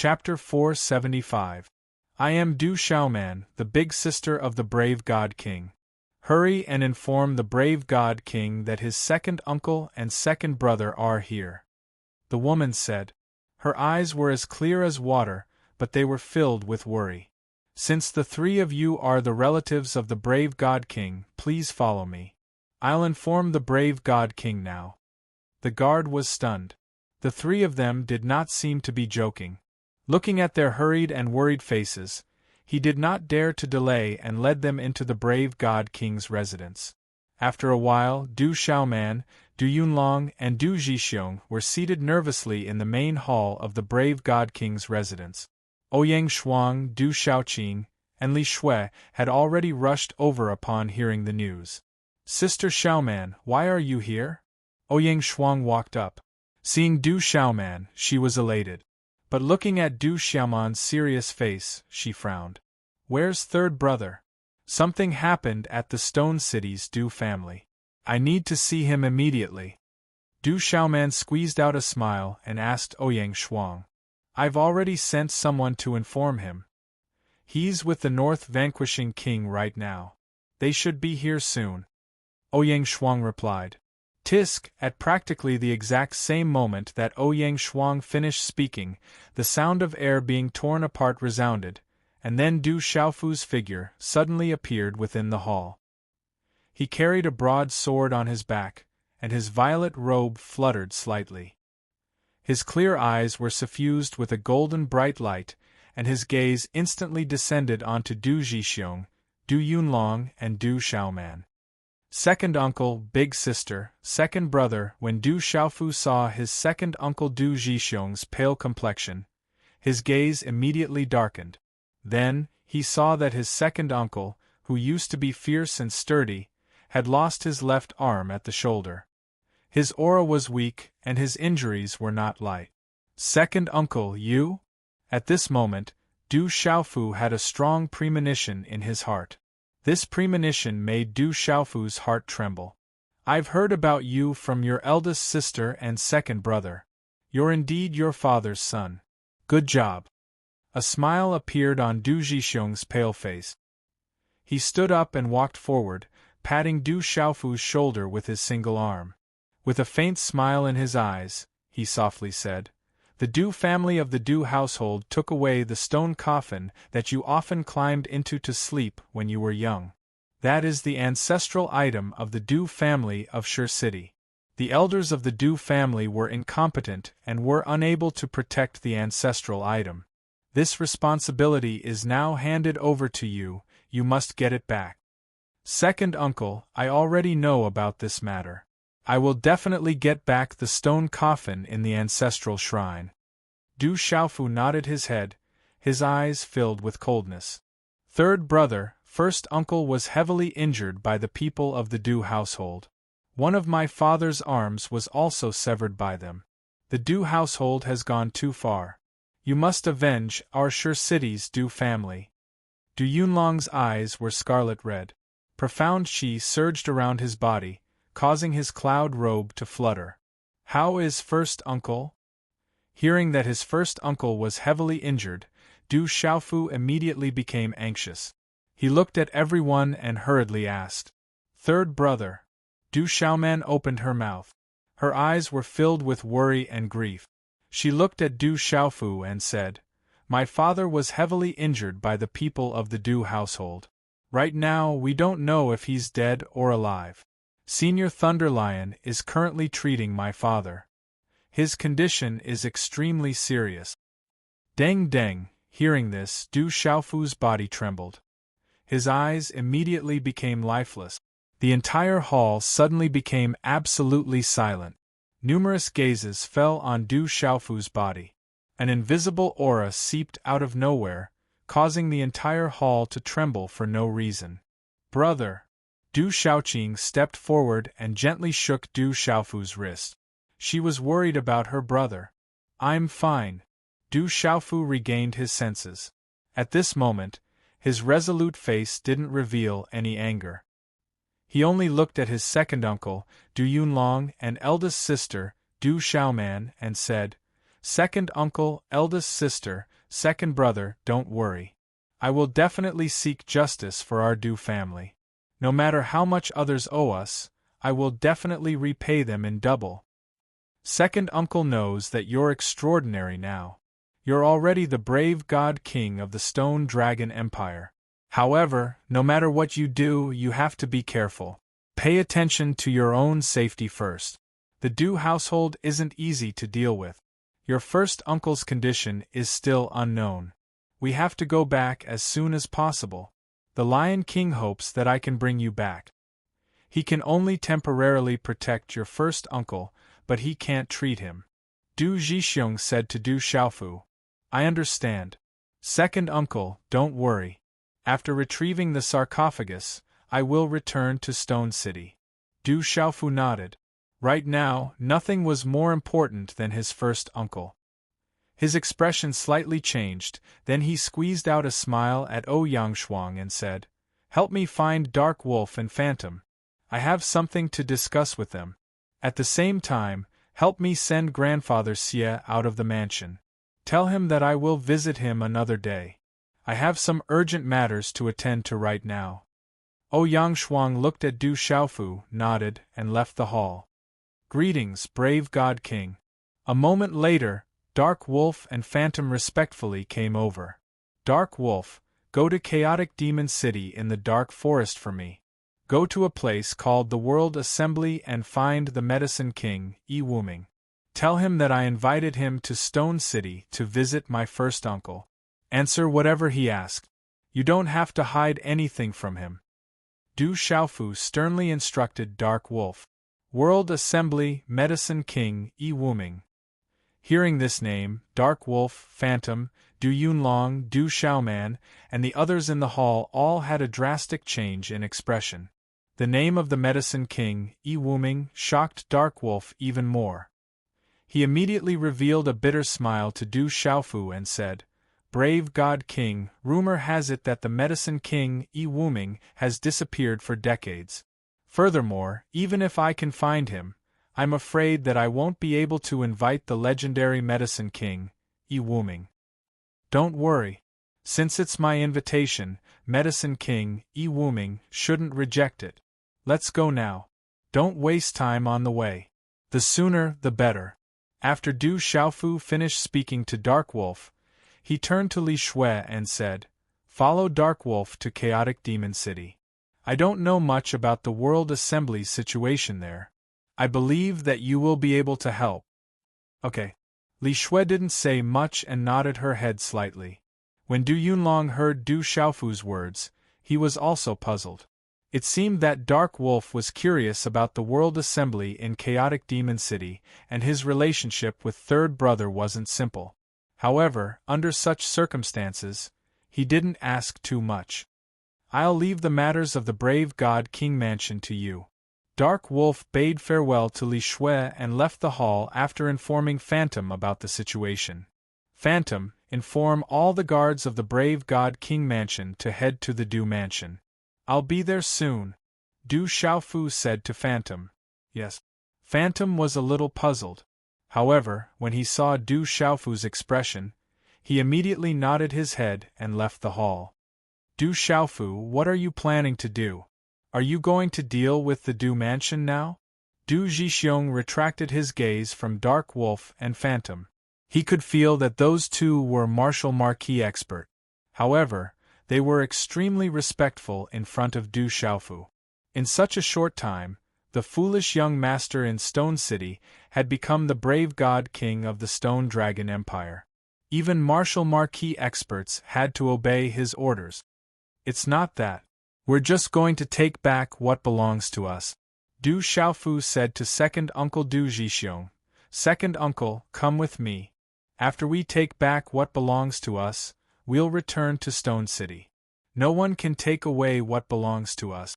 Chapter 475. I am Du Xiaoman, the big sister of the brave God King. Hurry and inform the brave God King that his second uncle and second brother are here. The woman said. Her eyes were as clear as water, but they were filled with worry. Since the three of you are the relatives of the brave God King, please follow me. I'll inform the brave God King now. The guard was stunned. The three of them did not seem to be joking. Looking at their hurried and worried faces, he did not dare to delay and led them into the brave God King's residence. After a while, Du Xiaoman, Du Yunlong, and Du Zhixiong were seated nervously in the main hall of the brave God King's residence. Ouyang Shuang, Du Xiaoqing, and Li Shui had already rushed over upon hearing the news. Sister Xiaoman, why are you here? Ouyang Shuang walked up. Seeing Du Xiaoman, she was elated. But looking at Du Xiaoman's serious face, she frowned. Where's third brother? Something happened at the Stone City's Du family. I need to see him immediately. Du Xiaoman squeezed out a smile and asked Ouyang Shuang. I've already sent someone to inform him. He's with the North Vanquishing King right now. They should be here soon. Ouyang Shuang replied. Tisk, at practically the exact same moment that Ouyang Shuang finished speaking, the sound of air being torn apart resounded, and then Du Xiaofu's figure suddenly appeared within the hall. He carried a broad sword on his back, and his violet robe fluttered slightly. His clear eyes were suffused with a golden bright light, and his gaze instantly descended onto Du Zhixiong, Du Yunlong, and Du Xiaoman. Second uncle, big sister, second brother. When Du Xiaofu saw his second uncle Du Zhixiong's pale complexion, his gaze immediately darkened. Then, he saw that his second uncle, who used to be fierce and sturdy, had lost his left arm at the shoulder. His aura was weak, and his injuries were not light. Second uncle, you? At this moment, Du Xiaofu had a strong premonition in his heart. This premonition made Du Xiaofu's heart tremble. I've heard about you from your eldest sister and second brother. You're indeed your father's son. Good job. A smile appeared on Du Zhixiong's pale face. He stood up and walked forward, patting Du Xiaofu's shoulder with his single arm. With a faint smile in his eyes, he softly said, The Du family of the Du household took away the stone coffin that you often climbed into to sleep when you were young. That is the ancestral item of the Du family of Shur City. The elders of the Du family were incompetent and were unable to protect the ancestral item. This responsibility is now handed over to you, you must get it back. Second uncle, I already know about this matter. I will definitely get back the stone coffin in the ancestral shrine. Du Xiaofu nodded his head, his eyes filled with coldness. Third brother, first uncle was heavily injured by the people of the Du household. One of my father's arms was also severed by them. The Du household has gone too far. You must avenge our Shur City's Du family. Du Yunlong's eyes were scarlet red. Profound qi surged around his body, causing his cloud robe to flutter. How is first uncle? Hearing that his first uncle was heavily injured, Du Xiaofu immediately became anxious. He looked at everyone and hurriedly asked, Third brother. Du Xiaoman opened her mouth. Her eyes were filled with worry and grief. She looked at Du Xiaofu and said, My father was heavily injured by the people of the Du household. Right now we don't know if he's dead or alive. Senior Thunderlion is currently treating my father. His condition is extremely serious. Deng Deng, hearing this, Du Xiaofu's body trembled. His eyes immediately became lifeless. The entire hall suddenly became absolutely silent. Numerous gazes fell on Du Xiaofu's body. An invisible aura seeped out of nowhere, causing the entire hall to tremble for no reason. Brother! Du Xiaoqing stepped forward and gently shook Du Xiaofu's wrist. She was worried about her brother. I'm fine. Du Xiaofu regained his senses. At this moment, his resolute face didn't reveal any anger. He only looked at his second uncle, Du Yunlong, and eldest sister, Du Xiaoman, and said, Second uncle, eldest sister, second brother, don't worry. I will definitely seek justice for our Du family. No matter how much others owe us, I will definitely repay them in double. Second uncle knows that you're extraordinary now. You're already the brave god king of the Stone Dragon Empire. However, no matter what you do, you have to be careful. Pay attention to your own safety first. The Du household isn't easy to deal with. Your first uncle's condition is still unknown. We have to go back as soon as possible. The Lion King hopes that I can bring you back. He can only temporarily protect your first uncle, but he can't treat him. Du Jixiong said to Du Xiaofu. I understand. Second uncle, don't worry. After retrieving the sarcophagus, I will return to Stone City. Du Xiaofu nodded. Right now, nothing was more important than his first uncle. His expression slightly changed, then he squeezed out a smile at Ouyang Shuang and said, Help me find Dark Wolf and Phantom. I have something to discuss with them. At the same time, help me send Grandfather Xie out of the mansion. Tell him that I will visit him another day. I have some urgent matters to attend to right now. Ouyang Shuang looked at Du Xiaofu, nodded, and left the hall. Greetings, brave God King. A moment later, Dark Wolf and Phantom respectfully came over. Dark Wolf, go to Chaotic Demon City in the Dark Forest for me. Go to a place called the World Assembly and find the Medicine King, Yi Wuming. Tell him that I invited him to Stone City to visit my first uncle. Answer whatever he asks. You don't have to hide anything from him. Du Xiaofu sternly instructed Dark Wolf. World Assembly, Medicine King, Yi Wuming. Hearing this name, Dark Wolf, Phantom, Du Yunlong, Du Xiaoman, and the others in the hall all had a drastic change in expression. The name of the Medicine King, Yi Wuming, shocked Dark Wolf even more. He immediately revealed a bitter smile to Du Xiaofu and said, Brave God King, rumor has it that the Medicine King, Yi Wuming, has disappeared for decades. Furthermore, even if I can find him, I'm afraid that I won't be able to invite the legendary Medicine King, Yi Wuming. Don't worry. Since it's my invitation, Medicine King, Yi Wuming, shouldn't reject it. Let's go now. Don't waste time on the way. The sooner, the better. After Du Xiaofu finished speaking to Dark Wolf, he turned to Li Shui and said, Follow Dark Wolf to Chaotic Demon City. I don't know much about the World Assembly's situation there. I believe that you will be able to help. Okay. Li Shui didn't say much and nodded her head slightly. When Du Yunlong heard Du Xiaofu's words, he was also puzzled. It seemed that Dark Wolf was curious about the World Assembly in Chaotic Demon City, and his relationship with Third Brother wasn't simple. However, under such circumstances, he didn't ask too much. I'll leave the matters of the brave God King Mansion to you. Dark Wolf bade farewell to Li Shui and left the hall after informing Phantom about the situation. Phantom, inform all the guards of the brave God King Mansion to head to the Du Mansion. I'll be there soon, Du Xiaofu said to Phantom. Yes. Phantom was a little puzzled. However, when he saw Du Xiaofu's expression, he immediately nodded his head and left the hall. Du Xiaofu, what are you planning to do? Are you going to deal with the Du Mansion now? Du Jixiong retracted his gaze from Dark Wolf and Phantom. He could feel that those two were martial marquis expert. However, they were extremely respectful in front of Du Xiaofu. In such a short time, the foolish young master in Stone City had become the brave god king of the Stone Dragon Empire. Even martial marquis experts had to obey his orders. It's not that. We're just going to take back what belongs to us, Du Xiaofu said to second uncle Du Jixiong. Second uncle, come with me. After we take back what belongs to us, we'll return to Stone City. No one can take away what belongs to us.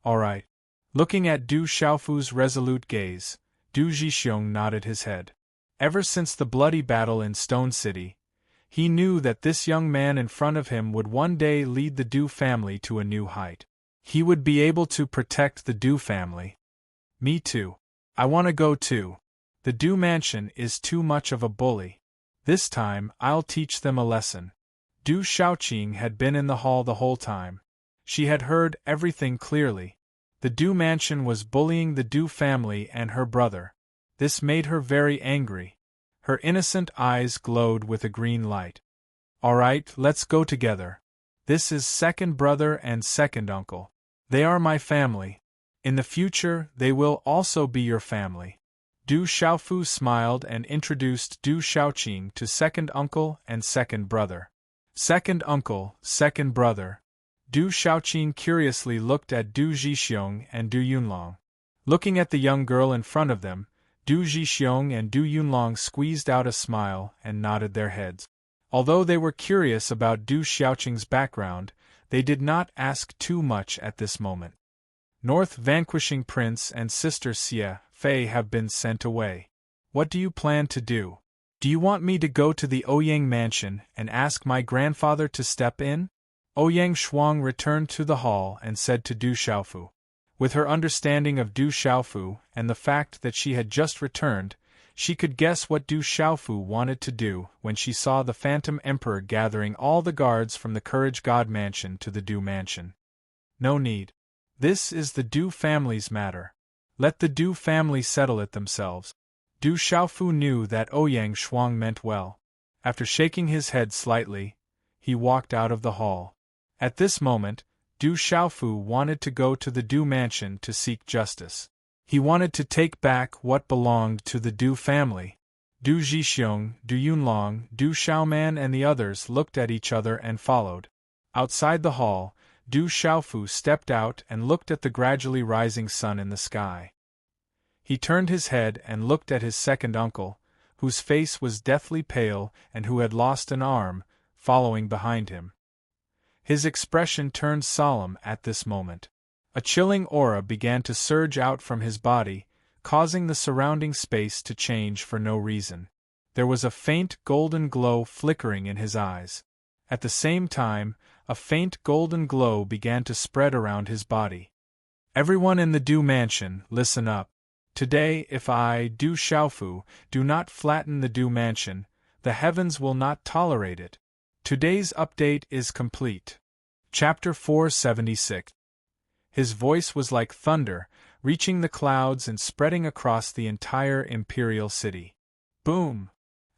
All right. Looking at Du Xiaofu's resolute gaze, Du Jixiong nodded his head. Ever since the bloody battle in Stone City, he knew that this young man in front of him would one day lead the Du family to a new height. He would be able to protect the Du family. Me too. I want to go too. The Du mansion is too much of a bully. This time, I'll teach them a lesson. Du Shaoqing had been in the hall the whole time. She had heard everything clearly. The Du mansion was bullying the Du family and her brother. This made her very angry. Her innocent eyes glowed with a green light. All right, let's go together. This is second brother and second uncle. They are my family. In the future, they will also be your family. Du Xiaofu smiled and introduced Du Shaoqing to second uncle and second brother. Second uncle, second brother. Du Shaoqing curiously looked at Du Zhixiong and Du Yunlong. Looking at the young girl in front of them, Du Zhixiong and Du Yunlong squeezed out a smile and nodded their heads. Although they were curious about Du Xiaoqing's background, they did not ask too much at this moment. North Vanquishing Prince and Sister Xie Fei have been sent away. What do you plan to do? Do you want me to go to the Ouyang mansion and ask my grandfather to step in? Ouyang Shuang returned to the hall and said to Du Xiaofu. With her understanding of Du Xiaofu and the fact that she had just returned, she could guess what Du Xiaofu wanted to do when she saw the Phantom Emperor gathering all the guards from the Courage God mansion to the Du mansion. No need. This is the Du family's matter. Let the Du family settle it themselves. Du Xiaofu knew that Ouyang Shuang meant well. After shaking his head slightly, he walked out of the hall. At this moment, Du Xiaofu wanted to go to the Du mansion to seek justice. He wanted to take back what belonged to the Du family. Du Zhixiong, Du Yunlong, Du Xiaoman and the others looked at each other and followed. Outside the hall, Du Xiaofu stepped out and looked at the gradually rising sun in the sky. He turned his head and looked at his second uncle, whose face was deathly pale and who had lost an arm, following behind him. His expression turned solemn at this moment. A chilling aura began to surge out from his body, causing the surrounding space to change for no reason. There was a faint golden glow flickering in his eyes. At the same time, a faint golden glow began to spread around his body. Everyone in the Du mansion, listen up. Today, if I, Du Xiaofu, do not flatten the Du mansion, the heavens will not tolerate it. Today's update is complete. Chapter 476. His voice was like thunder, reaching the clouds and spreading across the entire imperial city. Boom!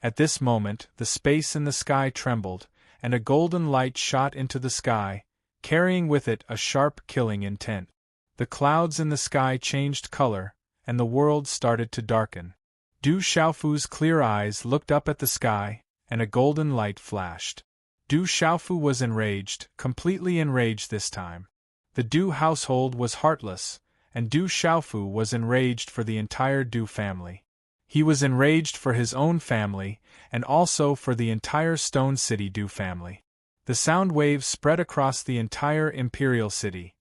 At this moment, the space in the sky trembled, and a golden light shot into the sky, carrying with it a sharp killing intent. The clouds in the sky changed color, and the world started to darken. Du Xiaofu's clear eyes looked up at the sky, and a golden light flashed. Du Xiaofu was enraged, completely enraged this time. The Du household was heartless, and Du Xiaofu was enraged for the entire Du family. He was enraged for his own family, and also for the entire Stone City Du family. The sound waves spread across the entire imperial city.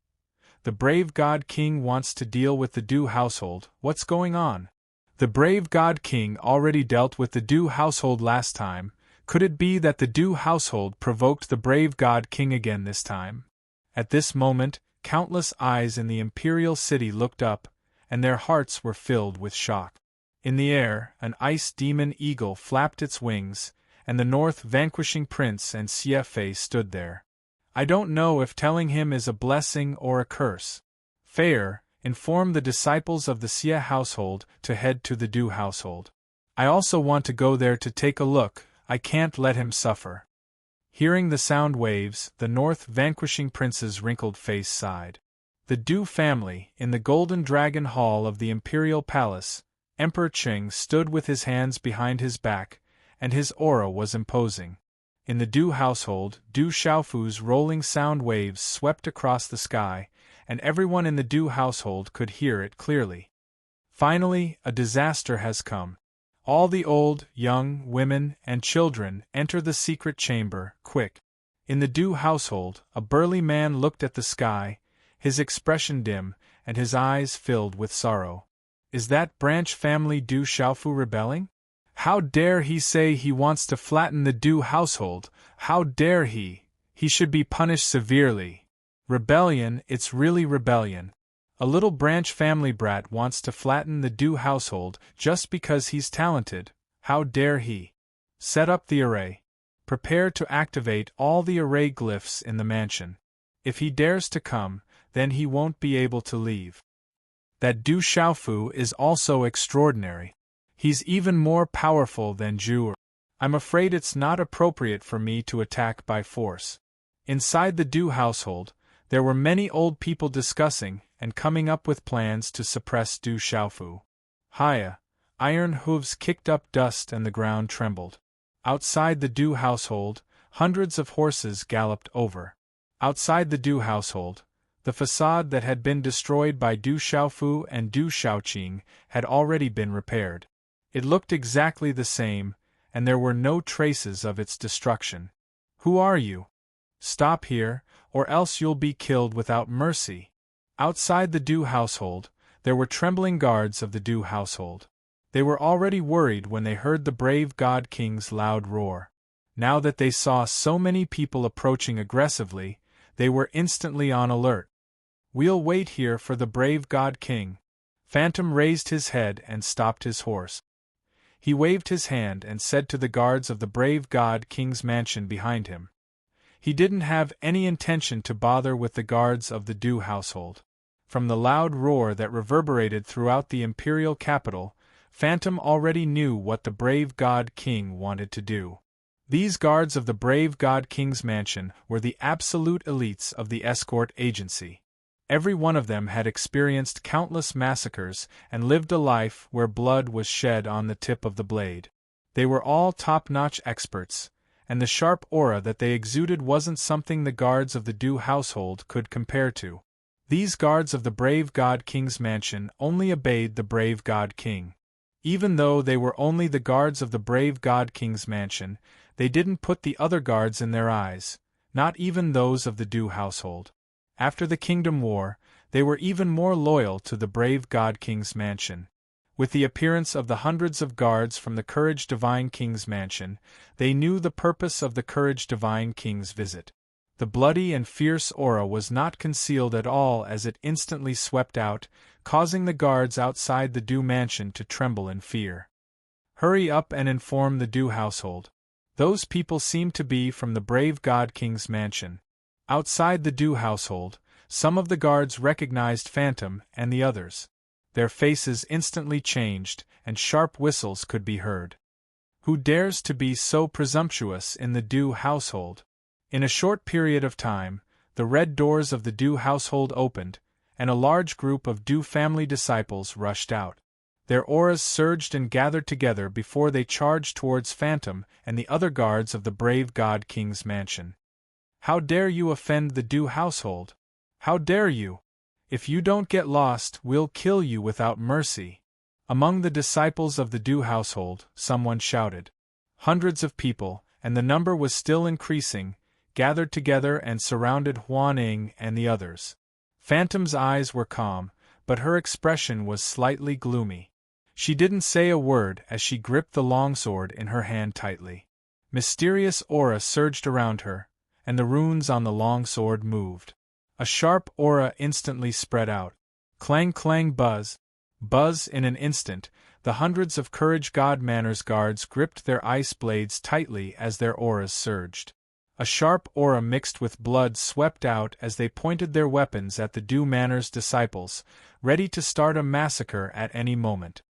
The brave God King wants to deal with the Du household. What's going on? The brave God King already dealt with the Du household last time. Could it be that the Du household provoked the brave God King again this time? At this moment, countless eyes in the imperial city looked up, and their hearts were filled with shock. In the air, an ice demon eagle flapped its wings, and the North Vanquishing Prince and Xie Fei stood there. I don't know if telling him is a blessing or a curse. Feier, inform the disciples of the Xie household to head to the Du household. I also want to go there to take a look. I can't let him suffer. Hearing the sound waves, the North Vanquishing Prince's wrinkled face sighed. The Du family, in the Golden Dragon Hall of the Imperial Palace, Emperor Qing stood with his hands behind his back, and his aura was imposing. In the Du household, Du Xiaofu's rolling sound waves swept across the sky, and everyone in the Du household could hear it clearly. Finally, a disaster has come. All the old, young, women, and children enter the secret chamber, quick. In the Du household, a burly man looked at the sky, his expression dim, and his eyes filled with sorrow. Is that branch family Du Xiaofu rebelling? How dare he say he wants to flatten the Du household? How dare he? He should be punished severely. Rebellion, it's really rebellion. A little branch family brat wants to flatten the Du household just because he's talented. How dare he? Set up the array. Prepare to activate all the array glyphs in the mansion. If he dares to come, then he won't be able to leave. That Du Xiaofu is also extraordinary. He's even more powerful than Zhu. I'm afraid it's not appropriate for me to attack by force. Inside the Du household, there were many old people discussing and coming up with plans to suppress Du Xiaofu. Hiya! Iron hooves kicked up dust and the ground trembled. Outside the Du household, hundreds of horses galloped over. Outside the Du household, the facade that had been destroyed by Du Xiaofu and Du Xiaoqing had already been repaired. It looked exactly the same, and there were no traces of its destruction. Who are you? Stop here, or else you'll be killed without mercy. Outside the Du household, there were trembling guards of the Du household. They were already worried when they heard the brave God King's loud roar. Now that they saw so many people approaching aggressively, they were instantly on alert. We'll wait here for the brave God King. Phantom raised his head and stopped his horse. He waved his hand and said to the guards of the brave God King's mansion behind him. He didn't have any intention to bother with the guards of the Du household. From the loud roar that reverberated throughout the imperial capital, Phantom already knew what the brave God King wanted to do. These guards of the brave God King's mansion were the absolute elites of the escort agency. Every one of them had experienced countless massacres and lived a life where blood was shed on the tip of the blade. They were all top-notch experts, and the sharp aura that they exuded wasn't something the guards of the Du household could compare to. These guards of the brave God King's mansion only obeyed the brave God King. Even though they were only the guards of the brave God King's mansion, they didn't put the other guards in their eyes, not even those of the Du household. After the Kingdom War, they were even more loyal to the brave God King's mansion. With the appearance of the hundreds of guards from the Courage Divine King's mansion, they knew the purpose of the Courage Divine King's visit. The bloody and fierce aura was not concealed at all as it instantly swept out, causing the guards outside the Du mansion to tremble in fear. Hurry up and inform the Du household. Those people seem to be from the brave God King's mansion. Outside the Du household, some of the guards recognized Phantom and the others. Their faces instantly changed, and sharp whistles could be heard. Who dares to be so presumptuous in the Du household? In a short period of time, the red doors of the Du household opened, and a large group of Du family disciples rushed out. Their auras surged and gathered together before they charged towards Phantom and the other guards of the brave God King's mansion. How dare you offend the Du household? How dare you? If you don't get lost, we'll kill you without mercy. Among the disciples of the Du household, someone shouted. Hundreds of people, and the number was still increasing, gathered together and surrounded Huaning and the others. Phantom's eyes were calm, but her expression was slightly gloomy. She didn't say a word as she gripped the longsword in her hand tightly. Mysterious aura surged around her, and the runes on the longsword moved. A sharp aura instantly spread out. Clang clang buzz. Buzz in an instant, the hundreds of Courage God Manor's guards gripped their ice blades tightly as their auras surged. A sharp aura mixed with blood swept out as they pointed their weapons at the Du Manor's disciples, ready to start a massacre at any moment.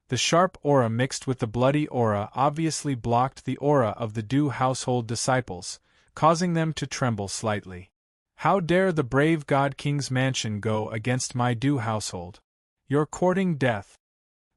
The sharp aura mixed with the bloody aura obviously blocked the aura of the Du household disciples, causing them to tremble slightly. How dare the brave God King's mansion go against my Du household? You're courting death.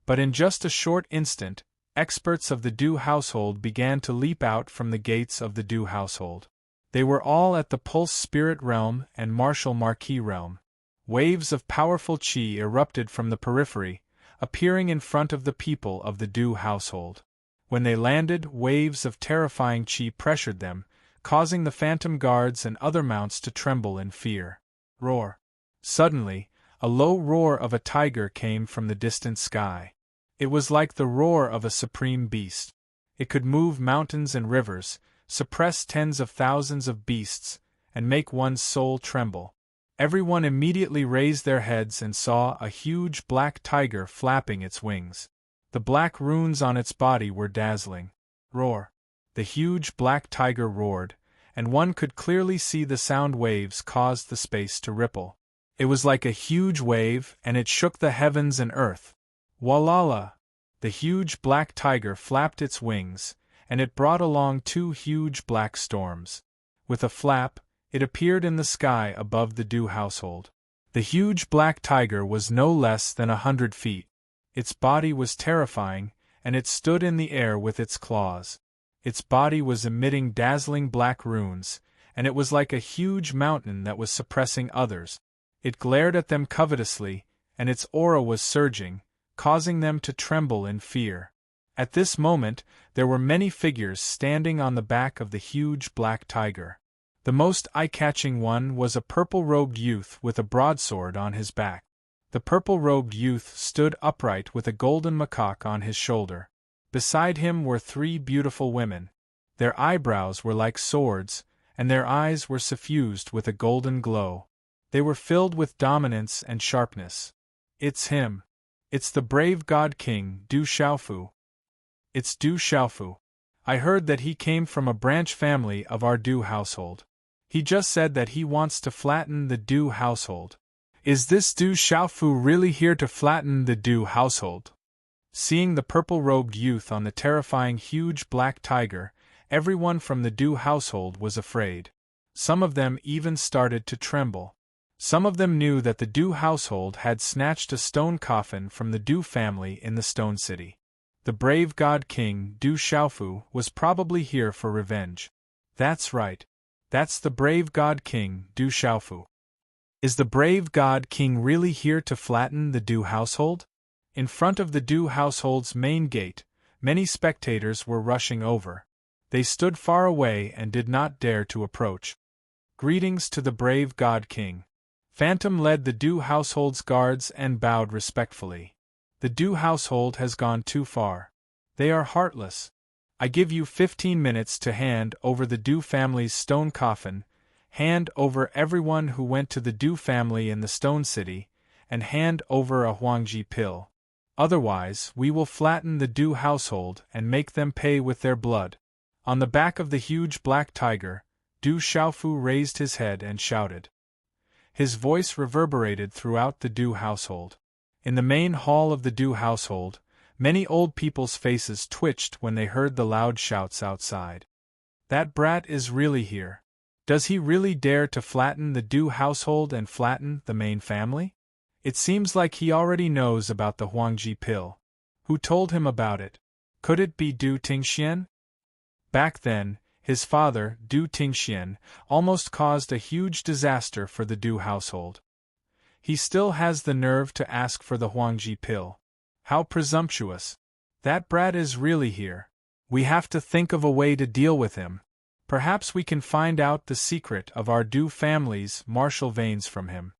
But in just a short instant, experts of the Du household began to leap out from the gates of the Du household. They were all at the Pulse Spirit Realm and Martial Marquis Realm. Waves of powerful qi erupted from the periphery, appearing in front of the people of the Du household. When they landed, waves of terrifying qi pressured them, causing the phantom guards and other mounts to tremble in fear. Roar! Suddenly, a low roar of a tiger came from the distant sky. It was like the roar of a supreme beast. It could move mountains and rivers, suppress tens of thousands of beasts, and make one's soul tremble. Everyone immediately raised their heads and saw a huge black tiger flapping its wings. The black runes on its body were dazzling. Roar! The huge black tiger roared, and one could clearly see the sound waves caused the space to ripple. It was like a huge wave, and it shook the heavens and earth. Walala! The huge black tiger flapped its wings, and it brought along 2 huge black storms. With a flap, it appeared in the sky above the Dew household. The huge black tiger was no less than 100 feet. Its body was terrifying, and it stood in the air with its claws. Its body was emitting dazzling black runes, and it was like a huge mountain that was suppressing others. It glared at them covetously, and its aura was surging, causing them to tremble in fear. At this moment, there were many figures standing on the back of the huge black tiger. The most eye-catching one was a purple-robed youth with a broadsword on his back. The purple-robed youth stood upright with a golden macaque on his shoulder. Beside him were 3 beautiful women. Their eyebrows were like swords, and their eyes were suffused with a golden glow. They were filled with dominance and sharpness. It's him. It's the brave god king, Du Xiaofu. It's Du Xiaofu. I heard that he came from a branch family of our Du household. He just said that he wants to flatten the Du household. Is this Du Xiaofu really here to flatten the Du household? Seeing the purple-robed youth on the terrifying huge black tiger, everyone from the Du household was afraid. Some of them even started to tremble. Some of them knew that the Du household had snatched a stone coffin from the Du family in the Stone City. The brave god king, Du Xiaofu, was probably here for revenge. That's right. That's the brave god king, Du Xiaofu. Is the brave god king really here to flatten the Du household? In front of the Du household's main gate, many spectators were rushing over. They stood far away and did not dare to approach. Greetings to the brave god king. Phantom led the Du household's guards and bowed respectfully. The Du household has gone too far. They are heartless. I give you 15 minutes to hand over the Du family's stone coffin, hand over everyone who went to the Du family in the Stone City, and hand over a Huangji pill. Otherwise, we will flatten the Du household and make them pay with their blood. On the back of the huge black tiger, Du Xiaofu raised his head and shouted. His voice reverberated throughout the Du household. In the main hall of the Du household, many old people's faces twitched when they heard the loud shouts outside. That brat is really here. Does he really dare to flatten the Du household and flatten the main family? It seems like he already knows about the Huangji pill. Who told him about it? Could it be Du Tingxian? Back then, his father, Du Tingxian, almost caused a huge disaster for the Du household. He still has the nerve to ask for the Huangji pill. How presumptuous. That brat is really here. We have to think of a way to deal with him. Perhaps we can find out the secret of our Du family's martial veins from him.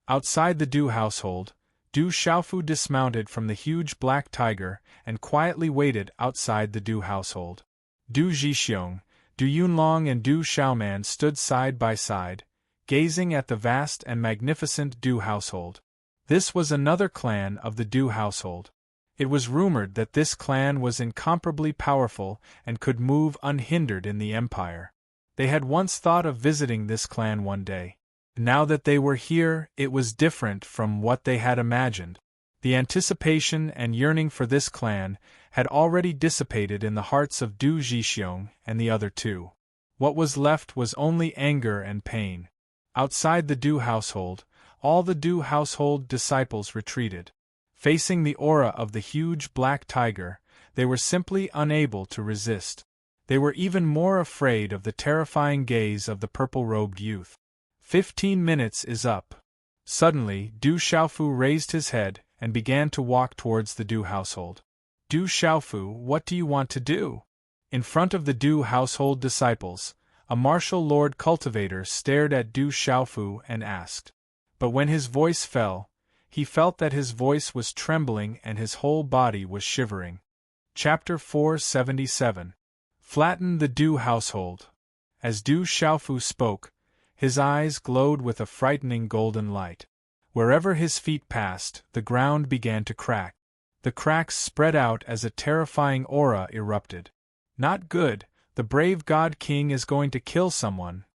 Outside the Du household, Du Xiaofu dismounted from the huge black tiger and quietly waited outside the Du household. Du Zhixiong, Du Yunlong and Du Xiaoman stood side by side, gazing at the vast and magnificent Du household. This was another clan of the Du household. It was rumored that this clan was incomparably powerful and could move unhindered in the empire. They had once thought of visiting this clan one day. Now that they were here, it was different from what they had imagined. The anticipation and yearning for this clan had already dissipated in the hearts of Du Zhixiong and the other 2. What was left was only anger and pain. Outside the Du household, all the Du household disciples retreated. Facing the aura of the huge black tiger, they were simply unable to resist. They were even more afraid of the terrifying gaze of the purple-robed youth. 15 minutes is up. Suddenly, Du Xiaofu raised his head and began to walk towards the Du household. Du Xiaofu, what do you want to do? In front of the Du household disciples, a martial lord cultivator stared at Du Xiaofu and asked. But when his voice fell, he felt that his voice was trembling and his whole body was shivering. Chapter 477. Flatten the Du household. As Du Xiaofu spoke, His eyes glowed with a frightening golden light. Wherever his feet passed, the ground began to crack. The cracks spread out as a terrifying aura erupted. Not good, the brave God King is going to kill someone.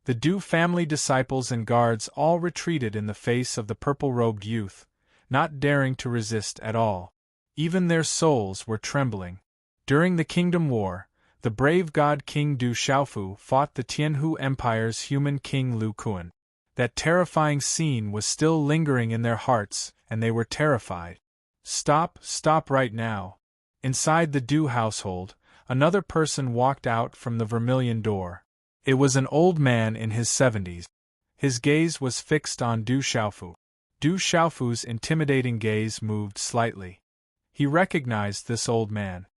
The Du family disciples and guards all retreated in the face of the purple-robed youth, not daring to resist at all. Even their souls were trembling. During the Kingdom War, the brave God King Du Xiaofu fought the Tianhu Empire's human king Lu Kuan. That terrifying scene was still lingering in their hearts, and they were terrified. Stop right now. Inside the Du household, another person walked out from the vermilion door. It was an old man in his 70s. His gaze was fixed on Du Xiaofu. Du Xiaofu's intimidating gaze moved slightly. He recognized this old man.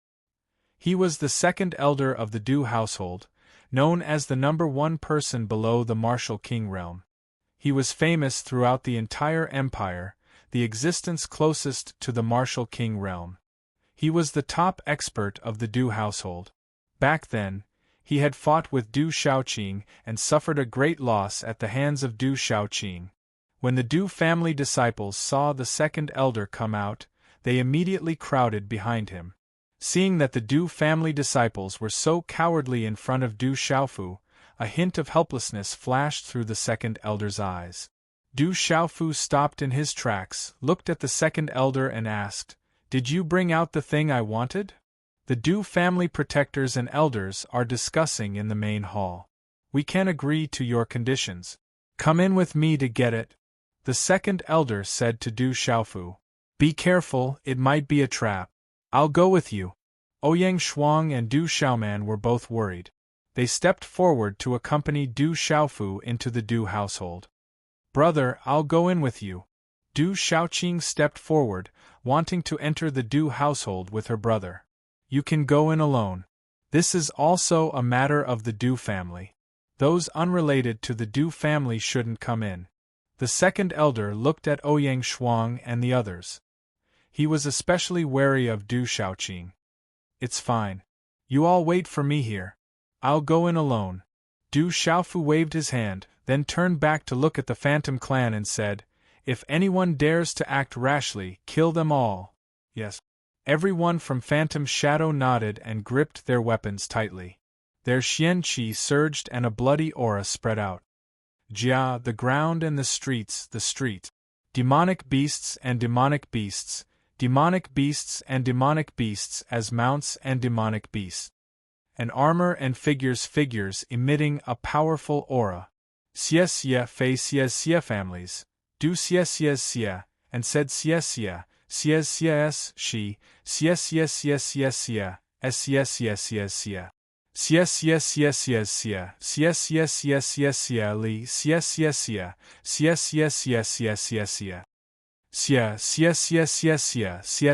He was the second elder of the Du household, known as the #1 person below the martial king realm. He was famous throughout the entire empire, the existence closest to the martial king realm. He was the top expert of the Du household. Back then, he had fought with Du Shaoqing and suffered a great loss at the hands of Du Shaoqing. When the Du family disciples saw the second elder come out, they immediately crowded behind him. Seeing that the Du family disciples were so cowardly in front of Du Xiaofu, a hint of helplessness flashed through the second elder's eyes. Du Xiaofu stopped in his tracks, looked at the second elder and asked, "Did you bring out the thing I wanted?" The Du family protectors and elders are discussing in the main hall. "We can agree to your conditions. Come in with me to get it," the second elder said to Du Xiaofu. "Be careful, it might be a trap." "I'll go with you." Ouyang Shuang and Du Xiaoman were both worried. They stepped forward to accompany Du Xiaofu into the Du household. "Brother, I'll go in with you." Du Shaoqing stepped forward, wanting to enter the Du household with her brother. "You can go in alone. This is also a matter of the Du family. Those unrelated to the Du family shouldn't come in." The second elder looked at Ouyang Shuang and the others. He was especially wary of Du Shaoqing. "It's fine. You all wait for me here. I'll go in alone." Du Xiaofu waved his hand, then turned back to look at the Phantom clan and said, "If anyone dares to act rashly, kill them all." "Yes." Everyone from Phantom Shadow nodded and gripped their weapons tightly. Their xian qi surged and a bloody aura spread out. Jia, the ground and the streets, the street. Demonic beasts and demonic beasts, demonic beasts and demonic beasts as mounts and demonic beasts. And armor and figures emitting a powerful aura. Xie fei xie families, Du xie, and said xie, s she, xie, s li, xie,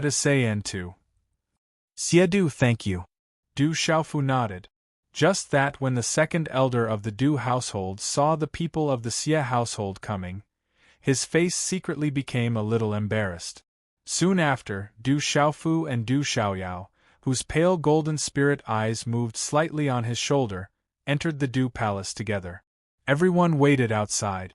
to say and to. Xie, thank you. Du Xiaofu nodded. Just that when the second elder of the Du household saw the people of the Xie household coming, his face secretly became a little embarrassed. Soon after, Du Xiaofu and Du Xiaoyao, whose pale golden spirit eyes moved slightly on his shoulder, entered the Du palace together. Everyone waited outside.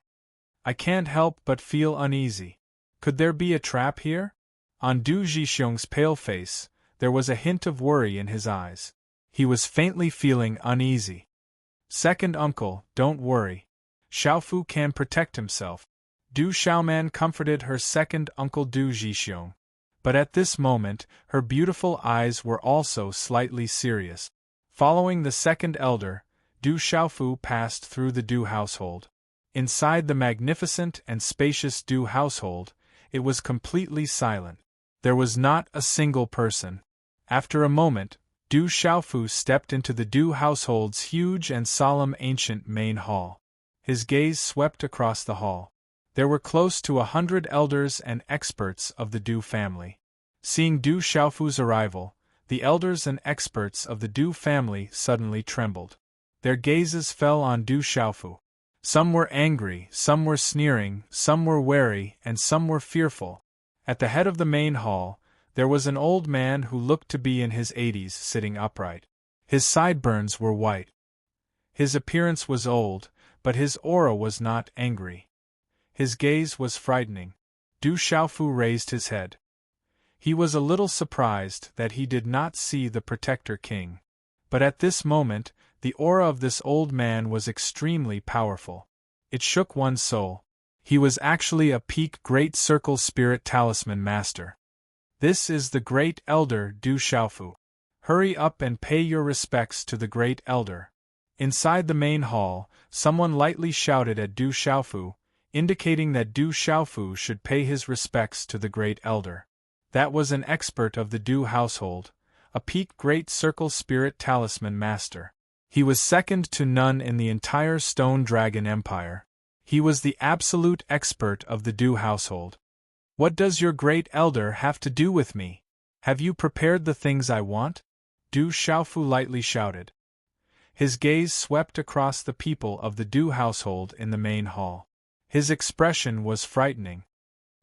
"I can't help but feel uneasy. Could there be a trap here?" On Du Zhixiong's pale face, there was a hint of worry in his eyes. He was faintly feeling uneasy. "Second uncle, don't worry. Xiaofu can protect himself." Du Xiaoman comforted her second uncle Du Zhixiong. But at this moment, her beautiful eyes were also slightly serious. Following the second elder, Du Xiaofu passed through the Du household. Inside the magnificent and spacious Du household, it was completely silent. There was not a single person. After a moment, Du Xiaofu stepped into the Du household's huge and solemn ancient main hall. His gaze swept across the hall. There were close to 100 elders and experts of the Du family. Seeing Du Xiaofu's arrival, the elders and experts of the Du family suddenly trembled. Their gazes fell on Du Xiaofu. Some were angry, some were sneering, some were wary, and some were fearful. At the head of the main hall, there was an old man who looked to be in his 80s sitting upright. His sideburns were white. His appearance was old, but his aura was not angry. His gaze was frightening. Du Xiaofu raised his head. He was a little surprised that he did not see the Protector King. But at this moment, the aura of this old man was extremely powerful. It shook one's soul. He was actually a peak Great Circle Spirit Talisman Master. This is the Great Elder Du Xiaofu. Hurry up and pay your respects to the Great Elder. Inside the main hall, someone lightly shouted at Du Xiaofu, indicating that Du Xiaofu should pay his respects to the Great Elder. That was an expert of the Du household, a peak Great Circle Spirit Talisman Master. He was second to none in the entire Stone Dragon Empire. He was the absolute expert of the Du household. What does your Great Elder have to do with me? Have you prepared the things I want? Du Xiaofu lightly shouted. His gaze swept across the people of the Du household in the main hall. His expression was frightening.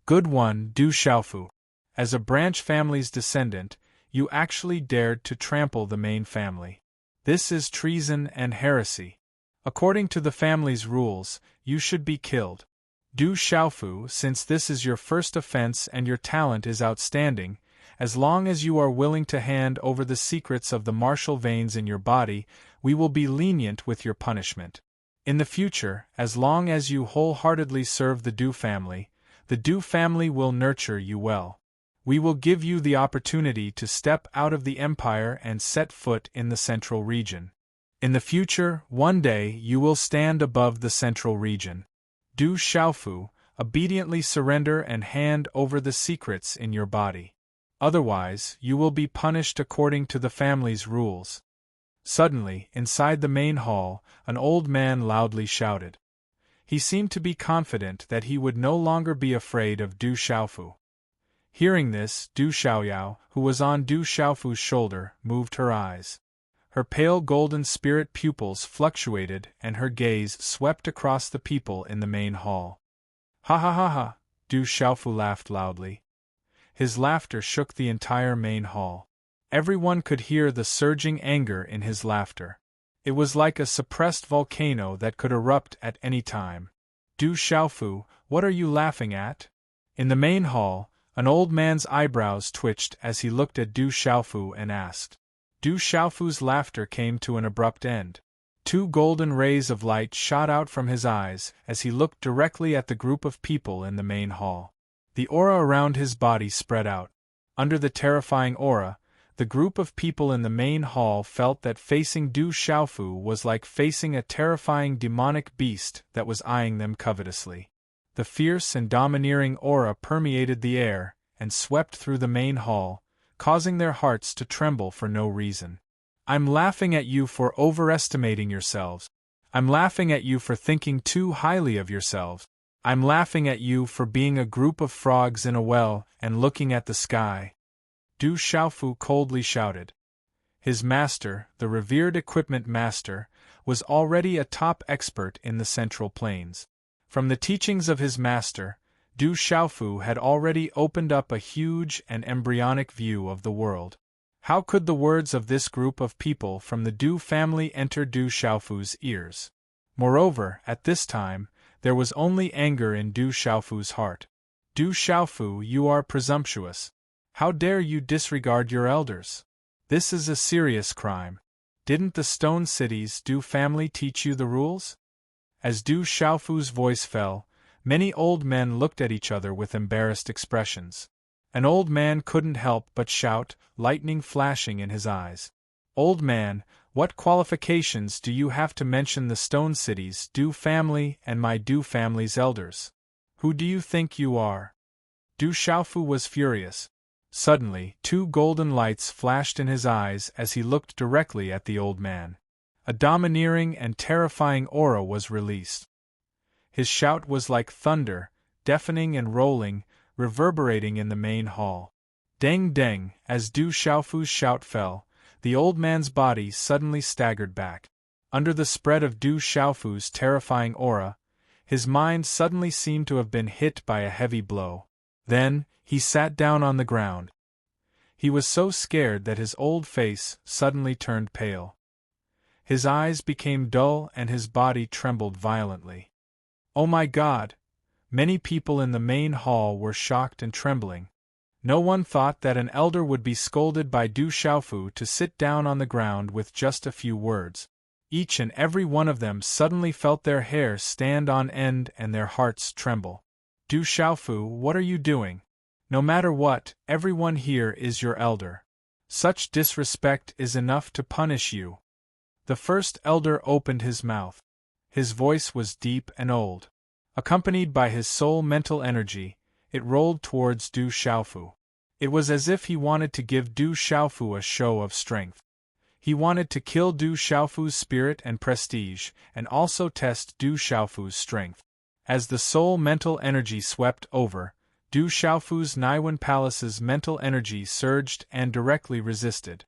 Good one, Du Xiaofu. As a branch family's descendant, you actually dared to trample the main family. This is treason and heresy. According to the family's rules, you should be killed. Du Xiaofu, since this is your first offense and your talent is outstanding, as long as you are willing to hand over the secrets of the martial veins in your body, we will be lenient with your punishment. In the future, as long as you wholeheartedly serve the Du family will nurture you well. We will give you the opportunity to step out of the empire and set foot in the central region. In the future, one day you will stand above the central region. Du Xiaofu, obediently surrender and hand over the secrets in your body. Otherwise, you will be punished according to the family's rules. Suddenly, inside the main hall, an old man loudly shouted. He seemed to be confident that he would no longer be afraid of Du Xiaofu. Hearing this, Du Xiaoyao, who was on Du Xiaofu's shoulder, moved her eyes. Her pale golden spirit pupils fluctuated and her gaze swept across the people in the main hall. Ha ha ha ha! Du Xiaofu laughed loudly. His laughter shook the entire main hall. Everyone could hear the surging anger in his laughter. It was like a suppressed volcano that could erupt at any time. Du Xiaofu, what are you laughing at? In the main hall, an old man's eyebrows twitched as he looked at Du Xiaofu and asked. Du Xiaofu's laughter came to an abrupt end. Two golden rays of light shot out from his eyes as he looked directly at the group of people in the main hall. The aura around his body spread out. Under the terrifying aura, the group of people in the main hall felt that facing Du Xiaofu was like facing a terrifying demonic beast that was eyeing them covetously. The fierce and domineering aura permeated the air and swept through the main hall, causing their hearts to tremble for no reason. I'm laughing at you for overestimating yourselves. I'm laughing at you for thinking too highly of yourselves. I'm laughing at you for being a group of frogs in a well and looking at the sky. Du Xiaofu coldly shouted. His master, the revered equipment master, was already a top expert in the Central Plains. From the teachings of his master, Du Xiaofu had already opened up a huge and embryonic view of the world. How could the words of this group of people from the Du family enter Du Xiaofu's ears? Moreover, at this time, there was only anger in Du Xiaofu's heart. Du Xiaofu, you are presumptuous. How dare you disregard your elders? This is a serious crime. Didn't the Stone City's Du family teach you the rules? As Du Xiaofu's voice fell, many old men looked at each other with embarrassed expressions. An old man couldn't help but shout, lightning flashing in his eyes. Old man, what qualifications do you have to mention the Stone City's Du family and my Du family's elders? Who do you think you are? Du Xiaofu was furious. Suddenly, two golden lights flashed in his eyes as he looked directly at the old man. A domineering and terrifying aura was released. His shout was like thunder, deafening and rolling, reverberating in the main hall. Deng deng, as Du Xiaofu's shout fell, the old man's body suddenly staggered back. Under the spread of Du Xiaofu's terrifying aura, his mind suddenly seemed to have been hit by a heavy blow. Then, he sat down on the ground. He was so scared that his old face suddenly turned pale. His eyes became dull and his body trembled violently. Oh my God! Many people in the main hall were shocked and trembling. No one thought that an elder would be scolded by Du Xiaofu to sit down on the ground with just a few words. Each and every one of them suddenly felt their hair stand on end and their hearts tremble. Du Xiaofu, what are you doing? No matter what, everyone here is your elder. Such disrespect is enough to punish you. The first elder opened his mouth. His voice was deep and old. Accompanied by his soul mental energy, it rolled towards Du Xiaofu. It was as if he wanted to give Du Xiaofu a show of strength. He wanted to kill Du Xiaofu's spirit and prestige, and also test Du Xiaofu's strength. As the soul mental energy swept over, Du Xiaofu's Naiwan Palace's mental energy surged and directly resisted.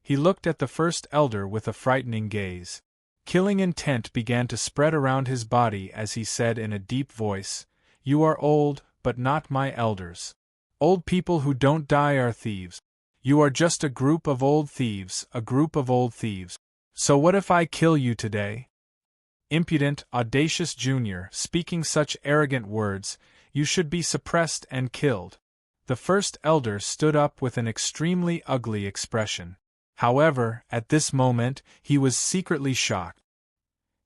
He looked at the first elder with a frightening gaze. Killing intent began to spread around his body as he said in a deep voice, "You are old, but not my elders. Old people who don't die are thieves. You are just a group of old thieves, a group of old thieves. So what if I kill you today? Impudent, audacious junior, speaking such arrogant words, you should be suppressed and killed." The first elder stood up with an extremely ugly expression. However, at this moment, he was secretly shocked.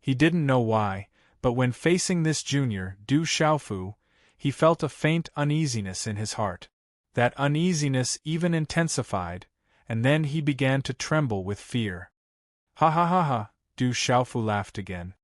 He didn't know why, but when facing this junior, Du Xiaofu, he felt a faint uneasiness in his heart. That uneasiness even intensified, and then he began to tremble with fear. Ha ha ha ha, Du Xiaofu laughed again.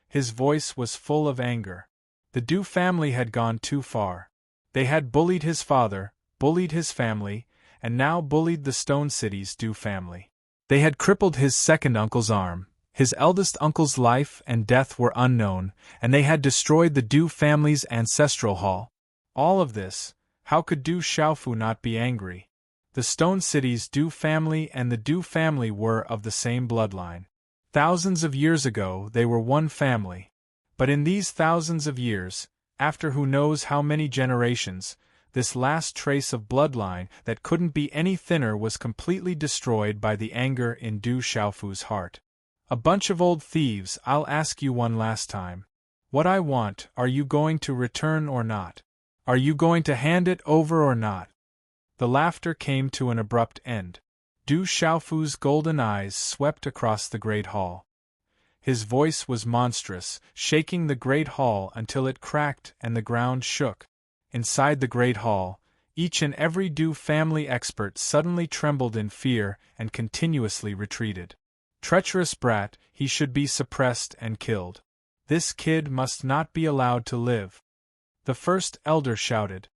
His voice was full of anger. The Du family had gone too far. They had bullied his father, bullied his family, and now bullied the Stone City's Du family. They had crippled his second uncle's arm. His eldest uncle's life and death were unknown, and they had destroyed the Du family's ancestral hall. All of this, how could Du Xiaofu not be angry? The Stone City's Du family and the Du family were of the same bloodline. Thousands of years ago they were one family. But in these thousands of years, after who knows how many generations, this last trace of bloodline that couldn't be any thinner was completely destroyed by the anger in Du Xiaofu's heart. A bunch of old thieves, I'll ask you one last time. What I want, are you going to return or not? Are you going to hand it over or not? The laughter came to an abrupt end. Du Xiaofu's golden eyes swept across the great hall. His voice was monstrous, shaking the great hall until it cracked and the ground shook. Inside the great hall, each and every Du family expert suddenly trembled in fear and continuously retreated. Treacherous brat, he should be suppressed and killed. This kid must not be allowed to live. The first elder shouted.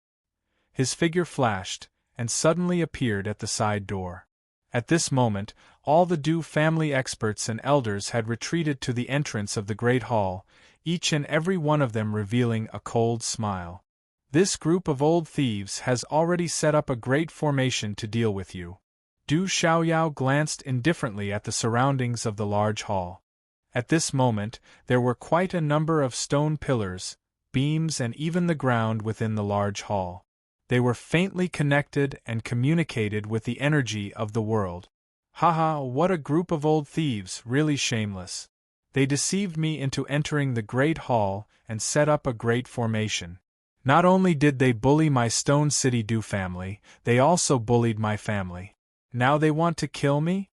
His figure flashed, and suddenly appeared at the side door. At this moment, all the Du family experts and elders had retreated to the entrance of the great hall, each and every one of them revealing a cold smile. This group of old thieves has already set up a great formation to deal with you. Du Xiaoyao glanced indifferently at the surroundings of the large hall. At this moment, there were quite a number of stone pillars, beams and even the ground within the large hall. They were faintly connected and communicated with the energy of the world. Haha, what a group of old thieves, really shameless. They deceived me into entering the great hall and set up a great formation. Not only did they bully my Stone City Du family, they also bullied my family. Now they want to kill me?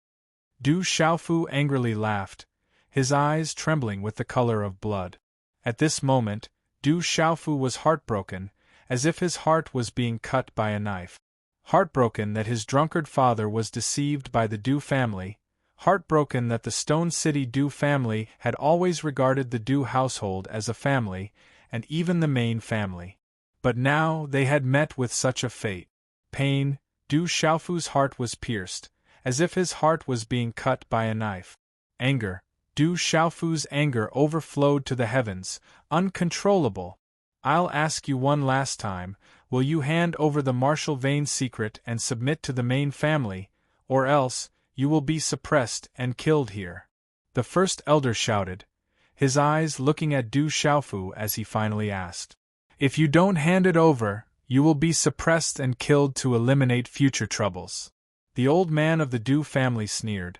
Du Xiaofu angrily laughed, his eyes trembling with the color of blood. At this moment, Du Xiaofu was heartbroken, as if his heart was being cut by a knife. Heartbroken that his drunkard father was deceived by the Du family, heartbroken that the Stone City Du family had always regarded the Du household as a family, and even the main family. But now they had met with such a fate. Pain, Du Xiaofu's heart was pierced, as if his heart was being cut by a knife. Anger, Du Xiaofu's anger overflowed to the heavens, uncontrollable. I'll ask you one last time, will you hand over the Marshall Vane secret and submit to the main family, or else, you will be suppressed and killed here? The first elder shouted, his eyes looking at Du Xiaofu as he finally asked. If you don't hand it over, you will be suppressed and killed to eliminate future troubles. The old man of the Du family sneered,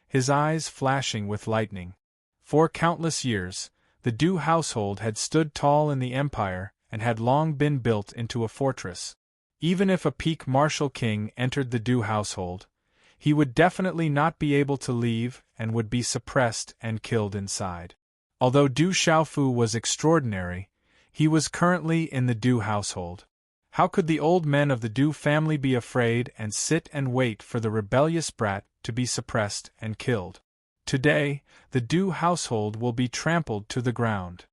his eyes flashing with lightning. For countless years, the Du household had stood tall in the empire and had long been built into a fortress. Even if a peak martial king entered the Du household, he would definitely not be able to leave and would be suppressed and killed inside. Although Du Xiaofu was extraordinary, he was currently in the Du household. How could the old men of the Du family be afraid and sit and wait for the rebellious brat to be suppressed and killed? Today, the Du household will be trampled to the ground.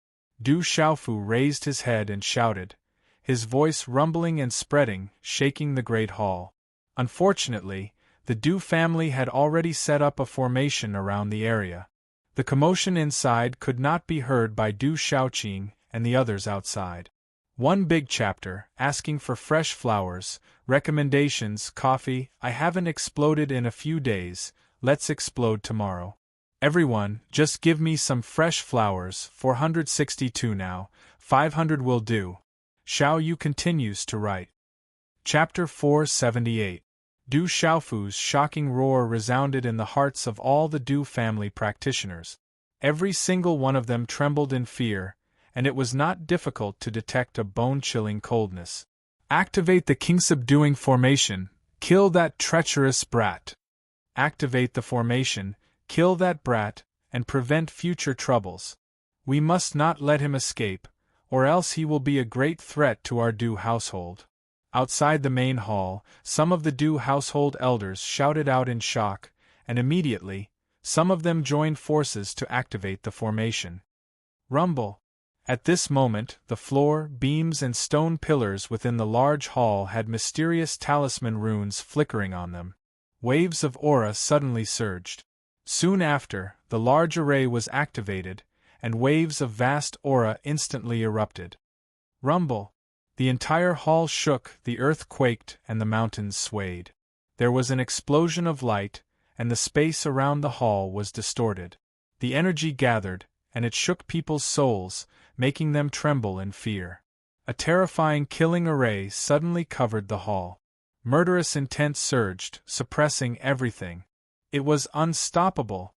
Du Xiaofu raised his head and shouted, his voice rumbling and spreading, shaking the great hall. Unfortunately, the Du family had already set up a formation around the area. The commotion inside could not be heard by Du Xiaoqing and the others outside. One big chapter, asking for fresh flowers, recommendations, coffee. I haven't exploded in a few days, let's explode tomorrow. Everyone, just give me some fresh flowers, 462 now, 500 will do. Xiao Yu continues to write. Chapter 478. Du Xiaofu's shocking roar resounded in the hearts of all the Du family practitioners. Every single one of them trembled in fear, and it was not difficult to detect a bone-chilling coldness. Activate the king-subduing formation, kill that treacherous brat. Activate the formation, kill that brat, and prevent future troubles. We must not let him escape, or else he will be a great threat to our Du household. Outside the main hall, some of the Du household elders shouted out in shock, and immediately, some of them joined forces to activate the formation. Rumble. At this moment, the floor, beams and stone pillars within the large hall had mysterious talisman runes flickering on them. Waves of aura suddenly surged. Soon after, the large array was activated, and waves of vast aura instantly erupted. Rumble. The entire hall shook, the earth quaked, and the mountains swayed. There was an explosion of light, and the space around the hall was distorted. The energy gathered, and it shook people's souls, making them tremble in fear. A terrifying killing array suddenly covered the hall. Murderous intent surged, suppressing everything. It was unstoppable.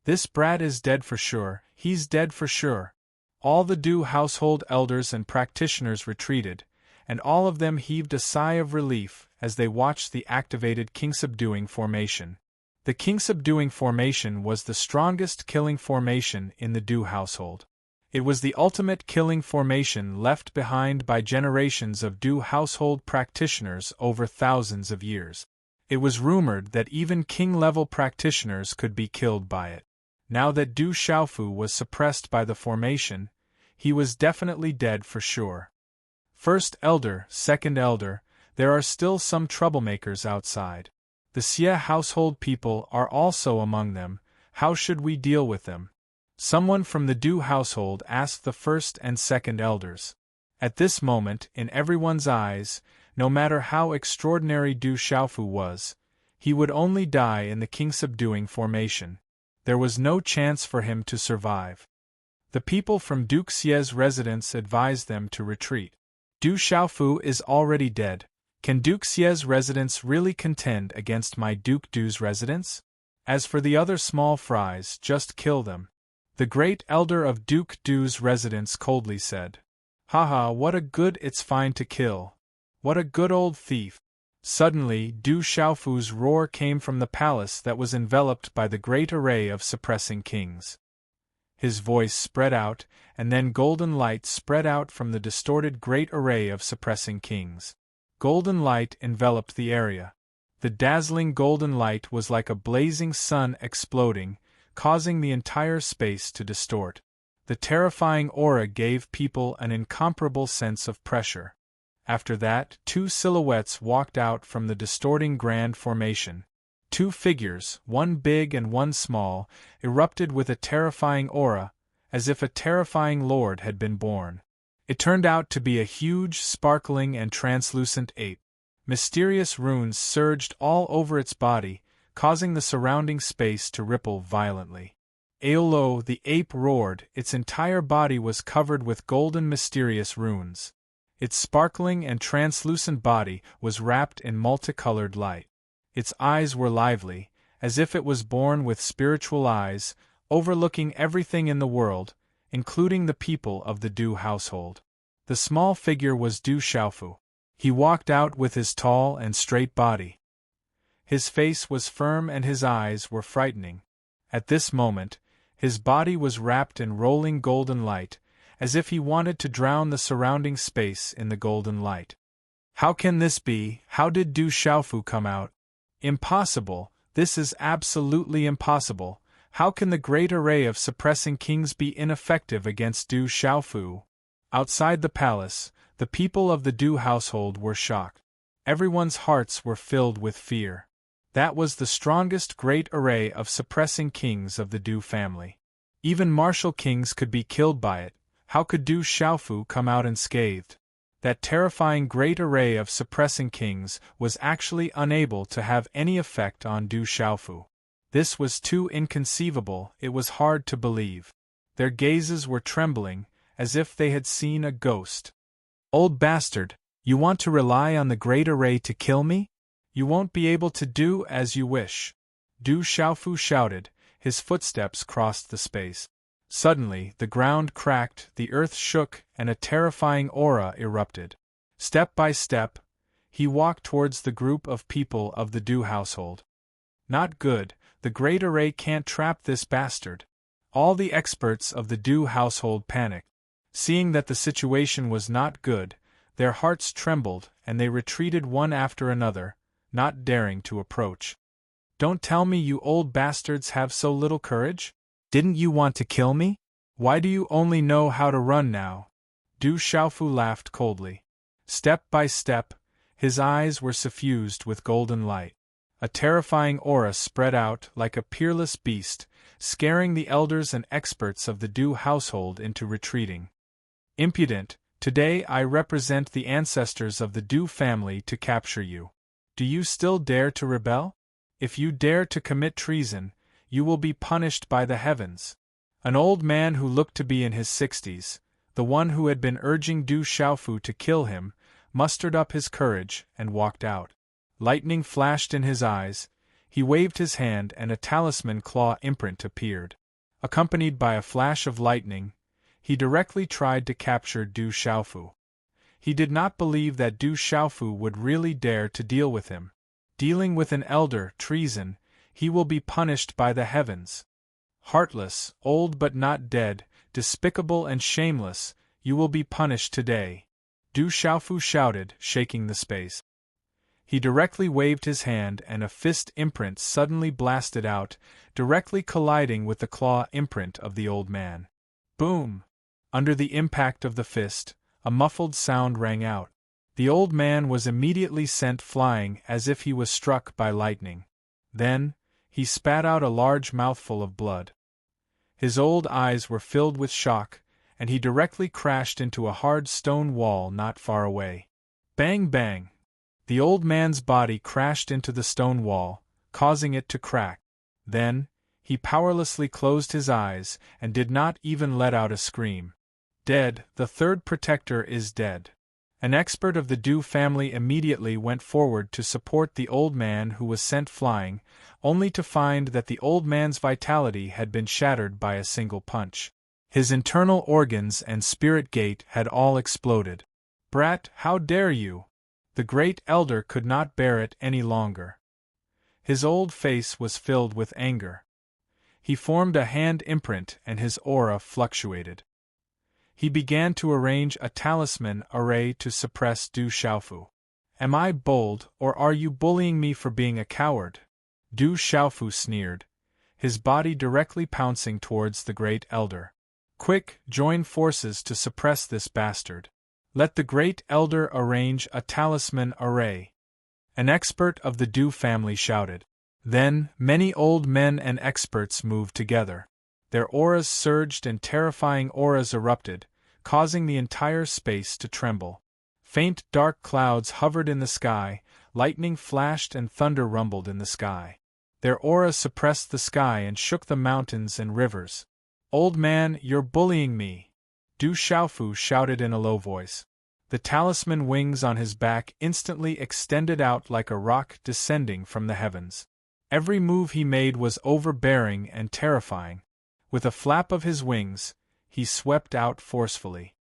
This brat is dead for sure, he's dead for sure. All the Du household elders and practitioners retreated, and all of them heaved a sigh of relief as they watched the activated king-subduing formation. The king-subduing formation was the strongest killing formation in the Du household. It was the ultimate killing formation left behind by generations of Du household practitioners over thousands of years. It was rumored that even king-level practitioners could be killed by it. Now that Du Xiaofu was suppressed by the formation, he was definitely dead for sure. First elder, second elder, there are still some troublemakers outside. The Xie household people are also among them. How should we deal with them? Someone from the Du household asked the first and second elders. At this moment, in everyone's eyes, no matter how extraordinary Du Xiaofu was, he would only die in the king-subduing formation. There was no chance for him to survive. The people from Duke Xie's residence advised them to retreat. Du Xiaofu is already dead. Can Duke Xie's residence really contend against my Duke Du's residence? As for the other small fries, just kill them. The great elder of Duke Du's residence coldly said. Haha, what a good it's fine to kill. What a good old thief. Suddenly, Du Xiaofu's roar came from the palace that was enveloped by the great array of suppressing kings. His voice spread out, and then golden light spread out from the distorted great array of suppressing kings. Golden light enveloped the area. The dazzling golden light was like a blazing sun exploding, causing the entire space to distort. The terrifying aura gave people an incomparable sense of pressure. After that, two silhouettes walked out from the distorting grand formation. Two figures, one big and one small, erupted with a terrifying aura, as if a terrifying lord had been born. It turned out to be a huge, sparkling and translucent ape. Mysterious runes surged all over its body, causing the surrounding space to ripple violently. Aolo, the ape roared, its entire body was covered with golden mysterious runes. Its sparkling and translucent body was wrapped in multicolored light. Its eyes were lively, as if it was born with spiritual eyes, overlooking everything in the world, including the people of the Du household. The small figure was Du Xiaofu. He walked out with his tall and straight body. His face was firm and his eyes were frightening. At this moment, his body was wrapped in rolling golden light, as if he wanted to drown the surrounding space in the golden light. How can this be? How did Du Xiaofu come out? Impossible, this is absolutely impossible. How can the great array of suppressing kings be ineffective against Du Xiaofu? Outside the palace, the people of the Du household were shocked. Everyone's hearts were filled with fear. That was the strongest great array of suppressing kings of the Du family. Even martial kings could be killed by it. How could Du Xiaofu come out unscathed? That terrifying great array of suppressing kings was actually unable to have any effect on Du Xiaofu. This was too inconceivable, it was hard to believe. Their gazes were trembling, as if they had seen a ghost. Old bastard, you want to rely on the great array to kill me? You won't be able to do as you wish. Du Xiaofu shouted, his footsteps crossed the space. Suddenly, the ground cracked, the earth shook, and a terrifying aura erupted. Step by step, he walked towards the group of people of the Du household. Not good, the great array can't trap this bastard. All the experts of the Du household panicked. Seeing that the situation was not good, their hearts trembled and they retreated one after another, not daring to approach. Don't tell me you old bastards have so little courage? Didn't you want to kill me? Why do you only know how to run now? Du Xiaofu laughed coldly. Step by step, his eyes were suffused with golden light. A terrifying aura spread out like a peerless beast, scaring the elders and experts of the Du household into retreating. Impudent, today I represent the ancestors of the Du family to capture you. Do you still dare to rebel? If you dare to commit treason, you will be punished by the heavens. An old man who looked to be in his 60s, the one who had been urging Du Xiaofu to kill him, mustered up his courage and walked out. Lightning flashed in his eyes, he waved his hand and a talisman claw imprint appeared. Accompanied by a flash of lightning, he directly tried to capture Du Xiaofu. He did not believe that Du Xiaofu would really dare to deal with him. Dealing with an elder, treason, he will be punished by the heavens. Heartless, old but not dead, despicable and shameless, you will be punished today. Du Xiaofu shouted, shaking the space. He directly waved his hand and a fist imprint suddenly blasted out, directly colliding with the claw imprint of the old man. Boom! Under the impact of the fist, a muffled sound rang out. The old man was immediately sent flying as if he was struck by lightning. Then, he spat out a large mouthful of blood. His old eyes were filled with shock, and he directly crashed into a hard stone wall not far away. Bang bang! The old man's body crashed into the stone wall, causing it to crack. Then, he powerlessly closed his eyes and did not even let out a scream. Dead, the third protector is dead. An expert of the Du family immediately went forward to support the old man who was sent flying, only to find that the old man's vitality had been shattered by a single punch. His internal organs and spirit gate had all exploded. Brat, how dare you! The great elder could not bear it any longer. His old face was filled with anger. He formed a hand imprint and his aura fluctuated. He began to arrange a talisman array to suppress Du Xiaofu. Am I bold, or are you bullying me for being a coward? Du Xiaofu sneered, his body directly pouncing towards the great elder. Quick, join forces to suppress this bastard. Let the great elder arrange a talisman array. An expert of the Du family shouted. Then, many old men and experts moved together. Their auras surged and terrifying auras erupted, causing the entire space to tremble. Faint dark clouds hovered in the sky, lightning flashed and thunder rumbled in the sky. Their auras suppressed the sky and shook the mountains and rivers. Old man, you're bullying me! Du Xiaofu shouted in a low voice. The talisman wings on his back instantly extended out like a rock descending from the heavens. Every move he made was overbearing and terrifying. With a flap of his wings, he swept out forcefully.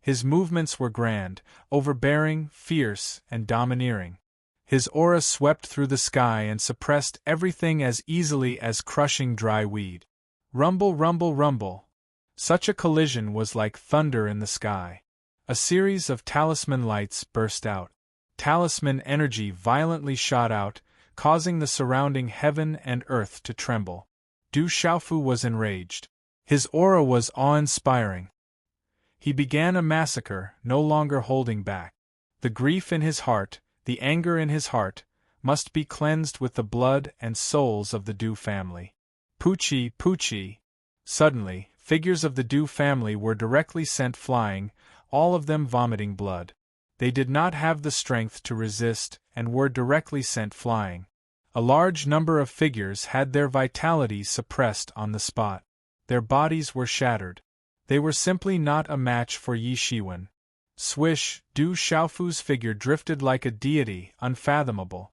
His movements were grand, overbearing, fierce, and domineering. His aura swept through the sky and suppressed everything as easily as crushing dry weed. Rumble, rumble, rumble. Such a collision was like thunder in the sky. A series of talisman lights burst out. Talisman energy violently shot out, causing the surrounding heaven and earth to tremble. Du Xiaofu was enraged. His aura was awe-inspiring. He began a massacre, no longer holding back. The grief in his heart, the anger in his heart, must be cleansed with the blood and souls of the Du family. Pucci, Pucci. Suddenly, figures of the Du family were directly sent flying, all of them vomiting blood. They did not have the strength to resist and were directly sent flying. A large number of figures had their vitality suppressed on the spot. Their bodies were shattered. They were simply not a match for Yi Shiwen. Swish, Du Xiaofu's figure drifted like a deity, unfathomable.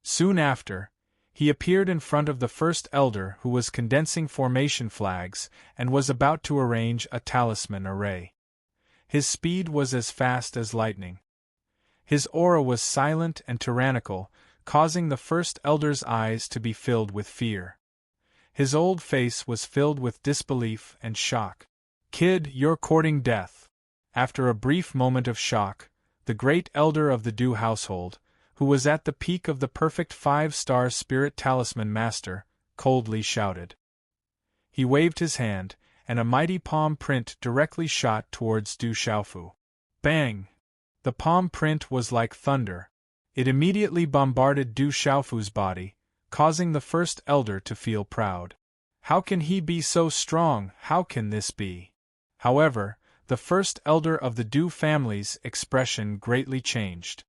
Soon after, he appeared in front of the first elder who was condensing formation flags and was about to arrange a talisman array. His speed was as fast as lightning. His aura was silent and tyrannical, causing the first elder's eyes to be filled with fear. His old face was filled with disbelief and shock. "Kid, you're courting death." After a brief moment of shock, the great elder of the Du household, who was at the peak of the perfect 5-star spirit talisman master, coldly shouted. He waved his hand, and a mighty palm print directly shot towards Du Xiaofu. Bang! The palm print was like thunder. It immediately bombarded Du Xiaofu's body, causing the first elder to feel proud. How can he be so strong? How can this be? However, the first elder of the Du family's expression greatly changed.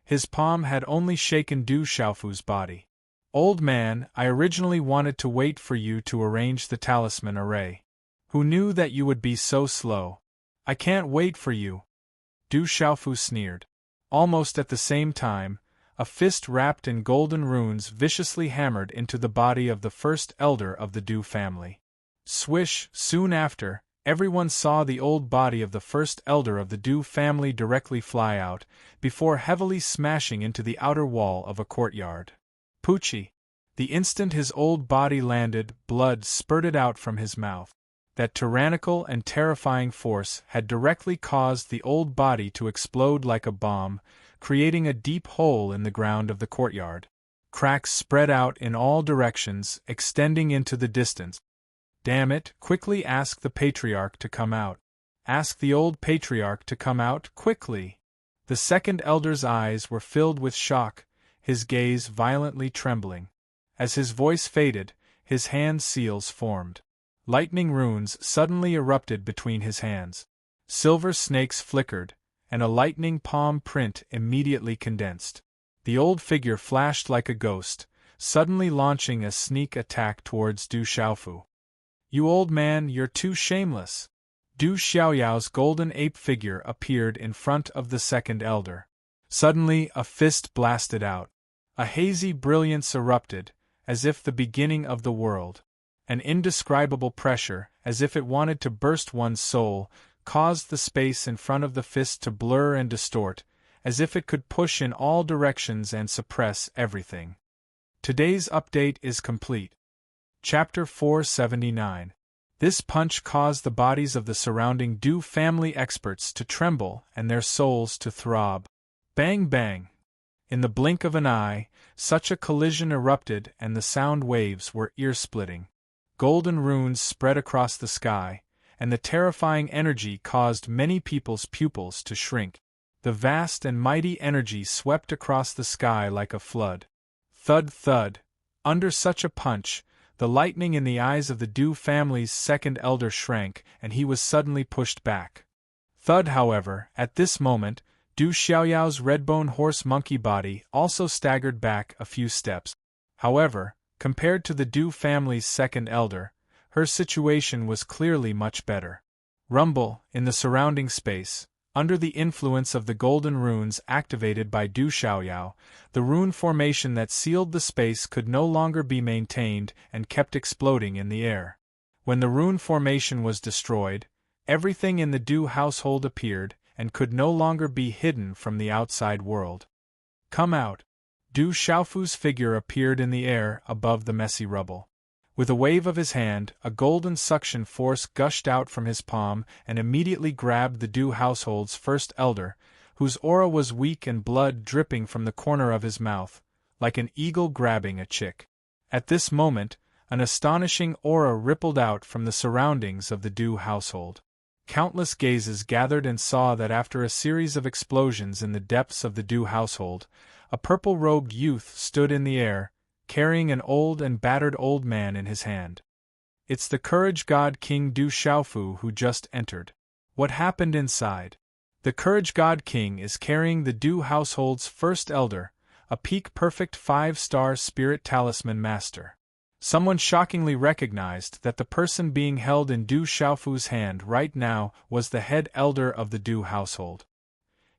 His palm had only shaken Du Xiaofu's body. "Old man, I originally wanted to wait for you to arrange the talisman array. Who knew that you would be so slow? I can't wait for you." Du Xiaofu sneered. Almost at the same time, a fist wrapped in golden runes viciously hammered into the body of the first elder of the Du family. Swish! Soon after, everyone saw the old body of the first elder of the Du family directly fly out, before heavily smashing into the outer wall of a courtyard. Pucci! The instant his old body landed, blood spurted out from his mouth. That tyrannical and terrifying force had directly caused the old body to explode like a bomb, creating a deep hole in the ground of the courtyard. Cracks spread out in all directions, extending into the distance. "Damn it, quickly ask the patriarch to come out. Ask the old patriarch to come out, quickly!" The second elder's eyes were filled with shock, his gaze violently trembling. As his voice faded, his hand seals formed. Lightning runes suddenly erupted between his hands. Silver snakes flickered, and a lightning palm print immediately condensed. The old figure flashed like a ghost, suddenly launching a sneak attack towards Du Xiaofu. "You old man, you're too shameless!" Du Xiaoyao's golden ape figure appeared in front of the second elder. Suddenly a fist blasted out. A hazy brilliance erupted, as if the beginning of the world. An indescribable pressure, as if it wanted to burst one's soul, caused the space in front of the fist to blur and distort, as if it could push in all directions and suppress everything. Today's update is complete. Chapter 479. This punch caused the bodies of the surrounding Du family experts to tremble and their souls to throb. Bang bang! In the blink of an eye, such a collision erupted and the sound waves were ear-splitting. Golden runes spread across the sky, and the terrifying energy caused many people's pupils to shrink. The vast and mighty energy swept across the sky like a flood. Thud thud! Under such a punch, the lightning in the eyes of the Du family's second elder shrank, and he was suddenly pushed back. Thud, however, at this moment, Du Xiaoyao's redbone horse monkey body also staggered back a few steps. However, compared to the Du family's second elder, her situation was clearly much better. Rumble, in the surrounding space, Under the influence of the golden runes activated by Du Xiaoyao, the rune formation that sealed the space could no longer be maintained and kept exploding in the air. When the rune formation was destroyed, everything in the Du household appeared and could no longer be hidden from the outside world. Come out! Du Xiaofu's figure appeared in the air above the messy rubble. With a wave of his hand, a golden suction force gushed out from his palm and immediately grabbed the Du household's first elder, whose aura was weak and blood dripping from the corner of his mouth, like an eagle grabbing a chick. At this moment, an astonishing aura rippled out from the surroundings of the Du household. Countless gazes gathered and saw that after a series of explosions in the depths of the Du household, a purple-robed youth stood in the air, carrying an old and battered old man in his hand. It's the Courage God King Du Xiaofu who just entered. What happened inside? The Courage God King is carrying the Du household's first elder, a peak-perfect 5-star spirit talisman master. Someone shockingly recognized that the person being held in Du Xiaofu's hand right now was the head elder of the Du household.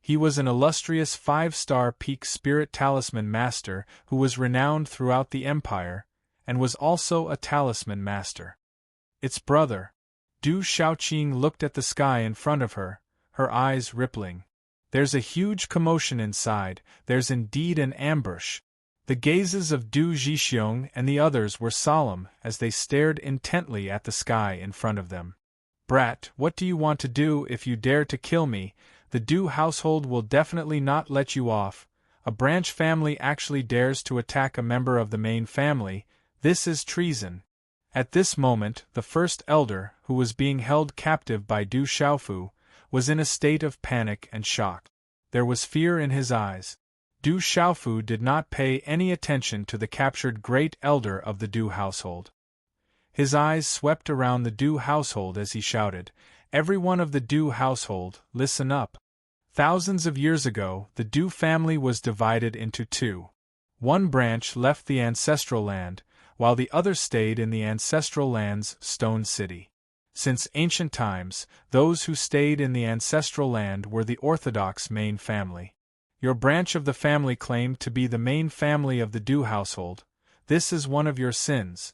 He was an illustrious 5-star peak spirit talisman master who was renowned throughout the empire, and was also a talisman master. Its brother. Du Xiaoqing looked at the sky in front of her, her eyes rippling. There's a huge commotion inside, there's indeed an ambush. The gazes of Du Zhixiong and the others were solemn as they stared intently at the sky in front of them. Brat, what do you want to do? If you dare to kill me, the Du household will definitely not let you off. A branch family actually dares to attack a member of the main family. This is treason. At this moment, the first elder, who was being held captive by Du Xiaofu, was in a state of panic and shock. There was fear in his eyes. Du Xiaofu did not pay any attention to the captured great elder of the Du household. His eyes swept around the Du household as he shouted, "Every one of the Du household, listen up. Thousands of years ago, the Du family was divided into two. One branch left the ancestral land, while the other stayed in the ancestral land's stone city. Since ancient times, those who stayed in the ancestral land were the orthodox main family. Your branch of the family claimed to be the main family of the Du household. This is one of your sins.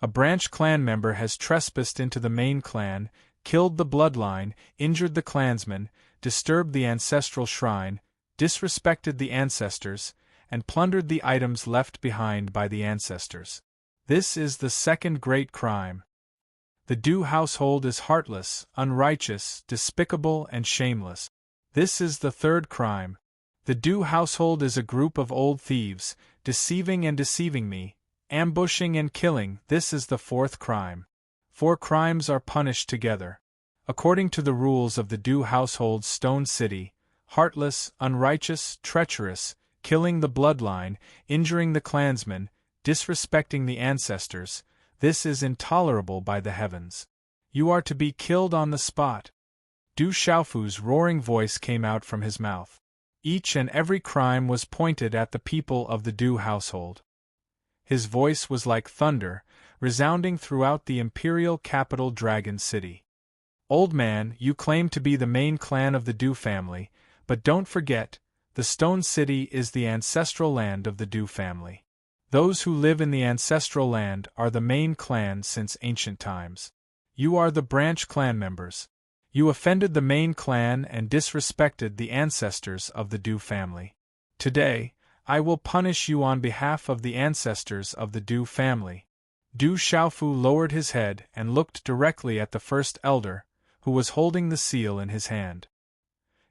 A branch clan member has trespassed into the main clan, killed the bloodline, injured the clansmen, disturbed the ancestral shrine, disrespected the ancestors, and plundered the items left behind by the ancestors. This is the second great crime. The Du household is heartless, unrighteous, despicable, and shameless. This is the third crime. The Du household is a group of old thieves, deceiving and deceiving me, ambushing and killing. This is the fourth crime. 4 crimes are punished together. According to the rules of the Du household's stone city, heartless, unrighteous, treacherous, killing the bloodline, injuring the clansmen, disrespecting the ancestors, this is intolerable by the heavens. You are to be killed on the spot." Du Xiaofu's roaring voice came out from his mouth. Each and every crime was pointed at the people of the Du household. His voice was like thunder, resounding throughout the imperial capital Dragon City. "Old man, you claim to be the main clan of the Du family, but don't forget, the Stone City is the ancestral land of the Du family. Those who live in the ancestral land are the main clan since ancient times. You are the branch clan members. You offended the main clan and disrespected the ancestors of the Du family. Today, I will punish you on behalf of the ancestors of the Du family." Du Xiaofu lowered his head and looked directly at the first elder, who was holding the seal in his hand.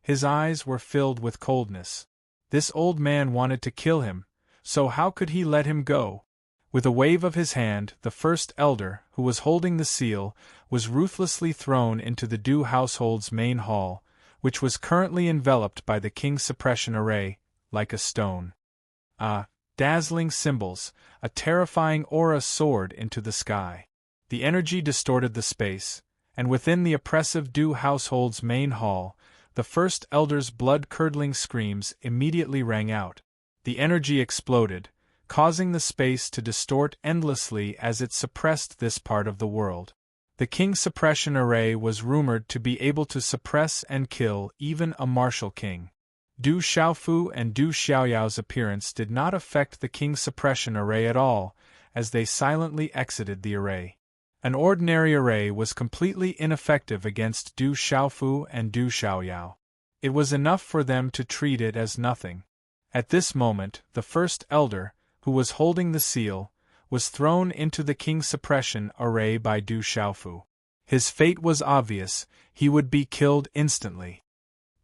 His eyes were filled with coldness. This old man wanted to kill him, so how could he let him go? With a wave of his hand, the first elder, who was holding the seal, was ruthlessly thrown into the Du household's main hall, which was currently enveloped by the king's suppression array, like a stone. Dazzling symbols, a terrifying aura soared into the sky. The energy distorted the space, and within the oppressive Du household's main hall, the first elder's blood-curdling screams immediately rang out. The energy exploded, causing the space to distort endlessly as it suppressed this part of the world. The King Suppression Array was rumored to be able to suppress and kill even a martial king. Du Xiaofu and Du Xiaoyao's appearance did not affect the King Suppression Array at all, as they silently exited the array. An ordinary array was completely ineffective against Du Xiaofu and Du Xiaoyao. It was enough for them to treat it as nothing. At this moment, the first elder, who was holding the seal, was thrown into the King Suppression Array by Du Xiaofu. His fate was obvious, he would be killed instantly.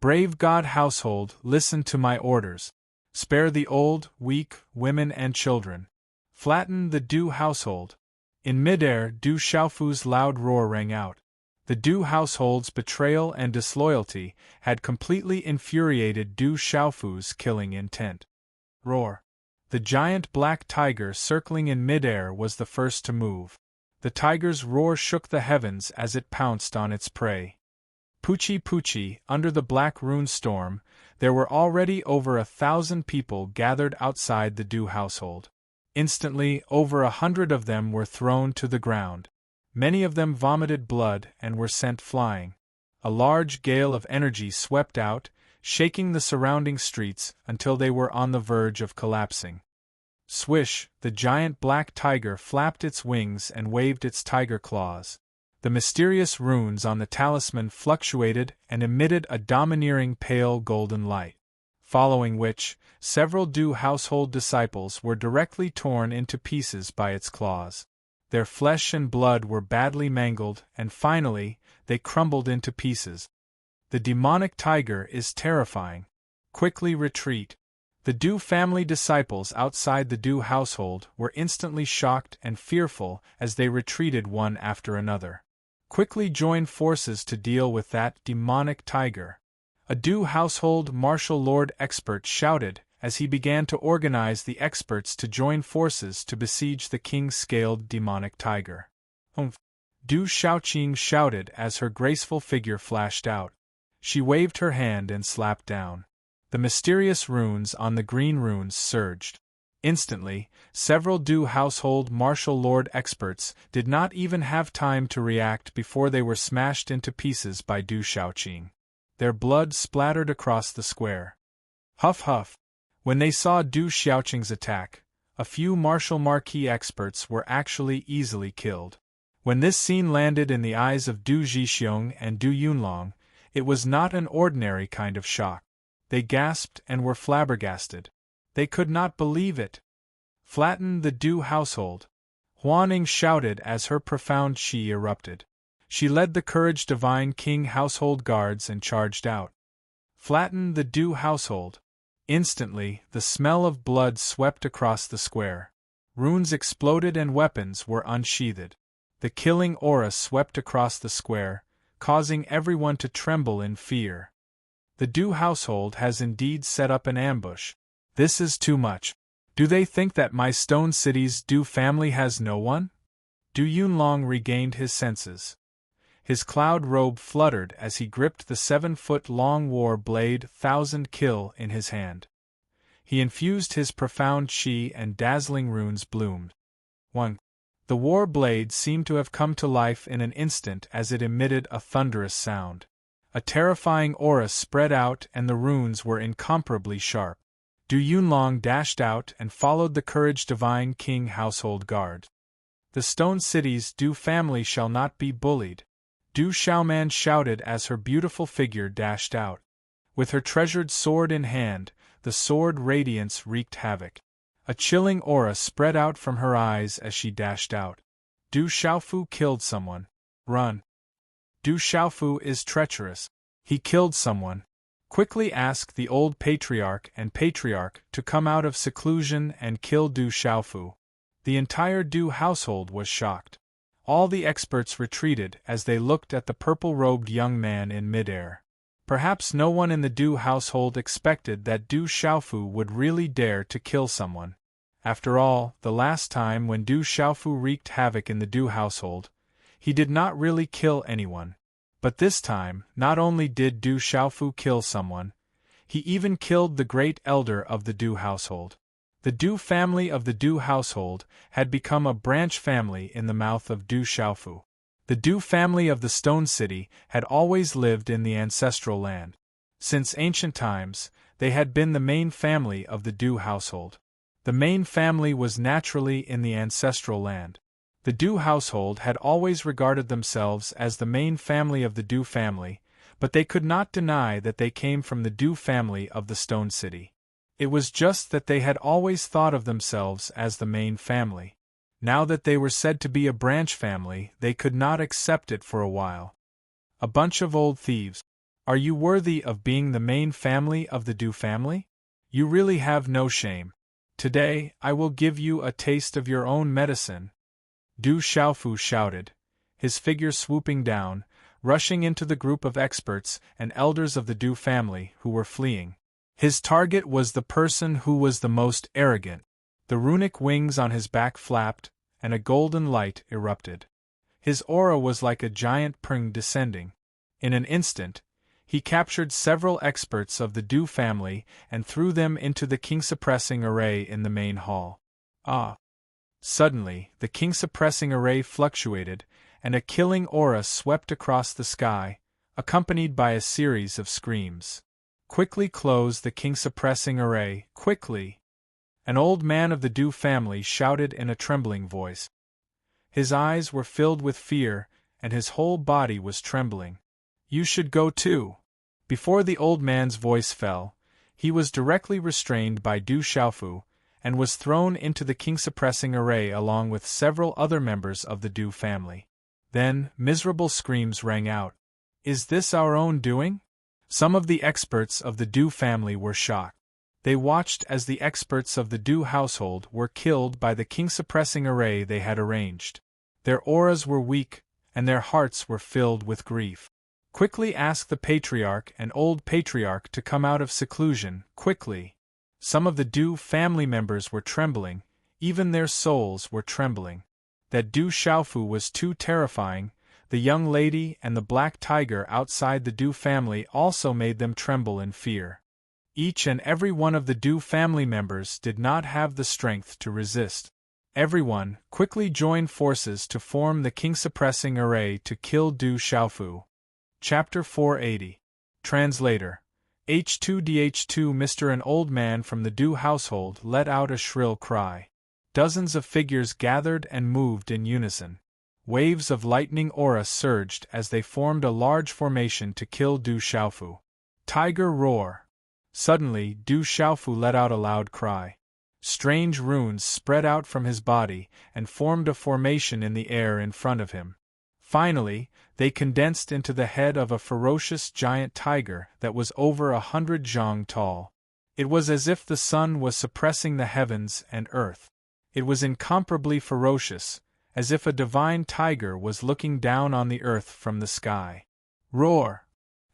Brave God household, listen to my orders. Spare the old, weak, women and children. Flatten the Du household. In midair, Du Xiaofu's loud roar rang out. The Du household's betrayal and disloyalty had completely infuriated Du Xiaofu's killing intent. Roar. The giant black tiger circling in midair was the first to move. The tiger's roar shook the heavens as it pounced on its prey. Puchi Puchi, under the black rune storm, there were already over 1,000 people gathered outside the Du household. Instantly, over 100 of them were thrown to the ground. Many of them vomited blood and were sent flying. A large gale of energy swept out, shaking the surrounding streets until they were on the verge of collapsing. Swish, the giant black tiger flapped its wings and waved its tiger claws. The mysterious runes on the talisman fluctuated and emitted a domineering pale golden light, following which, several Du household disciples were directly torn into pieces by its claws. Their flesh and blood were badly mangled, and finally, they crumbled into pieces. The demonic tiger is terrifying. Quickly retreat. The Du family disciples outside the Du household were instantly shocked and fearful as they retreated one after another. Quickly join forces to deal with that demonic tiger. A Du household martial lord expert shouted as he began to organize the experts to join forces to besiege the king-scaled demonic tiger. Humph! Du Xiaoqing shouted as her graceful figure flashed out. She waved her hand and slapped down. The mysterious runes on the green runes surged. Instantly, several Du household martial lord experts did not even have time to react before they were smashed into pieces by Du Xiaoqing. Their blood splattered across the square. Huff huff! When they saw Du Xiaoqing's attack, a few martial marquee experts were actually easily killed. When this scene landed in the eyes of Du Zhixiong and Du Yunlong, it was not an ordinary kind of shock. They gasped and were flabbergasted. They could not believe it. Flatten the Du household. Huaning shouted as her profound qi erupted. She led the Courage Divine King household guards and charged out. Flatten the Du household. Instantly, the smell of blood swept across the square. Runes exploded and weapons were unsheathed. The killing aura swept across the square, causing everyone to tremble in fear. The Du household has indeed set up an ambush. This is too much. Do they think that my Stone City's Du family has no one? Du Yunlong regained his senses. His cloud robe fluttered as he gripped the 7-foot-long war blade 1000 kill in his hand. He infused his profound qi and dazzling runes bloomed. 1. The war blade seemed to have come to life in an instant as it emitted a thunderous sound. A terrifying aura spread out and the runes were incomparably sharp. Du Yunlong dashed out and followed the Courage Divine King household guard. The Stone City's Du family shall not be bullied. Du Xiaoman shouted as her beautiful figure dashed out. With her treasured sword in hand, the sword radiance wreaked havoc. A chilling aura spread out from her eyes as she dashed out. Du Xiaofu killed someone. Run. Du Xiaofu is treacherous. He killed someone. Quickly ask the old patriarch and patriarch to come out of seclusion and kill Du Xiaofu. The entire Du household was shocked. All the experts retreated as they looked at the purple-robed young man in midair. Perhaps no one in the Du household expected that Du Xiaofu would really dare to kill someone. After all, the last time when Du Xiaofu wreaked havoc in the Du household, he did not really kill anyone. But this time, not only did Du Xiaofu kill someone, he even killed the great elder of the Du household. The Du family of the Du household had become a branch family in the mouth of Du Xiaofu. The Du family of the Stone City had always lived in the ancestral land. Since ancient times, they had been the main family of the Du household. The main family was naturally in the ancestral land. The Du household had always regarded themselves as the main family of the Du family, but they could not deny that they came from the Du family of the Stone City. It was just that they had always thought of themselves as the main family. Now that they were said to be a branch family, they could not accept it for a while. A bunch of old thieves. Are you worthy of being the main family of the Du family? You really have no shame. Today, I will give you a taste of your own medicine. Du Xiaofu shouted, his figure swooping down, rushing into the group of experts and elders of the Du family who were fleeing. His target was the person who was the most arrogant. The runic wings on his back flapped, and a golden light erupted. His aura was like a giant pring descending. In an instant, he captured several experts of the Du family and threw them into the king-suppressing array in the main hall. Ah! Suddenly, the king-suppressing array fluctuated, and a killing aura swept across the sky, accompanied by a series of screams. Quickly close the king-suppressing array, quickly! An old man of the Du family shouted in a trembling voice. His eyes were filled with fear, and his whole body was trembling. You should go too. Before the old man's voice fell, he was directly restrained by Du Xiaofu, and was thrown into the king-suppressing array along with several other members of the Du family. Then, miserable screams rang out. Is this our own doing? Some of the experts of the Du family were shocked. They watched as the experts of the Du household were killed by the king-suppressing array they had arranged. Their auras were weak, and their hearts were filled with grief. Quickly ask the patriarch and old patriarch to come out of seclusion, quickly. Some of the Du family members were trembling, even their souls were trembling. That Du Xiaofu was too terrifying. The young lady and the black tiger outside the Du family also made them tremble in fear. Each and every one of the Du family members did not have the strength to resist. Everyone quickly joined forces to form the king-suppressing array to kill Du Xiaofu. Chapter 480. Translator. H2DH2 Mr. An old man from the Du household let out a shrill cry. Dozens of figures gathered and moved in unison. Waves of lightning aura surged as they formed a large formation to kill Du Xiaofu. Tiger roar! Suddenly, Du Xiaofu let out a loud cry. Strange runes spread out from his body and formed a formation in the air in front of him. Finally, they condensed into the head of a ferocious giant tiger that was over 100 zhang tall. It was as if the sun was suppressing the heavens and earth. It was incomparably ferocious, as if a divine tiger was looking down on the earth from the sky. Roar!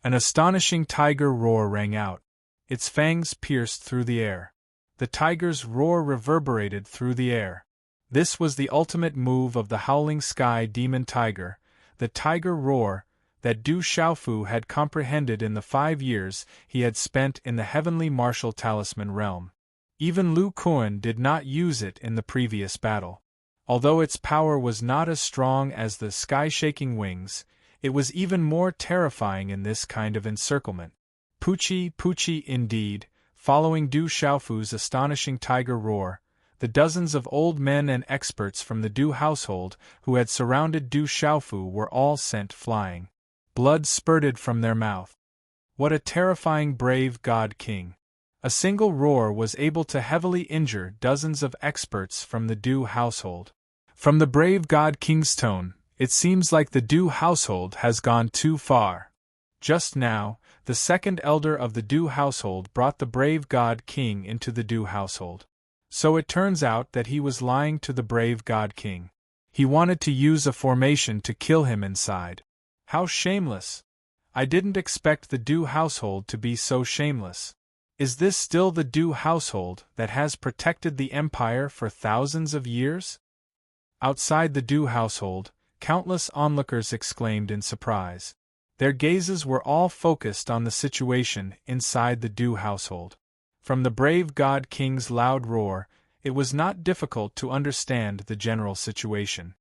An astonishing tiger roar rang out. Its fangs pierced through the air. The tiger's roar reverberated through the air. This was the ultimate move of the howling sky demon tiger, the tiger roar, that Du Xiaofu had comprehended in the 5 years he had spent in the heavenly martial talisman realm. Even Lu Kuan did not use it in the previous battle. Although its power was not as strong as the sky-shaking wings, it was even more terrifying in this kind of encirclement. Pucci indeed, following Du Xiaofu's astonishing tiger roar, the dozens of old men and experts from the Du household who had surrounded Du Xiaofu were all sent flying. Blood spurted from their mouth. What a terrifying brave god king! A single roar was able to heavily injure dozens of experts from the Du household. From the brave god king's tone, it seems like the Du household has gone too far. Just now, the second elder of the Du household brought the brave god king into the Du household. So it turns out that he was lying to the brave god king. He wanted to use a formation to kill him inside. How shameless! I didn't expect the Du household to be so shameless. Is this still the Du household that has protected the empire for thousands of years? Outside the Du household, countless onlookers exclaimed in surprise. Their gazes were all focused on the situation inside the Du household. From the brave god king's loud roar, it was not difficult to understand the general situation.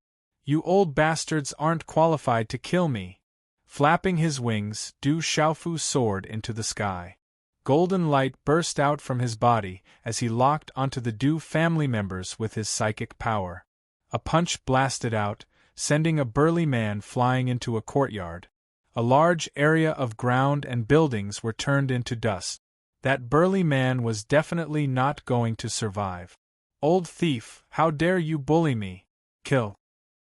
You old bastards aren't qualified to kill me. Flapping his wings, Du Xiaofu soared into the sky. Golden light burst out from his body as he locked onto the Du family members with his psychic power. A punch blasted out, sending a burly man flying into a courtyard. A large area of ground and buildings were turned into dust. That burly man was definitely not going to survive. Old thief, how dare you bully me? Kill.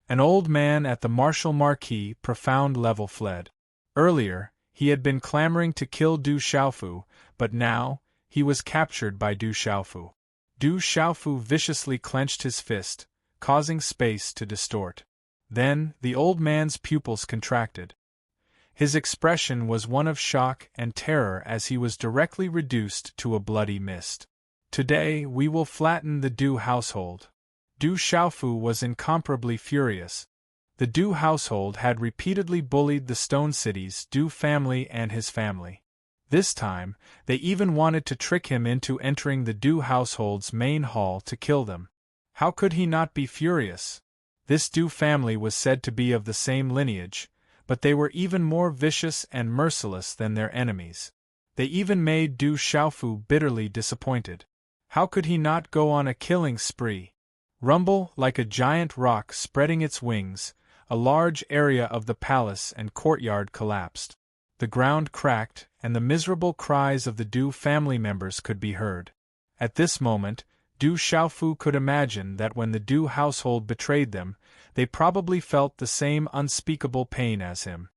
An old man at the Martial Marquis profound level fled. Earlier, he had been clamoring to kill Du Xiaofu, but now, he was captured by Du Xiaofu. Du Xiaofu viciously clenched his fist, causing space to distort. Then, the old man's pupils contracted. His expression was one of shock and terror as he was directly reduced to a bloody mist. Today we will flatten the Du household. Du Xiaofu was incomparably furious. The Du household had repeatedly bullied the Stone City's Du family and his family. This time, they even wanted to trick him into entering the Du household's main hall to kill them. How could he not be furious? This Du family was said to be of the same lineage, but they were even more vicious and merciless than their enemies. They even made Du Xiaofu bitterly disappointed. How could he not go on a killing spree? Rumble, like a giant rock spreading its wings, a large area of the palace and courtyard collapsed. The ground cracked, and the miserable cries of the Du family members could be heard. At this moment, Du Xiaofu could imagine that when the Du household betrayed them, they probably felt the same unspeakable pain as him.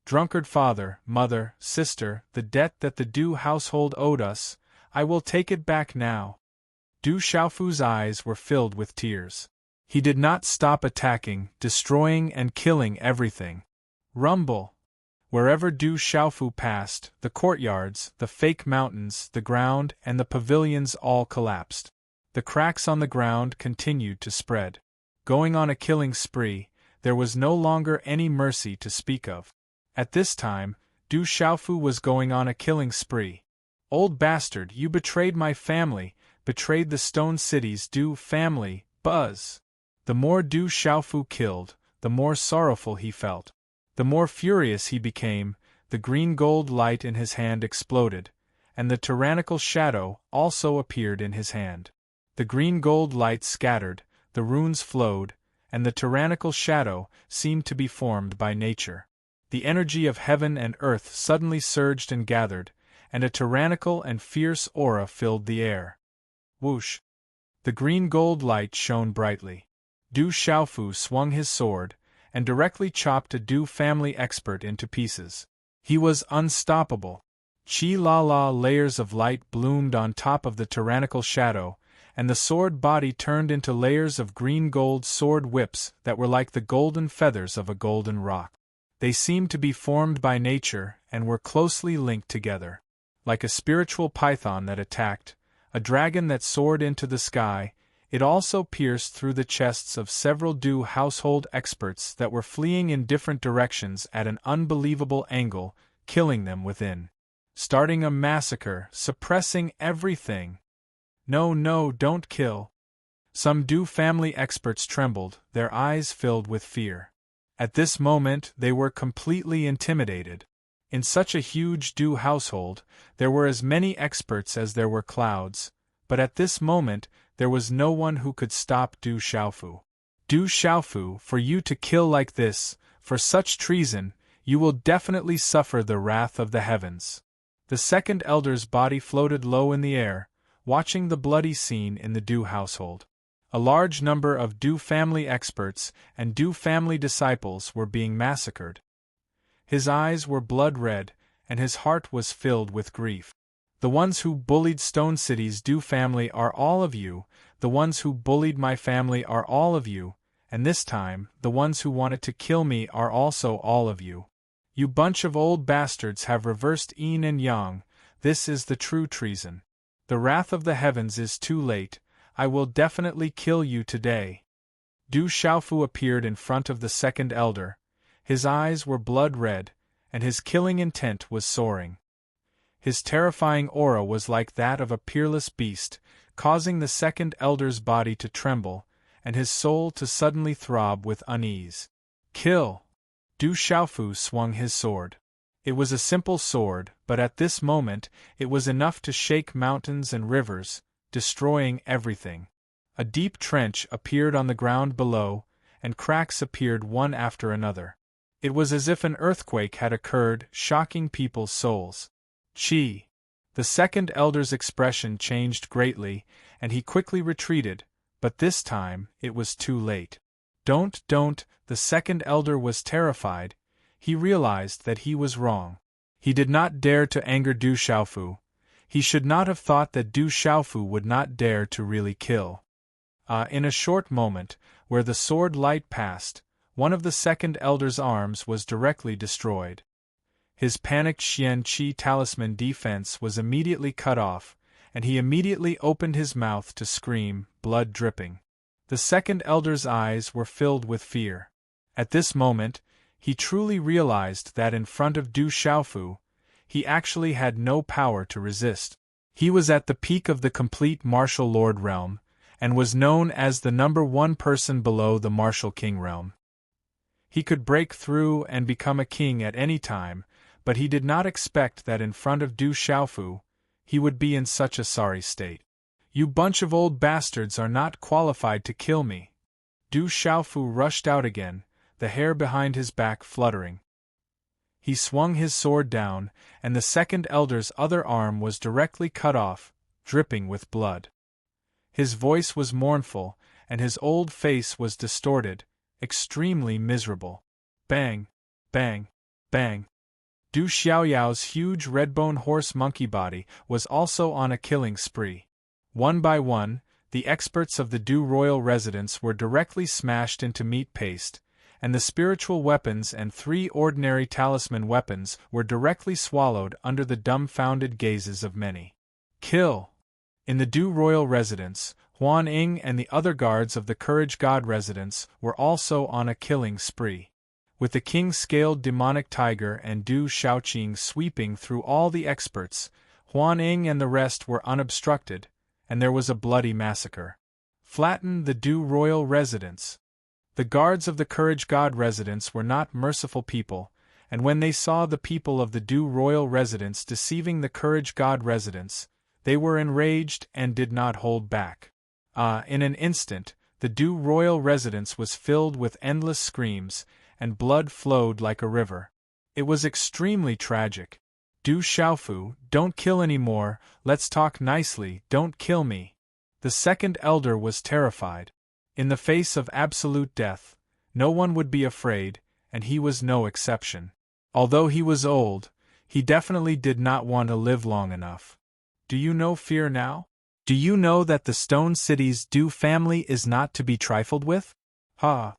Drunkard father, mother, sister, the debt that the Du household owed us, I will take it back now. Du Xiaofu's eyes were filled with tears. He did not stop attacking, destroying and killing everything. Rumble. Wherever Du Xiaofu passed, the courtyards, the fake mountains, the ground, and the pavilions all collapsed. The cracks on the ground continued to spread. Going on a killing spree, there was no longer any mercy to speak of. At this time, Du Xiaofu was going on a killing spree. Old bastard, you betrayed my family, betrayed the Stone City's Du family, buzz. The more Du Xiaofu killed, the more sorrowful he felt. The more furious he became, the green gold light in his hand exploded, and the tyrannical shadow also appeared in his hand. The green gold light scattered, the runes flowed, and the tyrannical shadow seemed to be formed by nature. The energy of heaven and earth suddenly surged and gathered, and a tyrannical and fierce aura filled the air. Whoosh! The green gold light shone brightly. Du Xiaofu swung his sword, and directly chopped a Du family expert into pieces. He was unstoppable. Chi-la-la layers of light bloomed on top of the tyrannical shadow, and the sword body turned into layers of green gold sword whips that were like the golden feathers of a golden rock. They seemed to be formed by nature and were closely linked together. Like a spiritual python that attacked, a dragon that soared into the sky, it also pierced through the chests of several Du household experts that were fleeing in different directions at an unbelievable angle, killing them within. Starting a massacre, suppressing everything. No, don't kill. Some Du family experts trembled, their eyes filled with fear. At this moment, they were completely intimidated. In such a huge Du household, there were as many experts as there were clouds, but at this moment, there was no one who could stop Du Xiaofu. Du Xiaofu, for you to kill like this, for such treason, you will definitely suffer the wrath of the heavens. The second elder's body floated low in the air, watching the bloody scene in the Du household. A large number of Du family experts and Du family disciples were being massacred. His eyes were blood red, and his heart was filled with grief. The ones who bullied Stone City's Du family are all of you, the ones who bullied my family are all of you, and this time, the ones who wanted to kill me are also all of you. You bunch of old bastards have reversed yin and yang, this is the true treason. The wrath of the heavens is too late, I will definitely kill you today. Du Xiaofu appeared in front of the second elder. His eyes were blood red, and his killing intent was soaring. His terrifying aura was like that of a peerless beast, causing the second elder's body to tremble, and his soul to suddenly throb with unease. Kill! Du Xiaofu swung his sword. It was a simple sword, but at this moment, it was enough to shake mountains and rivers, destroying everything. A deep trench appeared on the ground below, and cracks appeared one after another. It was as if an earthquake had occurred, shocking people's souls. Chi! The second elder's expression changed greatly, and he quickly retreated, but this time, it was too late. Don't, the second elder was terrified. He realized that he was wrong. He did not dare to anger Du Xiaofu. He should not have thought that Du Xiaofu would not dare to really kill. In a short moment, where the sword light passed, one of the second elder's arms was directly destroyed. His panicked Xian Qi talisman defense was immediately cut off, and he immediately opened his mouth to scream, blood dripping. The second elder's eyes were filled with fear. At this moment, he truly realized that in front of Du Xiaofu, he actually had no power to resist. He was at the peak of the complete martial lord realm, and was known as the #1 person below the martial king realm. He could break through and become a king at any time, but he did not expect that in front of Du Xiaofu, he would be in such a sorry state. You bunch of old bastards are not qualified to kill me. Du Xiaofu rushed out again, the hair behind his back fluttering. He swung his sword down, and the second elder's other arm was directly cut off, dripping with blood. His voice was mournful, and his old face was distorted, extremely miserable. Bang! Bang! Bang! Du Xiaoyao's huge red-bone horse monkey body was also on a killing spree. One by one, the experts of the Du royal residence were directly smashed into meat paste, and the spiritual weapons and 3 ordinary talisman weapons were directly swallowed under the dumbfounded gazes of many. Kill! In the Du royal residence, Huan Ying and the other guards of the Courage God residence were also on a killing spree. With the king's scaled demonic tiger and Du Shaoqing sweeping through all the experts, Huan Ying and the rest were unobstructed, and there was a bloody massacre. Flatten the Du royal residence. The guards of the Courage God residence were not merciful people, and when they saw the people of the Du royal residence deceiving the Courage God residence, they were enraged and did not hold back. In an instant, the Du royal residence was filled with endless screams, and blood flowed like a river. It was extremely tragic. Du Xiaofu, don't kill any more, let's talk nicely, don't kill me. The second elder was terrified. In the face of absolute death, no one would be afraid, and he was no exception. Although he was old, he definitely did not want to live long enough. Do you know fear now? Do you know that the Stone City's Du family is not to be trifled with? Ha!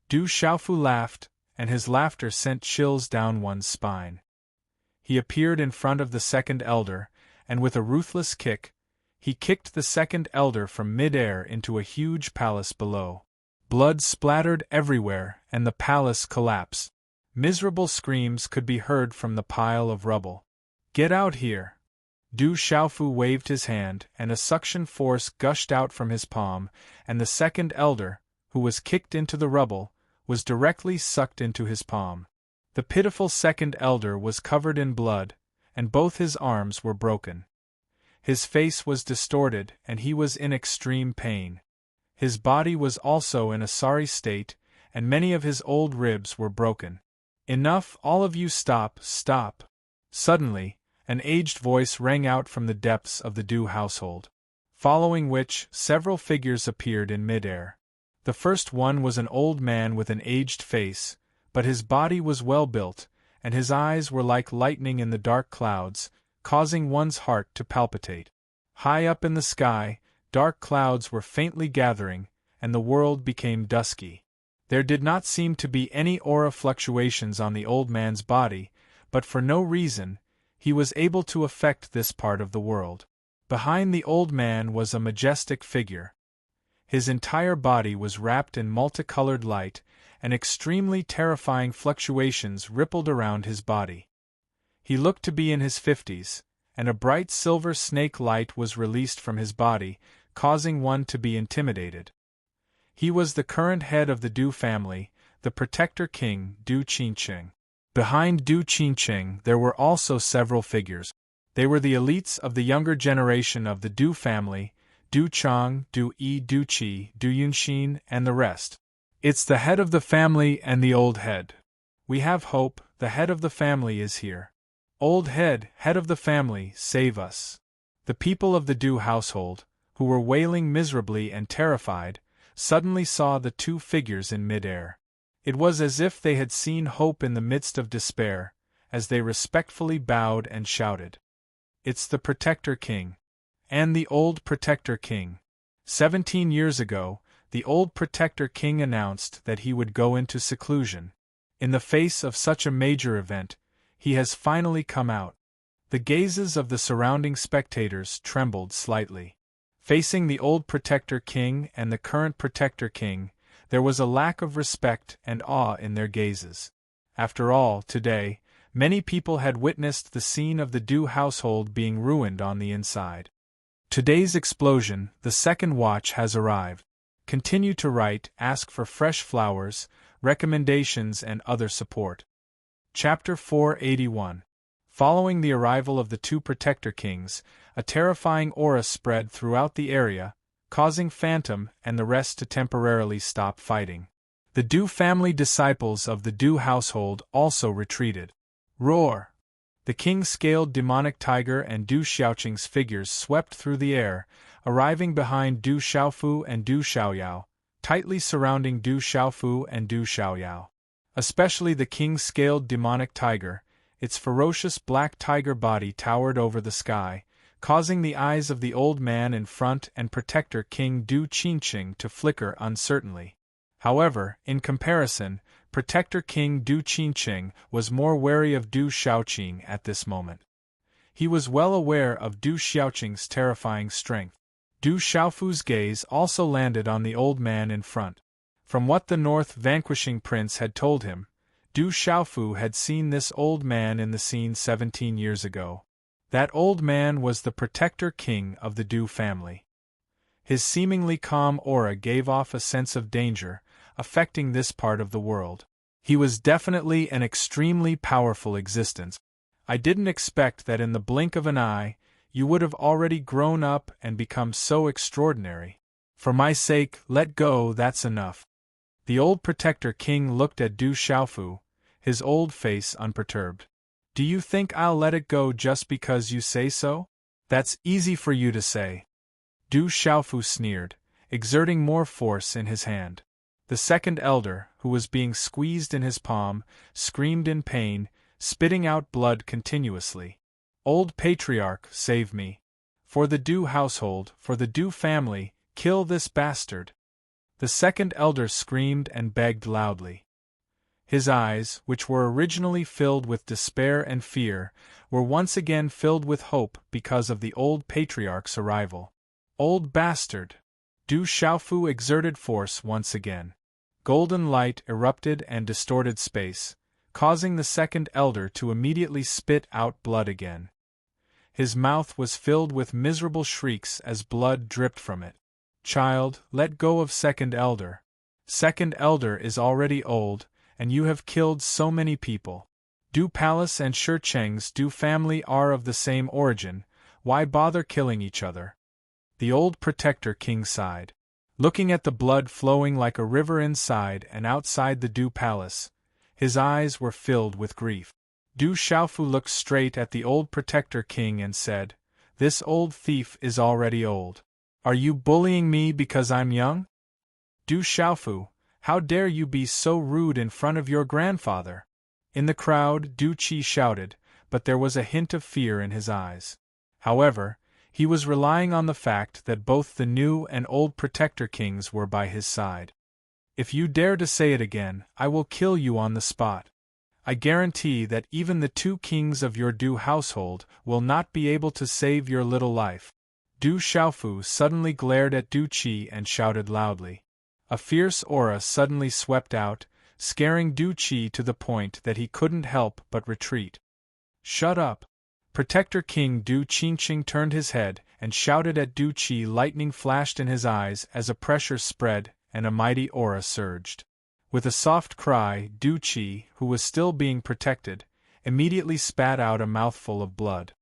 Du Xiaofu laughed, and his laughter sent chills down one's spine. He appeared in front of the second elder, and with a ruthless kick, he kicked the second elder from mid-air into a huge palace below. Blood splattered everywhere, and the palace collapsed. Miserable screams could be heard from the pile of rubble. Get out here! Du Xiaofu waved his hand, and a suction force gushed out from his palm, and the second elder, who was kicked into the rubble, was directly sucked into his palm. The pitiful second elder was covered in blood, and both his arms were broken. His face was distorted, and he was in extreme pain. His body was also in a sorry state, and many of his old ribs were broken. Enough, all of you, stop, stop! Suddenly, an aged voice rang out from the depths of the Du household, following which several figures appeared in mid-air. The first one was an old man with an aged face, but his body was well built, and his eyes were like lightning in the dark clouds, causing one's heart to palpitate. High up in the sky, dark clouds were faintly gathering, and the world became dusky. There did not seem to be any aura fluctuations on the old man's body, but for no reason, he was able to affect this part of the world. Behind the old man was a majestic figure. His entire body was wrapped in multicolored light, and extremely terrifying fluctuations rippled around his body. He looked to be in his 50s, and a bright silver snake light was released from his body, causing one to be intimidated. He was the current head of the Du family, the protector king Du Qinsheng. Behind Du Qinsheng there were also several figures. They were the elites of the younger generation of the Du family, Du Chang, Du Yi, Du Qi, Du Yunxin, and the rest. It's the head of the family and the old head. We have hope, the head of the family is here. Old head, head of the family, save us. The people of the Du household, who were wailing miserably and terrified, suddenly saw the two figures in mid-air. It was as if they had seen hope in the midst of despair, as they respectfully bowed and shouted. It's the Protector King. And the old Protector King. 17 years ago, the old Protector King announced that he would go into seclusion. In the face of such a major event, he has finally come out. The gazes of the surrounding spectators trembled slightly. Facing the old Protector King and the current Protector King, there was a lack of respect and awe in their gazes. After all, today, many people had witnessed the scene of the Du household being ruined on the inside. Today's explosion, the second watch has arrived. Continue to write, ask for fresh flowers, recommendations and other support. Chapter 481. Following the arrival of the two Protector Kings, a terrifying aura spread throughout the area, causing Phantom and the rest to temporarily stop fighting. The Du family disciples of the Du household also retreated. Roar! The king scaled demonic tiger and Du Xiaoqing's figures swept through the air, arriving behind Du Xiaofu and Du Xiaoyao, tightly surrounding Du Xiaofu and Du Xiaoyao. Especially the king-scaled demonic tiger, its ferocious black tiger body towered over the sky, causing the eyes of the old man in front and Protector King Du Qinsheng to flicker uncertainly. However, in comparison, Protector King Du Qinsheng was more wary of Du Xiaoqing at this moment. He was well aware of Du Xiaoqing's terrifying strength. Du Xiaofu's gaze also landed on the old man in front. From what the North Vanquishing Prince had told him, Du Xiaofu had seen this old man in the scene 17 years ago. That old man was the Protector King of the Du family. His seemingly calm aura gave off a sense of danger, affecting this part of the world. He was definitely an extremely powerful existence. I didn't expect that in the blink of an eye, you would have already grown up and become so extraordinary. For my sake, let go, that's enough. The old Protector King looked at Du Xiaofu, his old face unperturbed. Do you think I'll let it go just because you say so? That's easy for you to say. Du Xiaofu sneered, exerting more force in his hand. The second elder, who was being squeezed in his palm, screamed in pain, spitting out blood continuously. Old Patriarch, save me. For the Du household, for the Du family, kill this bastard. The second elder screamed and begged loudly. His eyes, which were originally filled with despair and fear, were once again filled with hope because of the old Patriarch's arrival. Old bastard! Du Xiaofu exerted force once again. Golden light erupted and distorted space, causing the second elder to immediately spit out blood again. His mouth was filled with miserable shrieks as blood dripped from it. Child, let go of second elder. Second elder is already old, and you have killed so many people. Du Palace and Shicheng's Du family are of the same origin, why bother killing each other? The old Protector King sighed. Looking at the blood flowing like a river inside and outside the Du Palace, his eyes were filled with grief. Du Xiaofu looked straight at the old Protector King and said, "This old thief is already old. Are you bullying me because I'm young? Du Xiaofu, how dare you be so rude in front of your grandfather?" In the crowd, Du Qi shouted, but there was a hint of fear in his eyes. However, he was relying on the fact that both the new and old Protector Kings were by his side. If you dare to say it again, I will kill you on the spot. I guarantee that even the two kings of your Du household will not be able to save your little life. Du Xiaofu suddenly glared at Du Qi and shouted loudly. A fierce aura suddenly swept out, scaring Du Qi to the point that he couldn't help but retreat. Shut up! Protector King Du Qinsheng turned his head and shouted at Du Qi. Lightning flashed in his eyes as a pressure spread, and a mighty aura surged. With a soft cry, Du Qi, who was still being protected, immediately spat out a mouthful of blood.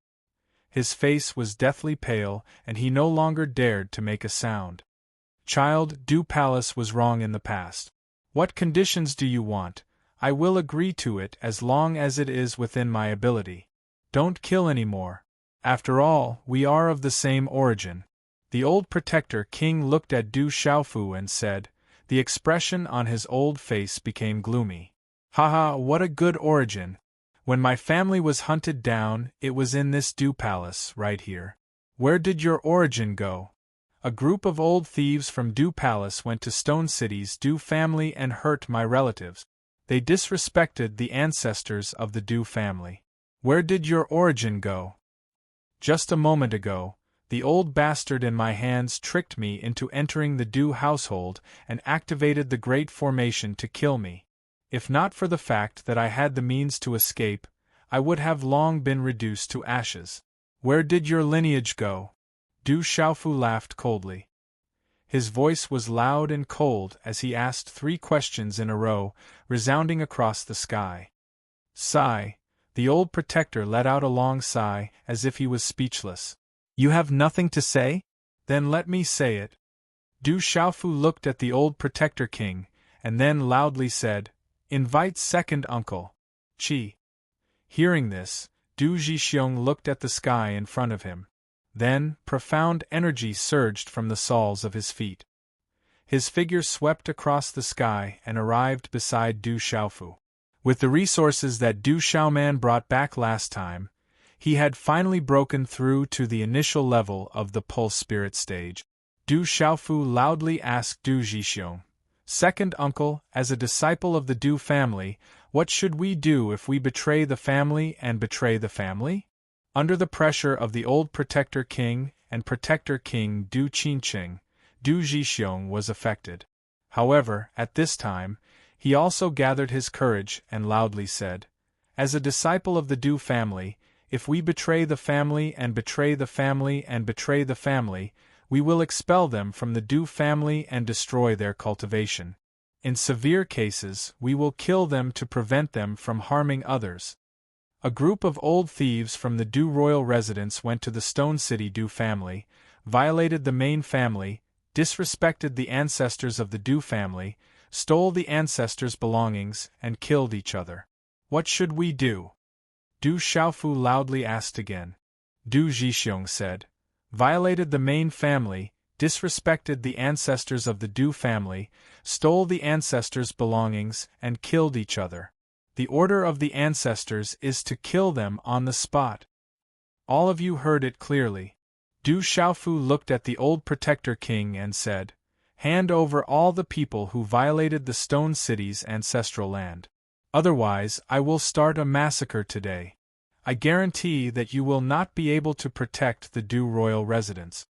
His face was deathly pale, and he no longer dared to make a sound. Child, Du Palace was wrong in the past. What conditions do you want? I will agree to it as long as it is within my ability. Don't kill any more. After all, we are of the same origin. The old protector king looked at Du Xiaofu and said. The expression on his old face became gloomy. Haha, what a good origin. When my family was hunted down, it was in this Du Palace, right here. Where did your origin go? A group of old thieves from Du Palace went to Stone City's Du family and hurt my relatives. They disrespected the ancestors of the Du family. Where did your origin go? Just a moment ago, the old bastard in my hands tricked me into entering the Du household and activated the Great Formation to kill me. If not for the fact that I had the means to escape, I would have long been reduced to ashes. Where did your lineage go? Du Xiaofu laughed coldly. His voice was loud and cold as he asked 3 questions in a row, resounding across the sky. Sigh. The old protector let out a long sigh, as if he was speechless. You have nothing to say? Then let me say it. Du Xiaofu looked at the old protector king, and then loudly said, Invite second uncle, Qi. Hearing this, Du Zhixiong looked at the sky in front of him. Then, profound energy surged from the soles of his feet. His figure swept across the sky and arrived beside Du Xiaofu. With the resources that Du Xiaoman brought back last time, he had finally broken through to the initial level of the pulse spirit stage. Du Xiaofu loudly asked Du Zhixiong, Second uncle, as a disciple of the Du family, what should we do if we betray the family and betray the family? Under the pressure of the old Protector King and Protector King Du Qinqing, Du Zhixiong was affected. However, at this time, he also gathered his courage and loudly said, As a disciple of the Du family, if we betray the family and betray the family and betray the family, we will expel them from the Du family and destroy their cultivation. In severe cases, we will kill them to prevent them from harming others. A group of old thieves from the Du royal residence went to the Stone City Du family, violated the main family, disrespected the ancestors of the Du family, stole the ancestors' belongings, and killed each other. What should we do? Du Xiaofu loudly asked again. Du Zhixiong said, Violated the main family, disrespected the ancestors of the Du family, stole the ancestors' belongings, and killed each other. The order of the ancestors is to kill them on the spot. All of you heard it clearly. Du Xiaofu looked at the old Protector King and said, Hand over all the people who violated the Stone City's ancestral land. Otherwise, I will start a massacre today. I guarantee that you will not be able to protect the Du royal residence.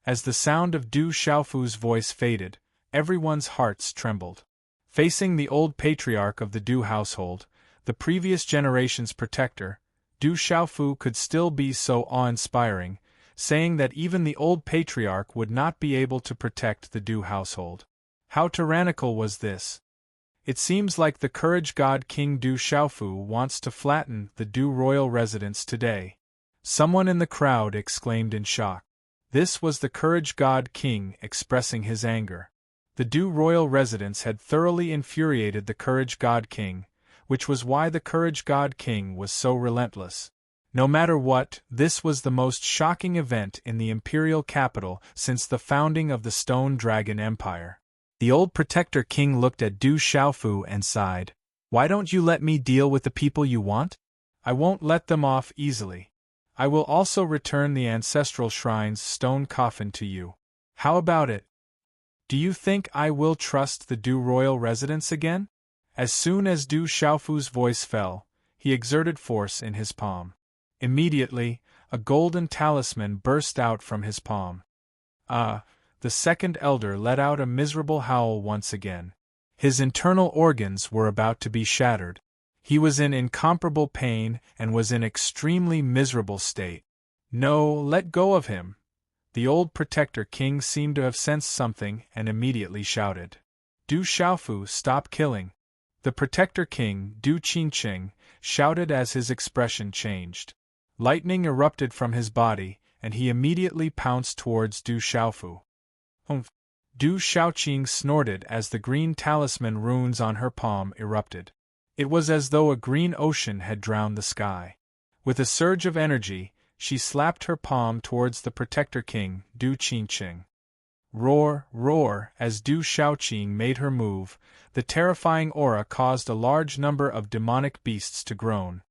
As the sound of Du Xiaofu's voice faded, everyone's hearts trembled. Facing the old patriarch of the Du household, the previous generation's protector, Du Xiaofu could still be so awe-inspiring, saying that even the old patriarch would not be able to protect the Du household. How tyrannical was this? It seems like the courage god King Du Xiaofu wants to flatten the Du royal residence today. Someone in the crowd exclaimed in shock. This was the courage god king expressing his anger. The Du royal residence had thoroughly infuriated the courage god king, which was why the courage god king was so relentless. No matter what, this was the most shocking event in the imperial capital since the founding of the Stone Dragon Empire. The old Protector King looked at Du Xiaofu and sighed. Why don't you let me deal with the people you want? I won't let them off easily. I will also return the ancestral shrine's stone coffin to you. How about it? Do you think I will trust the Du royal residence again? As soon as Du Xiaofu's voice fell, he exerted force in his palm. Immediately, a golden talisman burst out from his palm. The second elder let out a miserable howl once again. His internal organs were about to be shattered. He was in incomparable pain and was in extremely miserable state. No, let go of him. The old protector king seemed to have sensed something and immediately shouted. Du Xiaofu, stop killing! The protector king, Du Qingqing, shouted as his expression changed. Lightning erupted from his body, and he immediately pounced towards Du Xiaofu. Humph! Du Xiaoqing snorted as the green talisman runes on her palm erupted. It was as though a green ocean had drowned the sky. With a surge of energy, she slapped her palm towards the protector king, Du Qingqing. Roar, roar, as Du Xiaoqing made her move, the terrifying aura caused a large number of demonic beasts to groan.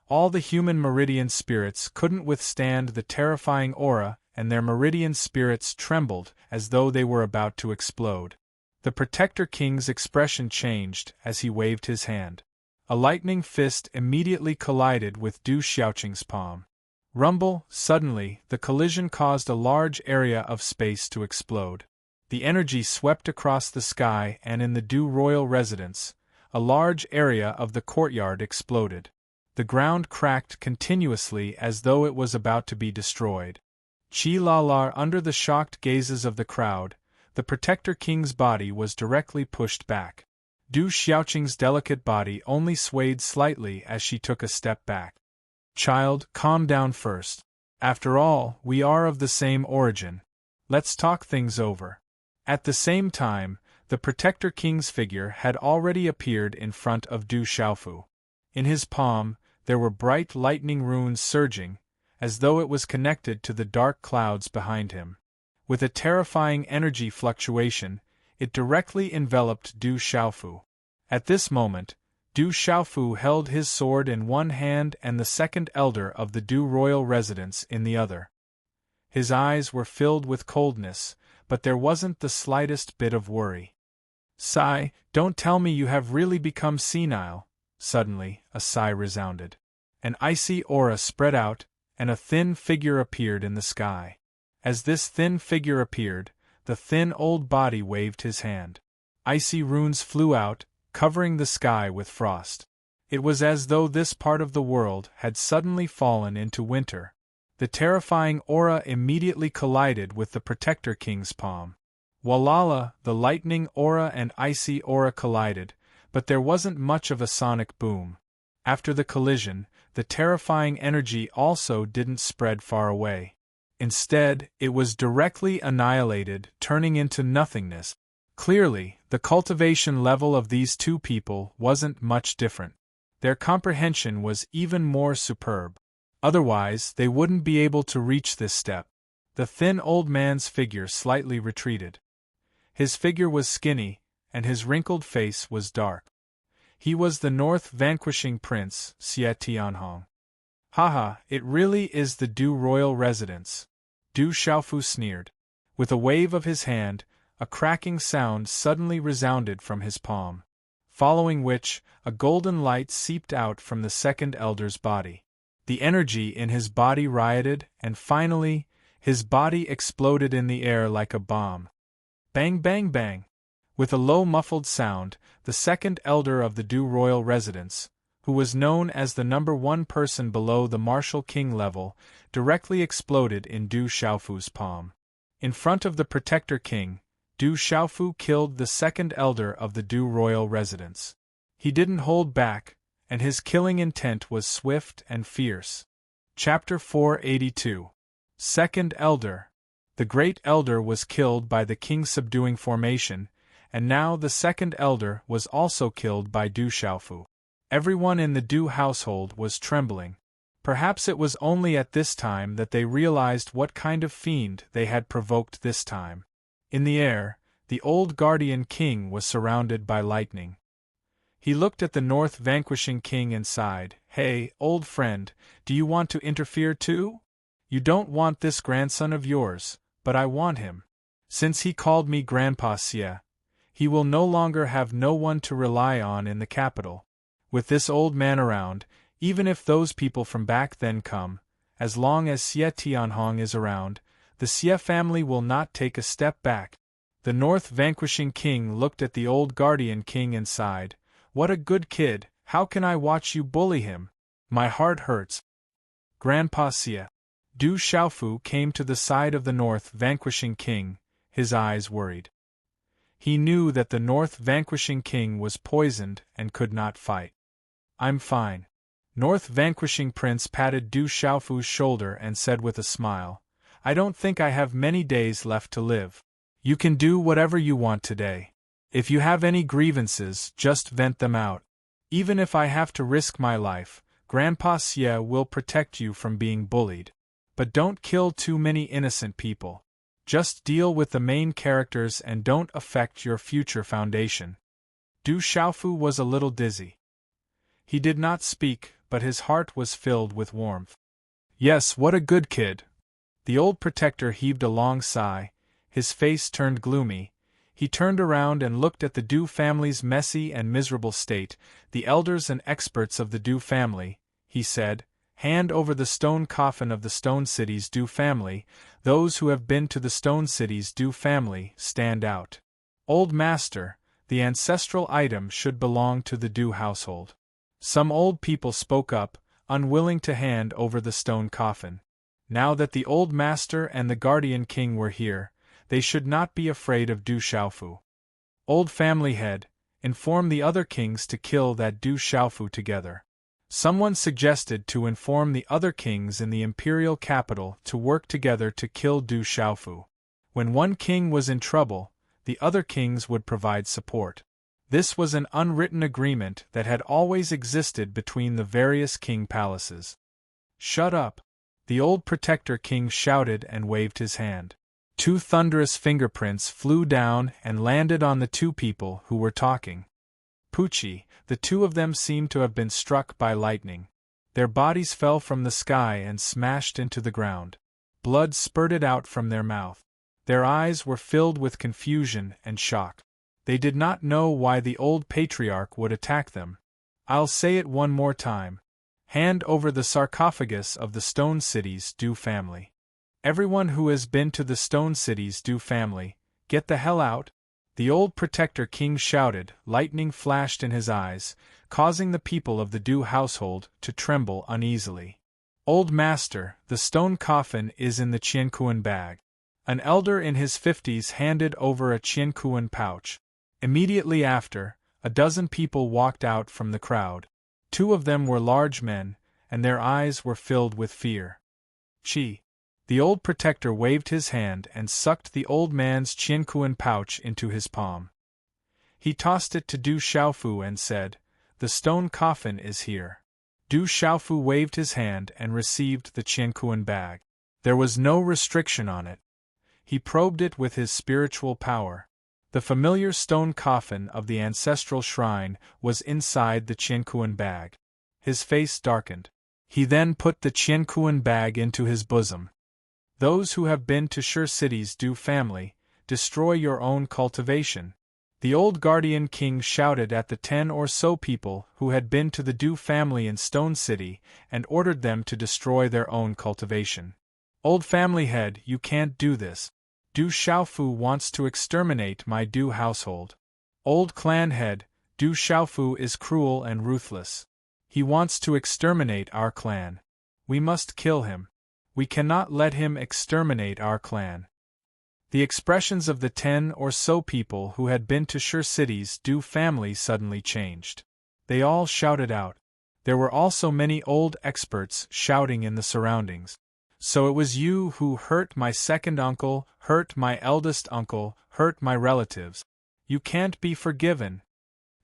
All the human meridian spirits couldn't withstand the terrifying aura, and their meridian spirits trembled as though they were about to explode. The protector king's expression changed as he waved his hand. A lightning fist immediately collided with Du Xiaoqing's palm. Rumble, suddenly, the collision caused a large area of space to explode. The energy swept across the sky, and in the Du royal residence, a large area of the courtyard exploded. The ground cracked continuously as though it was about to be destroyed. Chi-la-la, under the shocked gazes of the crowd, the protector king's body was directly pushed back. Du Xiaoqing's delicate body only swayed slightly as she took a step back. Child, calm down first. After all, we are of the same origin. Let's talk things over. At the same time, the protector king's figure had already appeared in front of Du Xiaofu. In his palm, there were bright lightning runes surging, as though it was connected to the dark clouds behind him. With a terrifying energy fluctuation, it directly enveloped Du Xiaofu. At this moment, Du Xiaofu held his sword in one hand and the second elder of the Du royal residence in the other. His eyes were filled with coldness, but there wasn't the slightest bit of worry. Sigh, don't tell me you have really become senile. Suddenly, a sigh resounded. An icy aura spread out, and a thin figure appeared in the sky. As this thin figure appeared, the thin old body waved his hand. Icy runes flew out, covering the sky with frost. It was as though this part of the world had suddenly fallen into winter. The terrifying aura immediately collided with the protector king's palm. Walala, the lightning aura and icy aura collided, but there wasn't much of a sonic boom. After the collision, the terrifying energy also didn't spread far away. Instead, it was directly annihilated, turning into nothingness. Clearly, the cultivation level of these two people wasn't much different. Their comprehension was even more superb. Otherwise, they wouldn't be able to reach this step. The thin old man's figure slightly retreated. His figure was skinny, and his wrinkled face was dark. He was the North vanquishing prince, Xie Tianhong. Haha, it really is the Du royal residence. Du Xiaofu sneered. With a wave of his hand, a cracking sound suddenly resounded from his palm. Following which, a golden light seeped out from the second elder's body. The energy in his body rioted, and finally, his body exploded in the air like a bomb. Bang bang bang! With a low muffled sound, the second elder of the Du royal residence, who was known as the number one person below the martial king level, directly exploded in Du Xiaofu's palm. In front of the protector king, Du Xiaofu killed the second elder of the Du royal residence. He didn't hold back, and his killing intent was swift and fierce. Chapter 482. Second Elder. The Great Elder was killed by the King subduing formation, and now the second elder was also killed by Du Xiaofu. Everyone in the Du household was trembling. Perhaps it was only at this time that they realized what kind of fiend they had provoked this time. In the air, the old guardian king was surrounded by lightning. He looked at the North vanquishing king and sighed. Hey, old friend, do you want to interfere too? You don't want this grandson of yours, but I want him. Since he called me Grandpa Xie, he will no longer have no one to rely on in the capital. With this old man around, even if those people from back then come, as long as Xie Tianhong is around, the Xie family will not take a step back. The North vanquishing king looked at the old guardian king and sighed. What a good kid, how can I watch you bully him? My heart hurts. Grandpa Xie. Du Xiaofu came to the side of the North vanquishing king, his eyes worried. He knew that the North vanquishing king was poisoned and could not fight. I'm fine. North vanquishing prince patted Du Xiaofu's shoulder and said with a smile, I don't think I have many days left to live. You can do whatever you want today. If you have any grievances, just vent them out. Even if I have to risk my life, Grandpa Xie will protect you from being bullied. But don't kill too many innocent people. Just deal with the main characters and don't affect your future foundation. Du Xiaofu was a little dizzy. He did not speak, but his heart was filled with warmth. Yes, what a good kid. The old protector heaved a long sigh, his face turned gloomy. He turned around and looked at the Du family's messy and miserable state. The elders and experts of the Du family, he said, hand over the stone coffin of the Stone City's Du family. Those who have been to the Stone City's Du family stand out. Old Master, the ancestral item should belong to the Du household. Some old people spoke up, unwilling to hand over the stone coffin. Now that the Old Master and the Guardian King were here, they should not be afraid of Du Xiaofu. Old family head, inform the other kings to kill that Du Xiaofu together. Someone suggested to inform the other kings in the imperial capital to work together to kill Du Xiaofu. When one king was in trouble, the other kings would provide support. This was an unwritten agreement that had always existed between the various king palaces. Shut up! The old protector king shouted and waved his hand. Two thunderous fingerprints flew down and landed on the two people who were talking. Pucci, the two of them seemed to have been struck by lightning. Their bodies fell from the sky and smashed into the ground. Blood spurted out from their mouth. Their eyes were filled with confusion and shock. They did not know why the old patriarch would attack them. I'll say it one more time. Hand over the sarcophagus of the Stone City's Du family. Everyone who has been to the Stone City's Du family, get the hell out! The old protector king shouted, lightning flashed in his eyes, causing the people of the Du household to tremble uneasily. Old Master, the stone coffin is in the Qiankuan bag. An elder in his 50s handed over a Qiankuan pouch. Immediately after, a dozen people walked out from the crowd. Two of them were large men, and their eyes were filled with fear. Qi. The old protector waved his hand and sucked the old man's Qiankuan pouch into his palm. He tossed it to Du Xiaofu and said, The stone coffin is here. Du Xiaofu waved his hand and received the Qiankuan bag. There was no restriction on it. He probed it with his spiritual power. The familiar stone coffin of the ancestral shrine was inside the Qiankuan bag. His face darkened. He then put the Qiankuan bag into his bosom. Those who have been to Shi City's Du family, destroy your own cultivation. The old guardian king shouted at the 10 or so people who had been to the Du family in Stone City and ordered them to destroy their own cultivation. Old family head, you can't do this. Du Xiaofu wants to exterminate my Du household. Old clan head, Du Xiaofu is cruel and ruthless. He wants to exterminate our clan. We must kill him. We cannot let him exterminate our clan. The expressions of the 10 or so people who had been to Shi City's Du family suddenly changed. They all shouted out. There were also many old experts shouting in the surroundings. So it was you who hurt my second uncle, hurt my eldest uncle, hurt my relatives. You can't be forgiven.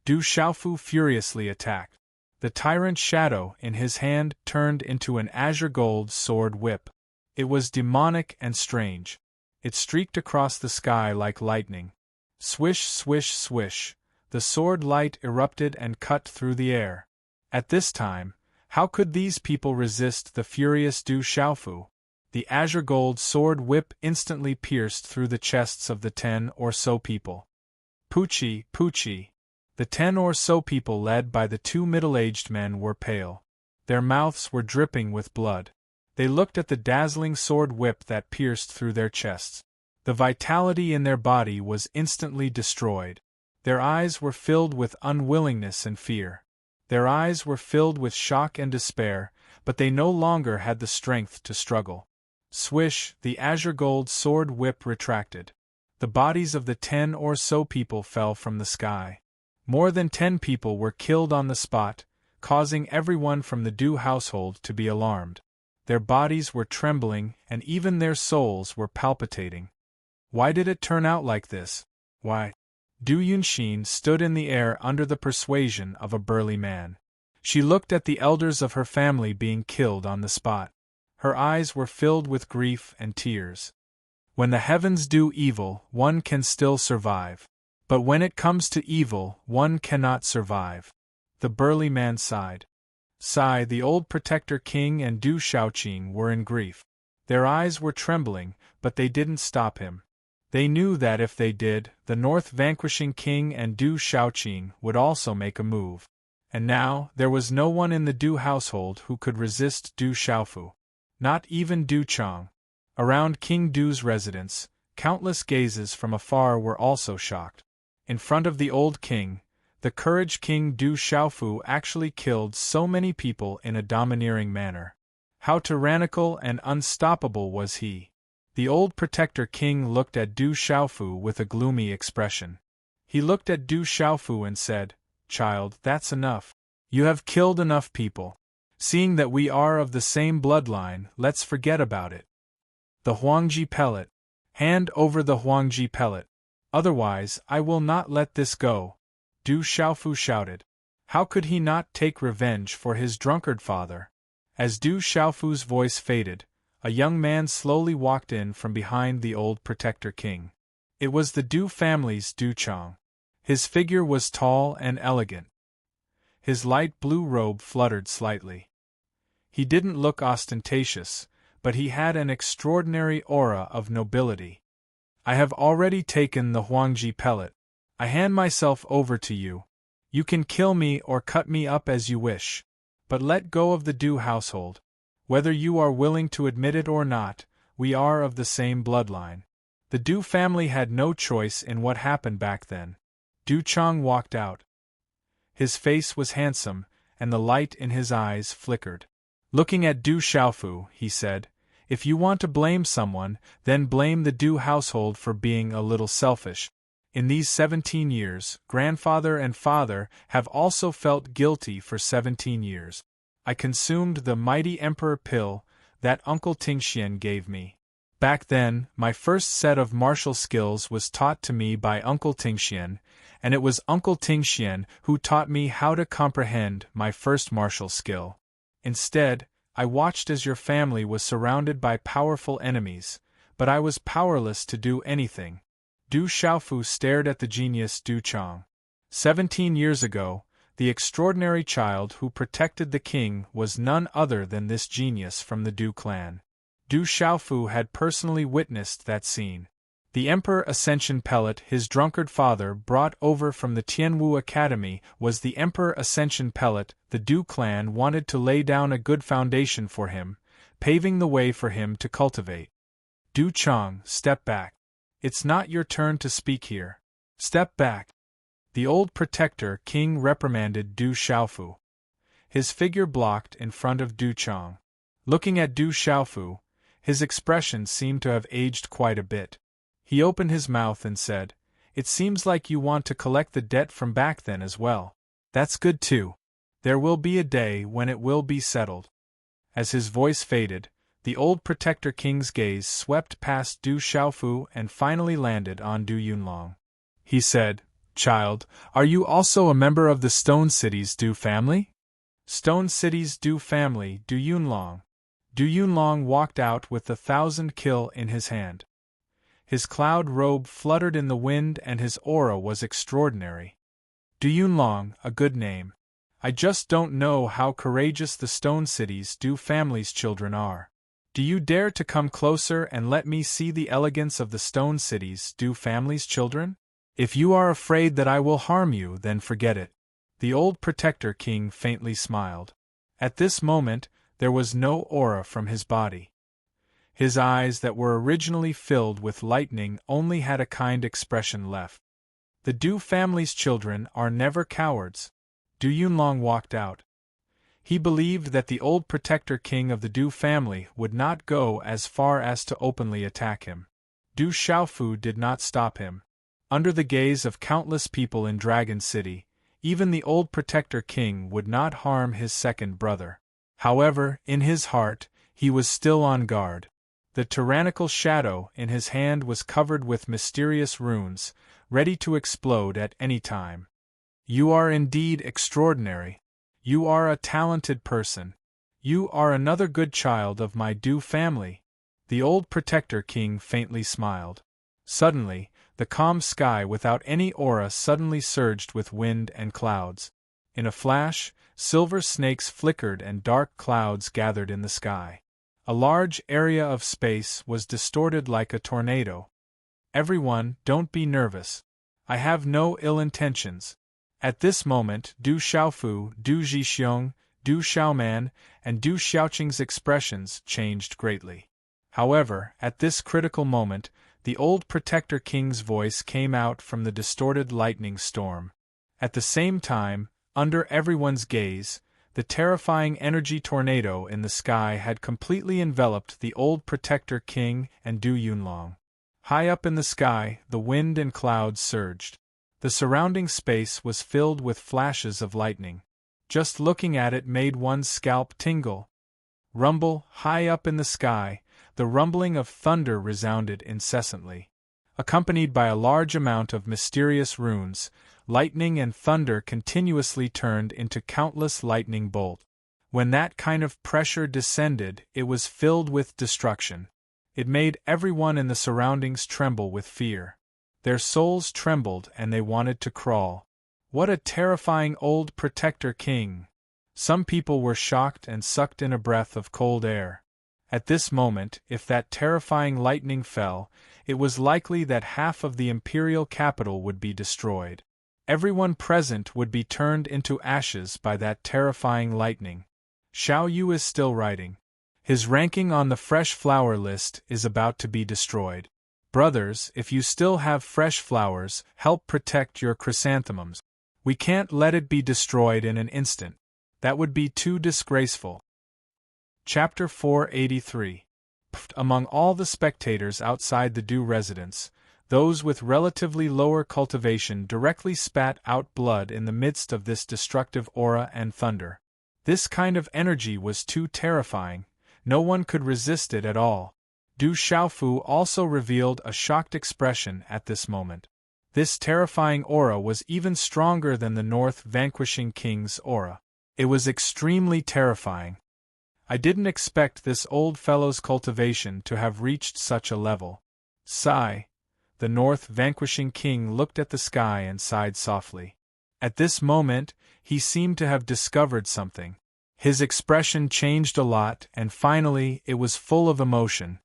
Du Xiaofu furiously attacked. The tyrant shadow in his hand turned into an azure gold sword whip. It was demonic and strange. It streaked across the sky like lightning. Swish, swish, swish. The sword light erupted and cut through the air. At this time, how could these people resist the furious Du Xiaofu? The azure gold sword whip instantly pierced through the chests of the 10 or so people. Pucci, Pucci. The 10 or so people led by the two middle-aged men were pale. Their mouths were dripping with blood. They looked at the dazzling sword whip that pierced through their chests. The vitality in their body was instantly destroyed. Their eyes were filled with unwillingness and fear. Their eyes were filled with shock and despair, but they no longer had the strength to struggle. Swish, the azure gold sword whip retracted. The bodies of the 10 or so people fell from the sky. More than 10 people were killed on the spot, causing everyone from the Dew household to be alarmed. Their bodies were trembling, and even their souls were palpitating. Why did it turn out like this? Why? Du Yunxin stood in the air under the persuasion of a burly man. She looked at the elders of her family being killed on the spot. Her eyes were filled with grief and tears. When the heavens do evil, one can still survive. But when it comes to evil, one cannot survive. The burly man sighed. The old protector king and Du Shaoqing were in grief. Their eyes were trembling, but they didn't stop him. They knew that if they did, the North vanquishing king and Du Shaoqing would also make a move. And now, there was no one in the Du household who could resist Du Xiaofu. Not even Du Chang. Around King Du's residence, countless gazes from afar were also shocked. In front of the old king, the courage King Du Xiaofu actually killed so many people in a domineering manner. How tyrannical and unstoppable was he! The old protector king looked at Du Xiaofu with a gloomy expression. He looked at Du Xiaofu and said, "Child, that's enough. You have killed enough people. Seeing that we are of the same bloodline, let's forget about it. The Huangji pellet. Hand over the Huangji pellet. Otherwise, I will not let this go," Du Xiaofu shouted. How could he not take revenge for his drunkard father? As Du Xiaofu's voice faded, a young man slowly walked in from behind the old protector king. It was the Du family's Du Chang. His figure was tall and elegant. His light blue robe fluttered slightly. He didn't look ostentatious, but he had an extraordinary aura of nobility. "I have already taken the Huangji pellet. I hand myself over to you. You can kill me or cut me up as you wish. But let go of the Du household. Whether you are willing to admit it or not, we are of the same bloodline." The Du family had no choice in what happened back then. Du Chang walked out. His face was handsome, and the light in his eyes flickered. Looking at Du Xiaofu, he said, "If you want to blame someone, then blame the Du household for being a little selfish. In these 17 years, grandfather and father have also felt guilty for 17 years. I consumed the mighty emperor pill that Uncle Tingxian gave me. Back then, my first set of martial skills was taught to me by Uncle Tingxian, and it was Uncle Tingxian who taught me how to comprehend my first martial skill. Instead, I watched as your family was surrounded by powerful enemies, but I was powerless to do anything." Du Xiaofu stared at the genius Du Chang. 17 years ago, the extraordinary child who protected the king was none other than this genius from the Du clan. Du Xiaofu had personally witnessed that scene. The Emperor Ascension pellet his drunkard father brought over from the Tianwu Academy was the Emperor Ascension pellet the Du clan wanted to lay down a good foundation for him, paving the way for him to cultivate. Du Chang, step back. It's not your turn to speak here. Step back. The old protector king reprimanded Du Xiaofu. His figure blocked in front of Du Chang. Looking at Du Xiaofu, his expression seemed to have aged quite a bit. He opened his mouth and said, "It seems like you want to collect the debt from back then as well. That's good too. There will be a day when it will be settled." As his voice faded, the old protector king's gaze swept past Du Xiaofu and finally landed on Du Yunlong. He said, "Child, are you also a member of the Stone City's Du family?" "Stone City's Du family, Du Yunlong." Du Yunlong walked out with the 1,000 kill in his hand. His cloud robe fluttered in the wind and his aura was extraordinary. Du Yunlong, a good name. I just don't know how courageous the Stone City's Du family's children are. Do you dare to come closer and let me see the elegance of the Stone City's Du family's children? If you are afraid that I will harm you, then forget it." The old protector king faintly smiled. At this moment, there was no aura from his body. His eyes that were originally filled with lightning only had a kind expression left. The Du family's children are never cowards. Du Yunlong walked out. He believed that the old protector king of the Du family would not go as far as to openly attack him. Du Xiaofu did not stop him. Under the gaze of countless people in Dragon City, even the old protector king would not harm his second brother. However, in his heart, he was still on guard. The tyrannical shadow in his hand was covered with mysterious runes, ready to explode at any time. You are indeed extraordinary. You are a talented person. You are another good child of my Du family. The old protector king faintly smiled. Suddenly, the calm sky without any aura suddenly surged with wind and clouds. In a flash, silver snakes flickered and dark clouds gathered in the sky. A large area of space was distorted like a tornado. Everyone, don't be nervous. I have no ill intentions. At this moment, Du Xiaofu, Du Zhixiong, Du Xiaoman, and Du Xiaoqing's expressions changed greatly. However, at this critical moment, the old protector king's voice came out from the distorted lightning storm. At the same time, under everyone's gaze, the terrifying energy tornado in the sky had completely enveloped the old protector king and Du Yunlong. High up in the sky, the wind and clouds surged. The surrounding space was filled with flashes of lightning. Just looking at it made one's scalp tingle. Rumble, high up in the sky, the rumbling of thunder resounded incessantly. Accompanied by a large amount of mysterious runes, lightning and thunder continuously turned into countless lightning bolts. When that kind of pressure descended, it was filled with destruction. It made everyone in the surroundings tremble with fear. Their souls trembled and they wanted to crawl. What a terrifying old protector king! Some people were shocked and sucked in a breath of cold air. At this moment, if that terrifying lightning fell, it was likely that half of the imperial capital would be destroyed. Everyone present would be turned into ashes by that terrifying lightning. Xiao Yu is still writing. His ranking on the fresh flower list is about to be destroyed. Brothers, if you still have fresh flowers, help protect your chrysanthemums. We can't let it be destroyed in an instant. That would be too disgraceful. Chapter 483. Among all the spectators outside the Du residence, those with relatively lower cultivation directly spat out blood in the midst of this destructive aura and thunder. This kind of energy was too terrifying, no one could resist it at all. Du Xiaofu also revealed a shocked expression at this moment. This terrifying aura was even stronger than the North Vanquishing King's aura. It was extremely terrifying. I didn't expect this old fellow's cultivation to have reached such a level. Sigh. The North Vanquishing King looked at the sky and sighed softly. At this moment, he seemed to have discovered something. His expression changed a lot and finally it was full of emotion.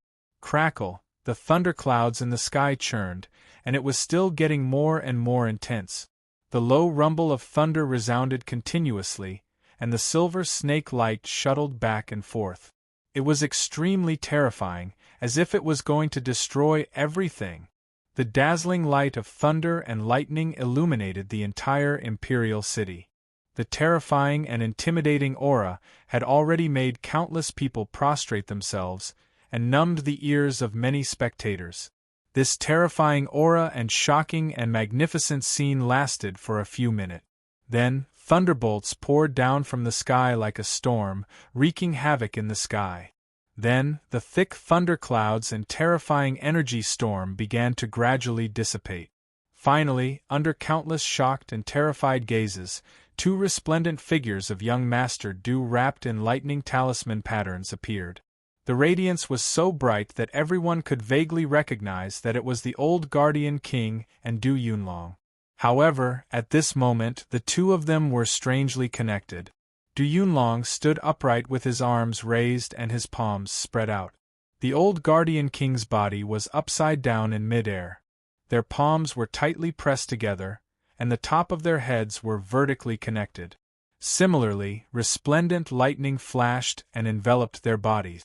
Crackle, the thunderclouds in the sky churned, and it was still getting more and more intense. The low rumble of thunder resounded continuously, and the silver snake light shuttled back and forth. It was extremely terrifying, as if it was going to destroy everything. The dazzling light of thunder and lightning illuminated the entire imperial city. The terrifying and intimidating aura had already made countless people prostrate themselves, and numbed the ears of many spectators. This terrifying aura and shocking and magnificent scene lasted for a few minutes. Then, thunderbolts poured down from the sky like a storm, wreaking havoc in the sky. Then, the thick thunderclouds and terrifying energy storm began to gradually dissipate. Finally, under countless shocked and terrified gazes, two resplendent figures of young Master Du wrapped in lightning talisman patterns appeared. The radiance was so bright that everyone could vaguely recognize that it was the old Guardian King and Du Yunlong. However, at this moment the two of them were strangely connected. Du Yunlong stood upright with his arms raised and his palms spread out. The old Guardian King's body was upside down in midair. Their palms were tightly pressed together, and the top of their heads were vertically connected. Similarly, resplendent lightning flashed and enveloped their bodies.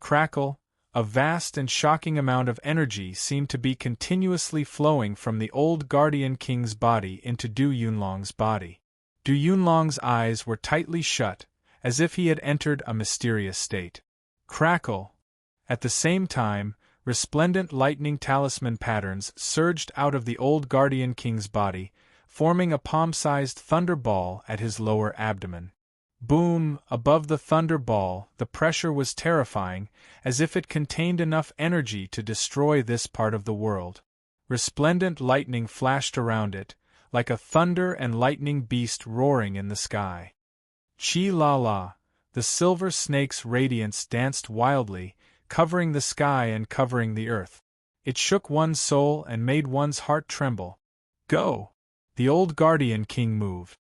Crackle, a vast and shocking amount of energy seemed to be continuously flowing from the old Guardian King's body into Du Yunlong's body. Du Yunlong's eyes were tightly shut, as if he had entered a mysterious state. Crackle! At the same time, resplendent lightning talisman patterns surged out of the old Guardian King's body, forming a palm-sized thunder ball at his lower abdomen. Boom! Above the thunder ball, the pressure was terrifying, as if it contained enough energy to destroy this part of the world. Resplendent lightning flashed around it, like a thunder and lightning beast roaring in the sky. Chi-la-la! The silver snake's radiance danced wildly, covering the sky and covering the earth. It shook one's soul and made one's heart tremble. Go! The old Guardian King moved.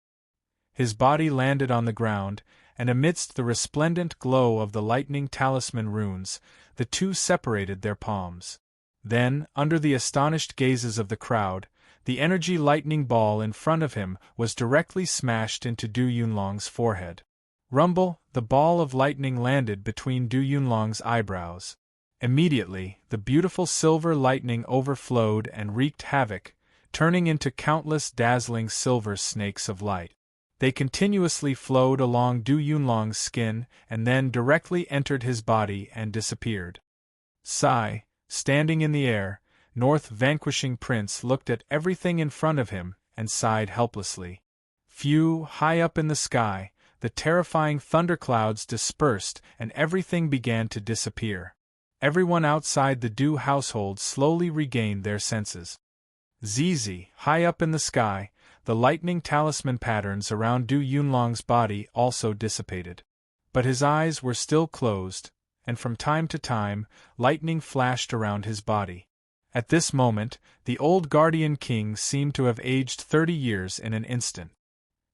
His body landed on the ground, and amidst the resplendent glow of the lightning talisman runes, the two separated their palms. Then, under the astonished gazes of the crowd, the energy lightning ball in front of him was directly smashed into Du Yunlong's forehead. Rumble! The ball of lightning landed between Du Yunlong's eyebrows. Immediately, the beautiful silver lightning overflowed and wreaked havoc, turning into countless dazzling silver snakes of light. They continuously flowed along Du Yunlong's skin and then directly entered his body and disappeared. Sigh! Standing in the air, North Vanquishing Prince looked at everything in front of him and sighed helplessly. Phew! High up in the sky, the terrifying thunderclouds dispersed and everything began to disappear. Everyone outside the Du household slowly regained their senses. Zizi! High up in the sky, the lightning talisman patterns around Du Yunlong's body also dissipated. But his eyes were still closed, and from time to time, lightning flashed around his body. At this moment, the old Guardian King seemed to have aged 30 years in an instant.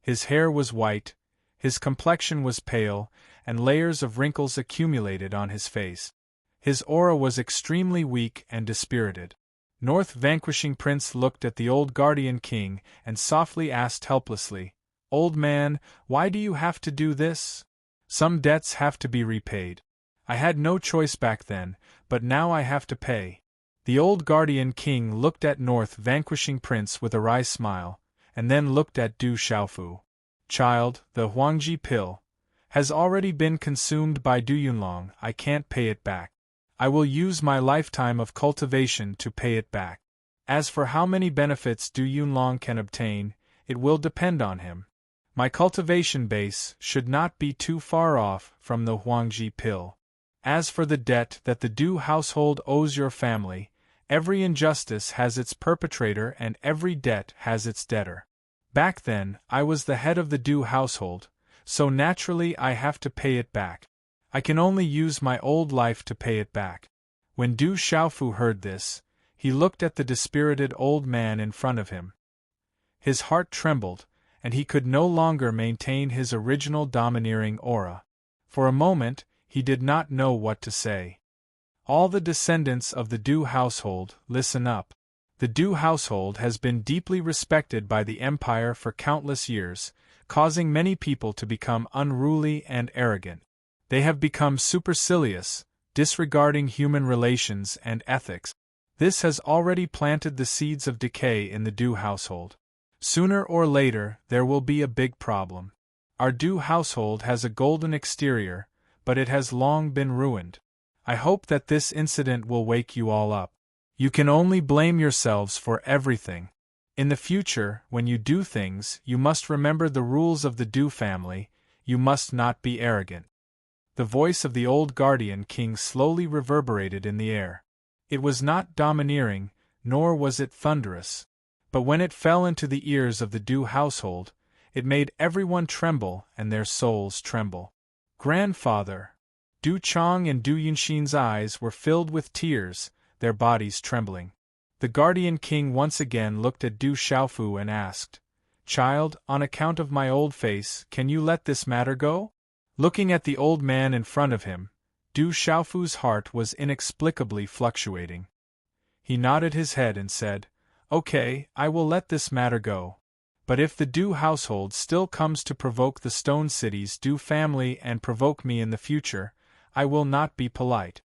His hair was white, his complexion was pale, and layers of wrinkles accumulated on his face. His aura was extremely weak and dispirited. North Vanquishing Prince looked at the old Guardian King and softly asked helplessly, "Old man, why do you have to do this? Some debts have to be repaid. I had no choice back then, but now I have to pay." The old Guardian King looked at North Vanquishing Prince with a wry smile, and then looked at Du Xiaofu. "Child, the Huangji pill has already been consumed by Du Yunlong. I can't pay it back. I will use my lifetime of cultivation to pay it back. As for how many benefits Du Yunlong can obtain, it will depend on him. My cultivation base should not be too far off from the Huangji pill. As for the debt that the Du household owes your family, every injustice has its perpetrator and every debt has its debtor. Back then, I was the head of the Du household, so naturally I have to pay it back. I can only use my old life to pay it back." When Du Xiaofu heard this, he looked at the dispirited old man in front of him. His heart trembled, and he could no longer maintain his original domineering aura. For a moment, he did not know what to say. All the descendants of the Du household, listen up. The Du household has been deeply respected by the empire for countless years, causing many people to become unruly and arrogant. They have become supercilious, disregarding human relations and ethics. This has already planted the seeds of decay in the Du household. Sooner or later, there will be a big problem. Our Du household has a golden exterior, but it has long been ruined. I hope that this incident will wake you all up. You can only blame yourselves for everything. In the future, when you do things, you must remember the rules of the Du family. You must not be arrogant. The voice of the old Guardian King slowly reverberated in the air. It was not domineering, nor was it thunderous. But when it fell into the ears of the Du household, it made everyone tremble and their souls tremble. "Grandfather!" Du Chong and Du Yunxin's eyes were filled with tears, their bodies trembling. The Guardian King once again looked at Du Xiaofu and asked, "Child, on account of my old face, can you let this matter go?" Looking at the old man in front of him, Du Xiaofu's heart was inexplicably fluctuating. He nodded his head and said, "Okay, I will let this matter go. But if the Du household still comes to provoke the Stone City's Du family and provoke me in the future, I will not be polite.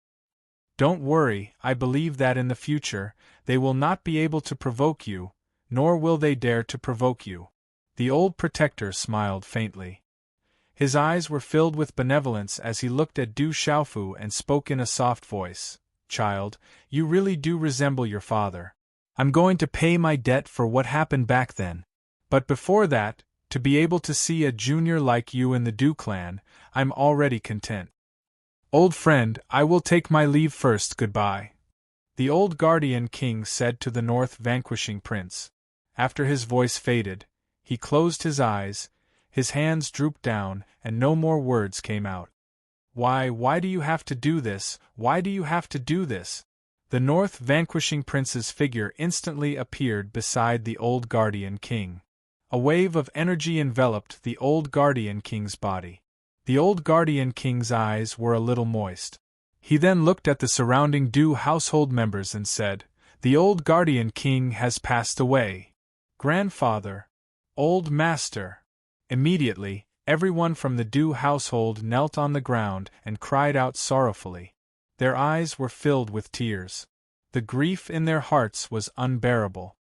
Don't worry, I believe that in the future, they will not be able to provoke you, nor will they dare to provoke you." The old protector smiled faintly. His eyes were filled with benevolence as he looked at Du Xiaofu and spoke in a soft voice. Child, you really do resemble your father. I'm going to pay my debt for what happened back then. But before that, to be able to see a junior like you in the Du clan, I'm already content. Old friend, I will take my leave first, goodbye. The old guardian king said to the north vanquishing prince. After his voice faded, he closed his eyes, his hands drooped down, and no more words came out. Why do you have to do this? Why do you have to do this? The north vanquishing prince's figure instantly appeared beside the old guardian king. A wave of energy enveloped the old guardian king's body. The old guardian king's eyes were a little moist. He then looked at the surrounding Du household members and said, "The old guardian king has passed away. Grandfather! Old master!" Immediately, everyone from the Du household knelt on the ground and cried out sorrowfully. Their eyes were filled with tears. The grief in their hearts was unbearable.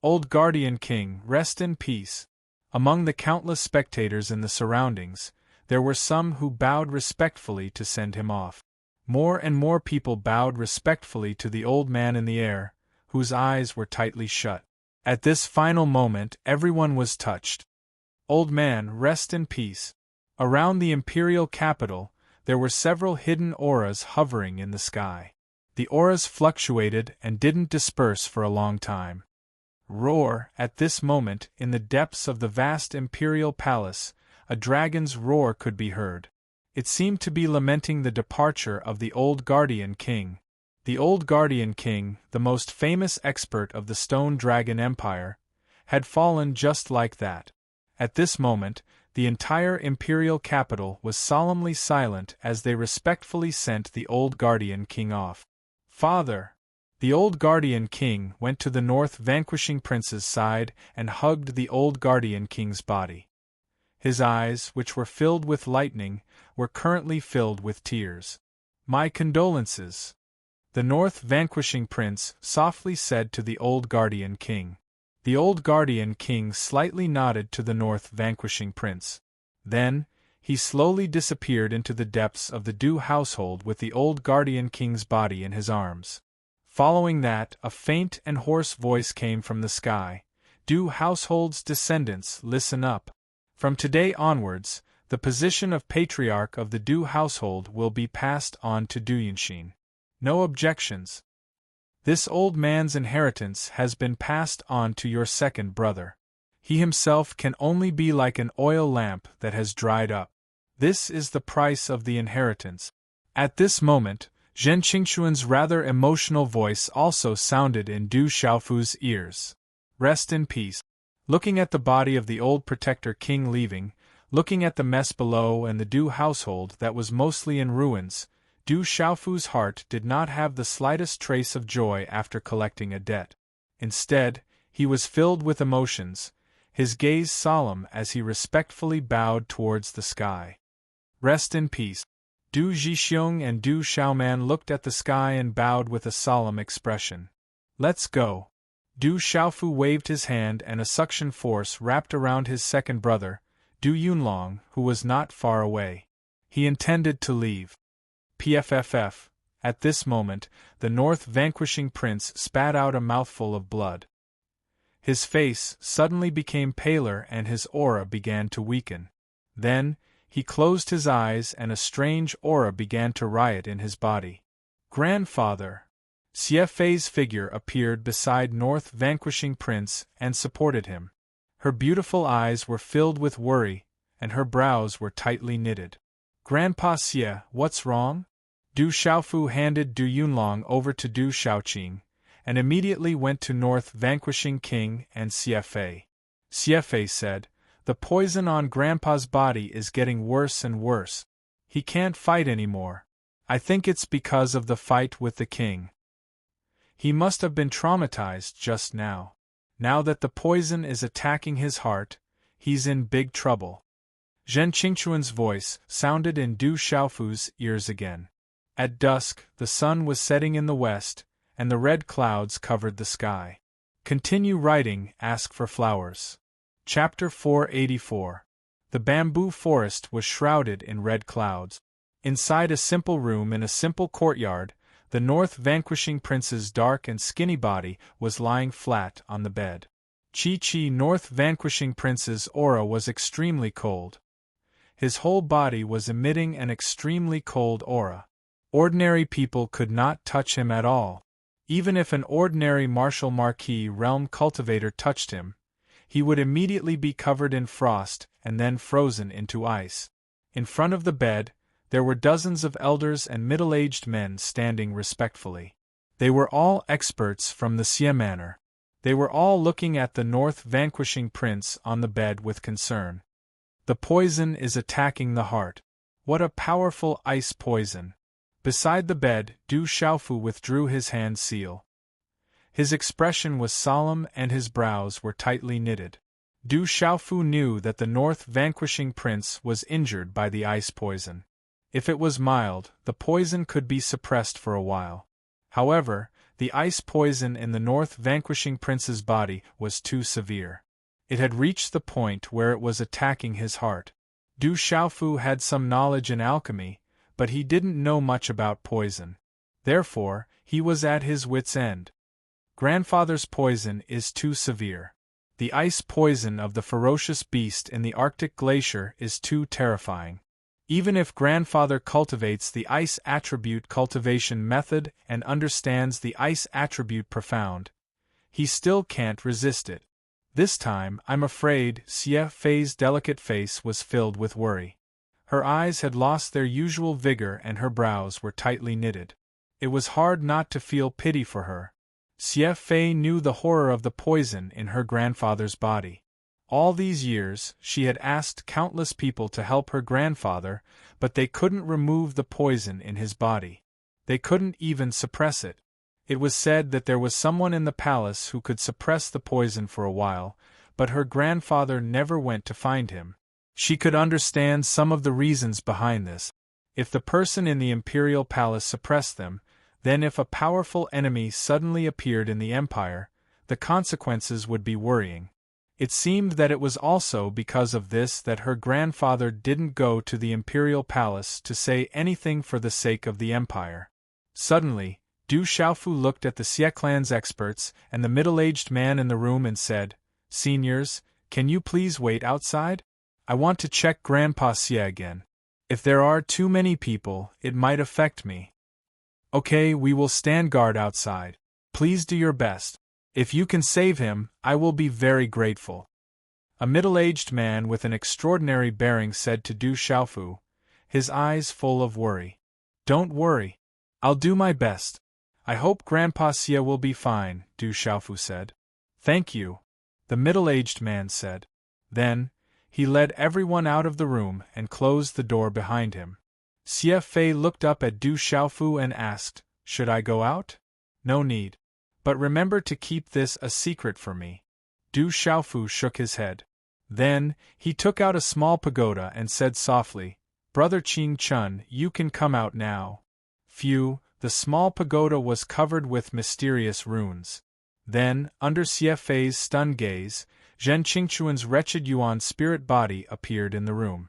Old guardian king, rest in peace. Among the countless spectators in the surroundings, there were some who bowed respectfully to send him off. More and more people bowed respectfully to the old man in the air, whose eyes were tightly shut. At this final moment, everyone was touched. Old man, rest in peace. Around the imperial capital, there were several hidden auras hovering in the sky. The auras fluctuated and didn't disperse for a long time. Roar! At this moment, in the depths of the vast imperial palace, a dragon's roar could be heard. It seemed to be lamenting the departure of the old guardian king. The old guardian king, the most famous expert of the Stone Dragon Empire, had fallen just like that. At this moment, the entire imperial capital was solemnly silent as they respectfully sent the old guardian king off. Father! The old guardian king went to the north vanquishing prince's side and hugged the old guardian king's body. His eyes, which were filled with lightning, were currently filled with tears. My condolences. The north vanquishing prince softly said to the old guardian king. The old guardian king slightly nodded to the north vanquishing prince. Then, he slowly disappeared into the depths of the Du household with the old guardian king's body in his arms. Following that, a faint and hoarse voice came from the sky. Du household's descendants, listen up. From today onwards, the position of patriarch of the Du household will be passed on to Du Yunshin. No objections. This old man's inheritance has been passed on to your second brother. He himself can only be like an oil lamp that has dried up. This is the price of the inheritance. At this moment, Zhen Qingxuan's rather emotional voice also sounded in Du Xiaofu's ears. Rest in peace. Looking at the body of the old protector king leaving, looking at the mess below and the Du household that was mostly in ruins, Du Xiaofu's heart did not have the slightest trace of joy after collecting a debt. Instead, he was filled with emotions, his gaze solemn as he respectfully bowed towards the sky. Rest in peace. Du Zhixiong and Du Xiaoman looked at the sky and bowed with a solemn expression. Let's go. Du Xiaofu waved his hand and a suction force wrapped around his second brother, Du Yunlong, who was not far away. He intended to leave. PFFF. At this moment, the north vanquishing prince spat out a mouthful of blood. His face suddenly became paler and his aura began to weaken. Then, he closed his eyes and a strange aura began to riot in his body. Grandfather! Xie Fei's figure appeared beside north vanquishing prince and supported him. Her beautiful eyes were filled with worry, and her brows were tightly knitted. Grandpa Xie, what's wrong? Du Xiaofu handed Du Yunlong over to Du Xiaoqing, and immediately went to north vanquishing king and Xie Fei. Xie Fei said, the poison on Grandpa's body is getting worse and worse. He can't fight anymore. I think it's because of the fight with the king. He must have been traumatized just now. Now that the poison is attacking his heart, he's in big trouble. Zhen Qingxuan's voice sounded in Du Xiaofu's ears again. At dusk, the sun was setting in the west, and the red clouds covered the sky. Continue writing, ask for flowers. Chapter 484. The bamboo forest was shrouded in red clouds. Inside a simple room in a simple courtyard, the North Vanquishing Prince's dark and skinny body was lying flat on the bed. Chi North Vanquishing Prince's aura was extremely cold. His whole body was emitting an extremely cold aura. Ordinary people could not touch him at all. Even if an ordinary martial marquis realm cultivator touched him, he would immediately be covered in frost and then frozen into ice. In front of the bed, there were dozens of elders and middle-aged men standing respectfully. They were all experts from the Xie Manor. They were all looking at the North Vanquishing Prince on the bed with concern. The poison is attacking the heart. What a powerful ice poison! Beside the bed, Du Xiaofu withdrew his hand seal. His expression was solemn and his brows were tightly knitted. Du Xiaofu knew that the North Vanquishing Prince was injured by the ice poison. If it was mild, the poison could be suppressed for a while. However, the ice poison in the North Vanquishing Prince's body was too severe. It had reached the point where it was attacking his heart. Du Xiaofu had some knowledge in alchemy, but he didn't know much about poison. Therefore, he was at his wits' end. Grandfather's poison is too severe. The ice poison of the ferocious beast in the Arctic glacier is too terrifying. Even if grandfather cultivates the ice attribute cultivation method and understands the ice attribute profound, he still can't resist it. This time, I'm afraid, Xie Fei's delicate face was filled with worry. Her eyes had lost their usual vigor and her brows were tightly knitted. It was hard not to feel pity for her. Xie Fei knew the horror of the poison in her grandfather's body. All these years, she had asked countless people to help her grandfather, but they couldn't remove the poison in his body. They couldn't even suppress it. It was said that there was someone in the palace who could suppress the poison for a while, but her grandfather never went to find him. She could understand some of the reasons behind this. If the person in the imperial palace suppressed them, then if a powerful enemy suddenly appeared in the empire, the consequences would be worrying. It seemed that it was also because of this that her grandfather didn't go to the imperial palace to say anything for the sake of the empire. Suddenly, Du Xiaofu looked at the Xie clan's experts and the middle-aged man in the room and said, "Seniors, can you please wait outside? I want to check Grandpa Xie again. If there are too many people, it might affect me." "Okay, we will stand guard outside. Please do your best. If you can save him, I will be very grateful." A middle-aged man with an extraordinary bearing said to Du Xiaofu, his eyes full of worry, "Don't worry. I'll do my best. I hope Grandpa Xie will be fine," Du Xiaofu said. "Thank you," the middle-aged man said. Then, he led everyone out of the room and closed the door behind him. Xie Fei looked up at Du Xiaofu and asked, "Should I go out?" "No need. But remember to keep this a secret for me." Du Xiaofu shook his head. Then, he took out a small pagoda and said softly, "Brother Qing Chun, you can come out now." Phew, the small pagoda was covered with mysterious runes. Then, under Xie Fei's stunned gaze, Zhen Qingchuan's wretched Yuan spirit body appeared in the room.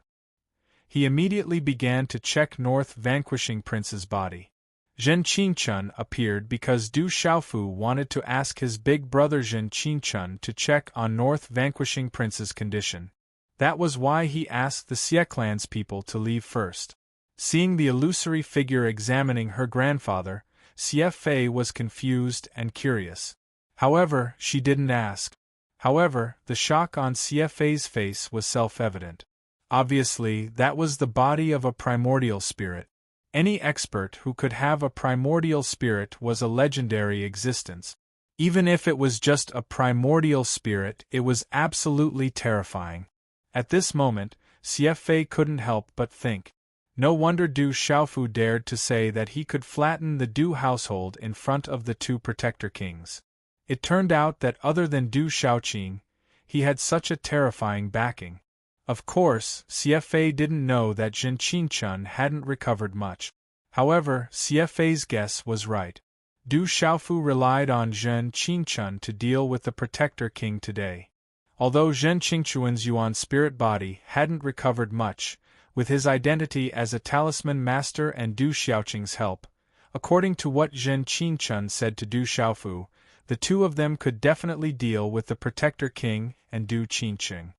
He immediately began to check North Vanquishing Prince's body. Zhen Qingchun appeared because Du Xiaofu wanted to ask his big brother Zhen Qingchun to check on North Vanquishing Prince's condition. That was why he asked the Xie clan's people to leave first. Seeing the illusory figure examining her grandfather, Xie Fei was confused and curious. However, she didn't ask. However, the shock on Xie Fei's face was self-evident. Obviously, that was the body of a primordial spirit. Any expert who could have a primordial spirit was a legendary existence. Even if it was just a primordial spirit, it was absolutely terrifying. At this moment, Xie Fei couldn't help but think. No wonder Du Xiaofu dared to say that he could flatten the Du household in front of the two protector kings. It turned out that other than Du Xiaoqing, he had such a terrifying backing. Of course, Xie Fei didn't know that Zhen Qingchun hadn't recovered much. However, Xie Fei's guess was right. Du Xiaofu relied on Zhen Qingchun to deal with the protector king today. Although Zhen Qingquan's Yuan spirit body hadn't recovered much, with his identity as a talisman master and Du Xiaoqing's help, according to what Zhen Qingquan said to Du Xiaofu, the two of them could definitely deal with the Protector King and Du Qingqing.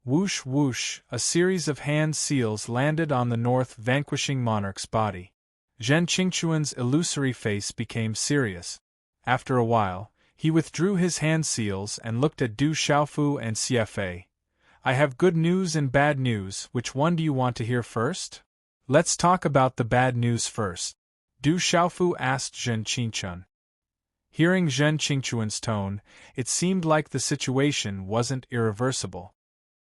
Whoosh whoosh, a series of hand seals landed on the North vanquishing monarch's body. Zhen Qingquan's illusory face became serious. After a while, he withdrew his hand seals and looked at Du Xiaofu and CFA. I have good news and bad news, which one do you want to hear first? Let's talk about the bad news first. Du Xiaofu asked Zhen Qingquan. Hearing Zhen Qingquan's tone, it seemed like the situation wasn't irreversible.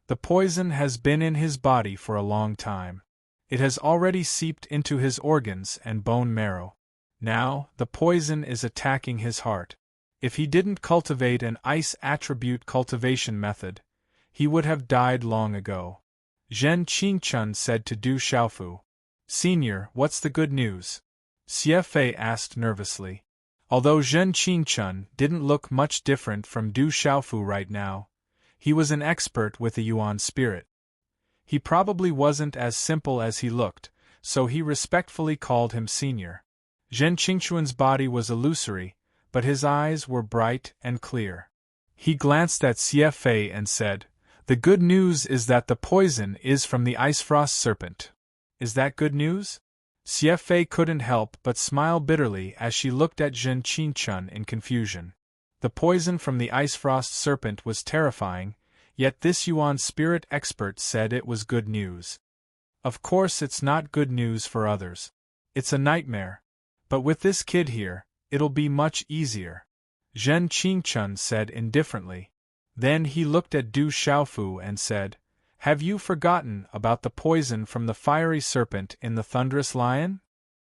The poison has been in his body for a long time. It has already seeped into his organs and bone marrow. Now, the poison is attacking his heart. If he didn't cultivate an ice attribute cultivation method, he would have died long ago. Zhen Qingquan said to Du Xiaofu. Senior, what's the good news? CFA asked nervously. Although Zhen Qingquan didn't look much different from Du Xiaofu right now, he was an expert with a Yuan spirit. He probably wasn't as simple as he looked, so he respectfully called him senior. Zhen Qingquan's body was illusory, but his eyes were bright and clear. He glanced at CFA and said, The good news is that the poison is from the Ice Frost Serpent. Is that good news? CFA couldn't help but smile bitterly as she looked at Zhen Qingquan in confusion. The poison from the Ice Frost Serpent was terrifying, yet this Yuan spirit expert said it was good news. Of course it's not good news for others. It's a nightmare. But with this kid here, it'll be much easier. Zhen Qingquan said indifferently. Then he looked at Du Xiaofu and said, Have you forgotten about the poison from the fiery serpent in the thunderous lion?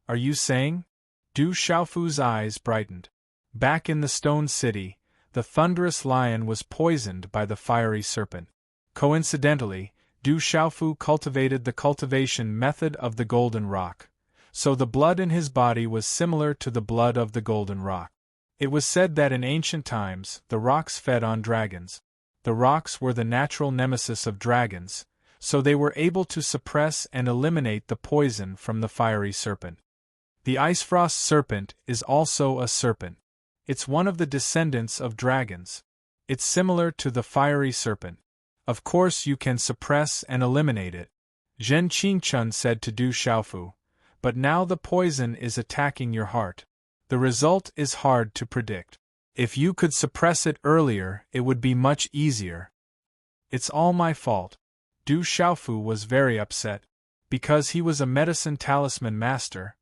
Are you saying? Du Xiaofu's eyes brightened. Back in the Stone City, the thunderous lion was poisoned by the fiery serpent. Coincidentally, Du Xiaofu cultivated the cultivation method of the golden rock, so the blood in his body was similar to the blood of the golden rock. It was said that in ancient times, the rocks fed on dragons. The rocks were the natural nemesis of dragons, so they were able to suppress and eliminate the poison from the fiery serpent. The Ice Frost Serpent is also a serpent. It's one of the descendants of dragons. It's similar to the fiery serpent. Of course you can suppress and eliminate it. Zhen Qingquan said to Du Xiaofu. But now the poison is attacking your heart. The result is hard to predict. If you could suppress it earlier, it would be much easier. It's all my fault. Du Xiaofu was very upset. Because he was a medicine talisman master,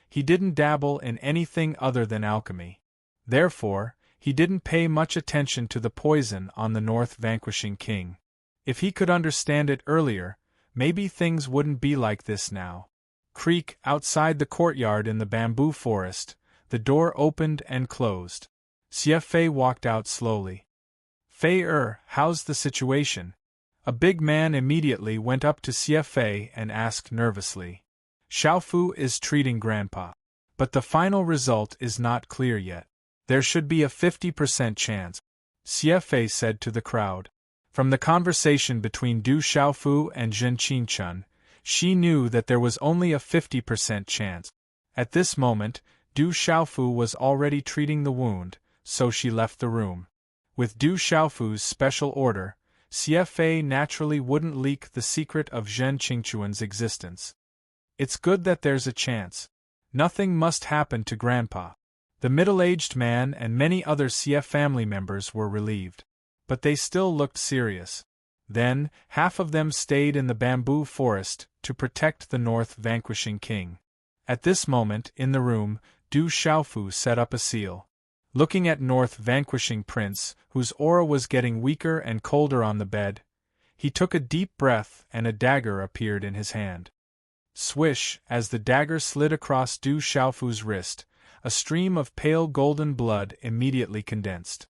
he didn't dabble in anything other than alchemy. Therefore, he didn't pay much attention to the poison on the North vanquishing king. If he could understand it earlier, maybe things wouldn't be like this now. Creak, outside the courtyard in the bamboo forest, the door opened and closed. Xie Fei walked out slowly. Fei how's the situation? A big man immediately went up to Xie Fei and asked nervously. Xiaofu is treating Grandpa. But the final result is not clear yet. There should be a 50% chance, Xie Fei said to the crowd. From the conversation between Du Xiaofu and Zhen Qingquan, she knew that there was only a 50% chance. At this moment, Du Xiaofu was already treating the wound, so she left the room. With Du Xiaofu's special order, Xie Fei naturally wouldn't leak the secret of Zhen Qingquan's existence. It's good that there's a chance. Nothing must happen to Grandpa. The middle-aged man and many other Xie family members were relieved. But they still looked serious. Then, half of them stayed in the bamboo forest to protect the North vanquishing king. At this moment, in the room, Du Xiaofu set up a seal. Looking at North vanquishing prince, whose aura was getting weaker and colder on the bed, he took a deep breath and a dagger appeared in his hand. Swish, as the dagger slid across Du Xiaofu's wrist, a stream of pale golden blood immediately condensed.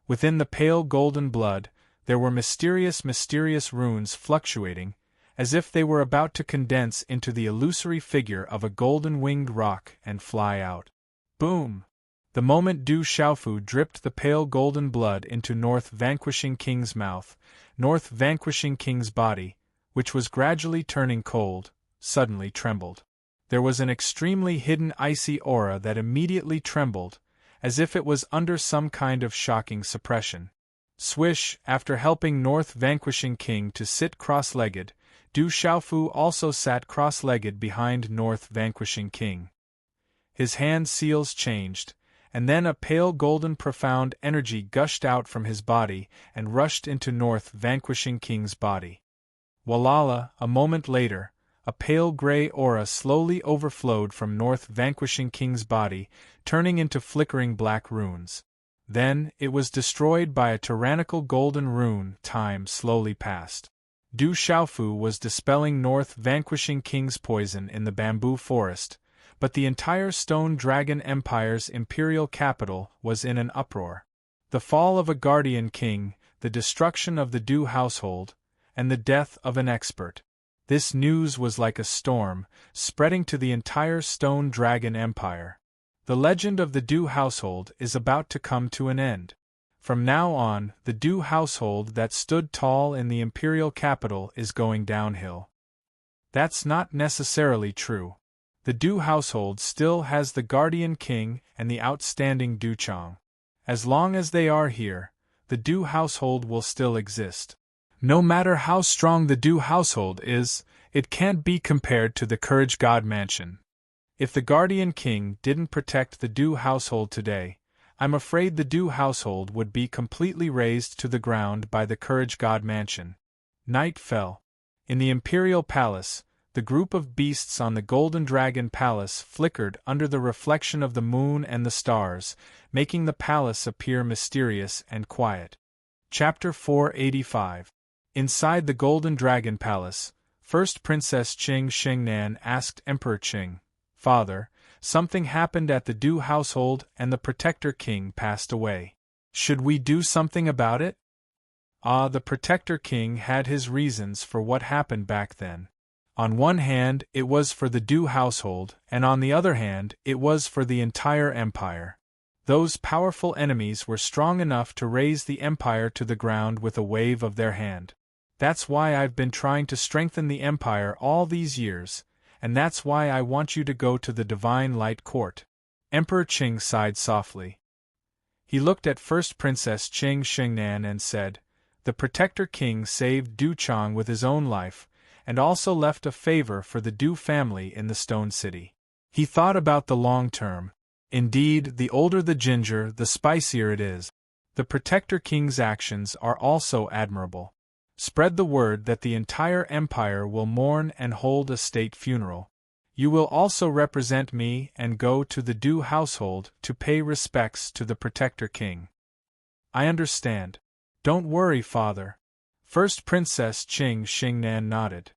Within the pale golden blood, there were mysterious runes fluctuating, as if they were about to condense into the illusory figure of a golden-winged rock and fly out. Boom! The moment Du Xiaofu dripped the pale golden blood into North vanquishing king's mouth, North vanquishing king's body, which was gradually turning cold, suddenly trembled. There was an extremely hidden icy aura that immediately trembled, as if it was under some kind of shocking suppression. Swish, after helping North vanquishing king to sit cross-legged, Du Xiaofu also sat cross-legged behind North vanquishing king. His hand seals changed, and then a pale golden profound energy gushed out from his body and rushed into North vanquishing king's body. Walala, a moment later, a pale gray aura slowly overflowed from North vanquishing king's body, turning into flickering black runes. Then, it was destroyed by a tyrannical golden rune. Time slowly passed. Du Xiaofu was dispelling North vanquishing king's poison in the bamboo forest, but the entire Stone Dragon Empire's imperial capital was in an uproar. The fall of a guardian king, the destruction of the Du household, and the death of an expert. This news was like a storm, spreading to the entire Stone Dragon Empire. The legend of the Du household is about to come to an end. From now on, the Du household that stood tall in the imperial capital is going downhill. That's not necessarily true. The Du household still has the guardian king and the outstanding Du Chang. As long as they are here, the Du household will still exist. No matter how strong the Du household is, it can't be compared to the Courage God Mansion. If the Guardian King didn't protect the Du household today, I'm afraid the Du household would be completely razed to the ground by the Courage God Mansion. Night fell. In the Imperial Palace, the group of beasts on the Golden Dragon Palace flickered under the reflection of the moon and the stars, making the palace appear mysterious and quiet. Chapter 485. Inside the Golden Dragon Palace, First Princess Qing Shengnan asked Emperor Qing, "Father, something happened at the Du household and the Protector King passed away. Should we do something about it?" The Protector King had his reasons for what happened back then. On one hand, it was for the Du household, and on the other hand, it was for the entire empire. Those powerful enemies were strong enough to raze the empire to the ground with a wave of their hand. That's why I've been trying to strengthen the empire all these years, and that's why I want you to go to the Divine Light Court. Emperor Qing sighed softly. He looked at First Princess Qing Shengnan and said, "The Protector King saved Du Chang with his own life, and also left a favor for the Du family in the Stone City. He thought about the long term. Indeed, the older the ginger, the spicier it is. The Protector King's actions are also admirable. Spread the word that the entire empire will mourn and hold a state funeral. You will also represent me and go to the Du household to pay respects to the Protector King." "I understand. Don't worry, father." First Princess Qing Shengnan nodded.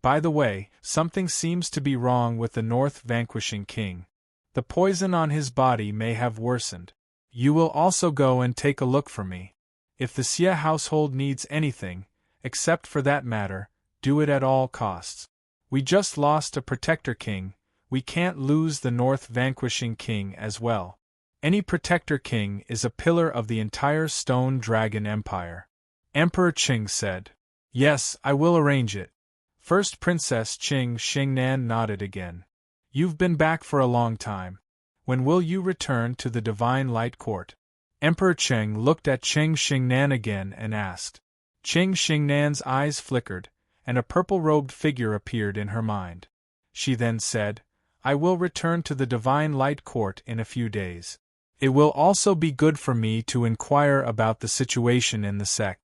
"By the way, something seems to be wrong with the North vanquishing king. The poison on his body may have worsened. You will also go and take a look for me. If the Xie household needs anything, except for that matter, do it at all costs. We just lost a Protector King, we can't lose the North vanquishing king as well. Any Protector King is a pillar of the entire Stone Dragon Empire." Emperor Qing said, "Yes, I will arrange it." First Princess Qing Shengnan nodded again. "You've been back for a long time. When will you return to the Divine Light Court?" Emperor Qing looked at Qing Shengnan again and asked. Qing Shengnan's eyes flickered, and a purple-robed figure appeared in her mind. She then said, "I will return to the Divine Light Court in a few days. It will also be good for me to inquire about the situation in the sect."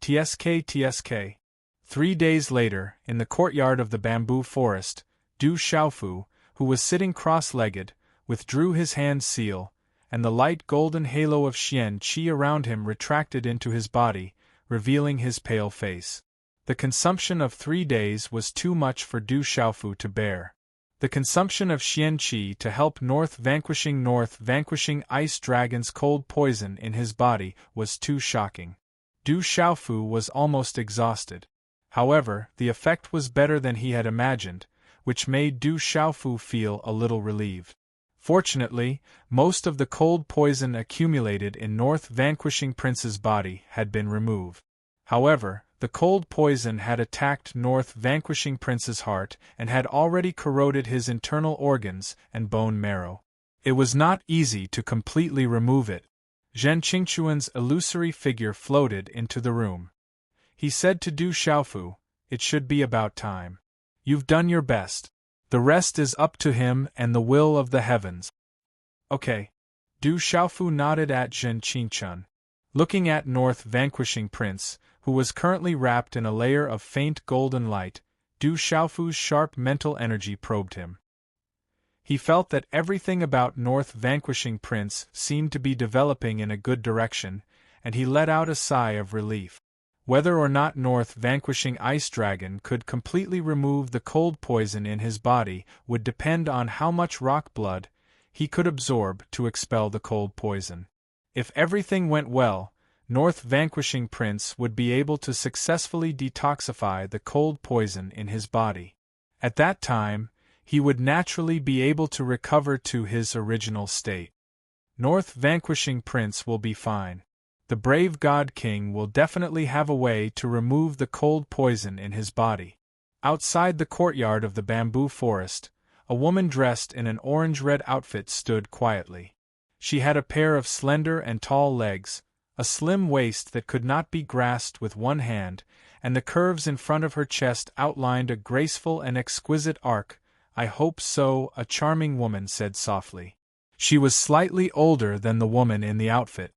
TSK. 3 days later, in the courtyard of the bamboo forest, Du Xiaofu, who was sitting cross-legged, withdrew his hand seal, and the light golden halo of Xian Qi around him retracted into his body, revealing his pale face. The consumption of 3 days was too much for Du Xiaofu to bear. The consumption of Xian Qi to help North vanquishing ice dragon's cold poison in his body was too shocking. Du Xiaofu was almost exhausted. However, the effect was better than he had imagined, which made Du Xiaofu feel a little relieved. Fortunately, most of the cold poison accumulated in North vanquishing prince's body had been removed. However, the cold poison had attacked North Vanquishing Prince's heart and had already corroded his internal organs and bone marrow. It was not easy to completely remove it. Zhen Qingchuan's illusory figure floated into the room. He said to Du Xiaofu, "It should be about time. You've done your best. The rest is up to him and the will of the heavens." "Okay." Du Xiaofu nodded at Zhen Qingchun. Looking at North Vanquishing Prince, who was currently wrapped in a layer of faint golden light, Du Xiaofu's sharp mental energy probed him. He felt that everything about North Vanquishing Prince seemed to be developing in a good direction, and he let out a sigh of relief. Whether or not North Vanquishing Ice Dragon could completely remove the cold poison in his body would depend on how much rock blood he could absorb to expel the cold poison. If everything went well, North Vanquishing Prince would be able to successfully detoxify the cold poison in his body. At that time, he would naturally be able to recover to his original state. North Vanquishing Prince will be fine. The brave God King will definitely have a way to remove the cold poison in his body. Outside the courtyard of the bamboo forest, a woman dressed in an orange-red outfit stood quietly. She had a pair of slender and tall legs, a slim waist that could not be grasped with one hand, and the curves in front of her chest outlined a graceful and exquisite arc. "I hope so," a charming woman said softly. She was slightly older than the woman in the outfit.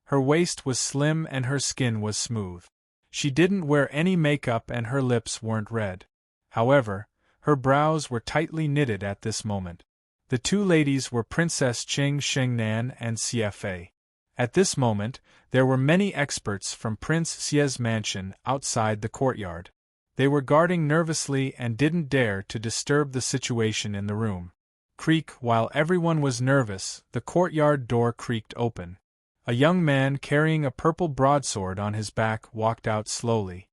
Her waist was slim and her skin was smooth. She didn't wear any makeup and her lips weren't red. However, her brows were tightly knitted at this moment. The two ladies were Princess Qing Shengnan and Xie Fei. At this moment, there were many experts from Prince Xie's mansion outside the courtyard. They were guarding nervously and didn't dare to disturb the situation in the room. Creak, while everyone was nervous, the courtyard door creaked open. A young man carrying a purple broadsword on his back walked out slowly.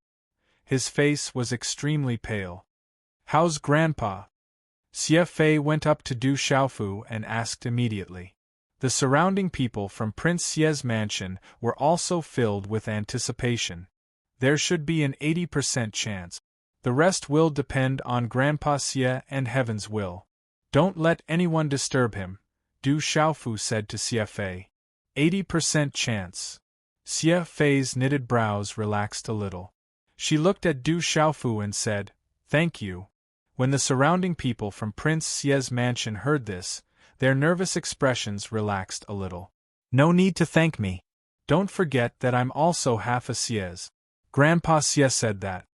His face was extremely pale. "How's Grandpa?" Xie Fei went up to Du Xiaofu and asked immediately. The surrounding people from Prince Xie's mansion were also filled with anticipation. There should be an 80% chance. The rest will depend on Grandpa Xie and Heaven's will. "Don't let anyone disturb him," Du Xiaofu said to Xie Fei. 80% chance. Xie Fei's knitted brows relaxed a little. She looked at Du Xiaofu and said, "Thank you." When the surrounding people from Prince Xie's mansion heard this, their nervous expressions relaxed a little. "No need to thank me. Don't forget that I'm also half a Xie's. Grandpa Xie said that."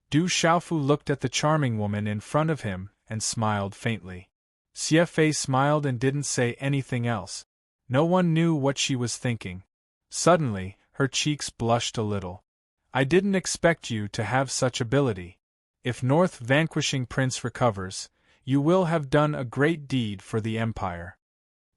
Du Xiaofu looked at the charming woman in front of him and smiled faintly. Xie Fei smiled and didn't say anything else. No one knew what she was thinking. Suddenly, her cheeks blushed a little. "I didn't expect you to have such ability. If North Vanquishing Prince recovers, you will have done a great deed for the Empire."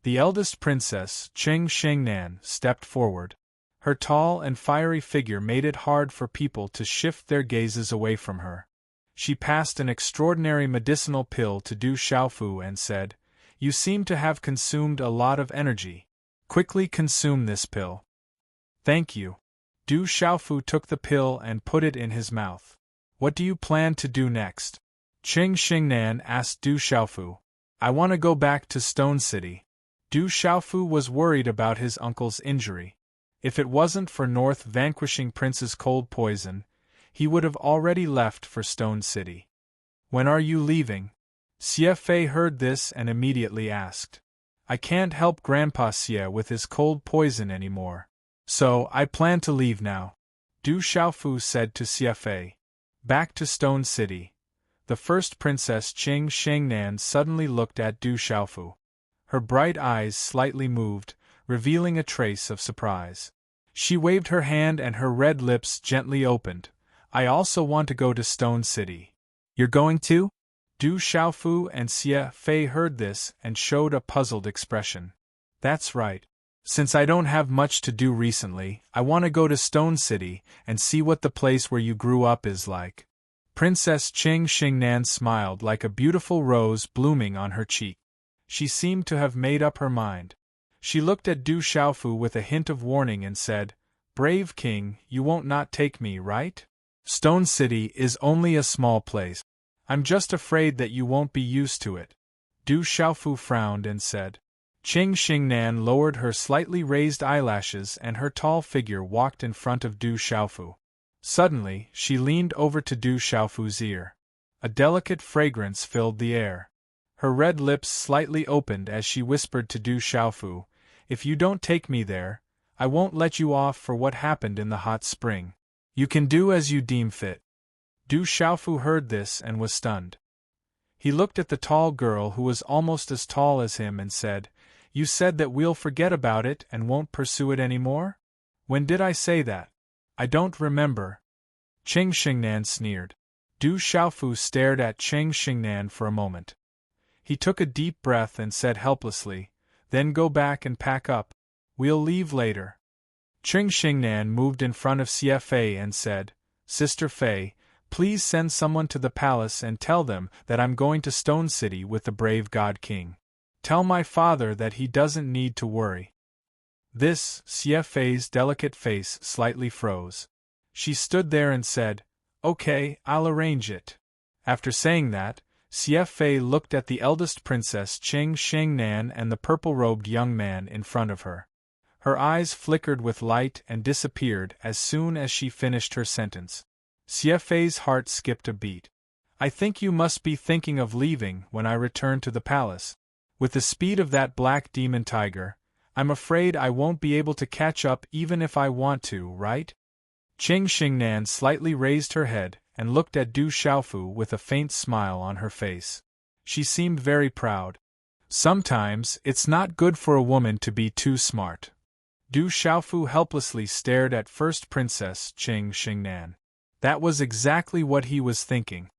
The eldest princess, Qing Shengnan, stepped forward. Her tall and fiery figure made it hard for people to shift their gazes away from her. She passed an extraordinary medicinal pill to Du Xiaofu and said, "You seem to have consumed a lot of energy. Quickly consume this pill." "Thank you." Du Xiaofu took the pill and put it in his mouth. "What do you plan to do next?" Qing Shengnan asked Du Xiaofu. "I want to go back to Stone City." Du Xiaofu was worried about his uncle's injury. If it wasn't for North Vanquishing Prince's cold poison, he would have already left for Stone City. "When are you leaving?" Xie Fei heard this and immediately asked. "I can't help Grandpa Xie with his cold poison anymore. So, I plan to leave now," Du Xiaofu said to Xie Fei. Back to Stone City. The first Princess Qing Shengnan suddenly looked at Du Xiaofu. Her bright eyes slightly moved, revealing a trace of surprise. She waved her hand and her red lips gently opened. "I also want to go to Stone City." "You're going to?" Du Xiaofu and Xie Fei heard this and showed a puzzled expression. "That's right. Since I don't have much to do recently, I want to go to Stone City and see what the place where you grew up is like." Princess Qing Shengnan smiled like a beautiful rose blooming on her cheek. She seemed to have made up her mind. She looked at Du Xiaofu with a hint of warning and said, "Brave king, you won't not take me, right? Stone City is only a small place. I'm just afraid that you won't be used to it." Du Xiaofu frowned and said. Qing Xingnan lowered her slightly raised eyelashes and her tall figure walked in front of Du Xiaofu. Suddenly, she leaned over to Du Xiaofu's ear. A delicate fragrance filled the air. Her red lips slightly opened as she whispered to Du Xiaofu, "If you don't take me there, I won't let you off for what happened in the hot spring. You can do as you deem fit." Du Xiaofu heard this and was stunned. He looked at the tall girl who was almost as tall as him and said, "You said that we'll forget about it and won't pursue it anymore? When did I say that? I don't remember." Qing Xingnan sneered. Du Xiaofu stared at Qing Xingnan for a moment. He took a deep breath and said helplessly, "Then go back and pack up. We'll leave later." Qing Xingnan moved in front of Xie Fei and said, "Sister Fei, please send someone to the palace and tell them that I'm going to Stone City with the brave God King. Tell my father that he doesn't need to worry." This, Xie Fei's delicate face slightly froze. She stood there and said, "Okay, I'll arrange it." After saying that, Xie Fei looked at the eldest princess Qing Xingnan and the purple-robed young man in front of her. Her eyes flickered with light and disappeared as soon as she finished her sentence. Xie Fei's heart skipped a beat. "I think you must be thinking of leaving when I return to the palace. With the speed of that black demon tiger, I'm afraid I won't be able to catch up even if I want to, right?" Qing Xingnan slightly raised her head and looked at Du Xiaofu with a faint smile on her face. She seemed very proud. "Sometimes it's not good for a woman to be too smart." Du Xiaofu helplessly stared at First Princess Qing Xingnan. That was exactly what he was thinking.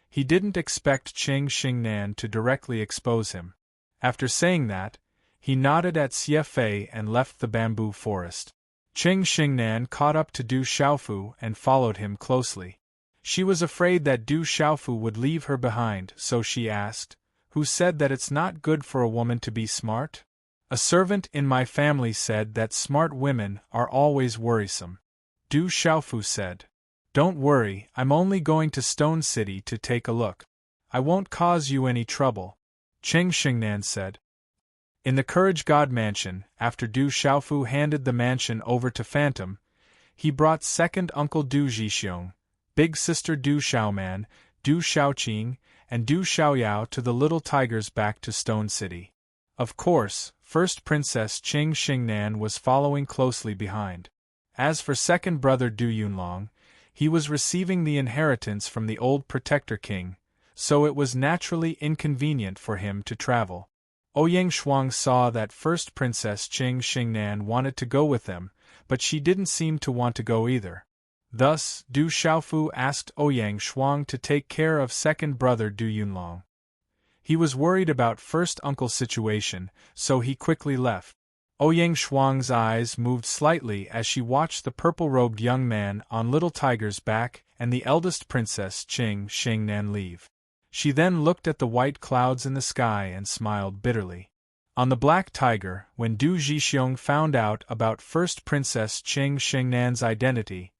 He didn't expect Qing Xingnan to directly expose him. After saying that, he nodded at Xie Fei and left the bamboo forest. Qing Xingnan caught up to Du Xiaofu and followed him closely. She was afraid that Du Xiaofu would leave her behind, so she asked, "Who said that it's not good for a woman to be smart?" "A servant in my family said that smart women are always worrisome," Du Xiaofu said. "Don't worry, I'm only going to Stone City to take a look. I won't cause you any trouble," Qing Xingnan said. In the Courage God mansion, after Du Xiaofu handed the mansion over to Phantom, he brought second uncle Du Zhixiong, big sister Du Xiaoman, Du Xiaoqing, and Du Xiaoyao to the little tigers back to Stone City. Of course, First Princess Qing Xingnan was following closely behind. As for second brother Du Yunlong, he was receiving the inheritance from the old Protector King, so it was naturally inconvenient for him to travel. Ouyang Shuang saw that First Princess Qing Xingnan wanted to go with them, but she didn't seem to want to go either. Thus, Du Xiaofu asked Ouyang Shuang to take care of second brother Du Yunlong. He was worried about first uncle's situation, so he quickly left. Ouyang Shuang's eyes moved slightly as she watched the purple-robed young man on Little Tiger's back and the eldest princess Qing Xingnan leave. She then looked at the white clouds in the sky and smiled bitterly. On the black tiger, when Du Zhixiong found out about First Princess Qing Xingnan's identity,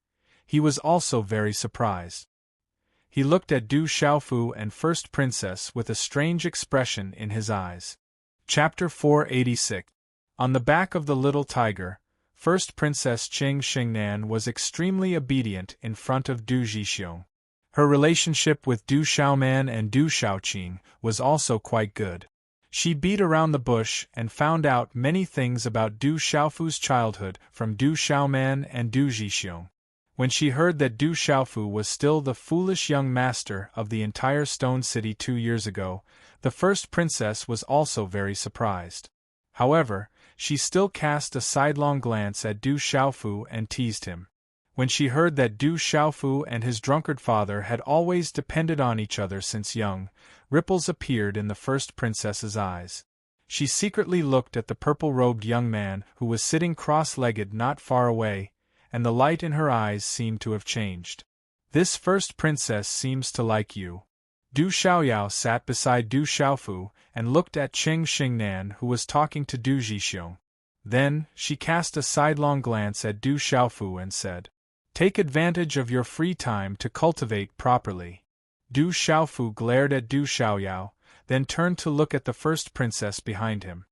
he was also very surprised. He looked at Du Xiaofu and First Princess with a strange expression in his eyes. Chapter 486. On the back of the little tiger, First Princess Qing Xingnan was extremely obedient in front of Du Zhixiong. Her relationship with Du Xiaoman and Du Xiaoqing was also quite good. She beat around the bush and found out many things about Du Xiaofu's childhood from Du Xiaoman and Du Zhixiong. When she heard that Du Xiaofu was still the foolish young master of the entire Stone City 2 years ago, the first princess was also very surprised. However, she still cast a sidelong glance at Du Xiaofu and teased him. When she heard that Du Xiaofu and his drunkard father had always depended on each other since young, ripples appeared in the first princess's eyes. She secretly looked at the purple-robed young man who was sitting cross-legged not far away, and the light in her eyes seemed to have changed. "This first princess seems to like you." Du Xiaoyao sat beside Du Xiaofu and looked at Qing Xingnan who was talking to Du Zhixiong. Then, she cast a sidelong glance at Du Xiaofu and said, "Take advantage of your free time to cultivate properly." Du Xiaofu glared at Du Xiaoyao, then turned to look at the first princess behind him.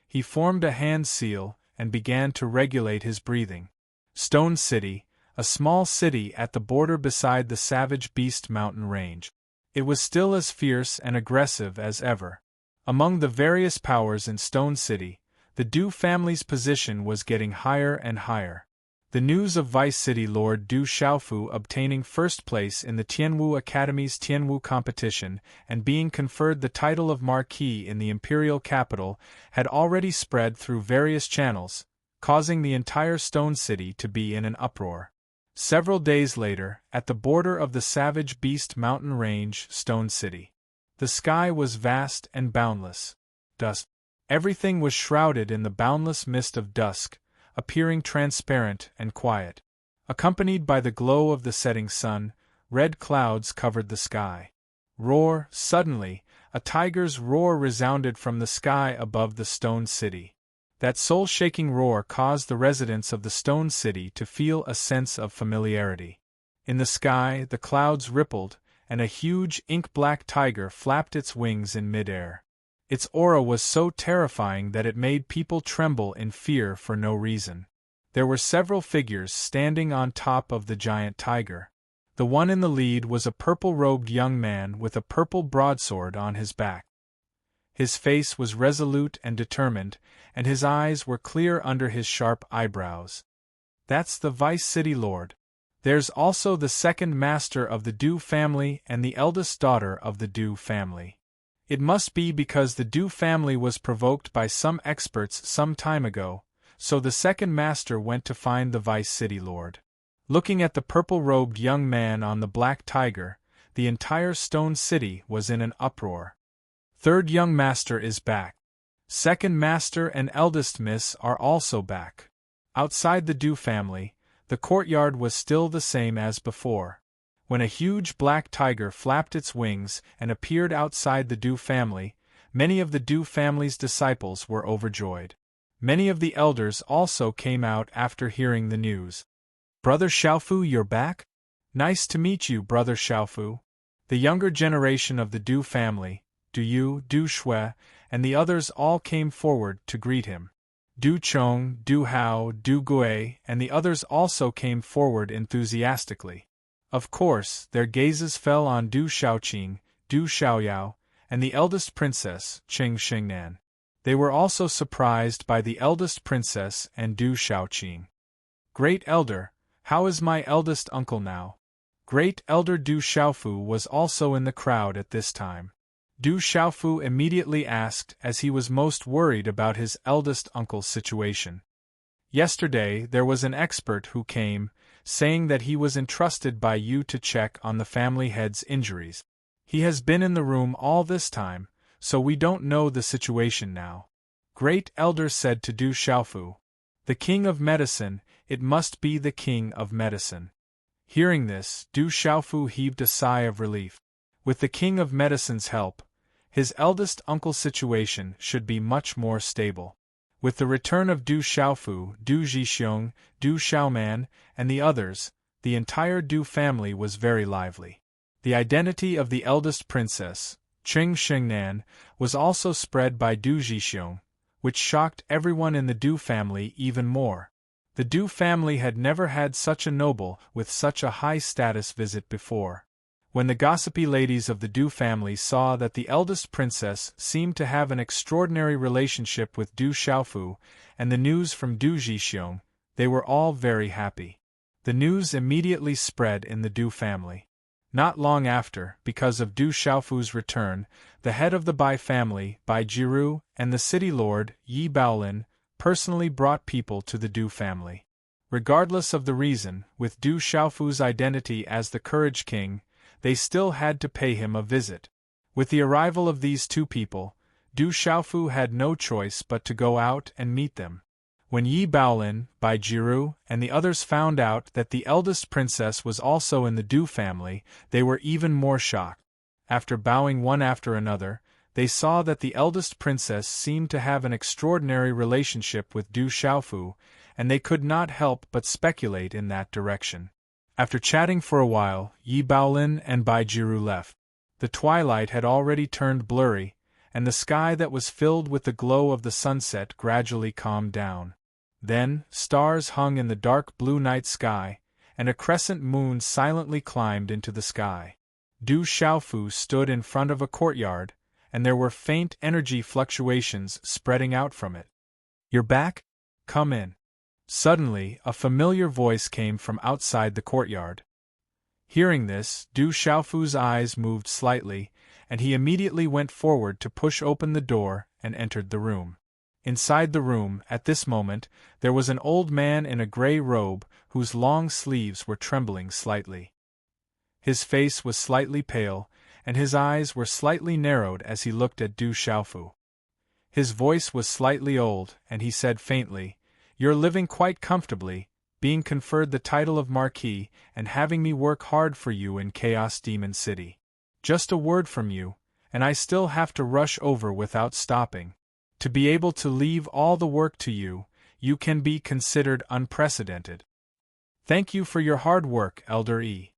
He formed a hand seal and began to regulate his breathing. Stone City, a small city at the border beside the Savage Beast mountain range. It was still as fierce and aggressive as ever. Among the various powers in Stone City, the Du family's position was getting higher and higher. The news of Vice City Lord Du Xiaofu obtaining first place in the Tianwu Academy's Tianwu competition and being conferred the title of Marquis in the imperial capital had already spread through various channels, causing the entire Stone City to be in an uproar. Several days later, at the border of the Savage Beast mountain range, Stone City. The sky was vast and boundless. Dusk. Everything was shrouded in the boundless mist of dusk, appearing transparent and quiet. Accompanied by the glow of the setting sun, red clouds covered the sky. Roar! Suddenly, a tiger's roar resounded from the sky above the Stone City. That soul-shaking roar caused the residents of the Stone City to feel a sense of familiarity. In the sky, the clouds rippled, and a huge ink-black tiger flapped its wings in mid-air. Its aura was so terrifying that it made people tremble in fear for no reason. There were several figures standing on top of the giant tiger. The one in the lead was a purple-robed young man with a purple broadsword on his back. His face was resolute and determined, and his eyes were clear under his sharp eyebrows. "That's the Vice City Lord. There's also the second master of the Du family and the eldest daughter of the Du family. It must be because the Du family was provoked by some experts some time ago, so the second master went to find the Vice City Lord." Looking at the purple-robed young man on the black tiger, the entire Stone City was in an uproar. Third young master is back. Second master and eldest miss are also back. Outside the Du family, the courtyard was still the same as before. When a huge black tiger flapped its wings and appeared outside the Du family, many of the Du family's disciples were overjoyed. Many of the elders also came out after hearing the news. "Brother Xiaofu, you're back? Nice to meet you, Brother Xiaofu." The younger generation of the Du family, Du Yu, Du Shui, and the others all came forward to greet him. Du Chong, Du Hao, Du Gui, and the others also came forward enthusiastically. Of course, their gazes fell on Du Xiaoqing, Du Xiaoyao, and the eldest princess, Qing Xingnan. They were also surprised by the eldest princess and Du Xiaoqing. "Great Elder, how is my eldest uncle now?" Great Elder Du Xiaofu was also in the crowd at this time. Du Xiaofu immediately asked as he was most worried about his eldest uncle's situation. "Yesterday there was an expert who came, saying that he was entrusted by you to check on the family head's injuries. He has been in the room all this time, so we don't know the situation now." Great Elder said to Du Xiaofu, "The King of Medicine, it must be the King of Medicine." Hearing this, Du Xiaofu heaved a sigh of relief. With the King of Medicine's help, his eldest uncle's situation should be much more stable. With the return of Du Xiaofu, Du Zhixiong, Du Xiaoman, and the others, the entire Du family was very lively. The identity of the eldest princess, Qing Xingnan, was also spread by Du Zhixiong, which shocked everyone in the Du family even more. The Du family had never had such a noble with such a high status visit before. When the gossipy ladies of the Du family saw that the eldest princess seemed to have an extraordinary relationship with Du Xiaofu, and the news from Du Zhixiong, they were all very happy. The news immediately spread in the Du family. Not long after, because of Du Xiaofu's return, the head of the Bai family, Bai Jiru, and the city lord, Yi Baolin, personally brought people to the Du family. Regardless of the reason, with Du Xiaofu's identity as the Courage King, they still had to pay him a visit. With the arrival of these two people, Du Xiaofu had no choice but to go out and meet them. When Yi Baolin, Bai Jiru, and the others found out that the eldest princess was also in the Du family, they were even more shocked. After bowing one after another, They saw that the eldest princess seemed to have an extraordinary relationship with Du Xiaofu, and they could not help but speculate in that direction. After chatting for a while, Yi Baolin and Bai Jiru left. The twilight had already turned blurry, and the sky that was filled with the glow of the sunset gradually calmed down. Then, stars hung in the dark blue night sky, and a crescent moon silently climbed into the sky. Du Xiaofu stood in front of a courtyard, and there were faint energy fluctuations spreading out from it. "You're back? Come in." Suddenly, a familiar voice came from outside the courtyard. Hearing this, Du Xiaofu's eyes moved slightly, and he immediately went forward to push open the door and entered the room. Inside the room, at this moment, there was an old man in a grey robe whose long sleeves were trembling slightly. His face was slightly pale, and his eyes were slightly narrowed as he looked at Du Xiaofu. His voice was slightly old, and he said faintly, "You're living quite comfortably, being conferred the title of Marquis, and having me work hard for you in Chaos Demon City. Just a word from you, and I still have to rush over without stopping. To be able to leave all the work to you, you can be considered unprecedented. Thank you for your hard work, Elder Yi."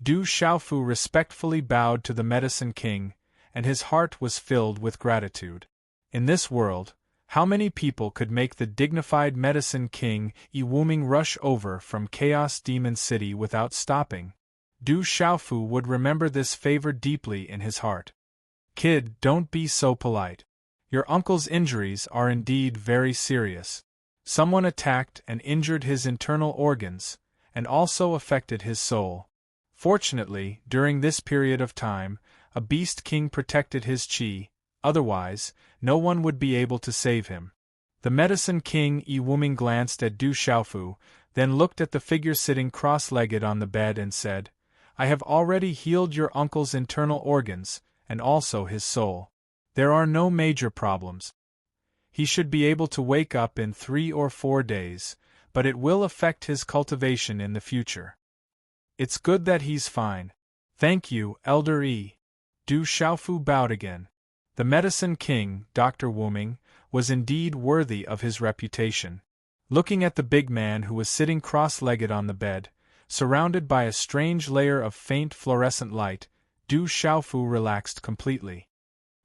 Du Xiaofu respectfully bowed to the Medicine King, and his heart was filled with gratitude. In this world, how many people could make the dignified Medicine King Yi Wuming rush over from Chaos Demon City without stopping? Du Xiaofu would remember this favor deeply in his heart. "Kid, don't be so polite. Your uncle's injuries are indeed very serious. Someone attacked and injured his internal organs, and also affected his soul. Fortunately, during this period of time, a beast king protected his qi, otherwise, no one would be able to save him." The Medicine King Yi Wuming glanced at Du Xiaofu, then looked at the figure sitting cross-legged on the bed and said, "I have already healed your uncle's internal organs, and also his soul. There are no major problems. He should be able to wake up in 3 or 4 days, but it will affect his cultivation in the future. It's good that he's fine. Thank you, Elder Yi." Du Xiaofu bowed again. The Medicine King, Dr. Wuming, was indeed worthy of his reputation. Looking at the big man who was sitting cross-legged on the bed, surrounded by a strange layer of faint fluorescent light, Du Xiaofu relaxed completely.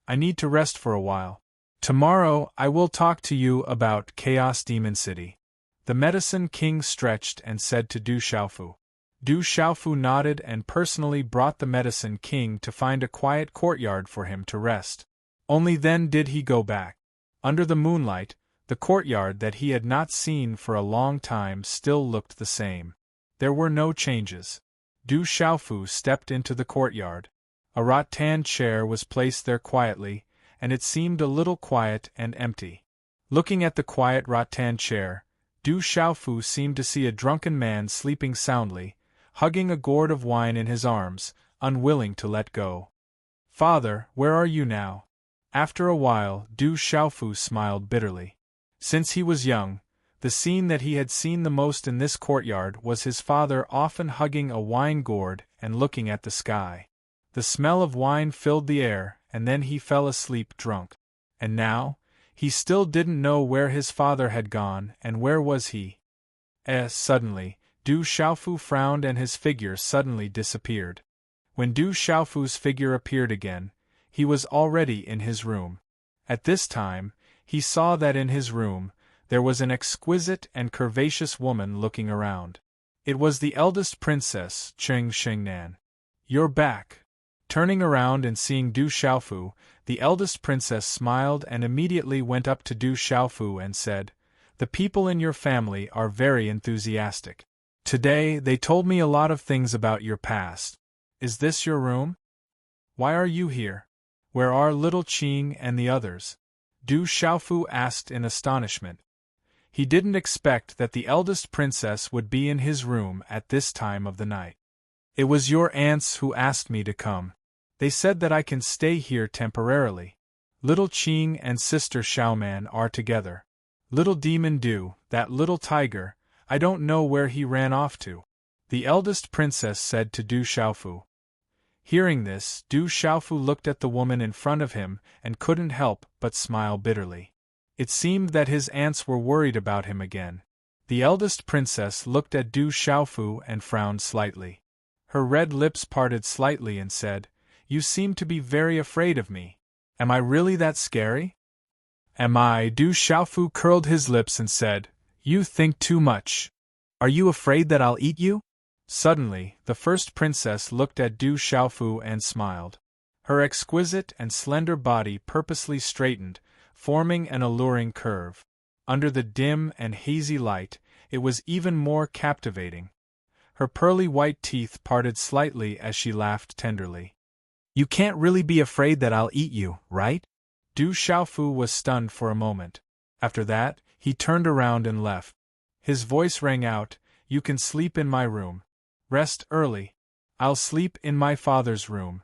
"I need to rest for a while. Tomorrow I will talk to you about Chaos Demon City." The Medicine King stretched and said to Du Xiaofu. Du Xiaofu nodded and personally brought the Medicine King to find a quiet courtyard for him to rest. Only then did he go back. Under the moonlight, the courtyard that he had not seen for a long time still looked the same. There were no changes. Du Xiaofu stepped into the courtyard. A rattan chair was placed there quietly, and it seemed a little quiet and empty. Looking at the quiet rattan chair, Du Xiaofu seemed to see a drunken man sleeping soundly, hugging a gourd of wine in his arms, unwilling to let go. "Father, where are you now?" After a while, Du Xiaofu smiled bitterly. Since he was young, the scene that he had seen the most in this courtyard was his father often hugging a wine gourd and looking at the sky. The smell of wine filled the air, and then he fell asleep drunk. And now, he still didn't know where his father had gone, and where was he? Suddenly, Du Xiaofu frowned and his figure suddenly disappeared. When Du Xiaofu's figure appeared again, he was already in his room. At this time, he saw that in his room, there was an exquisite and curvaceous woman looking around. It was the eldest princess, Cheng Xingnan. "You're back." Turning around and seeing Du Xiaofu, the eldest princess smiled and immediately went up to Du Xiaofu and said, "The people in your family are very enthusiastic. Today they told me a lot of things about your past. Is this your room? Why are you here? Where are little Qing and the others?" Du Xiaofu asked in astonishment. He didn't expect that the eldest princess would be in his room at this time of the night. "It was your aunts who asked me to come. They said that I can stay here temporarily. Little Qing and sister Xiaoman are together. Little Demon Du, that little tiger, I don't know where he ran off to," the eldest princess said to Du Xiaofu. Hearing this, Du Xiaofu looked at the woman in front of him and couldn't help but smile bitterly. It seemed that his aunts were worried about him again. The eldest princess looked at Du Xiaofu and frowned slightly. Her red lips parted slightly and said, "You seem to be very afraid of me. Am I really that scary?" "Am I?" Du Xiaofu curled his lips and said, "You think too much. Are you afraid that I'll eat you?" Suddenly, the first princess looked at Du Xiaofu and smiled. Her exquisite and slender body purposely straightened, forming an alluring curve. Under the dim and hazy light, it was even more captivating. Her pearly white teeth parted slightly as she laughed tenderly. "You can't really be afraid that I'll eat you, right?" Du Xiaofu was stunned for a moment. After that, he turned around and left. His voice rang out, "You can sleep in my room. Rest early. I'll sleep in my father's room."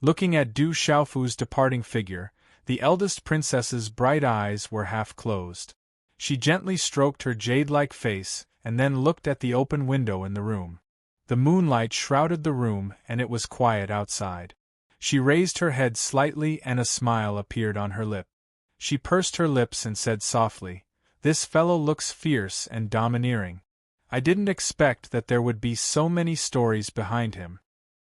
Looking at Du Xiaofu's departing figure, the eldest princess's bright eyes were half closed. She gently stroked her jade-like face and then looked at the open window in the room. The moonlight shrouded the room and it was quiet outside. She raised her head slightly and a smile appeared on her lip. She pursed her lips and said softly, "This fellow looks fierce and domineering. I didn't expect that there would be so many stories behind him."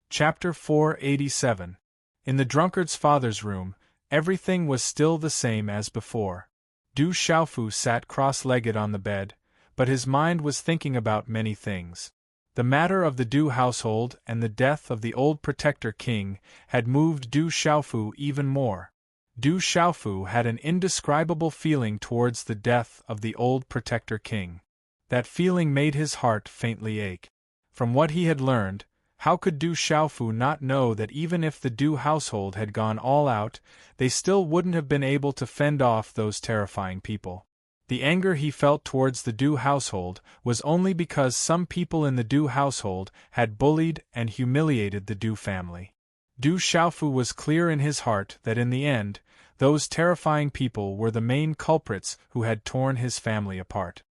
Chapter 487. In the drunkard's father's room, everything was still the same as before. Du Xiaofu sat cross-legged on the bed, but his mind was thinking about many things. The matter of the Du household and the death of the old protector king had moved Du Xiaofu even more. Du Xiaofu had an indescribable feeling towards the death of the old protector king. That feeling made his heart faintly ache. From what he had learned, how could Du Xiaofu not know that even if the Du household had gone all out, they still wouldn't have been able to fend off those terrifying people? The anger he felt towards the Du household was only because some people in the Du household had bullied and humiliated the Du family. Du Xiaofu was clear in his heart that in the end, those terrifying people were the main culprits who had torn his family apart.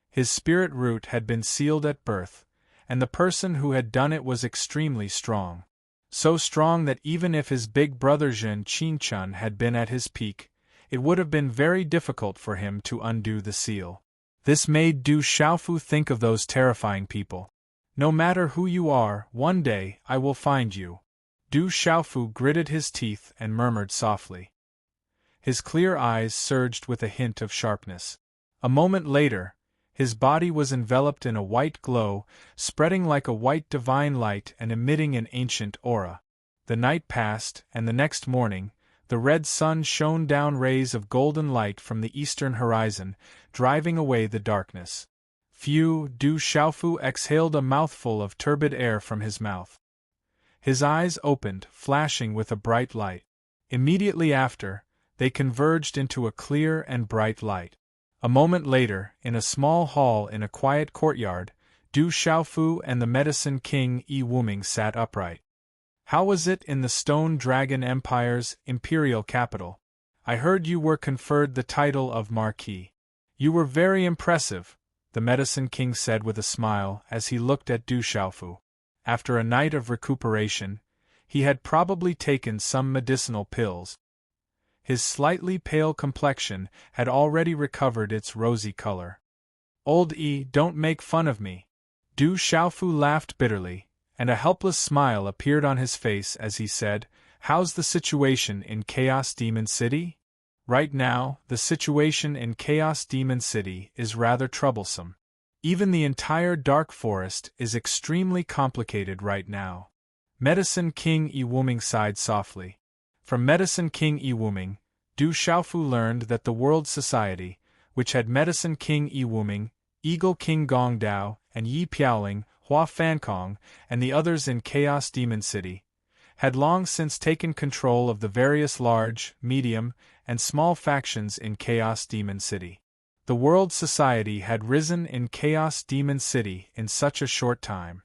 His spirit root had been sealed at birth, and the person who had done it was extremely strong. So strong that even if his big brother Zhen Qingchun had been at his peak, it would have been very difficult for him to undo the seal. This made Du Xiaofu think of those terrifying people. "No matter who you are, one day I will find you." Du Xiaofu gritted his teeth and murmured softly. His clear eyes surged with a hint of sharpness. A moment later, his body was enveloped in a white glow, spreading like a white divine light and emitting an ancient aura. The night passed, and the next morning, the red sun shone down rays of golden light from the eastern horizon, driving away the darkness. Phew! Du Xiaofu exhaled a mouthful of turbid air from his mouth. His eyes opened, flashing with a bright light. Immediately after, they converged into a clear and bright light. A moment later, in a small hall in a quiet courtyard, Du Xiaofu and the Medicine King Yi Wuming sat upright. "How was it in the Stone Dragon Empire's imperial capital? I heard you were conferred the title of Marquis." "You were very impressive," the Medicine King said with a smile as he looked at Du Xiaofu. After a night of recuperation, he had probably taken some medicinal pills. His slightly pale complexion had already recovered its rosy color. "Old E, don't make fun of me." Du Xiaofu laughed bitterly, and a helpless smile appeared on his face as he said, "How's the situation in Chaos Demon City?" "Right now, the situation in Chaos Demon City is rather troublesome. Even the entire Dark Forest is extremely complicated right now." Medicine King Yi Wuming sighed softly. From Medicine King Yi Wuming, Du Xiaofu learned that the World Society, which had Medicine King Yi Wuming, Eagle King Gong Dao, and Yi Piaoling, Hua Fankong, and the others in Chaos Demon City, had long since taken control of the various large, medium, and small factions in Chaos Demon City. The World Society had risen in Chaos Demon City in such a short time.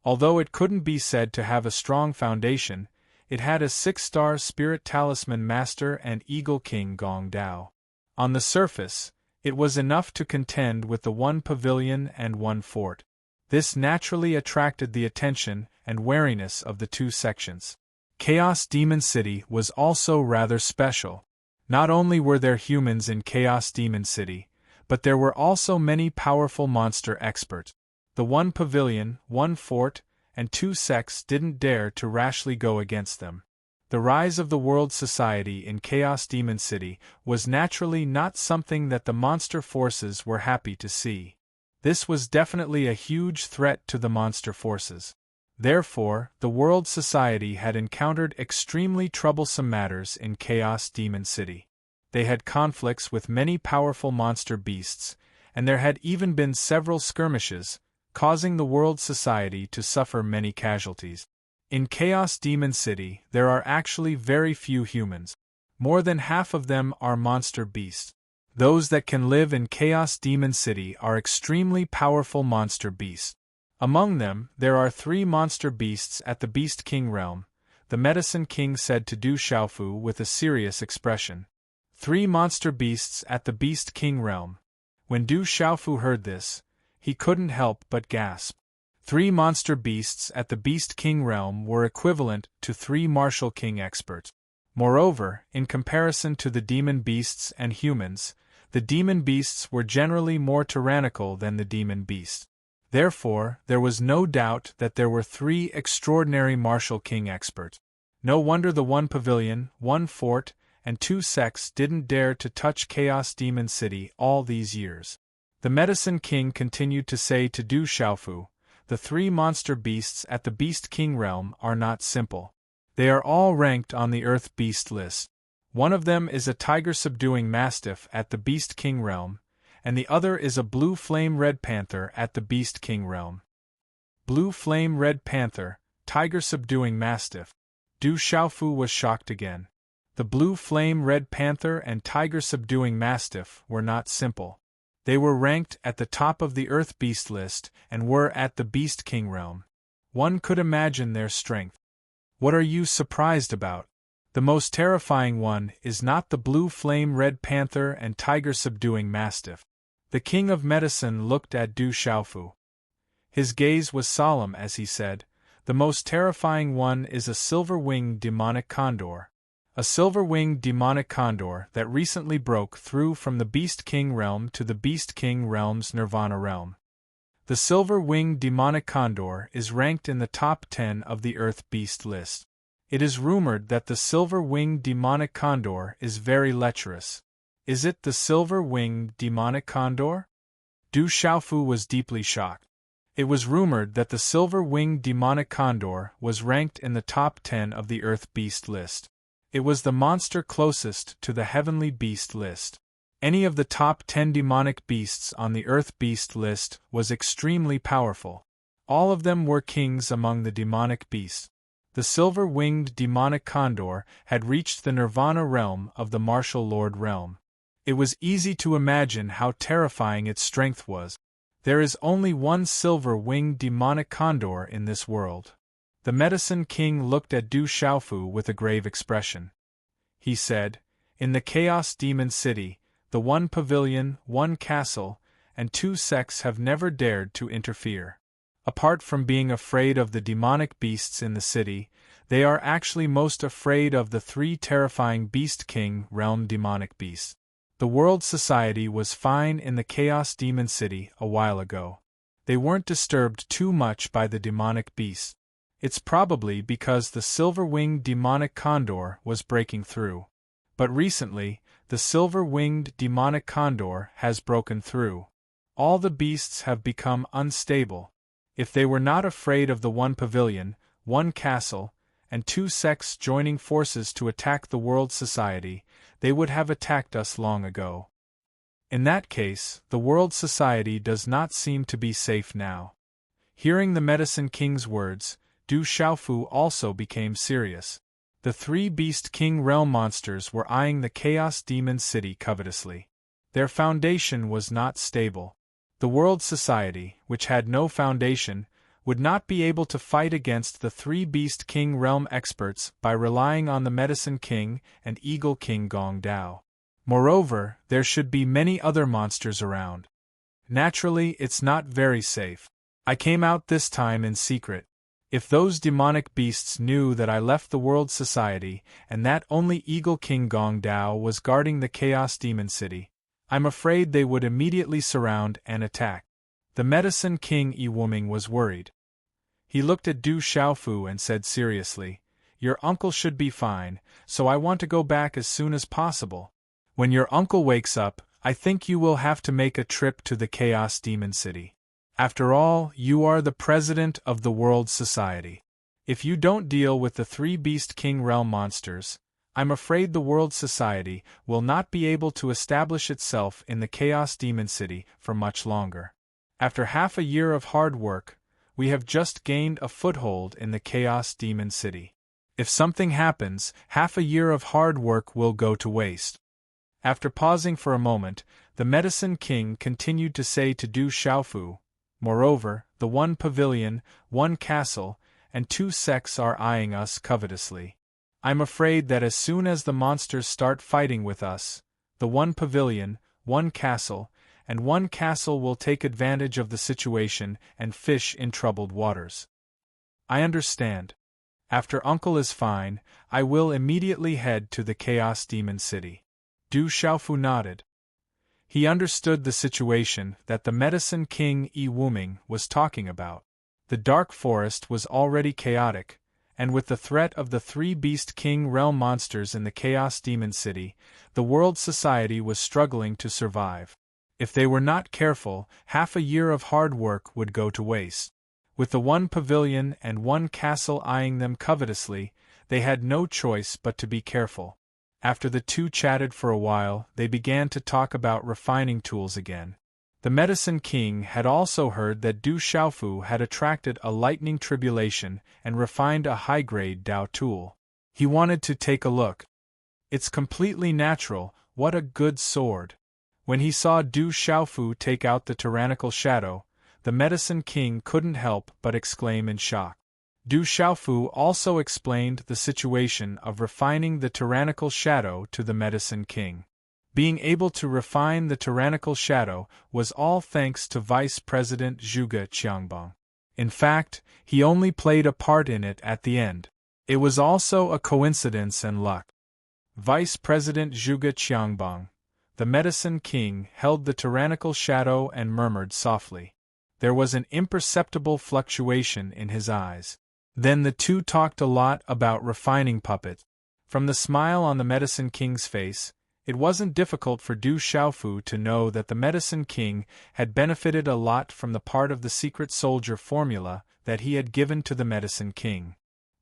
Although it couldn't be said to have a strong foundation, it had a 6-star Spirit Talisman Master and Eagle King Gong Dao. On the surface, it was enough to contend with the one pavilion and one fort. This naturally attracted the attention and wariness of the two sections. Chaos Demon City was also rather special. Not only were there humans in Chaos Demon City, but there were also many powerful monster experts. The one pavilion, one fort, and two sects didn't dare to rashly go against them. The rise of the world society in Chaos Demon City was naturally not something that the monster forces were happy to see. This was definitely a huge threat to the monster forces. Therefore, the world society had encountered extremely troublesome matters in Chaos Demon City. They had conflicts with many powerful monster beasts, and there had even been several skirmishes, causing the world society to suffer many casualties. In Chaos Demon City, there are actually very few humans. More than half of them are monster beasts. Those that can live in Chaos Demon City are extremely powerful monster beasts. Among them, there are 3 monster beasts at the Beast King realm, the Medicine King said to Du Xiaofu with a serious expression. 3 monster beasts at the Beast King realm. When Du Xiaofu heard this, he couldn't help but gasp. 3 monster beasts at the Beast King realm were equivalent to 3 Martial King experts. Moreover, in comparison to the demon beasts and humans, the demon beasts were generally more tyrannical than the demon beasts. Therefore, there was no doubt that there were 3 extraordinary Martial King experts. No wonder the one pavilion, one fort, and 2 sects didn't dare to touch Chaos Demon City all these years. The Medicine King continued to say to Du Xiaofu, the 3 monster beasts at the Beast King realm are not simple. They are all ranked on the Earth Beast list. One of them is a tiger-subduing mastiff at the Beast King realm, and the other is a blue flame red panther at the Beast King realm. Blue flame red panther, tiger-subduing mastiff. Du Xiaofu was shocked again. The blue flame red panther and tiger-subduing mastiff were not simple. They were ranked at the top of the Earth Beast list and were at the Beast King realm. One could imagine their strength. What are you surprised about? The most terrifying one is not the blue flame red panther and tiger-subduing mastiff. The King of Medicine looked at Du Xiaofu. His gaze was solemn as he said, the most terrifying one is a silver-winged demonic condor. A silver-winged demonic condor that recently broke through from the Beast King realm to the Beast King realm's Nirvana realm. The silver-winged demonic condor is ranked in the top 10 of the Earth Beast list. It is rumored that the silver-winged demonic condor is very lecherous. Is it the silver-winged demonic condor? Du Xiaofu was deeply shocked. It was rumored that the silver-winged demonic condor was ranked in the top 10 of the Earth Beast list. It was the monster closest to the Heavenly Beast list. Any of the top 10 demonic beasts on the Earth Beast list was extremely powerful. All of them were kings among the demonic beasts. The silver-winged demonic condor had reached the Nirvana realm of the Martial Lord realm. It was easy to imagine how terrifying its strength was. There is only one silver-winged demonic condor in this world. The Medicine King looked at Du Xiaofu with a grave expression. He said, in the Chaos Demon City, the one pavilion, one castle, and 2 sects have never dared to interfere. Apart from being afraid of the demonic beasts in the city, they are actually most afraid of the 3 terrifying Beast King realm demonic beasts. The world society was fine in the Chaos Demon City a while ago. They weren't disturbed too much by the demonic beasts. It's probably because the silver-winged demonic condor was breaking through. But recently, the silver-winged demonic condor has broken through. All the beasts have become unstable. If they were not afraid of the one pavilion, one castle, and 2 sects joining forces to attack the world society, they would have attacked us long ago. In that case, the world society does not seem to be safe now. Hearing the Medicine King's words, Du Xiaofu also became serious. The 3 Beast King realm monsters were eyeing the Chaos Demon City covetously. Their foundation was not stable. The world society, which had no foundation, would not be able to fight against the 3 Beast King realm experts by relying on the Medicine King and Eagle King Gong Dao. Moreover, there should be many other monsters around. Naturally, it's not very safe. I came out this time in secret. If those demonic beasts knew that I left the World Society and that only Eagle King Gong Dao was guarding the Chaos Demon City, I'm afraid they would immediately surround and attack. The Medicine King Yi Wuming was worried. He looked at Du Xiaofu and said seriously, "Your uncle should be fine, so I want to go back as soon as possible. When your uncle wakes up, I think you will have to make a trip to the Chaos Demon City. After all, you are the president of the World Society. If you don't deal with the 3 Beast King Realm monsters, I'm afraid the World Society will not be able to establish itself in the Chaos Demon City for much longer. After half a year of hard work, we have just gained a foothold in the Chaos Demon City. If something happens, half a year of hard work will go to waste." After pausing for a moment, the Medicine King continued to say to Du Xiaofu, "Moreover, the 1 pavilion, 1 castle, and 2 sects are eyeing us covetously. I'm afraid that as soon as the monsters start fighting with us, the 1 pavilion, 1 castle, and 1 castle will take advantage of the situation and fish in troubled waters." "I understand. After Uncle is fine, I will immediately head to the Chaos Demon City." Du Xiaofu nodded. He understood the situation that the Medicine King Yi Wuming was talking about. The Dark Forest was already chaotic, and with the threat of the 3 Beast King realm monsters in the Chaos Demon City, the World Society was struggling to survive. If they were not careful, half a year of hard work would go to waste. With the 1 pavilion and 1 castle eyeing them covetously, they had no choice but to be careful. After the 2 chatted for a while, they began to talk about refining tools again. The Medicine King had also heard that Du Xiaofu had attracted a lightning tribulation and refined a high-grade Dao tool. He wanted to take a look. "It's completely natural, what a good sword." When he saw Du Xiaofu take out the tyrannical shadow, the Medicine King couldn't help but exclaim in shock. Du Xiaofu also explained the situation of refining the tyrannical shadow to the Medicine King. Being able to refine the tyrannical shadow was all thanks to Vice President Zhuge Qiangbang. In fact, he only played a part in it at the end. It was also a coincidence and luck. Vice President Zhuge Qiangbang, the Medicine King, held the tyrannical shadow and murmured softly. There was an imperceptible fluctuation in his eyes. Then the 2 talked a lot about refining puppets. From the smile on the Medicine King's face, it wasn't difficult for Du Xiaofu to know that the Medicine King had benefited a lot from the part of the secret soldier formula that he had given to the Medicine King.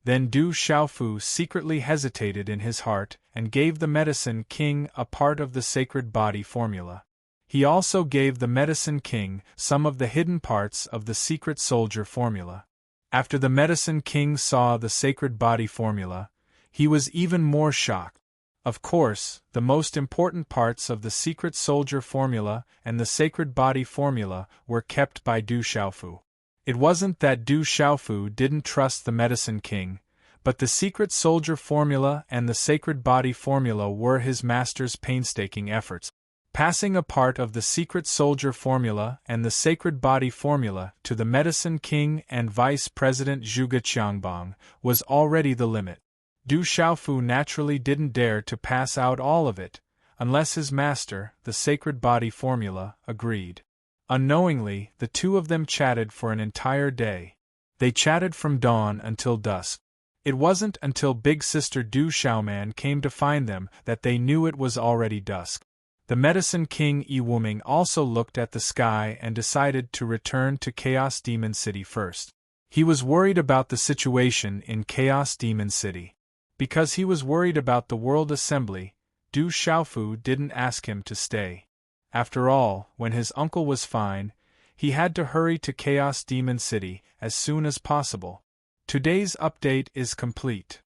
Then Du Xiaofu secretly hesitated in his heart and gave the Medicine King a part of the sacred body formula. He also gave the Medicine King some of the hidden parts of the secret soldier formula. After the Medicine King saw the sacred body formula, he was even more shocked. Of course, the most important parts of the secret soldier formula and the sacred body formula were kept by Du Xiaofu. It wasn't that Du Xiaofu didn't trust the Medicine King, but the secret soldier formula and the sacred body formula were his master's painstaking efforts. Passing a part of the secret soldier formula and the sacred body formula to the Medicine King and Vice President Zhuge Qiangbang was already the limit. Du Xiaofu naturally didn't dare to pass out all of it, unless his master, the sacred body formula, agreed. Unknowingly, the 2 of them chatted for an entire day. They chatted from dawn until dusk. It wasn't until Big Sister Du Xiaoman came to find them that they knew it was already dusk. The Medicine King Yi Wuming also looked at the sky and decided to return to Chaos Demon City first. He was worried about the situation in Chaos Demon City. Because he was worried about the World Assembly, Du Xiaofu didn't ask him to stay. After all, when his uncle was fine, he had to hurry to Chaos Demon City as soon as possible. Today's update is complete.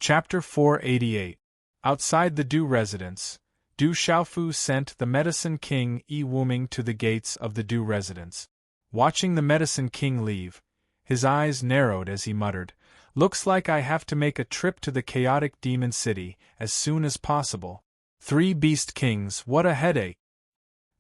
Chapter 488. Outside the Du residence, Du Xiaofu sent the Medicine King Yi Wuming to the gates of the Du residence. Watching the Medicine King leave, his eyes narrowed as he muttered, "Looks like I have to make a trip to the chaotic demon city as soon as possible. 3 Beast Kings, what a headache!"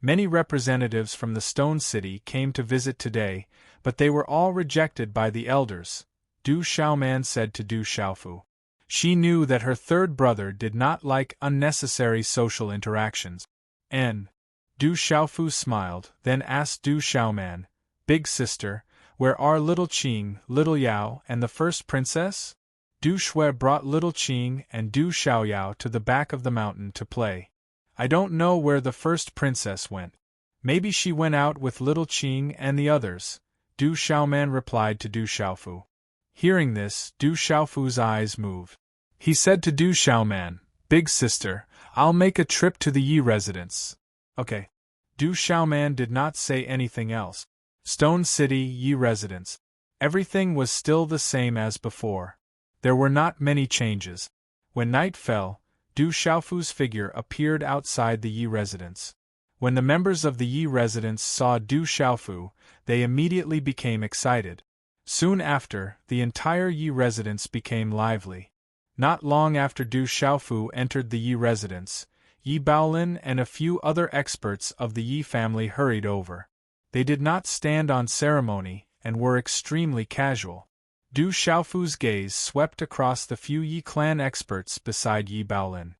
Many representatives from the Stone City came to visit today, but they were all rejected by the elders, Du Xiaoman said to Du Xiaofu. She knew that her third brother did not like unnecessary social interactions. Du Xiaofu smiled, then asked Du Xiaoman, Big sister, where are little Qing, little Yao, and the first princess? Du Shui brought little Qing and Du Xiaoyao to the back of the mountain to play. I don't know where the first princess went. Maybe she went out with little Qing and the others, Du Xiaoman replied to Du Xiaofu. Hearing this, Du Xiaofu's eyes moved. He said to Du Xiaoman, Big sister, I'll make a trip to the Yi residence. Okay. Du Xiaoman did not say anything else. Stone City, Yi residence. Everything was still the same as before. There were not many changes. When night fell, Du Xiaofu's figure appeared outside the Yi residence. When the members of the Yi residence saw Du Xiaofu, they immediately became excited. Soon after, the entire Yi residence became lively. Not long after Du Xiaofu entered the Yi residence, Yi Baolin and a few other experts of the Yi family hurried over. They did not stand on ceremony and were extremely casual. Du Xiaofu's gaze swept across the few Yi clan experts beside Yi Baolin.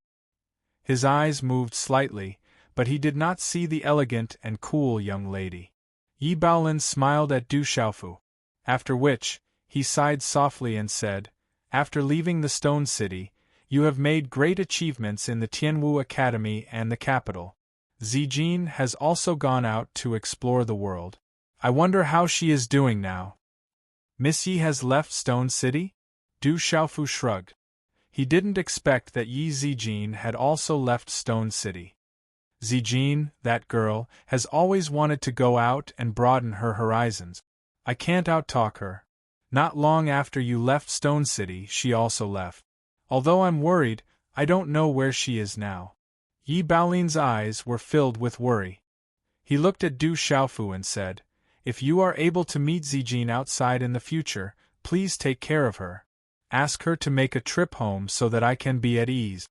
His eyes moved slightly, but he did not see the elegant and cool young lady. Yi Baolin smiled at Du Xiaofu. After which, he sighed softly and said, After leaving the Stone City, you have made great achievements in the Tianwu Academy and the capital. Zijin has also gone out to explore the world. I wonder how she is doing now. Miss Yi has left Stone City? Du Xiaofu shrugged. He didn't expect that Yi Zijin had also left Stone City. Zijin, that girl, has always wanted to go out and broaden her horizons. I can't outtalk her. Not long after you left Stone City, she also left. Although I'm worried, I don't know where she is now. Yi Baolin's eyes were filled with worry. He looked at Du Xiaofu and said, If you are able to meet Zijin outside in the future, please take care of her. Ask her to make a trip home so that I can be at ease.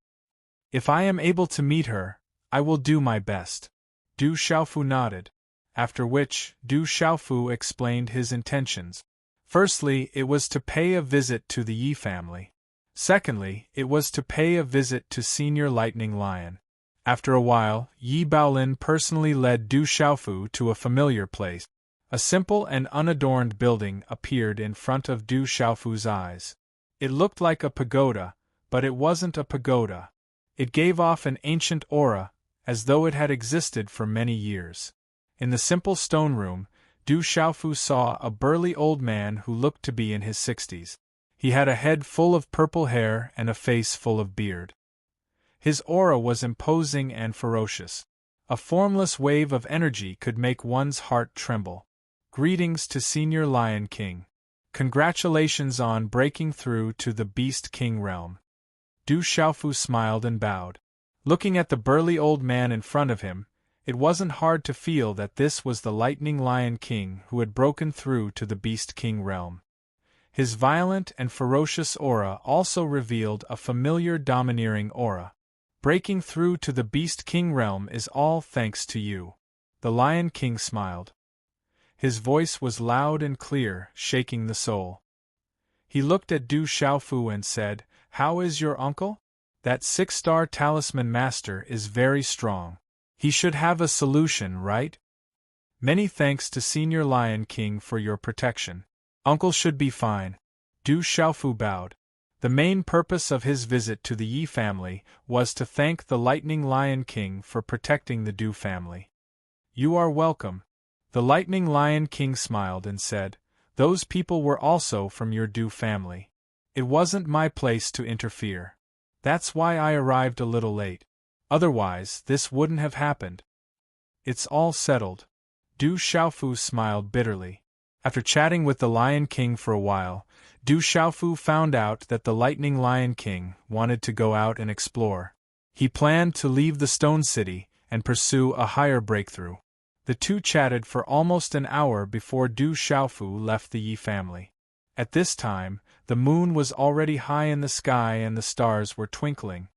If I am able to meet her, I will do my best. Du Xiaofu nodded. After which, Du Xiaofu explained his intentions. Firstly, it was to pay a visit to the Yi family. Secondly, it was to pay a visit to Senior Lightning Lion. After a while, Yi Baolin personally led Du Xiaofu to a familiar place. A simple and unadorned building appeared in front of Du Xiaofu's eyes. It looked like a pagoda, but it wasn't a pagoda. It gave off an ancient aura, as though it had existed for many years. In the simple stone room, Du Xiaofu saw a burly old man who looked to be in his 60s. He had a head full of purple hair and a face full of beard. His aura was imposing and ferocious. A formless wave of energy could make one's heart tremble. Greetings to Senior Lion King. Congratulations on breaking through to the Beast King realm. Du Xiaofu smiled and bowed. Looking at the burly old man in front of him, it wasn't hard to feel that this was the Lightning Lion King who had broken through to the Beast King realm. His violent and ferocious aura also revealed a familiar domineering aura. Breaking through to the Beast King realm is all thanks to you. The Lion King smiled. His voice was loud and clear, shaking the soul. He looked at Du Xiaofu and said, How is your uncle? That 6-star talisman master is very strong. He should have a solution, right? Many thanks to Senior Lion King for your protection. Uncle should be fine. Du Xiaofu bowed. The main purpose of his visit to the Yi family was to thank the Lightning Lion King for protecting the Du family. You are welcome. The Lightning Lion King smiled and said, Those people were also from your Du family. It wasn't my place to interfere. That's why I arrived a little late. Otherwise, this wouldn't have happened. It's all settled. Du Xiaofu smiled bitterly. After chatting with the Lion King for a while, Du Xiaofu found out that the Lightning Lion King wanted to go out and explore. He planned to leave the Stone City and pursue a higher breakthrough. The two chatted for almost an hour before Du Xiaofu left the Yi family. At this time, the moon was already high in the sky and the stars were twinkling.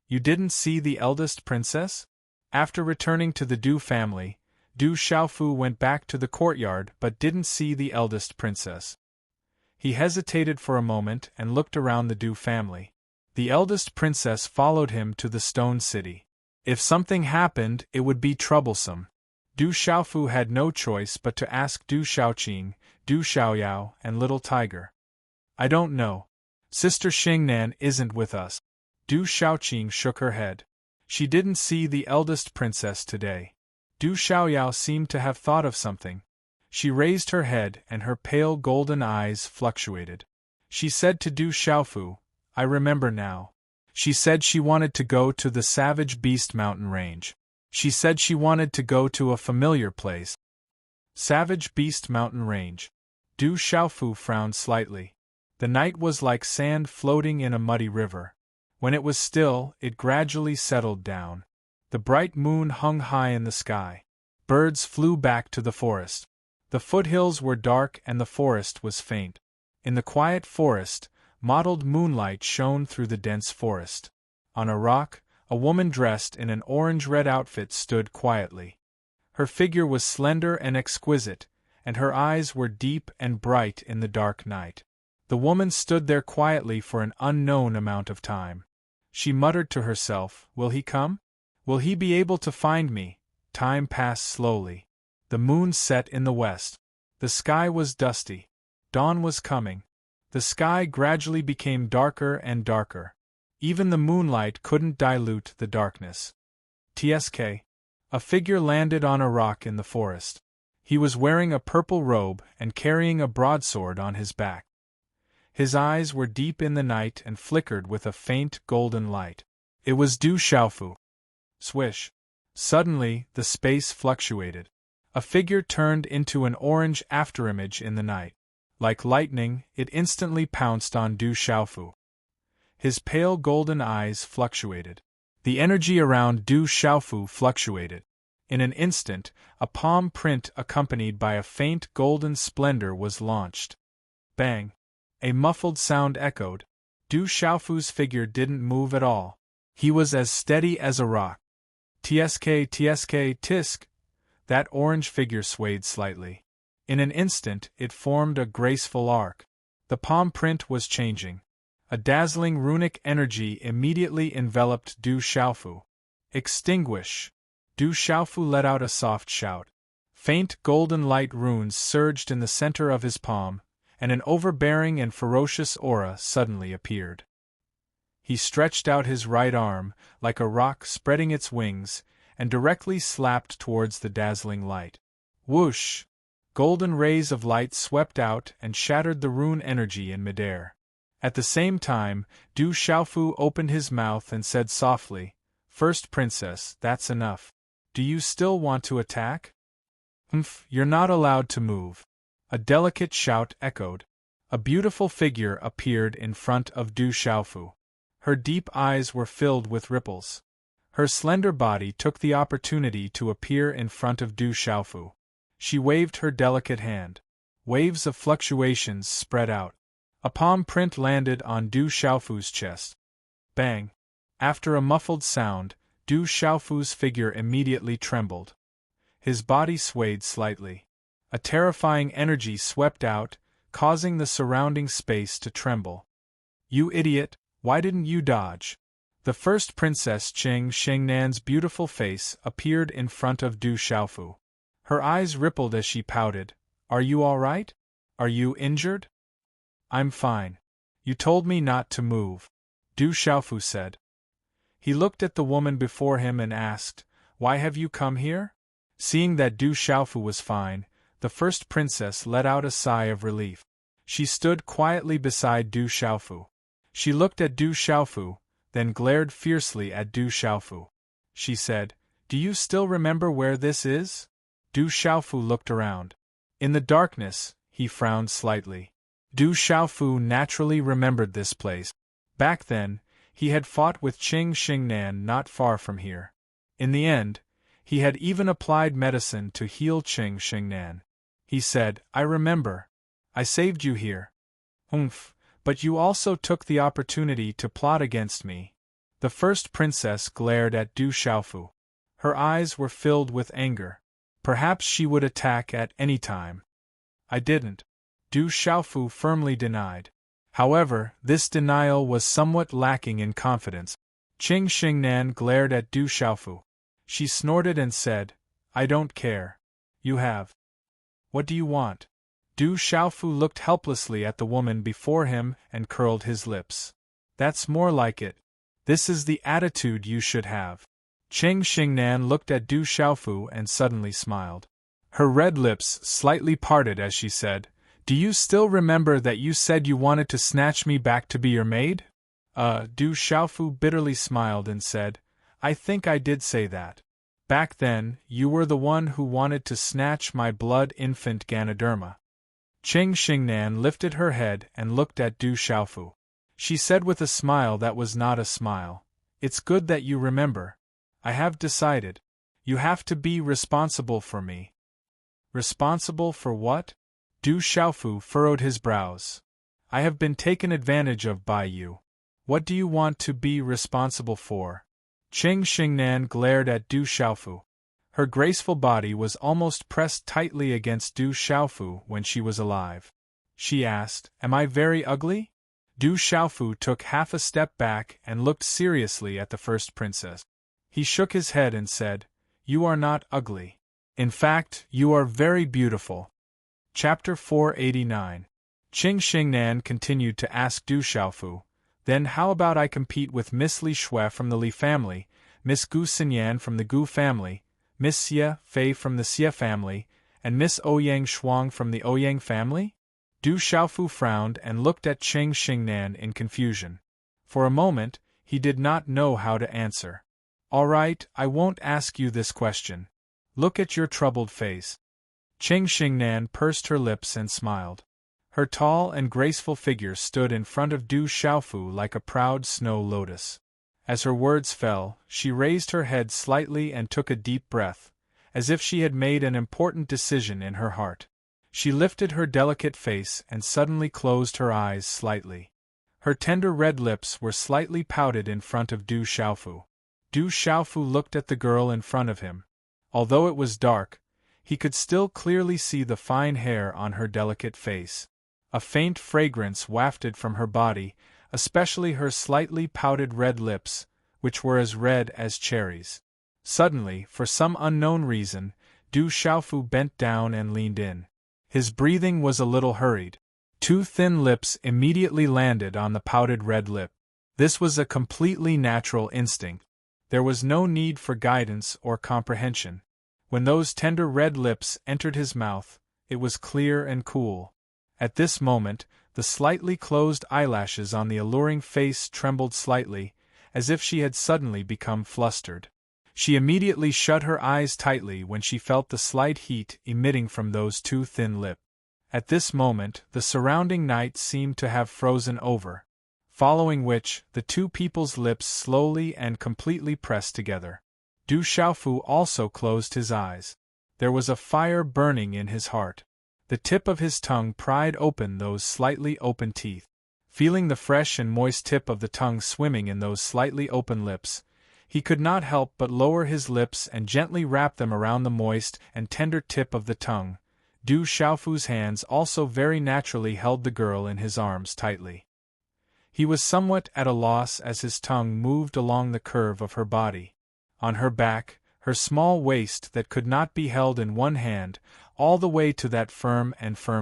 You didn't see the eldest princess? After returning to the Du family, Du Xiaofu went back to the courtyard but didn't see the eldest princess. He hesitated for a moment and looked around the Du family. The eldest princess followed him to the stone city. If something happened, it would be troublesome. Du Xiaofu had no choice but to ask Du Xiaoqing, Du Xiaoyao, and Little Tiger. I don't know. Sister Xingnan isn't with us. Du Xiaoqing shook her head. She didn't see the eldest princess today. Du Xiaoyao seemed to have thought of something. She raised her head and her pale golden eyes fluctuated. She said to Du Xiaofu, I remember now. She said she wanted to go to the Savage Beast mountain range. She said she wanted to go to a familiar place. Savage Beast mountain range. Du Xiaofu frowned slightly. The night was like sand floating in a muddy river. When it was still, it gradually settled down. The bright moon hung high in the sky. Birds flew back to the forest. The foothills were dark and the forest was faint. In the quiet forest, mottled moonlight shone through the dense forest. On a rock, a woman dressed in an orange-red outfit stood quietly. Her figure was slender and exquisite, and her eyes were deep and bright in the dark night. The woman stood there quietly for an unknown amount of time. She muttered to herself, Will he come? Will he be able to find me? Time passed slowly. The moon set in the west. The sky was dusty. Dawn was coming. The sky gradually became darker and darker. Even the moonlight couldn't dilute the darkness. Tsk. A figure landed on a rock in the forest. He was wearing a purple robe and carrying a broadsword on his back. His eyes were deep in the night and flickered with a faint golden light. It was Du Xiaofu. Swish. Suddenly, the space fluctuated. A figure turned into an orange afterimage in the night. Like lightning, it instantly pounced on Du Xiaofu. His pale golden eyes fluctuated. The energy around Du Xiaofu fluctuated. In an instant, a palm print accompanied by a faint golden splendor was launched. Bang! A muffled sound echoed. Du Xiaofu's figure didn't move at all. He was as steady as a rock. Tsk, tisk. That orange figure swayed slightly. In an instant, it formed a graceful arc. The palm print was changing. A dazzling runic energy immediately enveloped Du Xiaofu. Extinguish! Du Xiaofu let out a soft shout. Faint golden light runes surged in the center of his palm, and an overbearing and ferocious aura suddenly appeared. He stretched out his right arm, like a rock spreading its wings, and directly slapped towards the dazzling light. Whoosh! Golden rays of light swept out and shattered the rune energy in midair. At the same time, Du Xiaofu opened his mouth and said softly, First Princess, that's enough. Do you still want to attack? You're not allowed to move. A delicate shout echoed. A beautiful figure appeared in front of Du Xiaofu. Her deep eyes were filled with ripples. Her slender body took the opportunity to appear in front of Du Xiaofu. She waved her delicate hand. Waves of fluctuations spread out. A palm print landed on Du Xiaofu's chest. Bang! After a muffled sound, Du Xiaofu's figure immediately trembled. His body swayed slightly. A terrifying energy swept out, causing the surrounding space to tremble. You idiot, why didn't you dodge? The first Princess Qing Xingnan's beautiful face appeared in front of Du Xiaofu. Her eyes rippled as she pouted. Are you all right? Are you injured? I'm fine. You told me not to move, Du Xiaofu said. He looked at the woman before him and asked, Why have you come here? Seeing that Du Xiaofu was fine, the first princess let out a sigh of relief. She stood quietly beside Du Xiaofu. She looked at Du Xiaofu, then glared fiercely at Du Xiaofu. She said, Do you still remember where this is? Du Xiaofu looked around. In the darkness, he frowned slightly. Du Xiaofu naturally remembered this place. Back then, he had fought with Qing Xingnan not far from here. In the end, he had even applied medicine to heal Qing Xingnan. He said, I remember. I saved you here. But you also took the opportunity to plot against me. The first princess glared at Du Xiaofu. Her eyes were filled with anger. Perhaps she would attack at any time. I didn't, Du Xiaofu firmly denied. However, this denial was somewhat lacking in confidence. Qing Xingnan glared at Du Xiaofu. She snorted and said, I don't care. You have. What do you want? Du Xiaofu looked helplessly at the woman before him and curled his lips. That's more like it. This is the attitude you should have. Qing Xingnan looked at Du Xiaofu and suddenly smiled. Her red lips slightly parted as she said, Do you still remember that you said you wanted to snatch me back to be your maid? Du Xiaofu bitterly smiled and said, I think I did say that. Back then, you were the one who wanted to snatch my blood infant Ganoderma. Qing Xingnan lifted her head and looked at Du Xiaofu. She said with a smile that was not a smile, It's good that you remember. I have decided. You have to be responsible for me. Responsible for what? Du Xiaofu furrowed his brows. I have been taken advantage of by you. What do you want to be responsible for? Qing Xingnan glared at Du Xiaofu. Her graceful body was almost pressed tightly against Du Xiaofu when she was alive. She asked, Am I very ugly? Du Xiaofu took half a step back and looked seriously at the first princess. He shook his head and said, You are not ugly. In fact, you are very beautiful. Chapter 489. Qing Xingnan continued to ask Du Xiaofu, Then how about I compete with Miss Li Shui from the Li family, Miss Gu Xinyan from the Gu family, Miss Xie Fei from the Xie family, and Miss Ouyang Shuang from the Ouyang family? Du Xiaofu frowned and looked at Qing Xingnan in confusion. For a moment, he did not know how to answer. All right, I won't ask you this question. Look at your troubled face. Qing Xingnan pursed her lips and smiled. Her tall and graceful figure stood in front of Du Xiaofu like a proud snow lotus. As her words fell, she raised her head slightly and took a deep breath, as if she had made an important decision in her heart. She lifted her delicate face and suddenly closed her eyes slightly. Her tender red lips were slightly pouted in front of Du Xiaofu. Du Xiaofu looked at the girl in front of him. Although it was dark, he could still clearly see the fine hair on her delicate face. A faint fragrance wafted from her body, especially her slightly pouted red lips, which were as red as cherries. Suddenly, for some unknown reason, Du Xiaofu bent down and leaned in. His breathing was a little hurried. Two thin lips immediately landed on the pouted red lip. This was a completely natural instinct. There was no need for guidance or comprehension. When those tender red lips entered his mouth, it was clear and cool. At this moment, the slightly closed eyelashes on the alluring face trembled slightly, as if she had suddenly become flustered. She immediately shut her eyes tightly when she felt the slight heat emitting from those two thin lips. At this moment, the surrounding night seemed to have frozen over, following which, the two people's lips slowly and completely pressed together. Du Xiaofu also closed his eyes. There was a fire burning in his heart. The tip of his tongue pried open those slightly open teeth. Feeling the fresh and moist tip of the tongue swimming in those slightly open lips, he could not help but lower his lips and gently wrap them around the moist and tender tip of the tongue. Du Xiaofu's hands also very naturally held the girl in his arms tightly. He was somewhat at a loss as his tongue moved along the curve of her body. On her back, her small waist that could not be held in one hand, all the way to that firm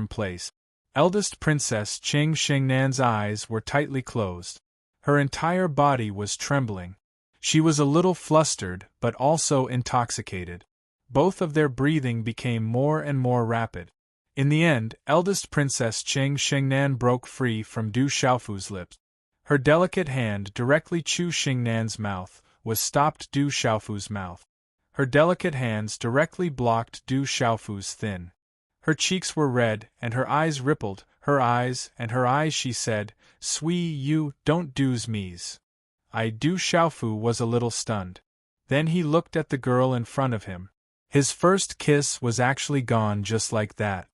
place. Eldest Princess Qing Xingnan's eyes were tightly closed. Her entire body was trembling. She was a little flustered but also intoxicated. Both of their breathing became more and more rapid. In the end, eldest Princess Qing Xingnan broke free from Du Xiaofu's lips. Her delicate hand directly Qu Xingnan's mouth was stopped Du Xiaofu's mouth. Her delicate hands directly blocked Du Xiaofu's thin. Her cheeks were red and her eyes rippled. Her eyes, she said, Sui you don't do's me's. Du Xiaofu was a little stunned. Then he looked at the girl in front of him. His first kiss was actually gone just like that.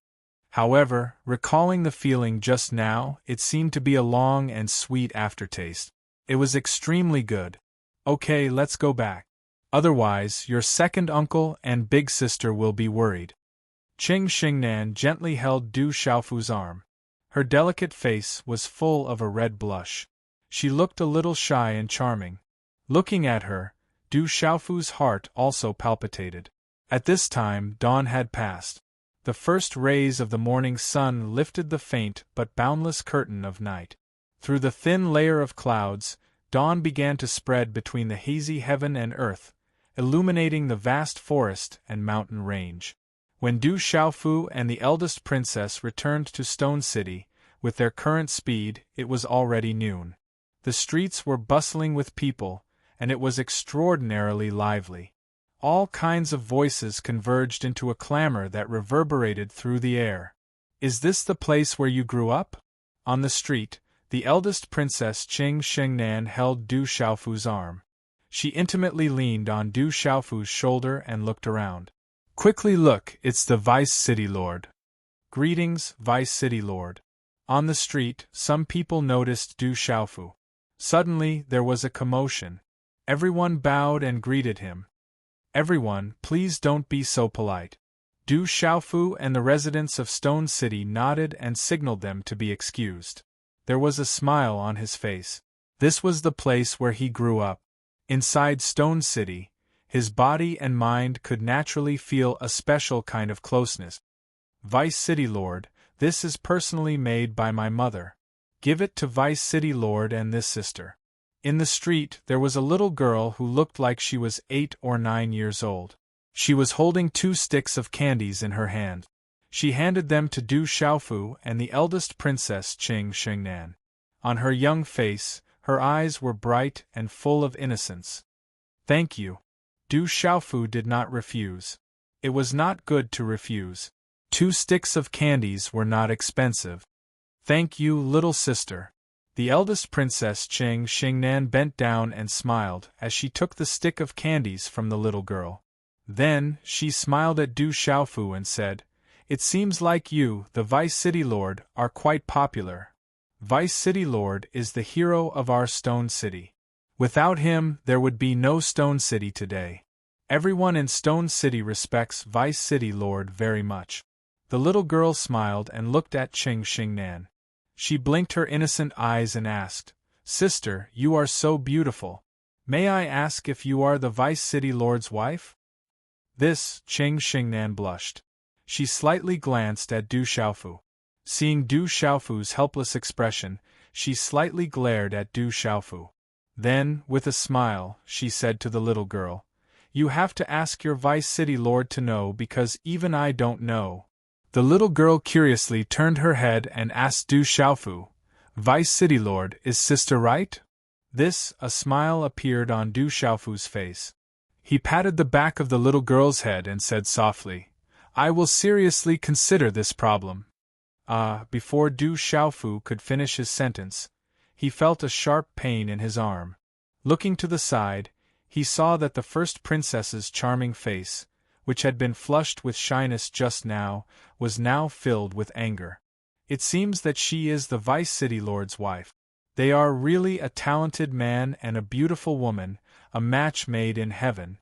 However, recalling the feeling just now, it seemed to be a long and sweet aftertaste. It was extremely good. Okay, let's go back. Otherwise, your second uncle and big sister will be worried. Qing Xingnan gently held Du Xiaofu's arm. Her delicate face was full of a red blush. She looked a little shy and charming. Looking at her, Du Xiaofu's heart also palpitated. At this time, dawn had passed. The first rays of the morning sun lifted the faint but boundless curtain of night. Through the thin layer of clouds, dawn began to spread between the hazy heaven and earth, illuminating the vast forest and mountain range. When Du Xiaofu and the eldest princess returned to Stone City, with their current speed, it was already noon. The streets were bustling with people, and it was extraordinarily lively. All kinds of voices converged into a clamor that reverberated through the air. "Is this the place where you grew up?" On the street, the eldest princess Qing Xingnan held Du Xiaofu's arm. She intimately leaned on Du Xiaofu's shoulder and looked around. "Quickly look, it's the Vice City Lord." "Greetings, Vice City Lord." On the street, some people noticed Du Xiaofu. Suddenly, there was a commotion. Everyone bowed and greeted him. "Everyone, please don't be so polite." Du Xiaofu and the residents of Stone City nodded and signaled them to be excused. There was a smile on his face. This was the place where he grew up. Inside Stone City, his body and mind could naturally feel a special kind of closeness. "Vice City Lord, this is personally made by my mother. Give it to Vice City Lord and this sister." In the street, there was a little girl who looked like she was 8 or 9 years old. She was holding 2 sticks of candies in her hand. She handed them to Du Xiaofu and the eldest princess Qing Xingnan. On her young face, her eyes were bright and full of innocence. "Thank you." Du Xiaofu did not refuse. It was not good to refuse. 2 sticks of candies were not expensive. "Thank you, little sister." The eldest princess Qing Xingnan bent down and smiled as she took the stick of candies from the little girl. Then, she smiled at Du Xiaofu and said, "It seems like you, the Vice City Lord, are quite popular. Vice City Lord is the hero of our Stone City. Without him, there would be no Stone City today. Everyone in Stone City respects Vice City Lord very much." The little girl smiled and looked at Qing Xingnan. She blinked her innocent eyes and asked, "Sister, you are so beautiful. May I ask if you are the Vice City Lord's wife?" This, Qing Xingnan blushed. She slightly glanced at Du Xiaofu. Seeing Du Xiaofu's helpless expression, she slightly glared at Du Xiaofu. Then, with a smile, she said to the little girl, "You have to ask your Vice City Lord to know because even I don't know." The little girl curiously turned her head and asked Du Xiaofu, "Vice City Lord, is sister right?" This, a smile appeared on Du Xiaofu's face. He patted the back of the little girl's head and said softly, "I will seriously consider this problem." Before Du Xiaofu could finish his sentence, he felt a sharp pain in his arm. Looking to the side, he saw that the first princess's charming face, which had been flushed with shyness just now, was now filled with anger. "It seems that she is the Vice City Lord's wife. They are really a talented man and a beautiful woman, a match made in heaven.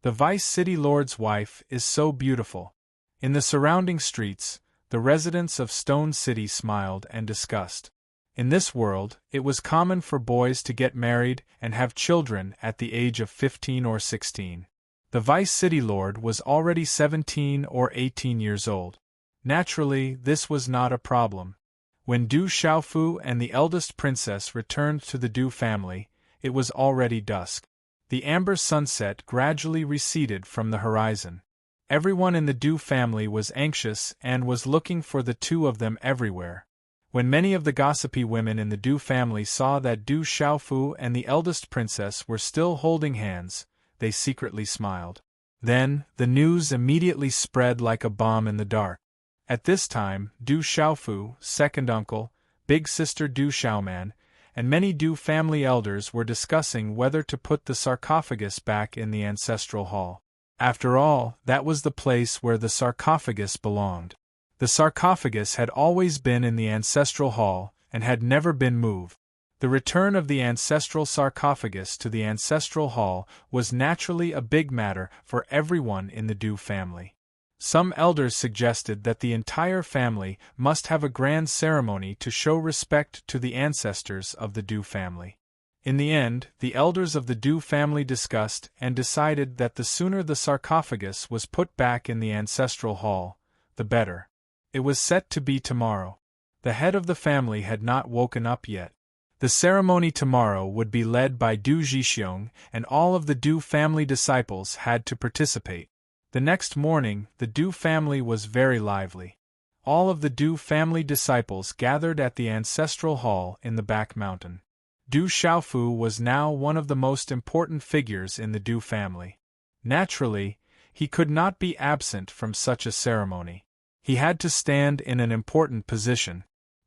The Vice City Lord's wife is so beautiful." In the surrounding streets, the residents of Stone City smiled and discussed. In this world, it was common for boys to get married and have children at the age of 15 or 16. The Vice City Lord was already 17 or 18 years old. Naturally, this was not a problem. When Du Xiaofu and the eldest princess returned to the Du family, it was already dusk. The amber sunset gradually receded from the horizon. Everyone in the Du family was anxious and was looking for the two of them everywhere. When many of the gossipy women in the Du family saw that Du Xiaofu and the eldest princess were still holding hands, they secretly smiled. Then, the news immediately spread like a bomb in the dark. At this time, Du Xiaofu, second uncle, big sister Du Xiaoman, and many Du family elders were discussing whether to put the sarcophagus back in the ancestral hall. After all, that was the place where the sarcophagus belonged. The sarcophagus had always been in the ancestral hall and had never been moved. The return of the ancestral sarcophagus to the ancestral hall was naturally a big matter for everyone in the Du family. Some elders suggested that the entire family must have a grand ceremony to show respect to the ancestors of the Du family. In the end, the elders of the Du family discussed and decided that the sooner the sarcophagus was put back in the ancestral hall, the better. It was set to be tomorrow. The head of the family had not woken up yet. The ceremony tomorrow would be led by Du Jixiong, and all of the Du family disciples had to participate. The next morning, the Du family was very lively. All of the Du family disciples gathered at the ancestral hall in the back mountain. Du Xiaofu was now one of the most important figures in the Du family. Naturally, he could not be absent from such a ceremony. He had to stand in an important position.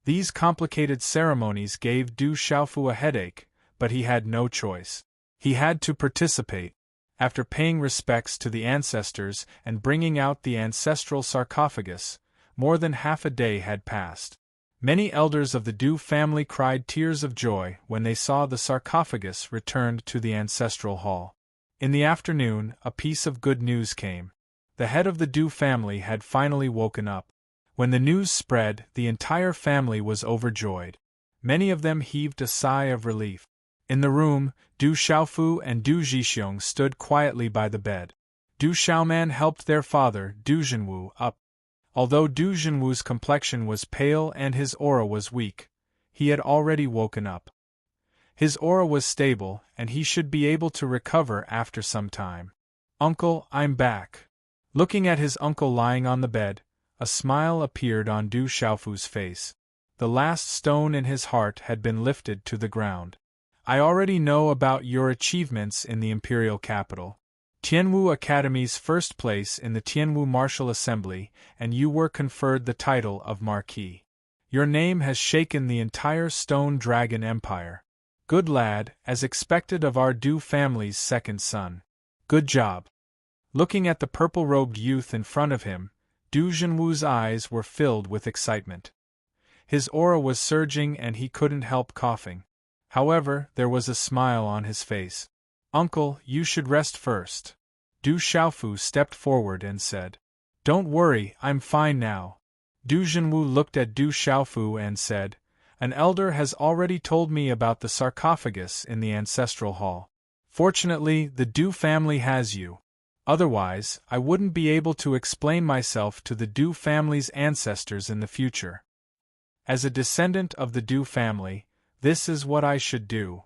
These complicated ceremonies gave Du Xiaofu a headache, but he had no choice. He had to participate. After paying respects to the ancestors and bringing out the ancestral sarcophagus, more than half a day had passed. Many elders of the Du family cried tears of joy when they saw the sarcophagus returned to the ancestral hall. In the afternoon, a piece of good news came. The head of the Du family had finally woken up. When the news spread, the entire family was overjoyed. Many of them heaved a sigh of relief. In the room, Du Xiaofu and Du Jixiong stood quietly by the bed. Du Xiaoman helped their father, Du Zhenwu, up. Although Du Zhenwu's complexion was pale and his aura was weak, he had already woken up. His aura was stable, and he should be able to recover after some time. "Uncle, I'm back." Looking at his uncle lying on the bed, a smile appeared on Du Xiaofu's face. The last stone in his heart had been lifted to the ground. "I already know about your achievements in the imperial capital. Tianwu Academy's first place in the Tianwu Martial Assembly, and you were conferred the title of Marquis. Your name has shaken the entire Stone Dragon Empire. Good lad, as expected of our Du family's second son. Good job." Looking at the purple-robed youth in front of him, Du Zhenwu's eyes were filled with excitement. His aura was surging and he couldn't help coughing. However, there was a smile on his face. "Uncle, you should rest first." Du Xiaofu stepped forward and said. "Don't worry, I'm fine now." Du Zhenwu looked at Du Xiaofu and said, "An elder has already told me about the sarcophagus in the ancestral hall. Fortunately, the Du family has you. Otherwise, I wouldn't be able to explain myself to the Du family's ancestors in the future. As a descendant of the Du family, this is what I should do.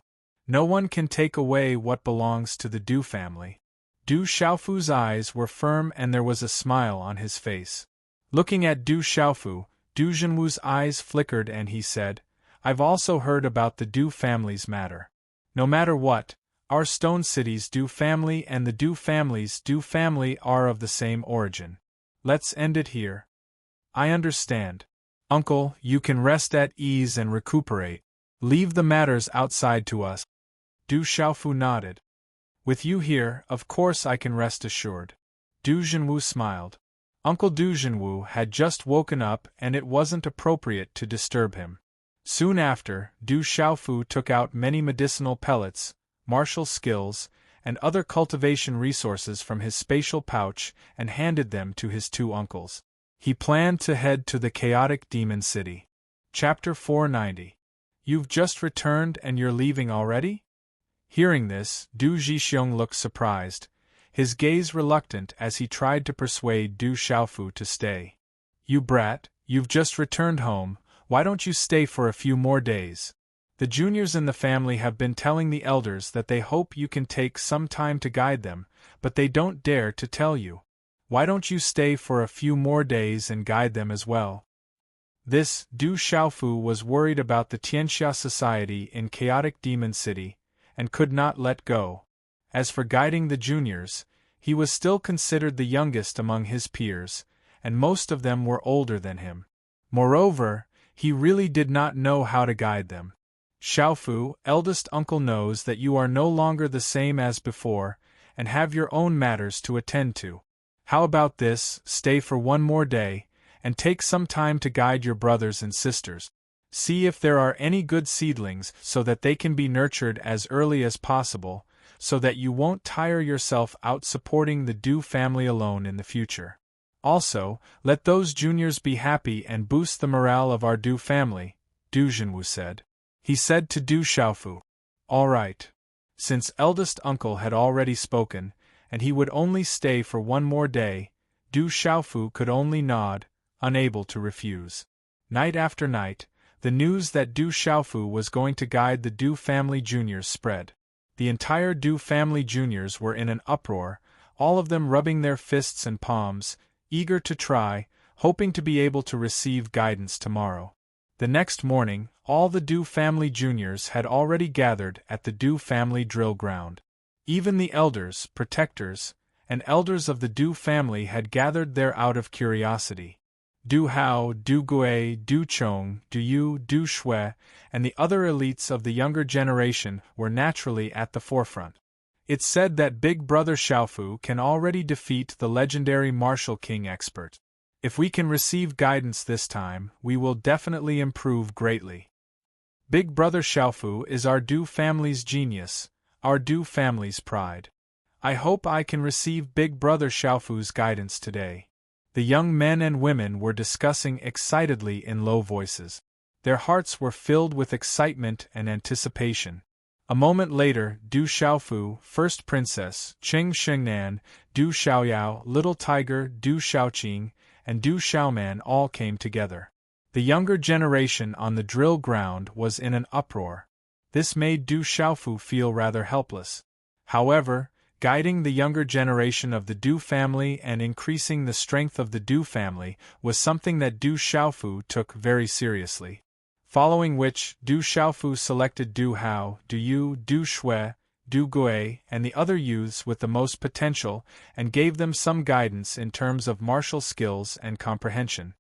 No one can take away what belongs to the Du family." Du Xiaofu's eyes were firm and there was a smile on his face. Looking at Du Xiaofu, Du Zhenwu's eyes flickered and he said, "I've also heard about the Du family's matter. No matter what, our Stone City's Du family and the Du family's Du family are of the same origin. Let's end it here." "I understand. Uncle, you can rest at ease and recuperate. Leave the matters outside to us." Du Xiaofu nodded. "With you here, of course I can rest assured." Du Zhenwu smiled. Uncle Du Zhenwu had just woken up and it wasn't appropriate to disturb him. Soon after, Du Xiaofu took out many medicinal pellets, martial skills, and other cultivation resources from his spatial pouch and handed them to his two uncles. He planned to head to the chaotic demon city. Chapter 490. You've just returned and you're leaving already? Hearing this, Du Jixiong looked surprised, his gaze reluctant as he tried to persuade Du Xiaofu to stay. "You brat, you've just returned home, why don't you stay for a few more days? The juniors in the family have been telling the elders that they hope you can take some time to guide them, but they don't dare to tell you. Why don't you stay for a few more days and guide them as well?" This, Du Xiaofu was worried about the Tianxia society in chaotic Demon City, and could not let go. As for guiding the juniors, he was still considered the youngest among his peers, and most of them were older than him. Moreover, he really did not know how to guide them. "Xiaofu, eldest uncle knows that you are no longer the same as before, and have your own matters to attend to. How about this, stay for one more day, and take some time to guide your brothers and sisters. See if there are any good seedlings so that they can be nurtured as early as possible, so that you won't tire yourself out supporting the Du family alone in the future. Also, let those juniors be happy and boost the morale of our Du family, Du Junwu said. He said to Du Xiaofu. All right. Since eldest uncle had already spoken, and he would only stay for one more day, Du Xiaofu could only nod, unable to refuse. Night after night, the news that Du Xiaofu was going to guide the Du family juniors spread. The entire Du family juniors were in an uproar, all of them rubbing their fists and palms, eager to try, hoping to be able to receive guidance tomorrow. The next morning, all the Du family juniors had already gathered at the Du family drill ground. Even the elders, protectors, and elders of the Du family had gathered there out of curiosity. Du Hao, Du Gui, Du Chong, Du Yu, Du Shui, and the other elites of the younger generation were naturally at the forefront. It's said that Big Brother Xiaofu can already defeat the legendary Martial King expert. If we can receive guidance this time, we will definitely improve greatly. Big Brother Xiaofu is our Du family's genius, our Du family's pride. I hope I can receive Big Brother Xiaofu's guidance today. The young men and women were discussing excitedly in low voices. Their hearts were filled with excitement and anticipation. A moment later, Du Xiaofu, First Princess, Cheng Shengnan, Du Xiaoyao, Little Tiger, Du Xiaoqing, and Du Xiaoman all came together. The younger generation on the drill ground was in an uproar. This made Du Xiaofu feel rather helpless. However, guiding the younger generation of the Du family and increasing the strength of the Du family was something that Du Xiaofu took very seriously. Following which, Du Xiaofu selected Du Hao, Du Yu, Du Shui, Du Gui, and the other youths with the most potential and gave them some guidance in terms of martial skills and comprehension.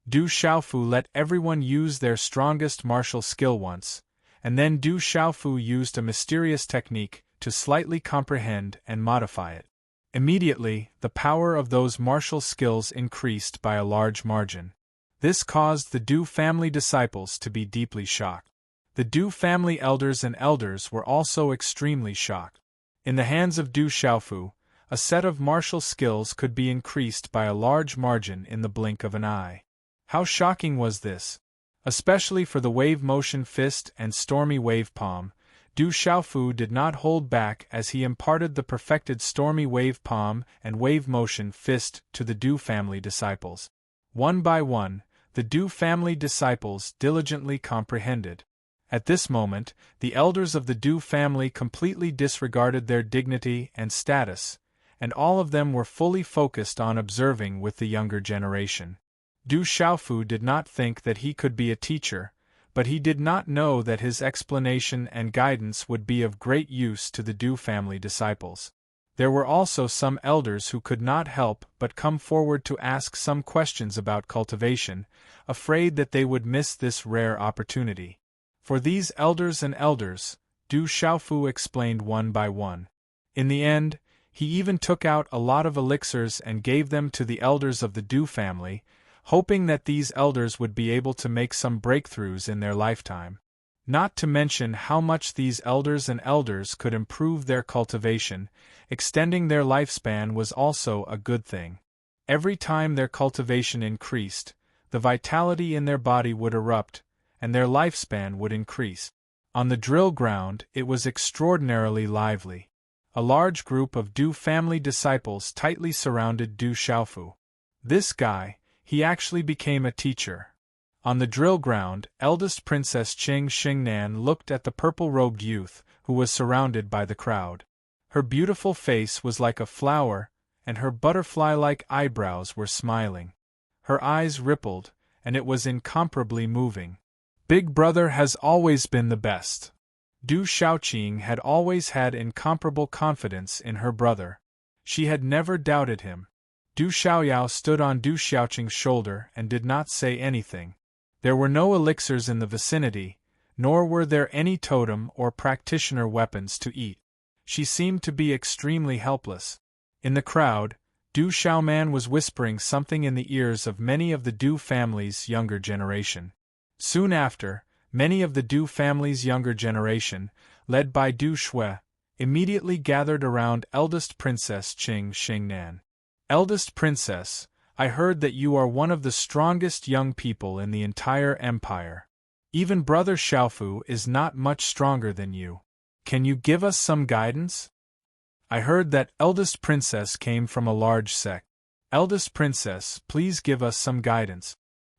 Du Xiaofu let everyone use their strongest martial skill once, and then Du Xiaofu used a mysterious technique to slightly comprehend and modify it. Immediately, the power of those martial skills increased by a large margin. This caused the Du family disciples to be deeply shocked. The Du family elders and elders were also extremely shocked. In the hands of Du Xiaofu, a set of martial skills could be increased by a large margin in the blink of an eye. How shocking was this? Especially for the wave motion fist and stormy wave palm, Du Xiaofu did not hold back as he imparted the perfected stormy wave palm and wave motion fist to the Du family disciples. One by one, the Du family disciples diligently comprehended. At this moment, the elders of the Du family completely disregarded their dignity and status, and all of them were fully focused on observing with the younger generation. Du Xiaofu did not think that he could be a teacher, but he did not know that his explanation and guidance would be of great use to the Du family disciples. There were also some elders who could not help but come forward to ask some questions about cultivation, afraid that they would miss this rare opportunity. For these elders and elders, Du Xiaofu explained one by one. In the end, he even took out a lot of elixirs and gave them to the elders of the Du family, hoping that these elders would be able to make some breakthroughs in their lifetime. Not to mention how much these elders and elders could improve their cultivation, extending their lifespan was also a good thing. Every time their cultivation increased, the vitality in their body would erupt, and their lifespan would increase. On the drill ground, it was extraordinarily lively. A large group of Du family disciples tightly surrounded Du Xiaofu. This guy, he actually became a teacher. On the drill ground, eldest Princess Cheng Shengnan looked at the purple-robed youth, who was surrounded by the crowd. Her beautiful face was like a flower, and her butterfly-like eyebrows were smiling. Her eyes rippled, and it was incomparably moving. Big Brother has always been the best. Du Xiaoqing had always had incomparable confidence in her brother. She had never doubted him. Du Xiaoyao stood on Du Xiaoqing's shoulder and did not say anything. There were no elixirs in the vicinity, nor were there any totem or practitioner weapons to eat. She seemed to be extremely helpless. In the crowd, Du Xiaoman was whispering something in the ears of many of the Du family's younger generation. Soon after, many of the Du family's younger generation, led by Du Shui, immediately gathered around eldest Princess Qing Xingnan. Eldest Princess, I heard that you are one of the strongest young people in the entire empire. Even Brother Xiaofu is not much stronger than you. Can you give us some guidance? I heard that eldest princess came from a large sect. Eldest princess, please give us some guidance.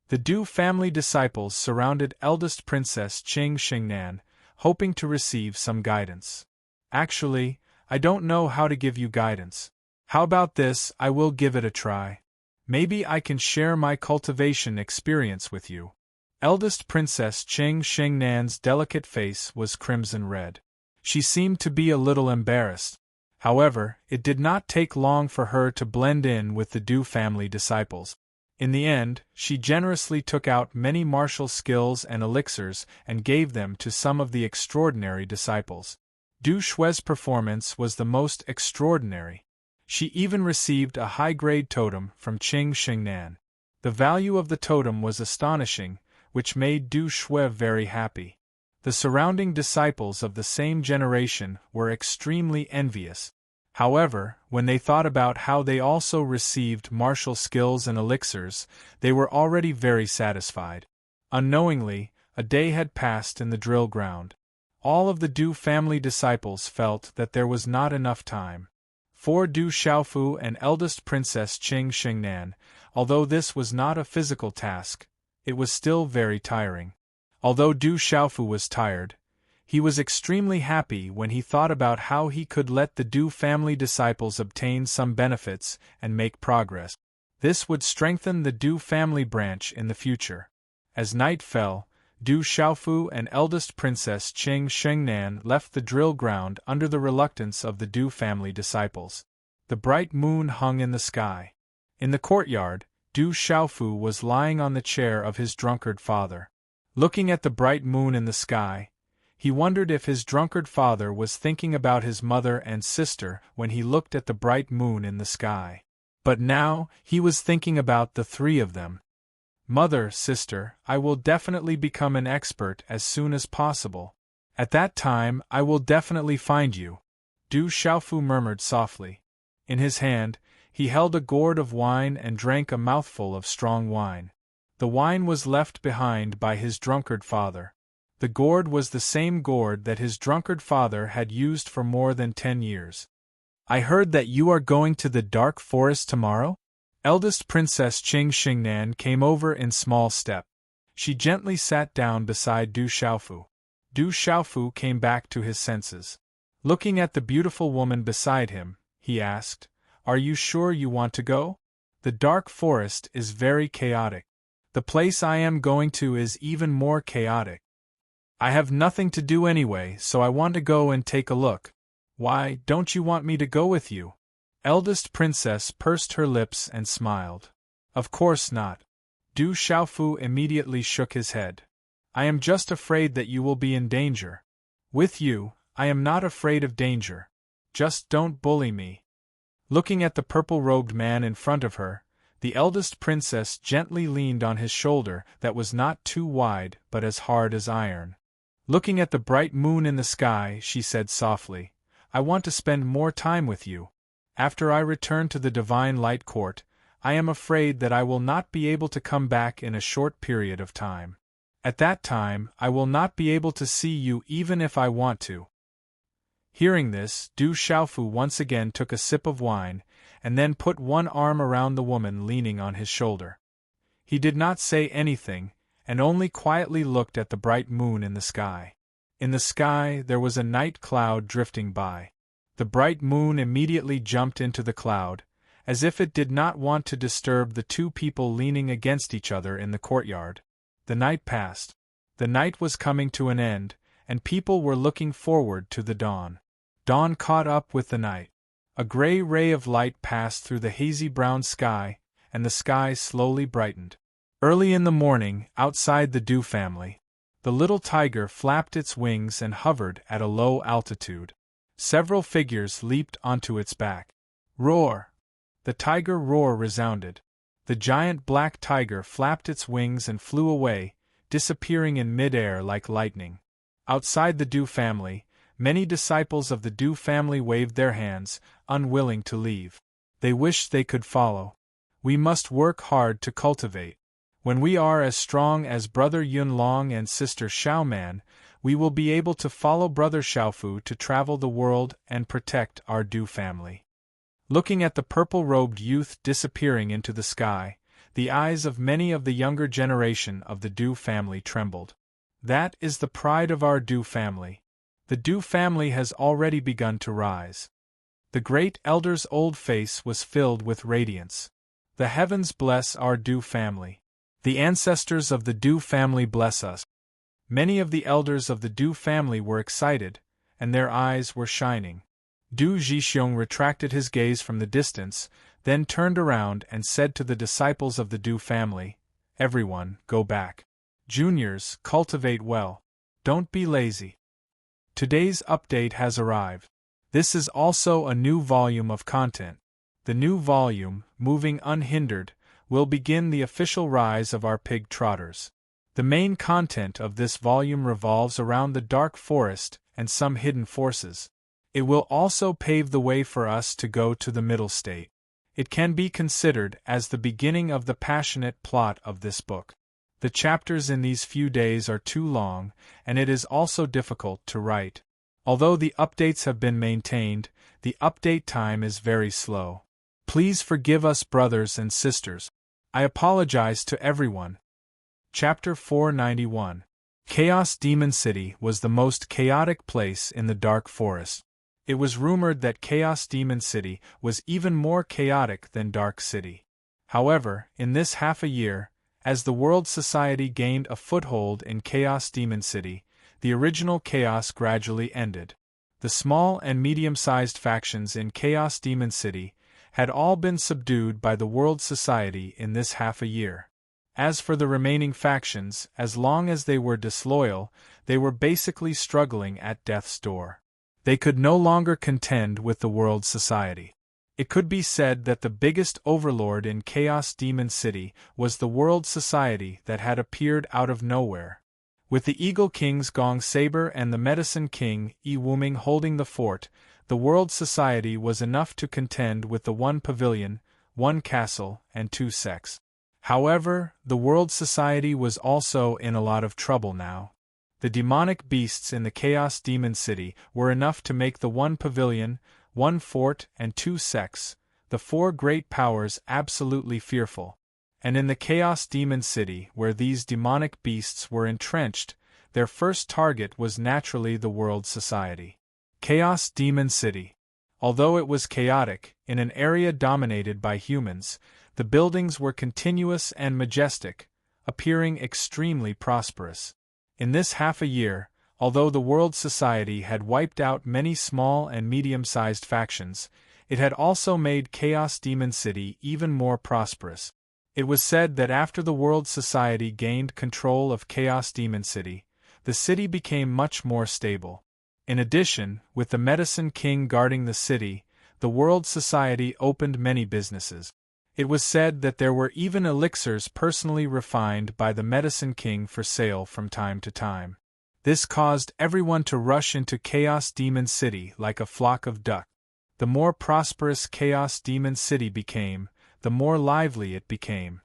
The Du family disciples surrounded eldest princess Qing Xingnan, hoping to receive some guidance. Actually, I don't know how to give you guidance. How about this? I will give it a try. Maybe I can share my cultivation experience with you. Eldest Princess Qing Xingnan's delicate face was crimson red. She seemed to be a little embarrassed. However, it did not take long for her to blend in with the Du family disciples. In the end, she generously took out many martial skills and elixirs and gave them to some of the extraordinary disciples. Du Shui's performance was the most extraordinary. She even received a high-grade totem from Qing Xingnan. The value of the totem was astonishing, which made Du Shui very happy. The surrounding disciples of the same generation were extremely envious. However, when they thought about how they also received martial skills and elixirs, they were already very satisfied. Unknowingly, a day had passed in the drill ground. All of the Du family disciples felt that there was not enough time. For Du Xiaofu and eldest Princess Qing Xingnan, although this was not a physical task, it was still very tiring. Although Du Xiaofu was tired, he was extremely happy when he thought about how he could let the Du family disciples obtain some benefits and make progress. This would strengthen the Du family branch in the future. As night fell, Du Xiaofu and eldest Princess Qing Xingnan left the drill ground under the reluctance of the Du family disciples. The bright moon hung in the sky. In the courtyard, Du Xiaofu was lying on the chair of his drunkard father. Looking at the bright moon in the sky, he wondered if his drunkard father was thinking about his mother and sister when he looked at the bright moon in the sky. But now, he was thinking about the three of them. Mother, sister, I will definitely become an expert as soon as possible. At that time, I will definitely find you. Du Xiaofu murmured softly. In his hand, he held a gourd of wine and drank a mouthful of strong wine. The wine was left behind by his drunkard father. The gourd was the same gourd that his drunkard father had used for more than 10 years. I heard that you are going to the dark forest tomorrow? Eldest Princess Qing Xingnan came over in small step. She gently sat down beside Du Xiaofu. Du Xiaofu came back to his senses. Looking at the beautiful woman beside him, he asked, "Are you sure you want to go? The dark forest is very chaotic. The place I am going to is even more chaotic. I have nothing to do anyway, so I want to go and take a look." "Why, don't you want me to go with you?" Eldest Princess pursed her lips and smiled. "Of course not." Du Xiaofu immediately shook his head. "I am just afraid that you will be in danger. With you, I am not afraid of danger. Just don't bully me." Looking at the purple-robed man in front of her, the eldest princess gently leaned on his shoulder that was not too wide but as hard as iron. Looking at the bright moon in the sky, she said softly, "I want to spend more time with you. After I return to the Divine Light Court, I am afraid that I will not be able to come back in a short period of time. At that time, I will not be able to see you even if I want to." Hearing this, Du Xiaofu once again took a sip of wine, and then put one arm around the woman leaning on his shoulder. He did not say anything, and only quietly looked at the bright moon in the sky. In the sky there was a night cloud drifting by. The bright moon immediately jumped into the cloud, as if it did not want to disturb the two people leaning against each other in the courtyard. The night passed. The night was coming to an end, and people were looking forward to the dawn. Dawn caught up with the night. A gray ray of light passed through the hazy brown sky, and the sky slowly brightened. Early in the morning, outside the Du family, the little tiger flapped its wings and hovered at a low altitude. Several figures leaped onto its back. Roar! The tiger roar resounded. The giant black tiger flapped its wings and flew away, disappearing in mid-air like lightning. Outside the Du family, many disciples of the Du family waved their hands, unwilling to leave. They wished they could follow. We must work hard to cultivate. When we are as strong as Brother Yun Long and Sister Xiao Man, we will be able to follow Brother Xiaofu to travel the world and protect our Du family. Looking at the purple-robed youth disappearing into the sky, the eyes of many of the younger generation of the Du family trembled. That is the pride of our Du family. The Du family has already begun to rise. The great elder's old face was filled with radiance. The heavens bless our Du family. The ancestors of the Du family bless us. Many of the elders of the Du family were excited, and their eyes were shining. Du Jixiong retracted his gaze from the distance, then turned around and said to the disciples of the Du family, "Everyone, go back. Juniors, cultivate well. Don't be lazy." Today's update has arrived. This is also a new volume of content. The new volume, Moving Unhindered, will begin the official rise of our pig trotters. The main content of this volume revolves around the dark forest and some hidden forces. It will also pave the way for us to go to the middle state. It can be considered as the beginning of the passionate plot of this book. The chapters in these few days are too long, and it is also difficult to write. Although the updates have been maintained, the update time is very slow. Please forgive us, brothers and sisters. I apologize to everyone. Chapter 491. Chaos Demon City was the most chaotic place in the dark forest. It was rumored that Chaos Demon City was even more chaotic than Dark City. However, in this half a year, as the World Society gained a foothold in Chaos Demon City, the original chaos gradually ended. The small and medium-sized factions in Chaos Demon City had all been subdued by the World Society in this half a year. As for the remaining factions, as long as they were disloyal, they were basically struggling at death's door. They could no longer contend with the World Society. It could be said that the biggest overlord in Chaos Demon City was the World Society that had appeared out of nowhere. With the Eagle King's Gong Saber and the Medicine King, Yi Wuming, holding the fort, the World Society was enough to contend with the one pavilion, one castle, and two sects. However, the World Society was also in a lot of trouble now. The demonic beasts in the Chaos Demon City were enough to make the one pavilion, one fort, and two sects, the four great powers, absolutely fearful. And in the Chaos Demon City, where these demonic beasts were entrenched, their first target was naturally the World Society. Chaos Demon City. Although it was chaotic, in an area dominated by humans, the buildings were continuous and majestic, appearing extremely prosperous. In this half a year, although the World Society had wiped out many small and medium-sized factions, it had also made Chaos Demon City even more prosperous. It was said that after the World Society gained control of Chaos Demon City, the city became much more stable. In addition, with the Medicine King guarding the city, the World Society opened many businesses. It was said that there were even elixirs personally refined by the Medicine King for sale from time to time. This caused everyone to rush into Chaos Demon City like a flock of ducks. The more prosperous Chaos Demon City became, the more lively it became.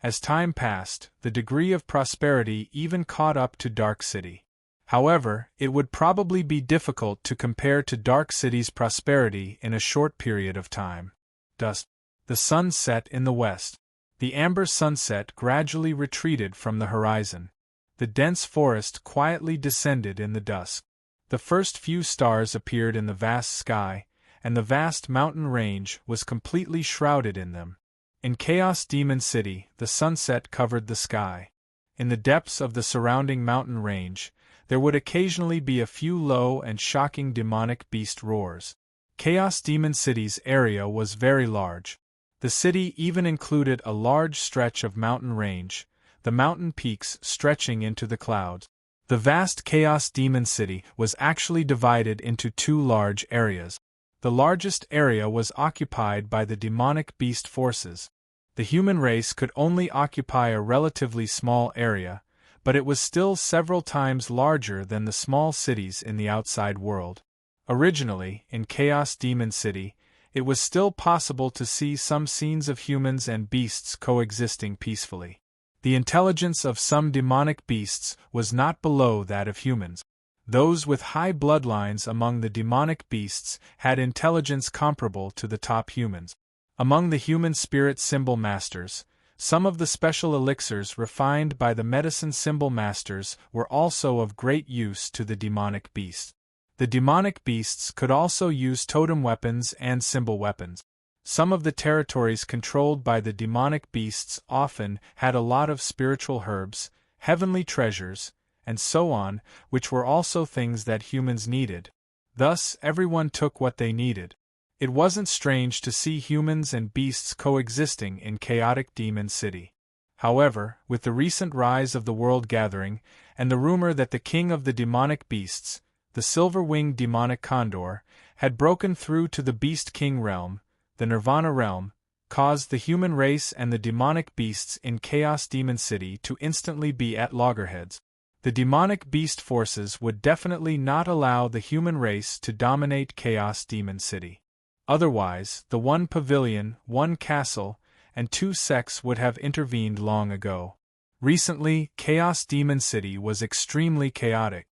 As time passed, the degree of prosperity even caught up to Dark City. However, it would probably be difficult to compare to Dark City's prosperity in a short period of time. Dusk. The sun set in the west. The amber sunset gradually retreated from the horizon. The dense forest quietly descended in the dusk. The first few stars appeared in the vast sky, and the vast mountain range was completely shrouded in them. In Chaos Demon City, the sunset covered the sky. In the depths of the surrounding mountain range, there would occasionally be a few low and shocking demonic beast roars. Chaos Demon City's area was very large. The city even included a large stretch of mountain range, the mountain peaks stretching into the clouds. The vast Chaos Demon City was actually divided into two large areas. The largest area was occupied by the demonic beast forces. The human race could only occupy a relatively small area, but it was still several times larger than the small cities in the outside world. Originally, in Chaos Demon City, it was still possible to see some scenes of humans and beasts coexisting peacefully. The intelligence of some demonic beasts was not below that of humans. Those with high bloodlines among the demonic beasts had intelligence comparable to the top humans. Among the human spirit symbol masters, some of the special elixirs refined by the medicine symbol masters were also of great use to the demonic beasts. The demonic beasts could also use totem weapons and symbol weapons. Some of the territories controlled by the demonic beasts often had a lot of spiritual herbs, heavenly treasures, and so on, which were also things that humans needed. Thus, everyone took what they needed. It wasn't strange to see humans and beasts coexisting in chaotic Demon City. However, with the recent rise of the World Gathering, and the rumor that the king of the demonic beasts, the silver-winged demonic condor, had broken through to the Beast King realm, the Nirvana realm, caused the human race and the demonic beasts in Chaos Demon City to instantly be at loggerheads. The demonic beast forces would definitely not allow the human race to dominate Chaos Demon City. Otherwise, the one pavilion, one castle, and two sects would have intervened long ago. Recently, Chaos Demon City was extremely chaotic.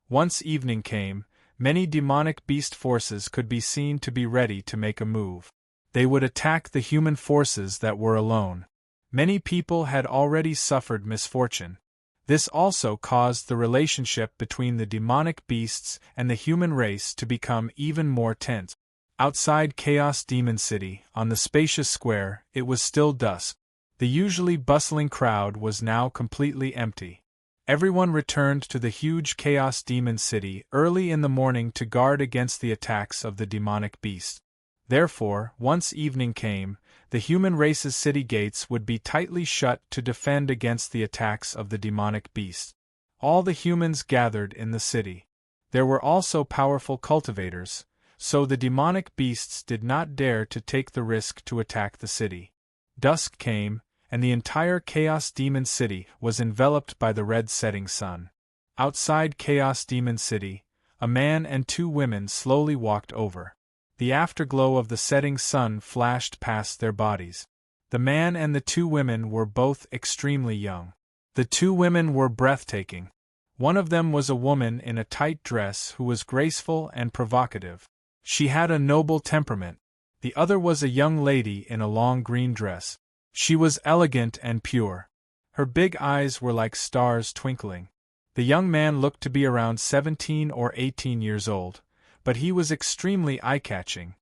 Once evening came, many demonic beast forces could be seen to be ready to make a move. They would attack the human forces that were alone. Many people had already suffered misfortune. This also caused the relationship between the demonic beasts and the human race to become even more tense. Outside Chaos Demon City, on the spacious square, it was still dusk. The usually bustling crowd was now completely empty. Everyone returned to the huge Chaos Demon City early in the morning to guard against the attacks of the demonic beast. Therefore, once evening came, the human race's city gates would be tightly shut to defend against the attacks of the demonic beast. All the humans gathered in the city. There were also powerful cultivators, so the demonic beasts did not dare to take the risk to attack the city. Dusk came, and the entire Chaos Demon City was enveloped by the red setting sun. Outside Chaos Demon City, a man and two women slowly walked over. The afterglow of the setting sun flashed past their bodies. The man and the two women were both extremely young. The two women were breathtaking. One of them was a woman in a tight dress who was graceful and provocative. She had a noble temperament. The other was a young lady in a long green dress. She was elegant and pure. Her big eyes were like stars twinkling. The young man looked to be around 17 or 18 years old, but he was extremely eye-catching.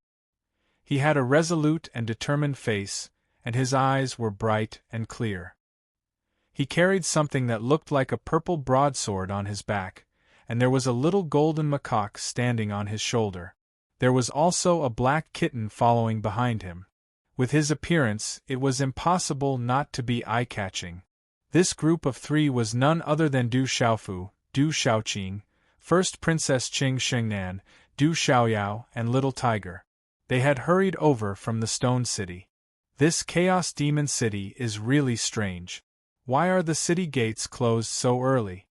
He had a resolute and determined face, and his eyes were bright and clear. He carried something that looked like a purple broadsword on his back, and there was a little golden macaque standing on his shoulder. There was also a black kitten following behind him. With his appearance, it was impossible not to be eye-catching. This group of three was none other than Du Xiaofu, Du Xiaoqing, First Princess Qing Shengnan, Du Xiaoyao, and Little Tiger. They had hurried over from the Stone City. This Chaos Demon City is really strange. Why are the city gates closed so early?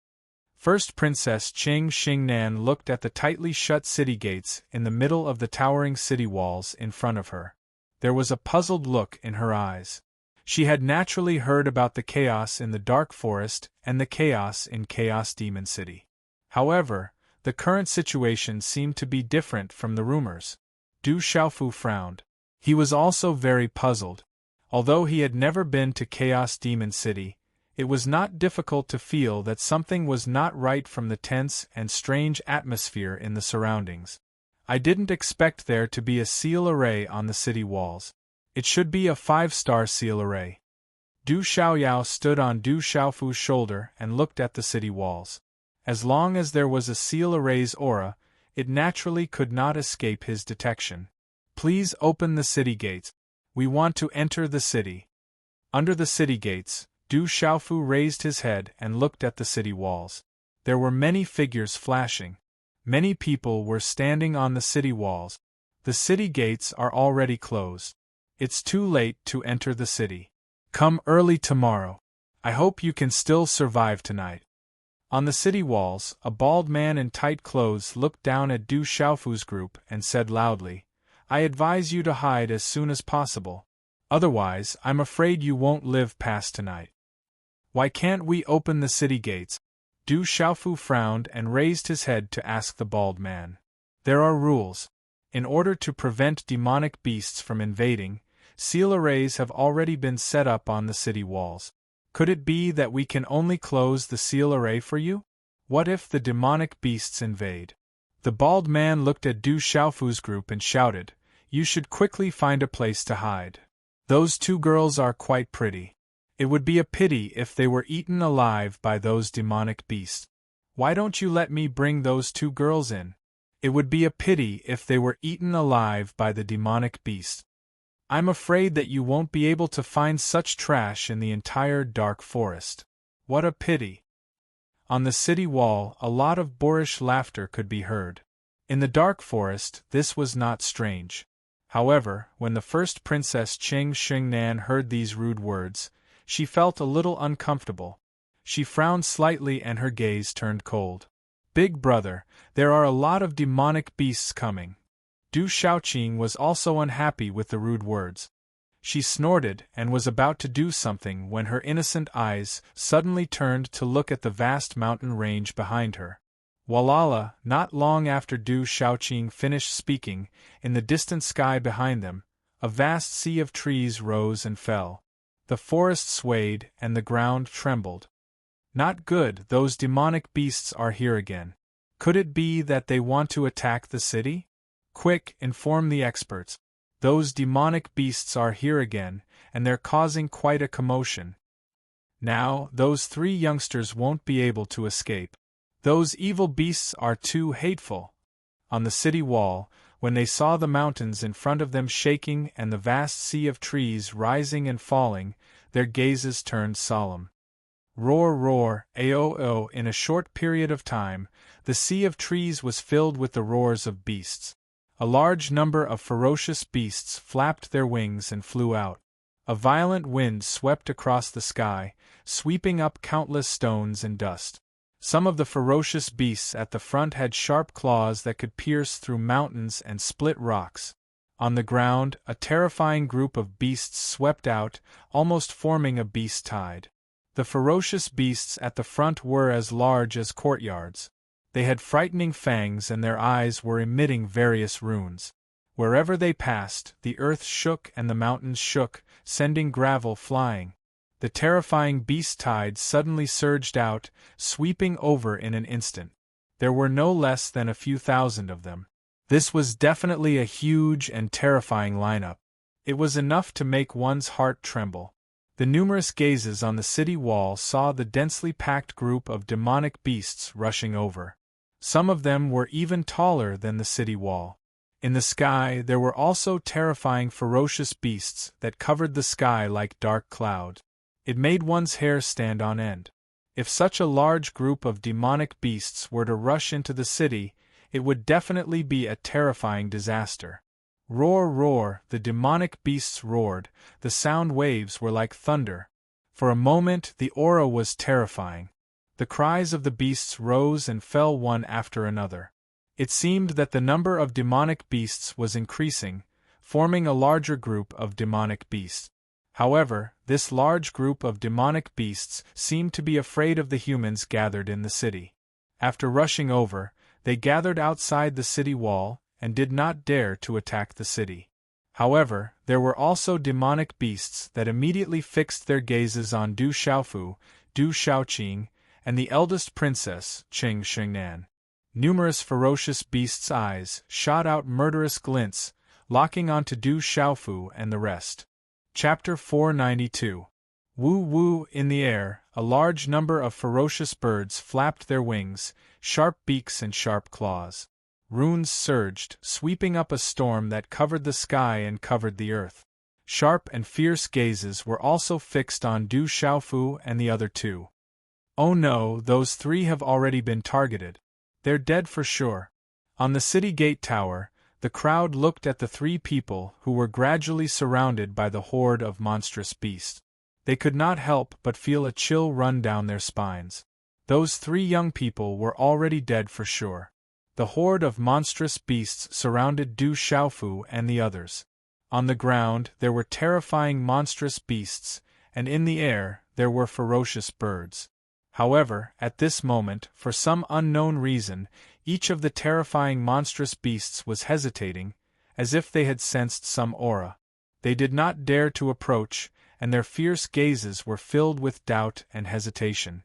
First Princess Qing Shengnan looked at the tightly shut city gates in the middle of the towering city walls in front of her. There was a puzzled look in her eyes. She had naturally heard about the chaos in the Dark Forest and the chaos in Chaos Demon City. However, the current situation seemed to be different from the rumors. Du Xiaofu frowned. He was also very puzzled. Although he had never been to Chaos Demon City, it was not difficult to feel that something was not right from the tense and strange atmosphere in the surroundings. I didn't expect there to be a seal array on the city walls. It should be a 5-star seal array. Du Xiaoyao stood on Du Xiaofu's shoulder and looked at the city walls. As long as there was a seal array's aura, it naturally could not escape his detection. Please open the city gates. We want to enter the city. Under the city gates, Du Xiaofu raised his head and looked at the city walls. There were many figures flashing. Many people were standing on the city walls. The city gates are already closed. It's too late to enter the city. Come early tomorrow. I hope you can still survive tonight. On the city walls, a bald man in tight clothes looked down at Du Xiaofu's group and said loudly, "I advise you to hide as soon as possible. Otherwise, I'm afraid you won't live past tonight." "Why can't we open the city gates?" Du Xiaofu frowned and raised his head to ask the bald man. "There are rules. In order to prevent demonic beasts from invading, seal arrays have already been set up on the city walls. Could it be that we can only close the seal array for you? What if the demonic beasts invade?" The bald man looked at Du Xiaofu's group and shouted, "You should quickly find a place to hide. Those two girls are quite pretty. It would be a pity if they were eaten alive by those demonic beasts. Why don't you let me bring those two girls in? It would be a pity if they were eaten alive by the demonic beasts. I'm afraid that you won't be able to find such trash in the entire dark forest. What a pity." On the city wall, a lot of boorish laughter could be heard. In the dark forest, this was not strange. However, when the first Princess Qing Shengnan heard these rude words, she felt a little uncomfortable. She frowned slightly and her gaze turned cold. "Big brother, there are a lot of demonic beasts coming." Du Xiaoqing was also unhappy with the rude words. She snorted and was about to do something when her innocent eyes suddenly turned to look at the vast mountain range behind her. Walala, not long after Du Xiaoqing finished speaking, in the distant sky behind them, a vast sea of trees rose and fell. The forest swayed and the ground trembled. "Not good, those demonic beasts are here again. Could it be that they want to attack the city? Quick, inform the experts. Those demonic beasts are here again, and they're causing quite a commotion. Now, those three youngsters won't be able to escape. Those evil beasts are too hateful." On the city wall, when they saw the mountains in front of them shaking and the vast sea of trees rising and falling, their gazes turned solemn. Roar, roar, ao. In a short period of time, the sea of trees was filled with the roars of beasts. A large number of ferocious beasts flapped their wings and flew out. A violent wind swept across the sky, sweeping up countless stones and dust. Some of the ferocious beasts at the front had sharp claws that could pierce through mountains and split rocks. On the ground, a terrifying group of beasts swept out, almost forming a beast tide. The ferocious beasts at the front were as large as courtyards. They had frightening fangs and their eyes were emitting various runes. Wherever they passed, the earth shook and the mountains shook, sending gravel flying. The terrifying beast tide suddenly surged out, sweeping over in an instant. There were no less than a few thousand of them. This was definitely a huge and terrifying lineup. It was enough to make one's heart tremble. The numerous gazes on the city wall saw the densely packed group of demonic beasts rushing over. Some of them were even taller than the city wall. In the sky there were also terrifying ferocious beasts that covered the sky like dark clouds. It made one's hair stand on end. If such a large group of demonic beasts were to rush into the city, it would definitely be a terrifying disaster. Roar, roar, the demonic beasts roared, the sound waves were like thunder. For a moment the aura was terrifying. The cries of the beasts rose and fell one after another. It seemed that the number of demonic beasts was increasing, forming a larger group of demonic beasts. However, this large group of demonic beasts seemed to be afraid of the humans gathered in the city. After rushing over, they gathered outside the city wall and did not dare to attack the city. However, there were also demonic beasts that immediately fixed their gazes on Du Xiaofu, Du Xiaoqing, and the eldest princess, Qing Shengnan. Numerous ferocious beasts' eyes shot out murderous glints, locking onto Du Xiaofu and the rest. Chapter 492. Woo woo. In the air, a large number of ferocious birds flapped their wings, sharp beaks and sharp claws. Runes surged, sweeping up a storm that covered the sky and covered the earth. Sharp and fierce gazes were also fixed on Du Xiaofu and the other two. "Oh no, those three have already been targeted. They're dead for sure." On the city gate tower, the crowd looked at the three people who were gradually surrounded by the horde of monstrous beasts. They could not help but feel a chill run down their spines. Those 3 young people were already dead for sure. The horde of monstrous beasts surrounded Du Xiaofu and the others. On the ground there were terrifying monstrous beasts, and in the air there were ferocious birds. However, at this moment, for some unknown reason, each of the terrifying monstrous beasts was hesitating, as if they had sensed some aura. They did not dare to approach, and their fierce gazes were filled with doubt and hesitation.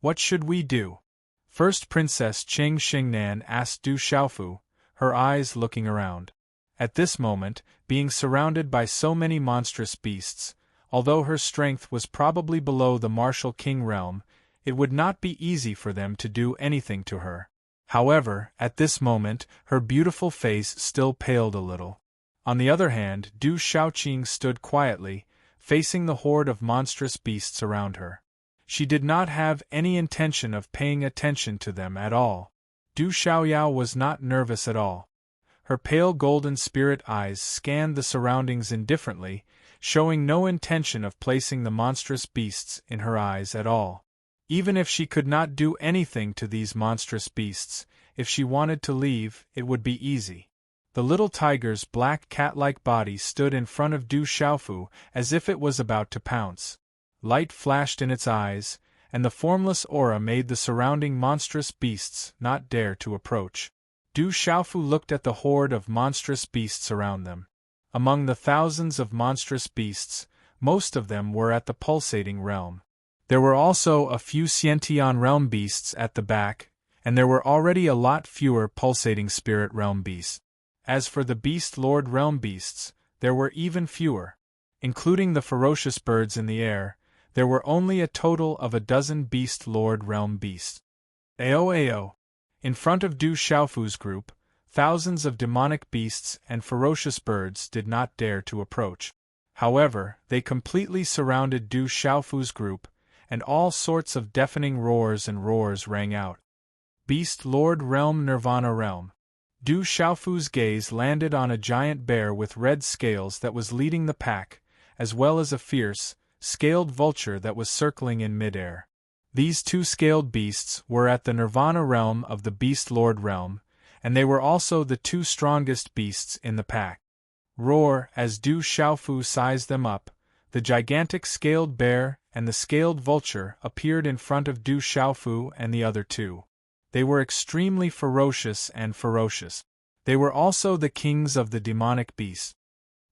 What should we do? First Princess Qing Xingnan asked Du Xiaofu, her eyes looking around. At this moment, being surrounded by so many monstrous beasts, although her strength was probably below the martial king realm, it would not be easy for them to do anything to her. However, at this moment, her beautiful face still paled a little. On the other hand, Du Xiaoqing stood quietly, facing the horde of monstrous beasts around her. She did not have any intention of paying attention to them at all. Du Xiaoyao was not nervous at all. Her pale golden spirit eyes scanned the surroundings indifferently, showing no intention of placing the monstrous beasts in her eyes at all. Even if she could not do anything to these monstrous beasts, if she wanted to leave, it would be easy. The little tiger's black cat-like body stood in front of Du Xiaofu as if it was about to pounce. Light flashed in its eyes, and the formless aura made the surrounding monstrous beasts not dare to approach. Du Xiaofu looked at the horde of monstrous beasts around them. Among the thousands of monstrous beasts, most of them were at the pulsating realm. There were also a few Xiantian realm beasts at the back, and there were already a lot fewer pulsating spirit realm beasts. As for the Beast Lord realm beasts, there were even fewer. Including the ferocious birds in the air, there were only a total of 12 Beast Lord realm beasts. Ao. In front of Du Xiaofu's group, thousands of demonic beasts and ferocious birds did not dare to approach. However, they completely surrounded Du Xiaofu's group, and all sorts of deafening roars and roars rang out. Beast Lord Realm Nirvana Realm. Du Xiaofu's gaze landed on a giant bear with red scales that was leading the pack, as well as a fierce, scaled vulture that was circling in midair. These 2 scaled beasts were at the Nirvana realm of the Beast Lord realm, and they were also the 2 strongest beasts in the pack. Roar, as Du Xiaofu sized them up, the gigantic scaled bear and the scaled vulture appeared in front of Du Xiaofu and the other 2. They were extremely ferocious and ferocious. They were also the kings of the demonic beasts.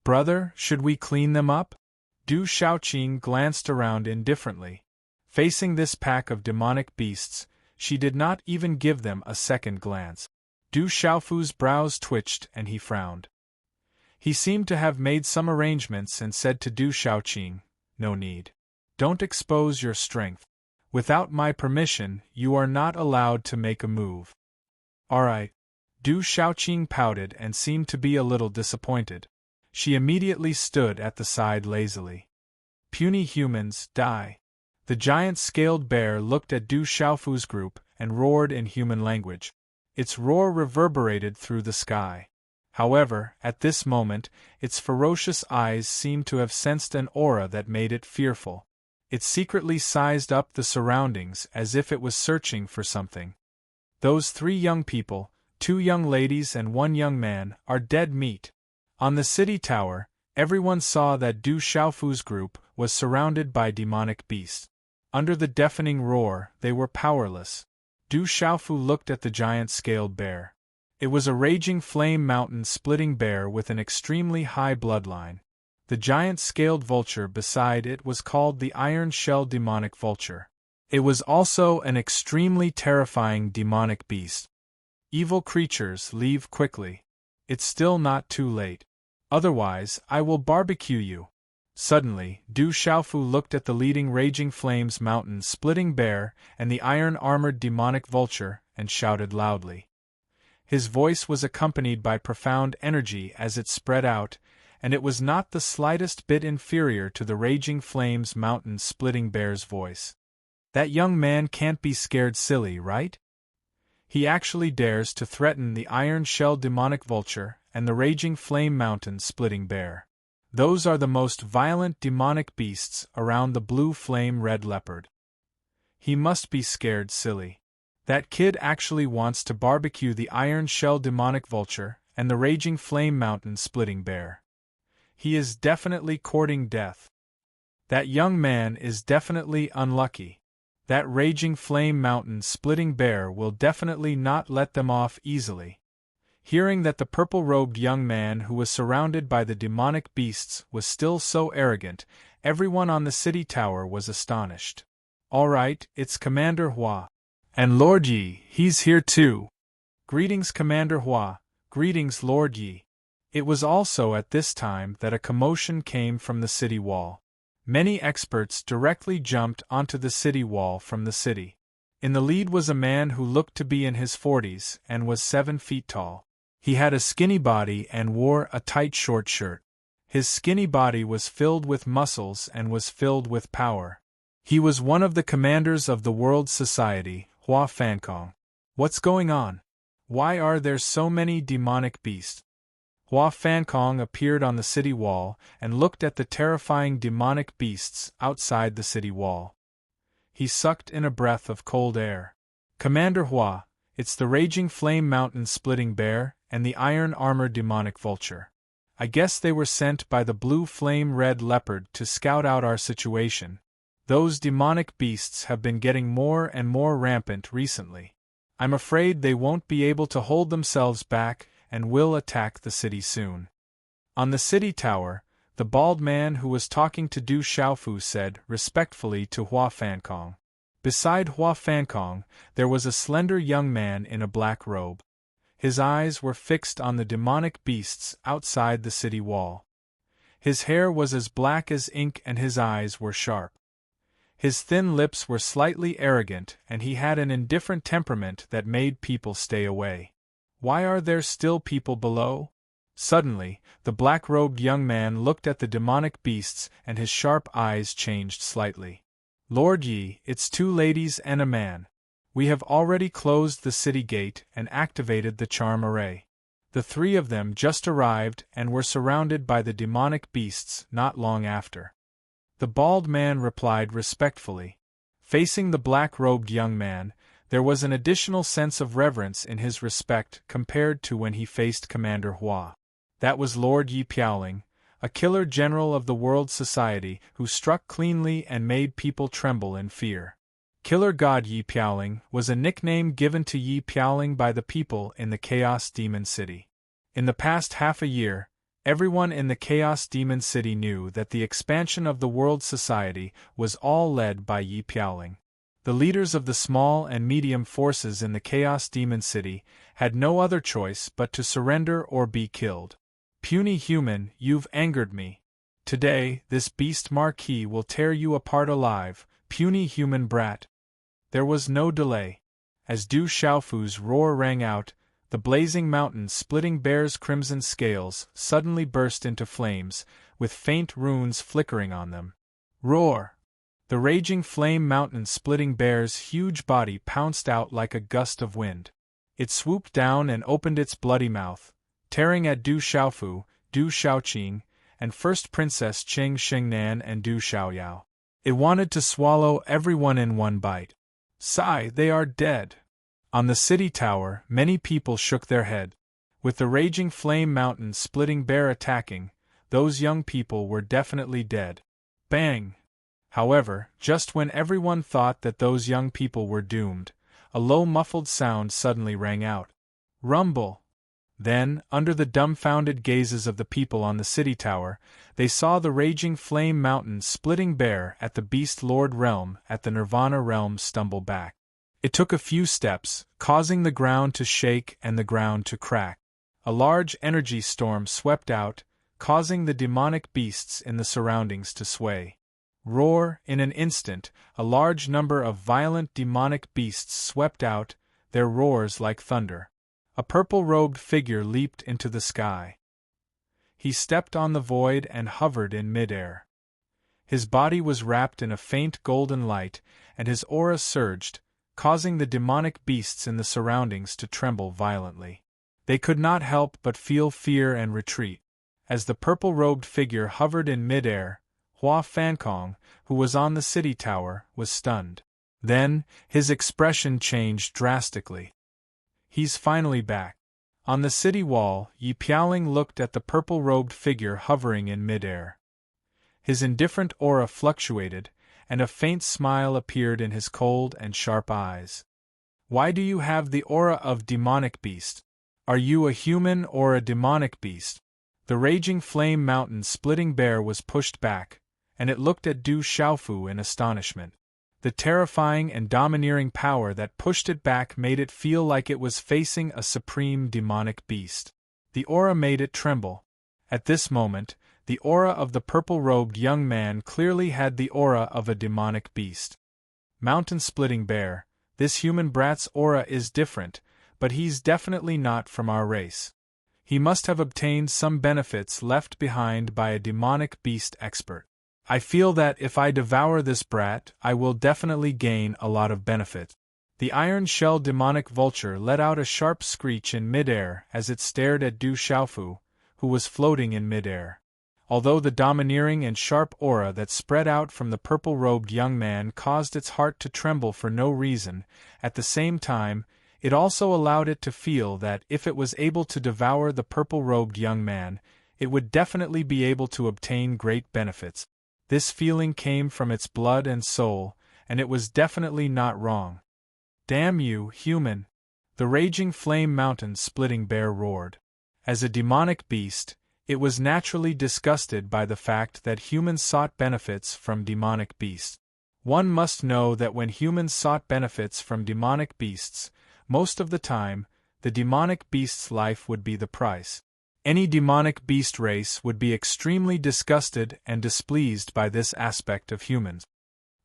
Brother, should we clean them up? Du Xiaoqing glanced around indifferently. Facing this pack of demonic beasts, she did not even give them a second glance. Du Xiaofu's brows twitched and he frowned. He seemed to have made some arrangements and said to Du Xiaoqing, "No need. Don't expose your strength. Without my permission, you are not allowed to make a move." "All right." Du Xiaoqing pouted and seemed to be a little disappointed. She immediately stood at the side lazily. "Puny humans, die." The giant scaled bear looked at Du Xiaofu's group and roared in human language. Its roar reverberated through the sky. However, at this moment, its ferocious eyes seemed to have sensed an aura that made it fearful. It secretly sized up the surroundings as if it was searching for something. "Those 3 young people, 2 young ladies and 1 young man, are dead meat." On the city tower, everyone saw that Du Xiaofu's group was surrounded by demonic beasts. Under the deafening roar, they were powerless. Du Xiaofu looked at the giant scaled bear. It was a raging flame mountain-splitting bear with an extremely high bloodline. The giant scaled vulture beside it was called the Iron Shell Demonic Vulture. It was also an extremely terrifying demonic beast. "Evil creatures, leave quickly. It's still not too late. Otherwise, I will barbecue you." Suddenly, Du Xiaofu looked at the leading Raging Flames mountain-splitting bear and the iron-armored demonic vulture and shouted loudly. His voice was accompanied by profound energy as it spread out, and it was not the slightest bit inferior to the Raging Flames mountain-splitting bear's voice. "That young man can't be scared silly, right? He actually dares to threaten the Iron Shell Demonic Vulture and the Raging Flame Mountain-splitting bear. Those are the most violent demonic beasts around the Blue Flame Red Leopard. He must be scared silly. That kid actually wants to barbecue the iron shell demonic vulture and the raging flame mountain splitting bear. He is definitely courting death. That young man is definitely unlucky. That raging flame mountain splitting bear will definitely not let them off easily. Hearing that the purple-robed young man who was surrounded by the demonic beasts was still so arrogant, everyone on the city tower was astonished. "All right, it's Commander Hua. And Lord Yi, he's here too." "Greetings, Commander Hua. Greetings, Lord Yi." It was also at this time that a commotion came from the city wall. Many experts directly jumped onto the city wall from the city. In the lead was a man who looked to be in his 40s and was 7 feet tall. He had a skinny body and wore a tight short shirt. His skinny body was filled with muscles and was filled with power. He was one of the commanders of the World Society, Hua Fankong. "What's going on? Why are there so many demonic beasts?" Hua Fankong appeared on the city wall and looked at the terrifying demonic beasts outside the city wall. He sucked in a breath of cold air. "Commander Hua, it's the raging flame mountain splitting bear and the iron armor demonic vulture. I guess they were sent by the blue flame red leopard to scout out our situation. Those demonic beasts have been getting more and more rampant recently. I'm afraid they won't be able to hold themselves back and will attack the city soon." On the city tower, the bald man who was talking to Du Xiaofu said respectfully to Hua Fankong. Beside Hua Fankong, there was a slender young man in a black robe. His eyes were fixed on the demonic beasts outside the city wall. His hair was as black as ink and his eyes were sharp. His thin lips were slightly arrogant and he had an indifferent temperament that made people stay away. "Why are there still people below?" Suddenly, the black-robed young man looked at the demonic beasts and his sharp eyes changed slightly. "Lord Yi, it's 2 ladies and a man. We have already closed the city gate and activated the charm array. The 3 of them just arrived and were surrounded by the demonic beasts not long after." The bald man replied respectfully. Facing the black-robed young man, there was an additional sense of reverence in his respect compared to when he faced Commander Hua. That was Lord Yi Piaoling, a killer general of the World Society who struck cleanly and made people tremble in fear. Killer God Yi Piaoling was a nickname given to Yi Piaoling by the people in the Chaos Demon City. In the past half a year, everyone in the Chaos Demon City knew that the expansion of the World Society was all led by Yi Piaoling. The leaders of the small and medium forces in the Chaos Demon City had no other choice but to surrender or be killed. "Puny human, you've angered me. Today, this beast Marquis will tear you apart alive, puny human brat." There was no delay. As Du Xiaofu's roar rang out, the blazing mountain splitting bear's crimson scales suddenly burst into flames, with faint runes flickering on them. Roar! The raging flame mountain splitting bear's huge body pounced out like a gust of wind. It swooped down and opened its bloody mouth, tearing at Du Xiaofu, Du Xiaoqing, and First Princess Cheng Xingnan and Du Xiaoyao. It wanted to swallow everyone in one bite. "Sigh, they are dead." On the city tower, many people shook their head. With the raging flame mountain splitting bear attacking, those young people were definitely dead. Bang! However, just when everyone thought that those young people were doomed, a low muffled sound suddenly rang out. Rumble! Then, under the dumbfounded gazes of the people on the city tower, they saw the raging flame mountain splitting bear at the Beast Lord realm at the Nirvana realm stumble back. It took a few steps, causing the ground to shake and the ground to crack. A large energy storm swept out, causing the demonic beasts in the surroundings to sway. Roar! In an instant, a large number of violent demonic beasts swept out, their roars like thunder. A purple-robed figure leaped into the sky. He stepped on the void and hovered in midair. His body was wrapped in a faint golden light, and his aura surged, causing the demonic beasts in the surroundings to tremble violently. They could not help but feel fear and retreat. As the purple-robed figure hovered in midair, Hua Fankong, who was on the city tower, was stunned. Then, his expression changed drastically. He's finally back. On the city wall, Yi Piaoling looked at the purple-robed figure hovering in midair. His indifferent aura fluctuated, and a faint smile appeared in his cold and sharp eyes. Why do you have the aura of demonic beast? Are you a human or a demonic beast? The raging flame mountain splitting bear was pushed back, and it looked at Du Xiaofu in astonishment. The terrifying and domineering power that pushed it back made it feel like it was facing a supreme demonic beast. The aura made it tremble. At this moment, the aura of the purple-robed young man clearly had the aura of a demonic beast. Mountain-splitting bear, this human brat's aura is different, but he's definitely not from our race. He must have obtained some benefits left behind by a demonic beast expert. I feel that if I devour this brat, I will definitely gain a lot of benefit. The iron-shell demonic vulture let out a sharp screech in midair as it stared at Du Xiaofu, who was floating in midair. Although the domineering and sharp aura that spread out from the purple-robed young man caused its heart to tremble for no reason, at the same time, it also allowed it to feel that if it was able to devour the purple-robed young man, it would definitely be able to obtain great benefits. This feeling came from its blood and soul, and it was definitely not wrong. Damn you, human! The raging flame mountain splitting bear roared. As a demonic beast, it was naturally disgusted by the fact that humans sought benefits from demonic beasts. One must know that when humans sought benefits from demonic beasts, most of the time, the demonic beast's life would be the price. Any demonic beast race would be extremely disgusted and displeased by this aspect of humans.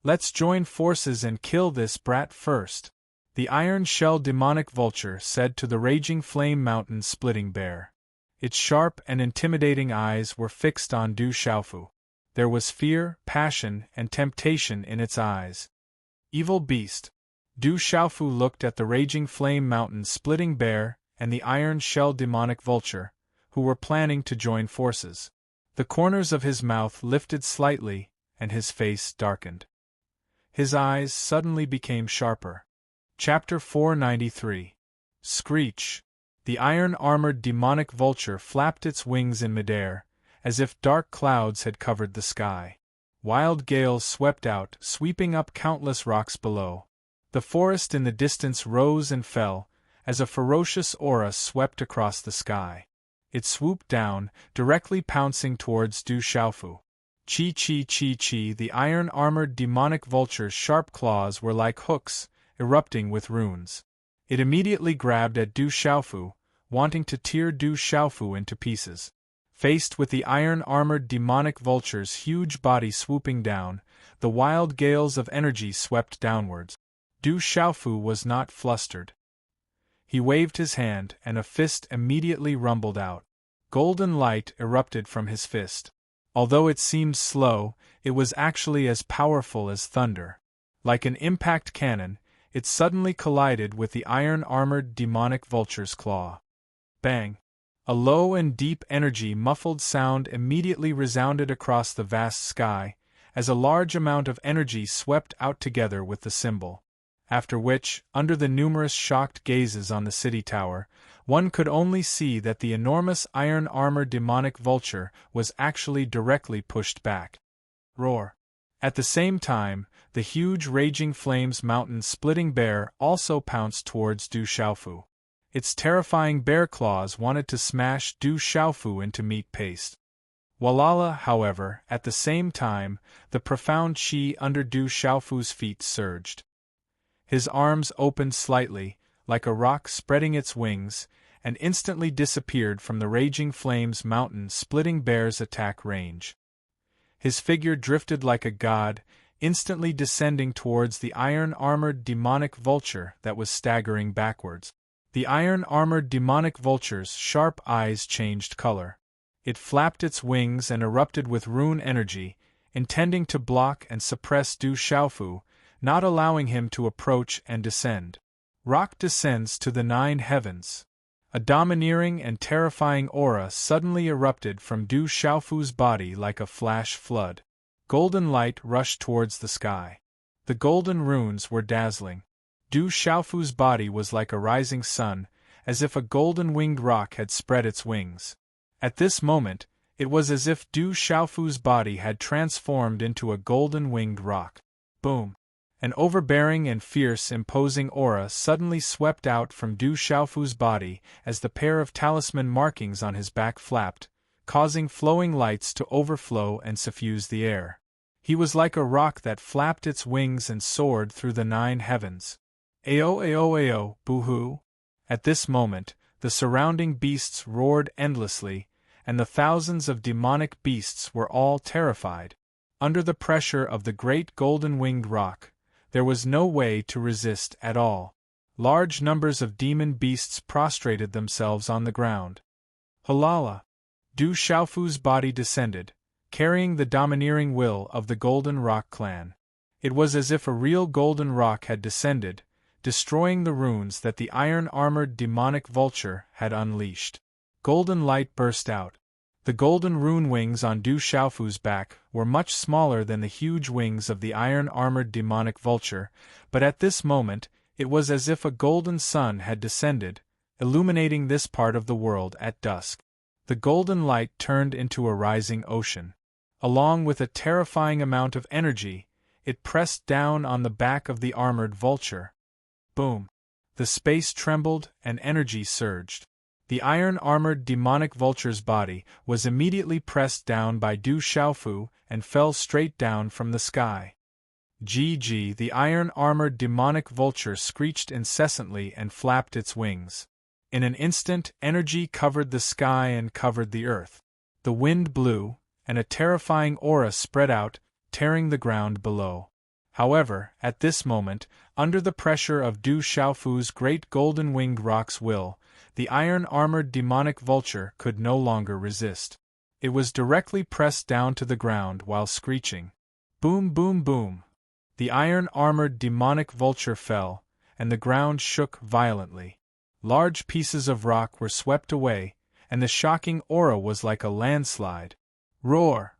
Let's join forces and kill this brat first, the iron-shell demonic vulture said to the raging flame mountain splitting bear. Its sharp and intimidating eyes were fixed on Du Xiaofu. There was fear, passion, and temptation in its eyes. Evil beast! Du Xiaofu looked at the raging flame mountain splitting bear and the iron-shell demonic vulture, who were planning to join forces. The corners of his mouth lifted slightly, and his face darkened. His eyes suddenly became sharper. Chapter 493. Screech! The iron-armored demonic vulture flapped its wings in midair, as if dark clouds had covered the sky. Wild gales swept out, sweeping up countless rocks below. The forest in the distance rose and fell, as a ferocious aura swept across the sky. It swooped down, directly pouncing towards Du Xiaofu. Chi, the iron-armored demonic vulture's sharp claws were like hooks, erupting with runes. It immediately grabbed at Du Xiaofu, wanting to tear Du Xiaofu into pieces. Faced with the iron-armored demonic vulture's huge body swooping down, the wild gales of energy swept downwards. Du Xiaofu was not flustered. He waved his hand, and a fist immediately rumbled out. Golden light erupted from his fist. Although it seemed slow, it was actually as powerful as thunder. Like an impact cannon, it suddenly collided with the iron-armored demonic vulture's claw. Bang! A low and deep energy-muffled sound immediately resounded across the vast sky, as a large amount of energy swept out together with the symbol. After which, under the numerous shocked gazes on the city tower, one could only see that the enormous iron-armored demonic vulture was actually directly pushed back. Roar! At the same time, the huge raging flames mountain-splitting bear also pounced towards Du Xiaofu. Its terrifying bear claws wanted to smash Du Xiaofu into meat paste. Walala, however, at the same time, the profound chi under Du Xiaofu's feet surged. His arms opened slightly, like a rock spreading its wings, and instantly disappeared from the raging flames mountain-splitting bear's attack range. His figure drifted like a god, instantly descending towards the iron-armored demonic vulture that was staggering backwards. The iron-armored demonic vulture's sharp eyes changed color. It flapped its wings and erupted with rune energy, intending to block and suppress Du Xiaofu, not allowing him to approach and descend. Rock descends to the 9 heavens. A domineering and terrifying aura suddenly erupted from Du Xiaofu's body like a flash flood. Golden light rushed towards the sky. The golden runes were dazzling. Du Xiaofu's body was like a rising sun, as if a golden-winged rock had spread its wings. At this moment, it was as if Du Xiaofu's body had transformed into a golden-winged rock. Boom! An overbearing and fierce imposing aura suddenly swept out from Du Xiaofu's body as the pair of talisman markings on his back flapped, causing flowing lights to overflow and suffuse the air. He was like a rock that flapped its wings and soared through the 9 heavens. Ayo ayo ayo, boo-hoo! At this moment, the surrounding beasts roared endlessly, and the thousands of demonic beasts were all terrified. Under the pressure of the great golden-winged rock, there was no way to resist at all. Large numbers of demon beasts prostrated themselves on the ground. Halala! Du Xiaofu's body descended, carrying the domineering will of the Golden Rock clan. It was as if a real golden rock had descended, destroying the runes that the iron-armored demonic vulture had unleashed. Golden light burst out. The golden rune wings on Du Xiaofu's back were much smaller than the huge wings of the iron-armored demonic vulture, but at this moment, it was as if a golden sun had descended, illuminating this part of the world at dusk. The golden light turned into a rising ocean. Along with a terrifying amount of energy, it pressed down on the back of the armored vulture. Boom! The space trembled and energy surged. The iron-armored demonic vulture's body was immediately pressed down by Du Xiaofu and fell straight down from the sky. GG! The iron-armored demonic vulture screeched incessantly and flapped its wings. In an instant, energy covered the sky and covered the earth. The wind blew, and a terrifying aura spread out, tearing the ground below. However, at this moment, under the pressure of Du Xiaofu's great golden-winged rock's will, the iron-armored demonic vulture could no longer resist. It was directly pressed down to the ground while screeching. Boom boom boom! The iron-armored demonic vulture fell, and the ground shook violently. Large pieces of rock were swept away, and the shocking aura was like a landslide. Roar!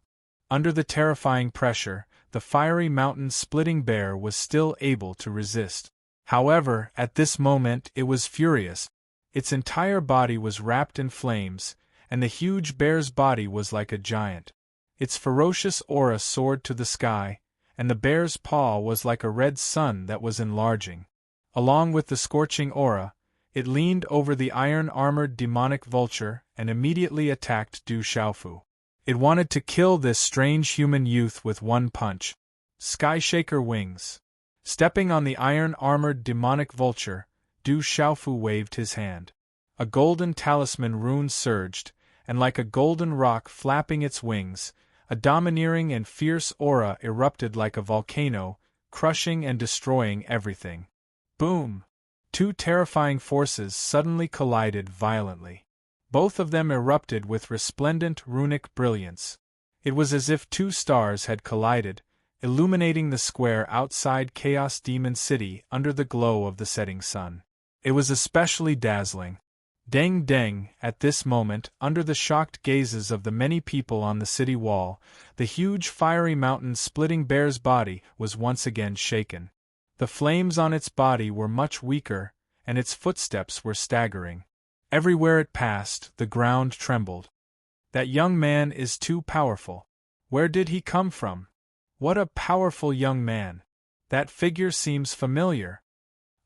Under the terrifying pressure, the fiery mountain-splitting bear was still able to resist. However, at this moment it was furious. Its entire body was wrapped in flames, and the huge bear's body was like a giant. Its ferocious aura soared to the sky, and the bear's paw was like a red sun that was enlarging. Along with the scorching aura, it leaned over the iron-armored demonic vulture and immediately attacked Du Xiaofu. It wanted to kill this strange human youth with one punch. Skyshaker wings. Stepping on the iron-armored demonic vulture, Du Xiaofu waved his hand. A golden talisman rune surged, and like a golden rock flapping its wings, a domineering and fierce aura erupted like a volcano, crushing and destroying everything. Boom! 2 terrifying forces suddenly collided violently. Both of them erupted with resplendent runic brilliance. It was as if 2 stars had collided, illuminating the square outside Chaos Demon City under the glow of the setting sun. It was especially dazzling. Deng deng! At this moment, under the shocked gazes of the many people on the city wall, the huge fiery mountain-splitting bear's body was once again shaken. The flames on its body were much weaker, and its footsteps were staggering. Everywhere it passed, the ground trembled. That young man is too powerful. Where did he come from? What a powerful young man! That figure seems familiar.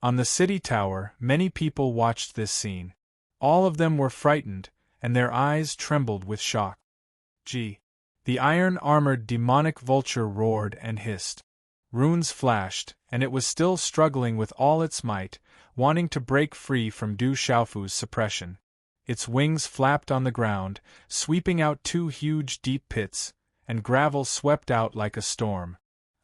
On the city tower, many people watched this scene. All of them were frightened, and their eyes trembled with shock. Gee! The iron-armored demonic vulture roared and hissed. Runes flashed, and it was still struggling with all its might, wanting to break free from Du Xiaofu's suppression. Its wings flapped on the ground, sweeping out 2 huge deep pits, and gravel swept out like a storm.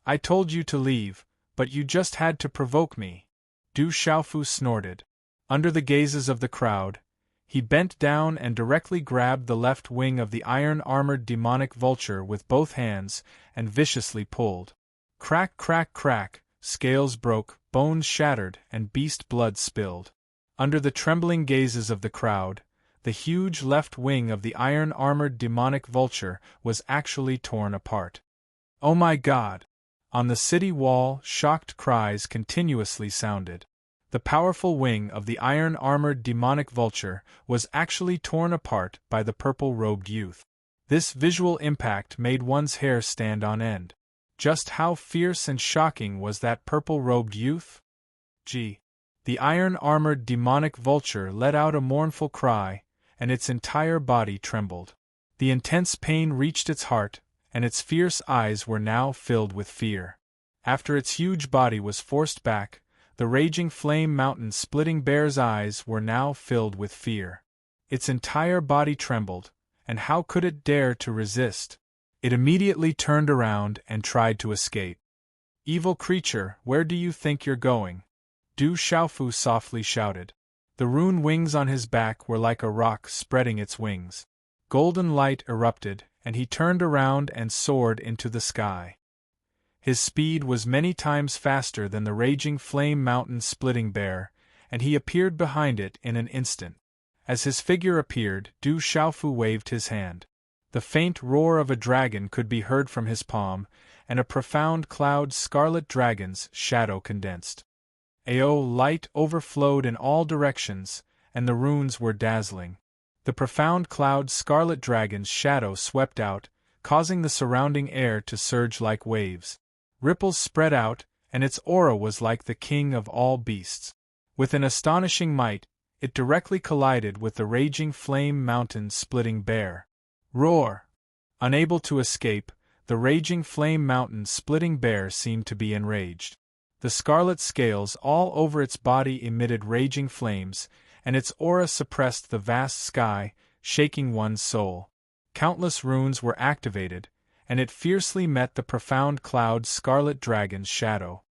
I told you to leave, but you just had to provoke me. Du Xiaofu snorted. Under the gazes of the crowd, he bent down and directly grabbed the left wing of the iron-armored demonic vulture with both hands and viciously pulled. Crack crack crack, scales broke, bones shattered, and beast blood spilled. Under the trembling gazes of the crowd, the huge left wing of the iron-armored demonic vulture was actually torn apart. Oh my God! On the city wall, shocked cries continuously sounded. The powerful wing of the iron-armored demonic vulture was actually torn apart by the purple-robed youth. This visual impact made one's hair stand on end. Just how fierce and shocking was that purple-robed youth? The iron-armored demonic vulture let out a mournful cry, and its entire body trembled. The intense pain reached its heart, and its fierce eyes were now filled with fear. After its huge body was forced back, the raging flame mountain-splitting bear's eyes were now filled with fear. Its entire body trembled, and how could it dare to resist? It immediately turned around and tried to escape. "Evil creature, where do you think you're going?" Du Xiaofu softly shouted. The rune wings on his back were like a rock spreading its wings. Golden light erupted, and he turned around and soared into the sky. His speed was many times faster than the raging flame mountain-splitting bear, and he appeared behind it in an instant. As his figure appeared, Du Xiaofu waved his hand. The faint roar of a dragon could be heard from his palm, and a profound cloud scarlet dragon's shadow condensed. Light overflowed in all directions, and the runes were dazzling. The profound cloud scarlet dragon's shadow swept out, causing the surrounding air to surge like waves. Ripples spread out, and its aura was like the king of all beasts. With an astonishing might, it directly collided with the raging flame mountain-splitting bear. Roar! Unable to escape, the raging flame mountain-splitting bear seemed to be enraged. The scarlet scales all over its body emitted raging flames, and its aura suppressed the vast sky, shaking one's soul. Countless runes were activated, and it fiercely met the profound cloud scarlet dragon's shadow.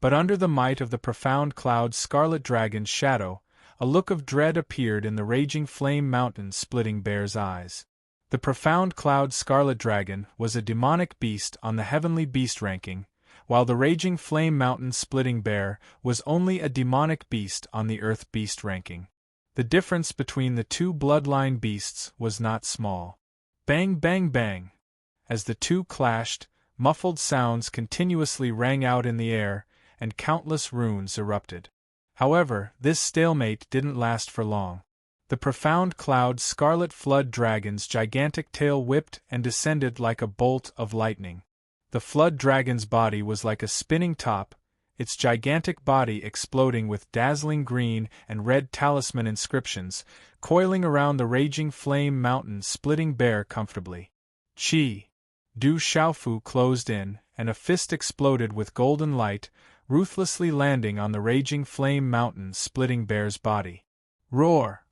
But under the might of the profound cloud scarlet dragon's shadow, a look of dread appeared in the raging flame mountain-splitting bear's eyes. The profound cloud scarlet dragon was a demonic beast on the heavenly beast ranking, while the raging flame mountain-splitting bear was only a demonic beast on the earth beast ranking. The difference between the two bloodline beasts was not small. Bang, bang, bang! As the two clashed, muffled sounds continuously rang out in the air, and countless runes erupted. However, this stalemate didn't last for long. The profound cloud scarlet flood dragon's gigantic tail whipped and descended like a bolt of lightning. The flood dragon's body was like a spinning top, its gigantic body exploding with dazzling green and red talisman inscriptions, coiling around the raging flame mountain-splitting bear comfortably. Du Xiaofu closed in, and a fist exploded with golden light, ruthlessly landing on the raging flame mountain-splitting bear's body. Roar!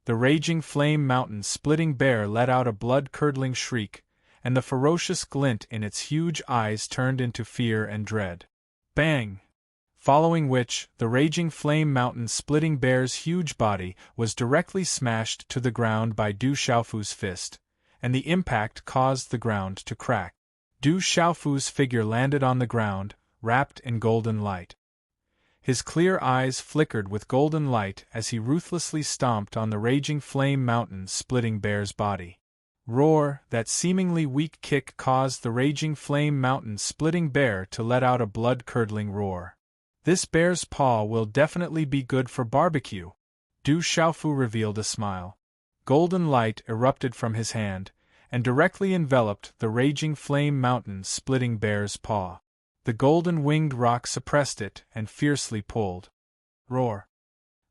The raging flame mountain-splitting bear let out a blood-curdling shriek, and the ferocious glint in its huge eyes turned into fear and dread. Bang! Following which, the raging flame mountain-splitting bear's huge body was directly smashed to the ground by Du Xiaofu's fist, and the impact caused the ground to crack. Du Xiaofu's figure landed on the ground, wrapped in golden light. His clear eyes flickered with golden light as he ruthlessly stomped on the raging flame mountain-splitting bear's body. Roar! That seemingly weak kick caused the raging flame mountain-splitting bear to let out a blood-curdling roar. This bear's paw will definitely be good for barbecue. Du Xiaofu revealed a smile. Golden light erupted from his hand, and directly enveloped the raging flame mountain-splitting bear's paw. The golden-winged rock suppressed it and fiercely pulled. Roar!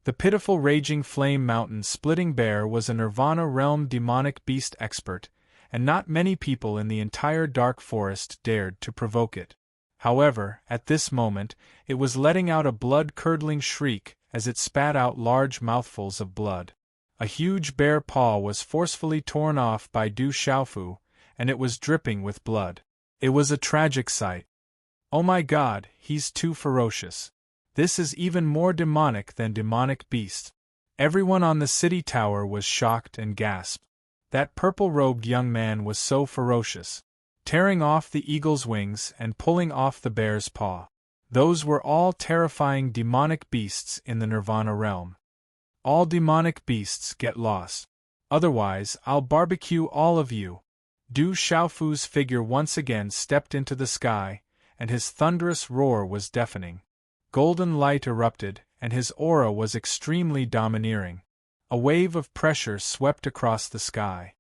The pitiful raging flame mountain-splitting bear was a Nirvana realm demonic beast expert, and not many people in the entire dark forest dared to provoke it. However, at this moment, it was letting out a blood-curdling shriek as it spat out large mouthfuls of blood. A huge bear paw was forcefully torn off by Du Xiaofu, and it was dripping with blood. It was a tragic sight. Oh my God, he's too ferocious. This is even more demonic than demonic beast. Everyone on the city tower was shocked and gasped. That purple-robed young man was so ferocious. Tearing off the eagle's wings and pulling off the bear's paw. Those were all terrifying demonic beasts in the Nirvana realm. All demonic beasts get lost. Otherwise, I'll barbecue all of you. Du Xiaofu's figure once again stepped into the sky, and his thunderous roar was deafening. Golden light erupted, and his aura was extremely domineering. A wave of pressure swept across the sky.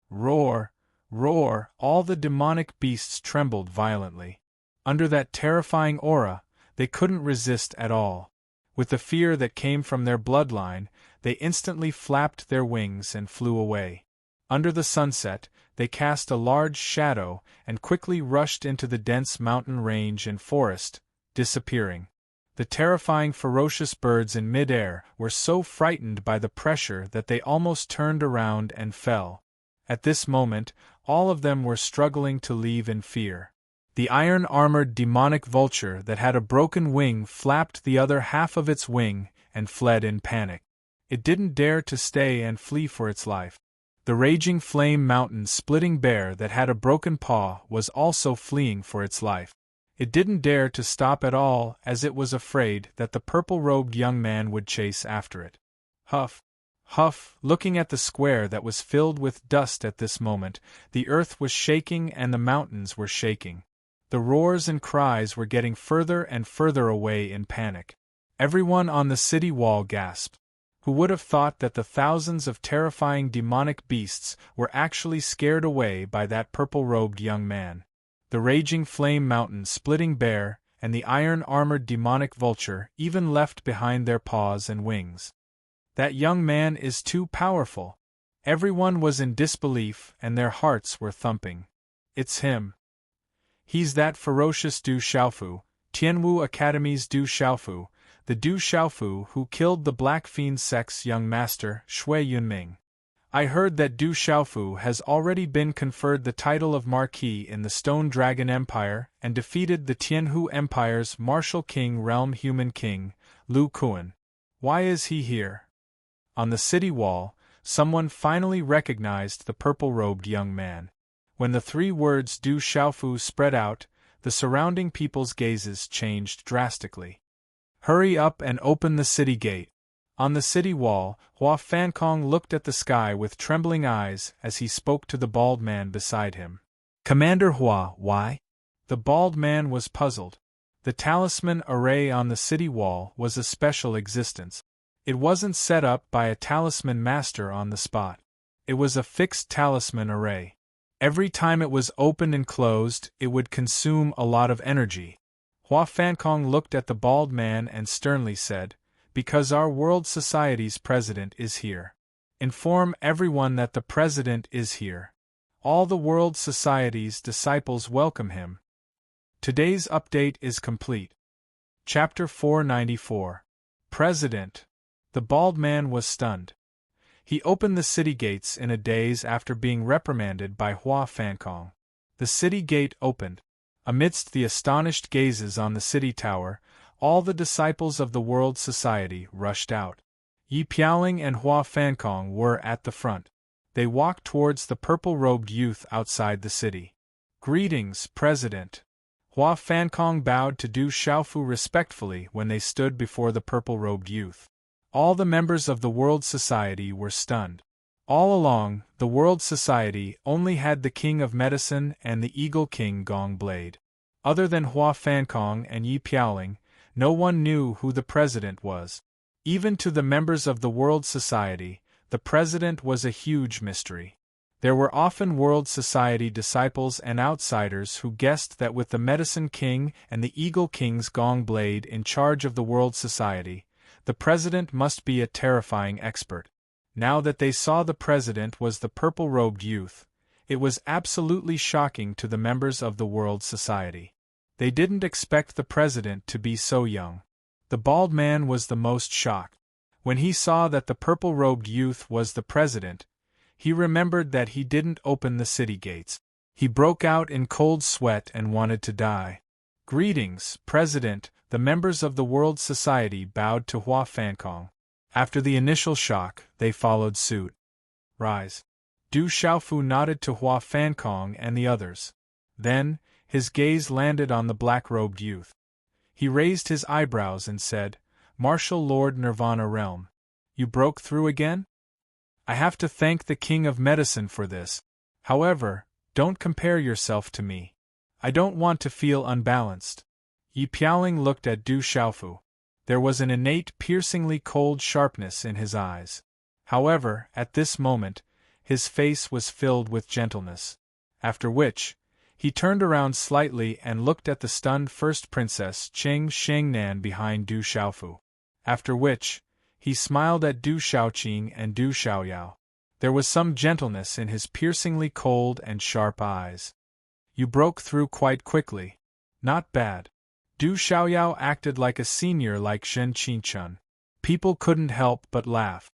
Roar! Roar! All the demonic beasts trembled violently. Under that terrifying aura, they couldn't resist at all. With the fear that came from their bloodline, they instantly flapped their wings and flew away. Under the sunset, they cast a large shadow and quickly rushed into the dense mountain range and forest, disappearing. The terrifying ferocious birds in mid-air were so frightened by the pressure that they almost turned around and fell. At this moment, all of them were struggling to leave in fear. The iron-armored demonic vulture that had a broken wing flapped the other half of its wing and fled in panic. It didn't dare to stay and flee for its life. The raging flame mountain-splitting bear that had a broken paw was also fleeing for its life. It didn't dare to stop at all, as it was afraid that the purple-robed young man would chase after it. Huff! Huff! Looking at the square that was filled with dust at this moment, the earth was shaking and the mountains were shaking. The roars and cries were getting further and further away in panic. Everyone on the city wall gasped. Who would have thought that the thousands of terrifying demonic beasts were actually scared away by that purple-robed young man? The raging flame mountain-splitting bear and the iron-armored demonic vulture even left behind their paws and wings. That young man is too powerful. Everyone was in disbelief and their hearts were thumping. It's him. He's that ferocious Du Xiaofu, Tianwu Academy's Du Xiaofu, the Du Xiaofu who killed the Black Fiend sect's young master, Shui Yunming. I heard that Du Xiaofu has already been conferred the title of Marquis in the Stone Dragon Empire and defeated the Tianhu Empire's martial king realm human king, Lu Kuan. Why is he here? On the city wall, someone finally recognized the purple-robed young man. When the three words Du Xiaofu spread out, the surrounding people's gazes changed drastically. Hurry up and open the city gate. On the city wall, Hua Fankong looked at the sky with trembling eyes as he spoke to the bald man beside him. Commander Hua, why? The bald man was puzzled. The talisman array on the city wall was a special existence. It wasn't set up by a talisman master on the spot. It was a fixed talisman array. Every time it was opened and closed, it would consume a lot of energy. Hua Fankong looked at the bald man and sternly said, "Because our World Society's president is here. Inform everyone that the president is here. All the World Society's disciples welcome him." Today's update is complete. Chapter 494. President. The bald man was stunned. He opened the city gates in a daze after being reprimanded by Hua Fankong. The city gate opened. Amidst the astonished gazes on the city tower, all the disciples of the World Society rushed out. Yi Piaoling and Hua Fankong were at the front. They walked towards the purple-robed youth outside the city. "Greetings, President." Hua Fankong bowed to Du Xiaofu respectfully when they stood before the purple-robed youth. All the members of the World Society were stunned. All along, the World Society only had the King of Medicine and the Eagle King Gong Blade. Other than Hua Fankong and Yi Piaoling, no one knew who the president was. Even to the members of the World Society, the president was a huge mystery. There were often World Society disciples and outsiders who guessed that with the Medicine King and the Eagle King's Gong Blade in charge of the World Society, the president must be a terrifying expert. Now that they saw the president was the purple-robed youth, it was absolutely shocking to the members of the World Society. They didn't expect the president to be so young. The bald man was the most shocked. When he saw that the purple-robed youth was the president, he remembered that he didn't open the city gates. He broke out in cold sweat and wanted to die. "Greetings, President." The members of the World Society bowed to Hua Fankong. After the initial shock, they followed suit. "Rise." Du Xiaofu nodded to Hua Fankong and the others. Then, his gaze landed on the black-robed youth. He raised his eyebrows and said, "Martial Lord Nirvana Realm. You broke through again? I have to thank the King of Medicine for this. However, don't compare yourself to me. I don't want to feel unbalanced. Yi Piaoling looked at Du Xiaofu. There was an innate piercingly cold sharpness in his eyes. However, at this moment, his face was filled with gentleness. After which, he turned around slightly and looked at the stunned first princess Cheng Shengnan behind Du Xiaofu. After which, he smiled at Du Xiaoqing and Du Xiaoyao. There was some gentleness in his piercingly cold and sharp eyes. You broke through quite quickly. Not bad. Du Xiaoyao acted like a senior like Shen Qinchun. People couldn't help but laugh.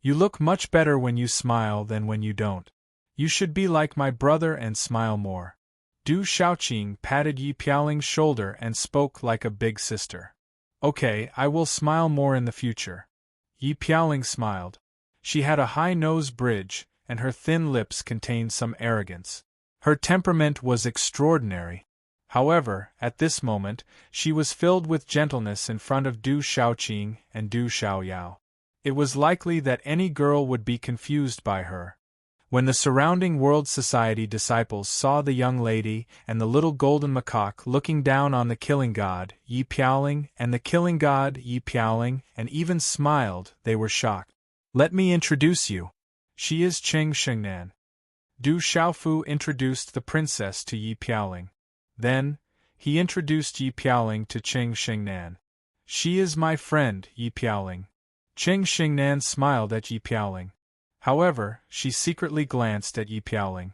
You look much better when you smile than when you don't. You should be like my brother and smile more. Du Xiaoqing patted Yi Piaoling's shoulder and spoke like a big sister. Okay, I will smile more in the future. Yi Piaoling smiled. She had a high nose bridge, and her thin lips contained some arrogance. Her temperament was extraordinary. However, at this moment, she was filled with gentleness in front of Du Xiaoqing and Du Xiaoyao. It was likely that any girl would be confused by her. When the surrounding World Society disciples saw the young lady and the little golden macaque looking down on the killing god, Yi Piaoling, and the killing god, Yi Piaoling, and even smiled, they were shocked. Let me introduce you. She is Cheng Shengnan. Du Xiaofu introduced the princess to Yi Piaoling. Then, he introduced Yi Piaoling to Cheng Shengnan. She is my friend, Yi Piaoling. Cheng Shengnan smiled at Yi Piaoling. However, she secretly glanced at Yi Piaoling.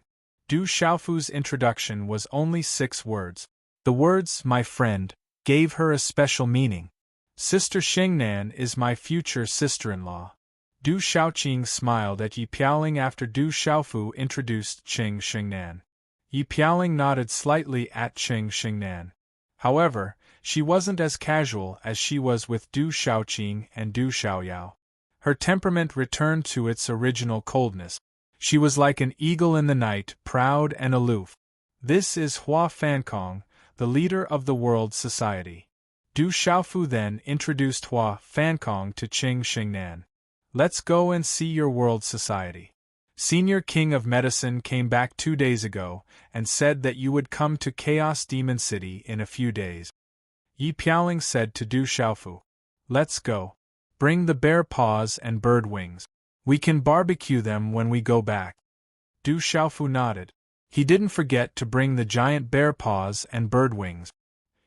Du Xiaofu's introduction was only 6 words. The words, my friend, gave her a special meaning. Sister Shengnan is my future sister-in-law. Du Xiaoqing smiled at Yi Piaoling after Du Xiaofu introduced Cheng Shengnan. Yi Piaoling nodded slightly at Cheng Shengnan. However, she wasn't as casual as she was with Du Xiaoqing and Du Xiaoyao. Her temperament returned to its original coldness. She was like an eagle in the night, proud and aloof. This is Hua Fankong, the leader of the World Society. Du Xiaofu then introduced Hua Fankong to Cheng Shengnan. Let's go and see your World Society. Senior King of Medicine came back 2 days ago and said that you would come to Chaos Demon City in a few days. Yi Piaoling said to Du Xiaofu. Let's go. Bring the bear paws and bird wings. We can barbecue them when we go back. Du Xiaofu nodded. He didn't forget to bring the giant bear paws and bird wings.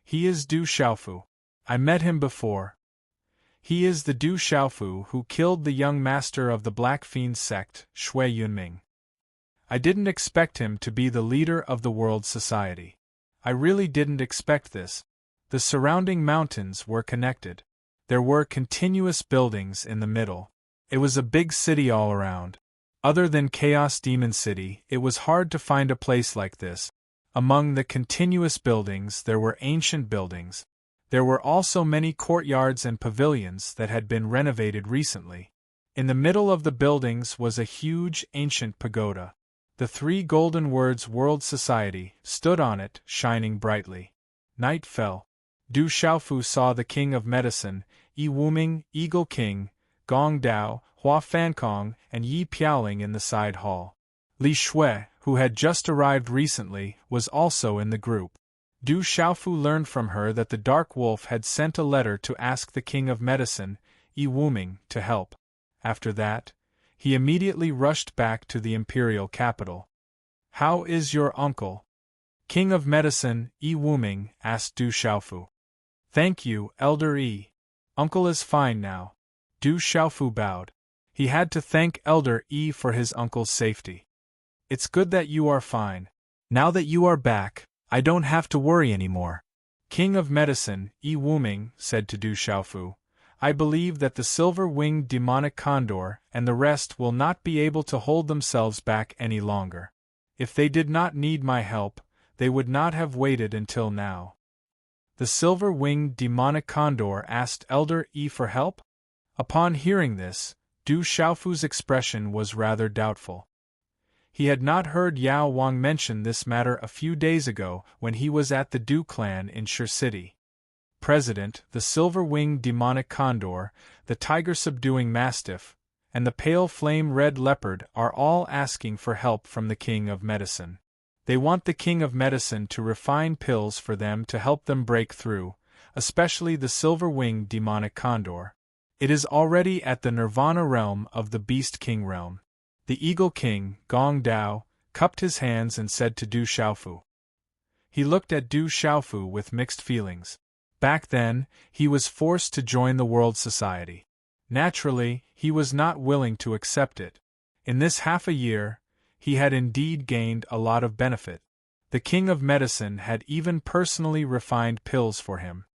He is Du Xiaofu. I met him before. He is the Du Xiaofu who killed the young master of the Black Fiend sect, Shui Yunming. I didn't expect him to be the leader of the World Society. I really didn't expect this. The surrounding mountains were connected. There were continuous buildings in the middle. It was a big city all around. Other than Chaos Demon City, it was hard to find a place like this. Among the continuous buildings there were ancient buildings. There were also many courtyards and pavilions that had been renovated recently. In the middle of the buildings was a huge ancient pagoda. The 3 golden words World Society stood on it, shining brightly. Night fell. Du Xiaofu saw the King of Medicine, Yi Wuming, Eagle King, Gong Dao, Hua Fankong, and Yi Piaoling in the side hall. Li Shui, who had just arrived recently, was also in the group. Du Xiaofu learned from her that the Dark Wolf had sent a letter to ask the King of Medicine, Yi Wuming, to help. After that, he immediately rushed back to the imperial capital. How is your uncle? King of Medicine, Yi Wuming, asked Du Xiaofu. Thank you, Elder Yi. Uncle is fine now. Du Xiaofu bowed. He had to thank Elder Yi for his uncle's safety. It's good that you are fine. Now that you are back, I don't have to worry anymore. King of Medicine, Yi Wuming, said to Du Xiaofu, I believe that the silver-winged demonic condor and the rest will not be able to hold themselves back any longer. If they did not need my help, they would not have waited until now. The silver-winged demonic condor asked Elder Yi for help? Upon hearing this, Du Xiaofu's expression was rather doubtful. He had not heard Yao Wang mention this matter a few days ago when he was at the Du clan in Shi City. President, the silver-winged demonic condor, the tiger-subduing mastiff, and the pale flame-red leopard are all asking for help from the King of Medicine. They want the king of medicine to refine pills for them to help them break through, especially the silver-winged demonic condor. It is already at the nirvana realm of the beast king realm. The eagle king, Gong Dao, cupped his hands and said to Du Xiaofu. He looked at Du Xiaofu with mixed feelings. Back then, he was forced to join the World Society. Naturally, he was not willing to accept it. In this half a year, he had indeed gained a lot of benefit. The king of medicine had even personally refined pills for him.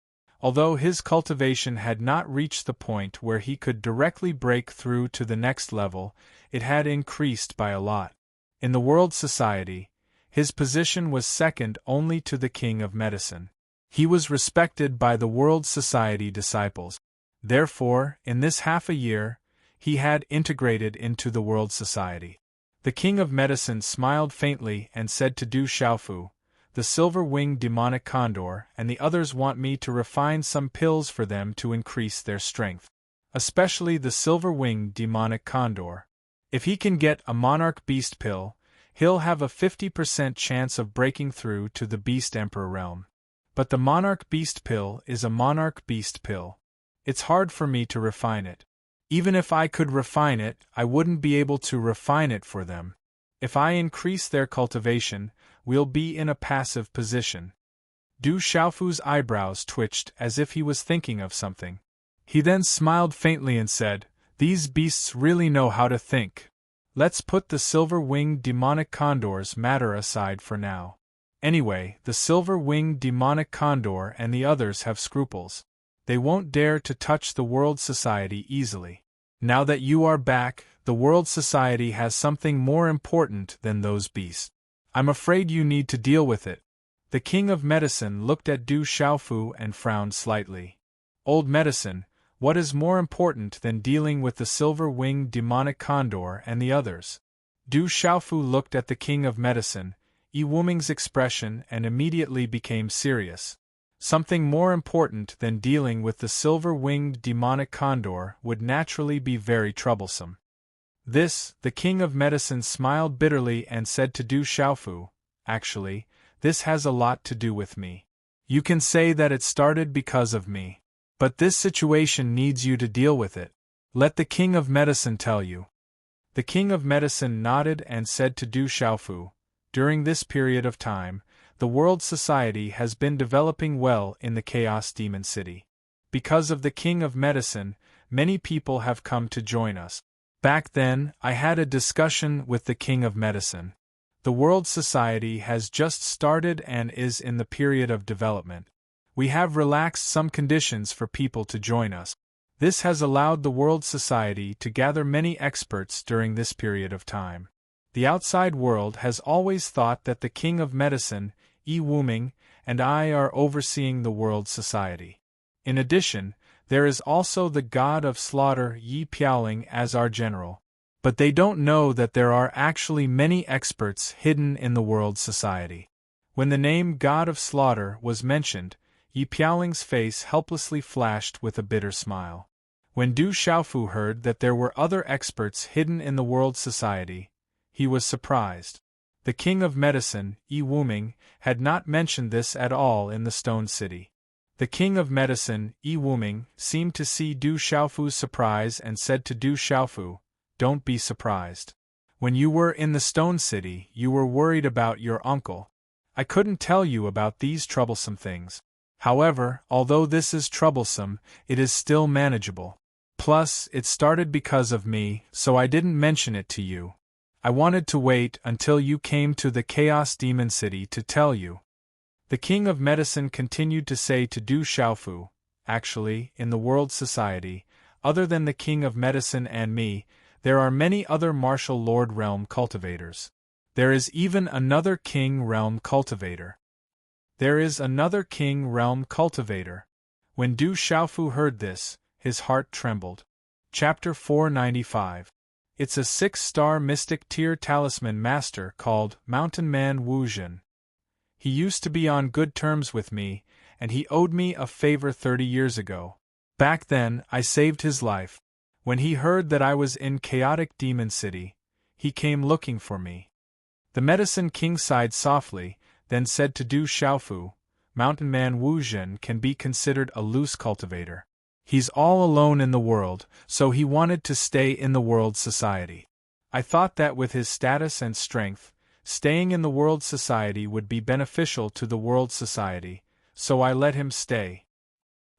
Although his cultivation had not reached the point where he could directly break through to the next level, it had increased by a lot. In the World Society, his position was second only to the king of medicine. He was respected by the World Society disciples. Therefore, in this half a year, he had integrated into the World Society. The king of medicine smiled faintly and said to Du Xiaofu, "The silver-winged demonic condor and the others want me to refine some pills for them to increase their strength. Especially the silver-winged demonic condor. If he can get a monarch beast pill, he'll have a 50% chance of breaking through to the beast emperor realm. But the monarch beast pill is a monarch beast pill. It's hard for me to refine it. Even if I could refine it, I wouldn't be able to refine it for them. If I increase their cultivation, we'll be in a passive position." Du Xiaofu's eyebrows twitched as if he was thinking of something. He then smiled faintly and said, "These beasts really know how to think. Let's put the silver-winged demonic condor's matter aside for now. Anyway, the silver-winged demonic condor and the others have scruples. They won't dare to touch the World Society easily. Now that you are back, the World Society has something more important than those beasts. I'm afraid you need to deal with it." The king of medicine looked at Du Xiaofu and frowned slightly. "Old medicine, what is more important than dealing with the silver-winged demonic condor and the others?" Du Xiaofu looked at the king of medicine, Yi Wuming's expression, and immediately became serious. Something more important than dealing with the silver-winged demonic condor would naturally be very troublesome. The king of medicine smiled bitterly and said to Du Xiaofu, "Actually, this has a lot to do with me. You can say that it started because of me. But this situation needs you to deal with it. Let the king of medicine tell you." The king of medicine nodded and said to Du Xiaofu, "During this period of time, the World Society has been developing well in the Chaos Demon City. Because of the king of medicine, many people have come to join us. Back then, I had a discussion with the king of medicine. The World Society has just started and is in the period of development. We have relaxed some conditions for people to join us. This has allowed the World Society to gather many experts during this period of time. The outside world has always thought that the king of medicine, Yi Wuming, and I are overseeing the World Society. In addition, there is also the god of slaughter Yi Piaoling as our general. But they don't know that there are actually many experts hidden in the World Society." When the name God of Slaughter was mentioned, Yi Piaoling's face helplessly flashed with a bitter smile. When Du Xiaofu heard that there were other experts hidden in the World Society, he was surprised. The king of medicine, Yi Wuming, had not mentioned this at all in the Stone City. The king of medicine, Yi Wuming, seemed to see Du Xiaofu's surprise and said to Du Xiaofu, "Don't be surprised. When you were in the Stone City, you were worried about your uncle. I couldn't tell you about these troublesome things. However, although this is troublesome, it is still manageable. Plus, it started because of me, so I didn't mention it to you. I wanted to wait until you came to the Chaos Demon City to tell you." The king of medicine continued to say to Du Xiaofu, "Actually, in the World Society, other than the king of medicine and me, there are many other martial lord realm cultivators. There is even another king realm cultivator. When Du Xiaofu heard this, his heart trembled. Chapter 495. It's a 6-star mystic tier talisman master called Mountain Man Wu Jin. He used to be on good terms with me, and he owed me a favor 30 years ago. Back then, I saved his life. When he heard that I was in Chaotic Demon City, he came looking for me. The Medicine King sighed softly, then said to Du Xiaofu, Mountain Man Wu Zhen can be considered a loose cultivator. He's all alone in the world, so he wanted to stay in the world society. I thought that with his status and strength, staying in the world society would be beneficial to the world society, so I let him stay.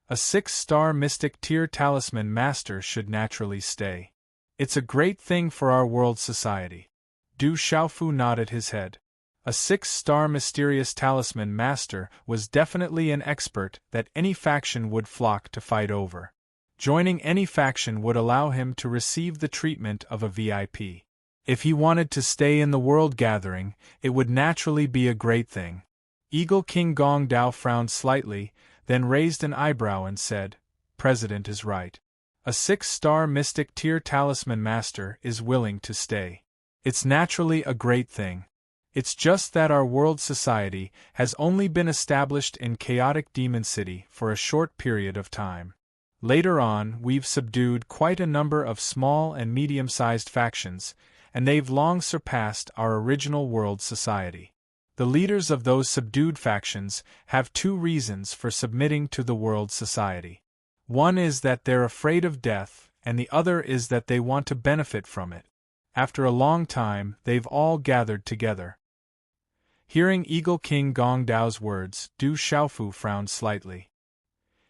A 6-star mystic tier talisman master should naturally stay. It's a great thing for our world society. Du Xiaofu nodded his head. A 6-star mysterious talisman master was definitely an expert that any faction would flock to fight over. Joining any faction would allow him to receive the treatment of a VIP. If he wanted to stay in the world gathering, it would naturally be a great thing. Eagle King Gong Dao frowned slightly, then raised an eyebrow and said, President is right. A 6-star mystic tier talisman master is willing to stay. It's naturally a great thing. It's just that our world society has only been established in chaotic Demon City for a short period of time. Later on, we've subdued quite a number of small and medium-sized factions, and they've long surpassed our original world society. The leaders of those subdued factions have 2 reasons for submitting to the world society. One is that they're afraid of death, and the other is that they want to benefit from it. After a long time, they've all gathered together. Hearing Eagle King Gong Dao's words, Du Xiaofu frowned slightly.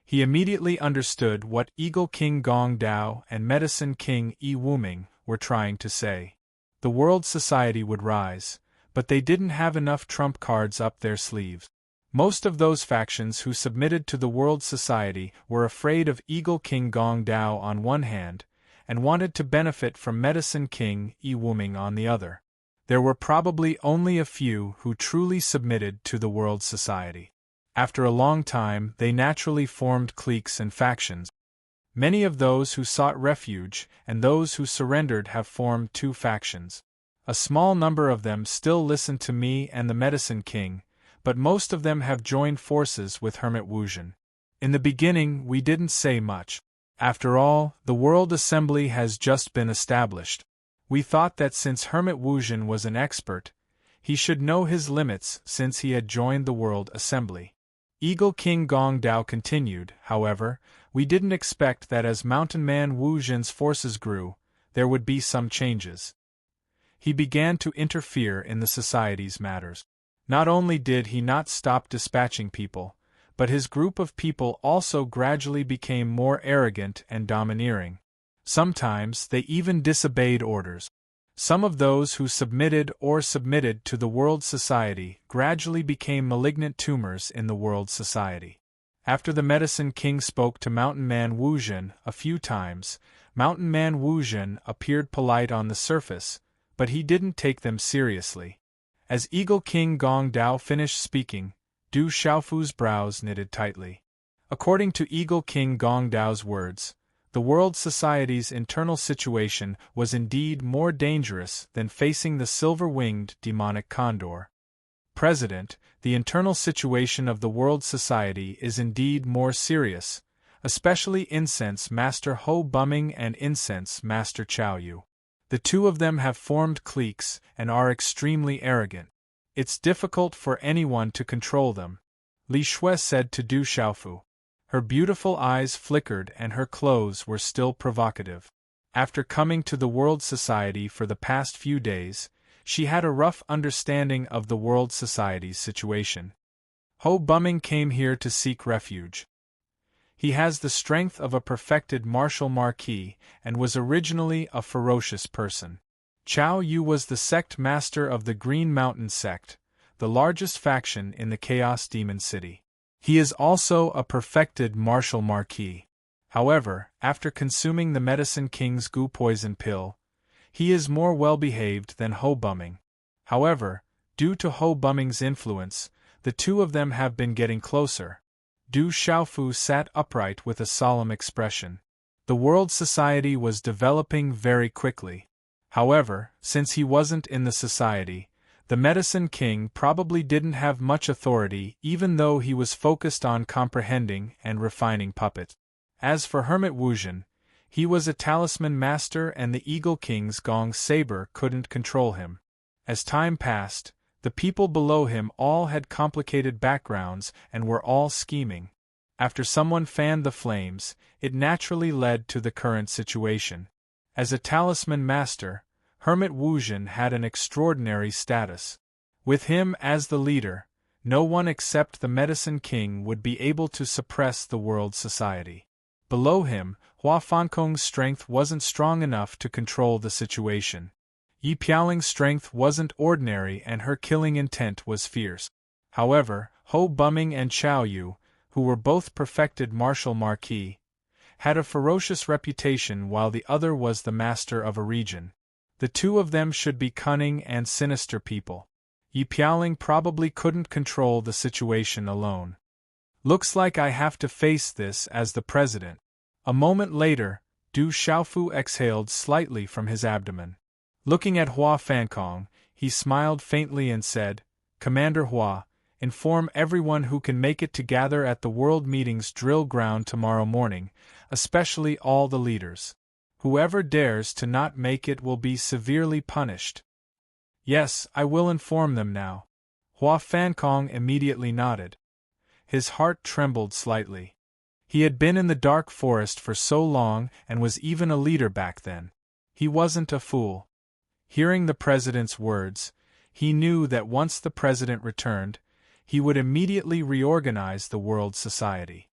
He immediately understood what Eagle King Gong Dao and Medicine King Yi Wuming were trying to say. The world society would rise, but they didn't have enough trump cards up their sleeves. Most of those factions who submitted to the world society were afraid of Eagle King Gong Dao on one hand, and wanted to benefit from Medicine King Yi Wuming on the other. There were probably only a few who truly submitted to the world society. After a long time, they naturally formed cliques and factions. Many of those who sought refuge and those who surrendered have formed 2 factions. A small number of them still listen to me and the Medicine King, but most of them have joined forces with Hermit Wu Zhen. In the beginning, we didn't say much. After all, the World Assembly has just been established. We thought that since Hermit Wu Zhen was an expert, he should know his limits since he had joined the World Assembly. Eagle King Gong Dao continued, however, we didn't expect that as Mountain Man Wu Zhen's forces grew, there would be some changes. He began to interfere in the society's matters. Not only did he not stop dispatching people, but his group of people also gradually became more arrogant and domineering. Sometimes they even disobeyed orders. Some of those who submitted to the world society gradually became malignant tumors in the world society. After the Medicine King spoke to Mountain Man Wu Zhen a few times, Mountain Man Wu Zhen appeared polite on the surface, but he didn't take them seriously. As Eagle King Gong Dao finished speaking, Du Xiaofu's brows knitted tightly. According to Eagle King Gong Dao's words, the world society's internal situation was indeed more dangerous than facing the silver-winged demonic condor. President, the internal situation of the world society is indeed more serious, especially Incense Master Ho Bumming and Incense Master Chao Yu. The 2 of them have formed cliques and are extremely arrogant. It's difficult for anyone to control them, Li Shui said to Du Xiaofu. Her beautiful eyes flickered and her clothes were still provocative. After coming to the World Society for the past few days, she had a rough understanding of the World Society's situation. Ho Bumming came here to seek refuge. He has the strength of a perfected martial marquis and was originally a ferocious person. Chao Yu was the sect master of the Green Mountain sect, the largest faction in the Chaos Demon City. He is also a perfected martial marquis. However, after consuming the Medicine King's goo poison pill, he is more well-behaved than Ho Bumming. However, due to Ho Bumming's influence, the 2 of them have been getting closer. Du Xiaofu sat upright with a solemn expression. The world society was developing very quickly. However, since he wasn't in the society, the Medicine King probably didn't have much authority even though he was focused on comprehending and refining puppets. As for Hermit Wu Zhen, he was a talisman master and the Eagle King's gong saber couldn't control him. As time passed, the people below him all had complicated backgrounds and were all scheming. After someone fanned the flames, it naturally led to the current situation. As a talisman master, Hermit Wuzhen had an extraordinary status. With him as the leader, no one except the Medicine King would be able to suppress the world society. Below him, Hua Fankong's strength wasn't strong enough to control the situation. Yi Piaoling's strength wasn't ordinary and her killing intent was fierce. However, Ho Bumming and Chao Yu, who were both perfected martial marquis, had a ferocious reputation while the other was the master of a region. The two of them should be cunning and sinister people. Yi Piaoling probably couldn't control the situation alone. Looks like I have to face this as the president. A moment later, Du Xiaofu exhaled slightly from his abdomen. Looking at Hua Fankong, he smiled faintly and said, "Commander Hua, inform everyone who can make it to gather at the World Meeting's drill ground tomorrow morning, especially all the leaders. Whoever dares to not make it will be severely punished." "Yes, I will inform them now." Hua Fankong immediately nodded. His heart trembled slightly. He had been in the dark forest for so long and was even a leader back then. He wasn't a fool. Hearing the president's words, he knew that once the president returned, he would immediately reorganize the world society.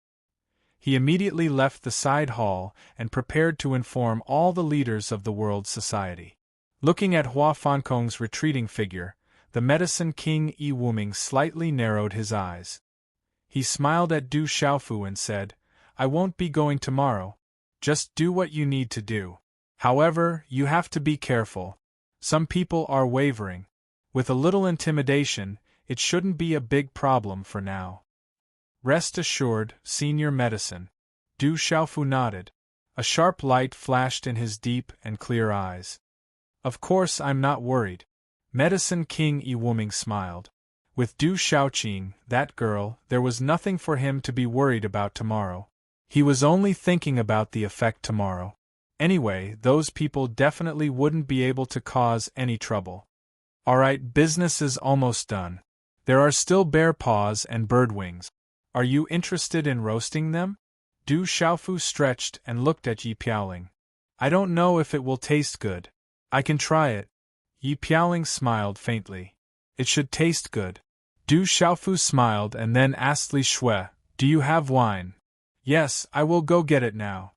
He immediately left the side hall and prepared to inform all the leaders of the world society. Looking at Hua Fankong's retreating figure, the Medicine King Yi Wuming slightly narrowed his eyes. He smiled at Du Xiaofu and said, "I won't be going tomorrow. Just do what you need to do. However, you have to be careful. Some people are wavering. With a little intimidation, it shouldn't be a big problem for now." "Rest assured, Senior Medicine." Du Xiaofu nodded. A sharp light flashed in his deep and clear eyes. "Of course I'm not worried." Medicine King Yi Wuming smiled. With Du Xiaoqing, that girl, there was nothing for him to be worried about tomorrow. He was only thinking about the effect tomorrow. Anyway, those people definitely wouldn't be able to cause any trouble. "Alright, business is almost done. There are still bear paws and bird wings. Are you interested in roasting them?" Du Xiaofu stretched and looked at Yi Piaoling. "I don't know if it will taste good. I can try it." Yi Piaoling smiled faintly. "It should taste good." Du Xiaofu smiled and then asked Li Shui, "Do you have wine?" "Yes, I will go get it now."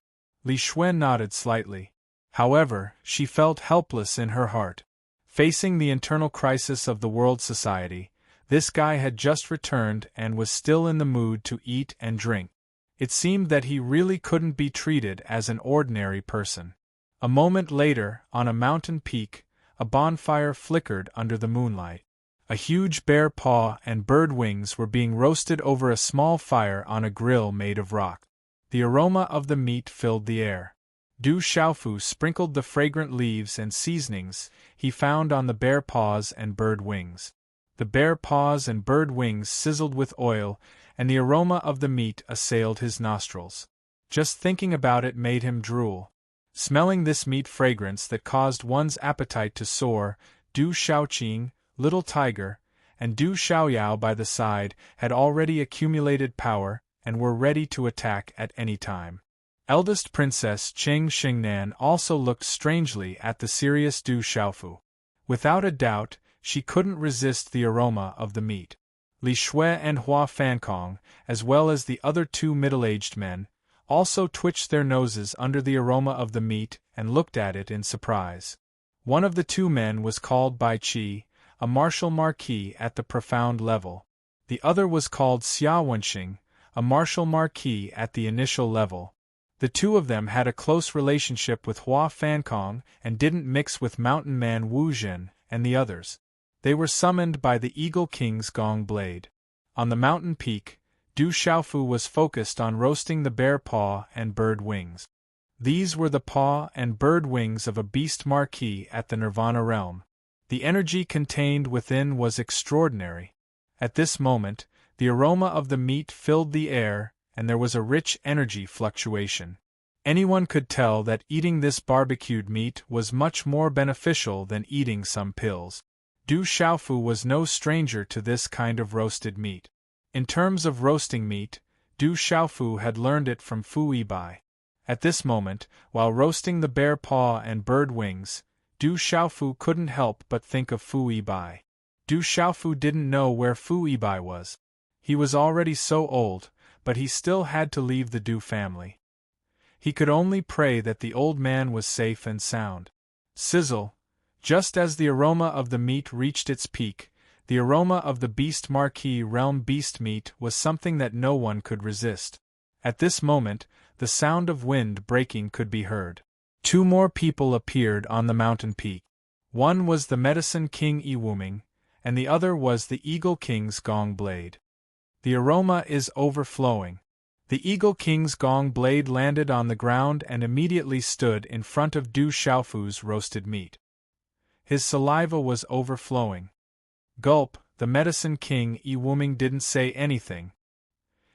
Li Shui nodded slightly. However, she felt helpless in her heart. Facing the internal crisis of the world society, this guy had just returned and was still in the mood to eat and drink. It seemed that he really couldn't be treated as an ordinary person. A moment later, on a mountain peak, a bonfire flickered under the moonlight. A huge bear paw and bird wings were being roasted over a small fire on a grill made of rock. The aroma of the meat filled the air. Du Xiaofu sprinkled the fragrant leaves and seasonings he found on the bear paws and bird wings. The bear paws and bird wings sizzled with oil, and the aroma of the meat assailed his nostrils. Just thinking about it made him drool. Smelling this meat fragrance that caused one's appetite to soar, Du Xiaoqing, Little Tiger, and Du Xiaoyao by the side had already accumulated power and were ready to attack at any time. Eldest Princess Cheng Xingnan also looked strangely at the serious Du Xiaofu. Without a doubt, she couldn't resist the aroma of the meat. Li Shui and Hua Fankong, as well as the other two middle-aged men, also twitched their noses under the aroma of the meat and looked at it in surprise. One of the two men was called Bai Qi, a martial marquis at the profound level. The other was called Xia Wenxing, a martial marquis at the initial level. The two of them had a close relationship with Hua Fankong and didn't mix with mountain man Wu Zhen and the others. They were summoned by the Eagle King's gong blade. On the mountain peak, Du Xiaofu was focused on roasting the bear paw and bird wings. These were the paw and bird wings of a beast marquis at the Nirvana realm. The energy contained within was extraordinary. At this moment, the aroma of the meat filled the air, and there was a rich energy fluctuation. Anyone could tell that eating this barbecued meat was much more beneficial than eating some pills. Du Xiaofu was no stranger to this kind of roasted meat. In terms of roasting meat, Du Xiaofu had learned it from Fu Yibai. At this moment, while roasting the bear paw and bird wings, Du Xiaofu couldn't help but think of Fu Yibai. Du Xiaofu didn't know where Fu Yibai was. He was already so old, but he still had to leave the Du family. He could only pray that the old man was safe and sound. Sizzle! Just as the aroma of the meat reached its peak, the aroma of the beast marquis realm beast meat was something that no one could resist. At this moment, the sound of wind breaking could be heard. 2 more people appeared on the mountain peak. One was the Medicine King Yiwuming, and the other was the Eagle King's gong blade. The aroma is overflowing. The Eagle King's gong blade landed on the ground and immediately stood in front of Du Xiaofu's roasted meat. His saliva was overflowing. Gulp, the Medicine King Yiwuming didn't say anything.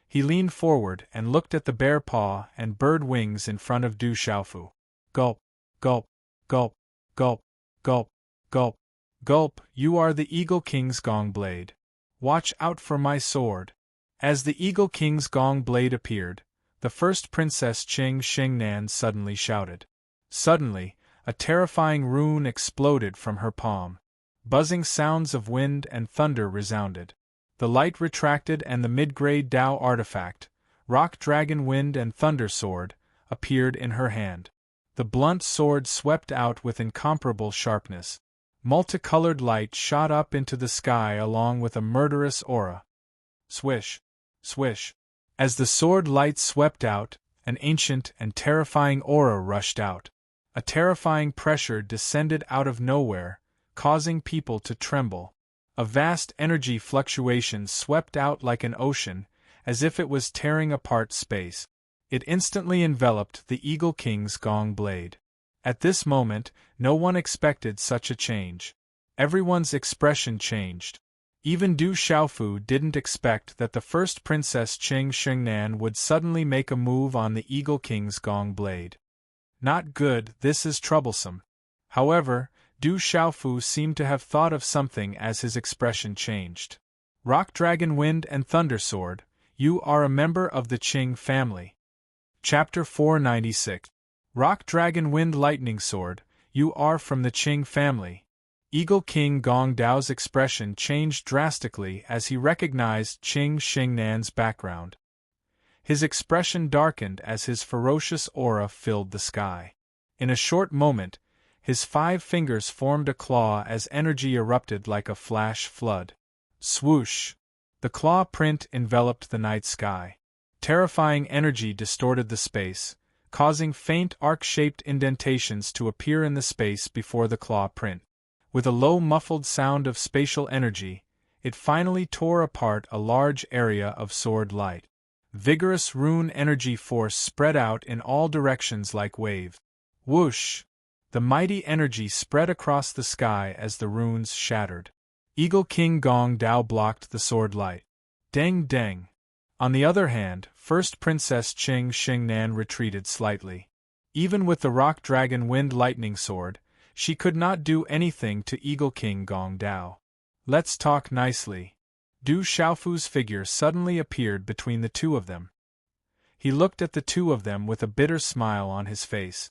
He leaned forward and looked at the bear paw and bird wings in front of Du Xiaofu. Gulp, gulp, gulp, gulp, gulp, gulp, gulp, you are the Eagle King's gong blade. Watch out for my sword. As the Eagle King's gong blade appeared, the first Princess Qing Xingnan suddenly shouted. Suddenly, a terrifying rune exploded from her palm. Buzzing sounds of wind and thunder resounded. The light retracted and the mid-grade Dao artifact, Rock Dragon Wind and Thunder Sword, appeared in her hand. The blunt sword swept out with incomparable sharpness. Multicolored light shot up into the sky along with a murderous aura. Swish! Swish! As the sword light swept out, an ancient and terrifying aura rushed out. A terrifying pressure descended out of nowhere, causing people to tremble. A vast energy fluctuation swept out like an ocean, as if it was tearing apart space. It instantly enveloped the Eagle King's gong blade. At this moment, no one expected such a change. Everyone's expression changed. Even Du Xiaofu didn't expect that the first Princess Qing Xingnan would suddenly make a move on the Eagle King's gong blade. Not good, this is troublesome. However, Du Xiaofu seemed to have thought of something as his expression changed. Rock Dragon Wind and Thunder Sword, you are a member of the Qing family. Chapter 496. Rock Dragon Wind Lightning Sword, you are from the Qing family. Eagle King Gong Dao's expression changed drastically as he recognized Qing Xingnan's background. His expression darkened as his ferocious aura filled the sky. In a short moment, his 5 fingers formed a claw as energy erupted like a flash flood. Swoosh! The claw print enveloped the night sky. Terrifying energy distorted the space, causing faint arc-shaped indentations to appear in the space before the claw print. With a low muffled sound of spatial energy, it finally tore apart a large area of sword light. Vigorous rune energy force spread out in all directions like waves. Whoosh! The mighty energy spread across the sky as the runes shattered. Eagle King Gong Dao blocked the sword light. Deng deng! On the other hand, First Princess Qing Xingnan retreated slightly. Even with the Rock Dragon Wind Lightning Sword, she could not do anything to Eagle King Gong Dao. Let's talk nicely. Du Xiaofu's figure suddenly appeared between the two of them. He looked at the two of them with a bitter smile on his face.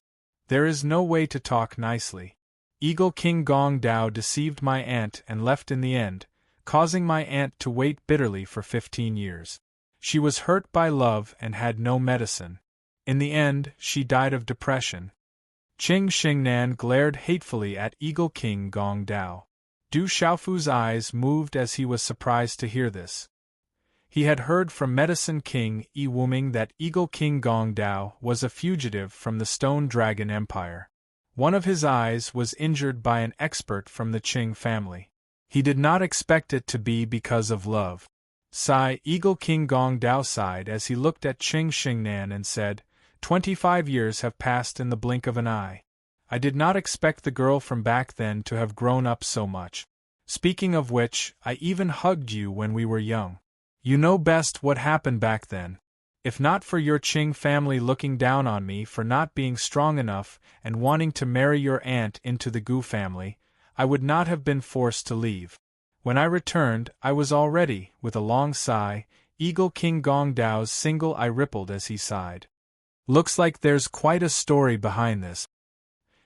There is no way to talk nicely. Eagle King Gong Dao deceived my aunt and left in the end, causing my aunt to wait bitterly for 15 years. She was hurt by love and had no medicine. In the end, she died of depression. Qing Xingnan glared hatefully at Eagle King Gong Dao. Du Xiaofu's eyes moved as he was surprised to hear this. He had heard from Medicine King Yiwuming that Eagle King Gong Dao was a fugitive from the Stone Dragon Empire. One of his eyes was injured by an expert from the Qing family. He did not expect it to be because of love. Sigh, Eagle King Gong Dao sighed as he looked at Qing Xingnan and said, 25 years have passed in the blink of an eye. I did not expect the girl from back then to have grown up so much. Speaking of which, I even hugged you when we were young. You know best what happened back then. If not for your Qing family looking down on me for not being strong enough and wanting to marry your aunt into the Gu family, I would not have been forced to leave. When I returned, I was already, with a long sigh, Eagle King Gong Dao's single eye rippled as he sighed. Looks like there's quite a story behind this.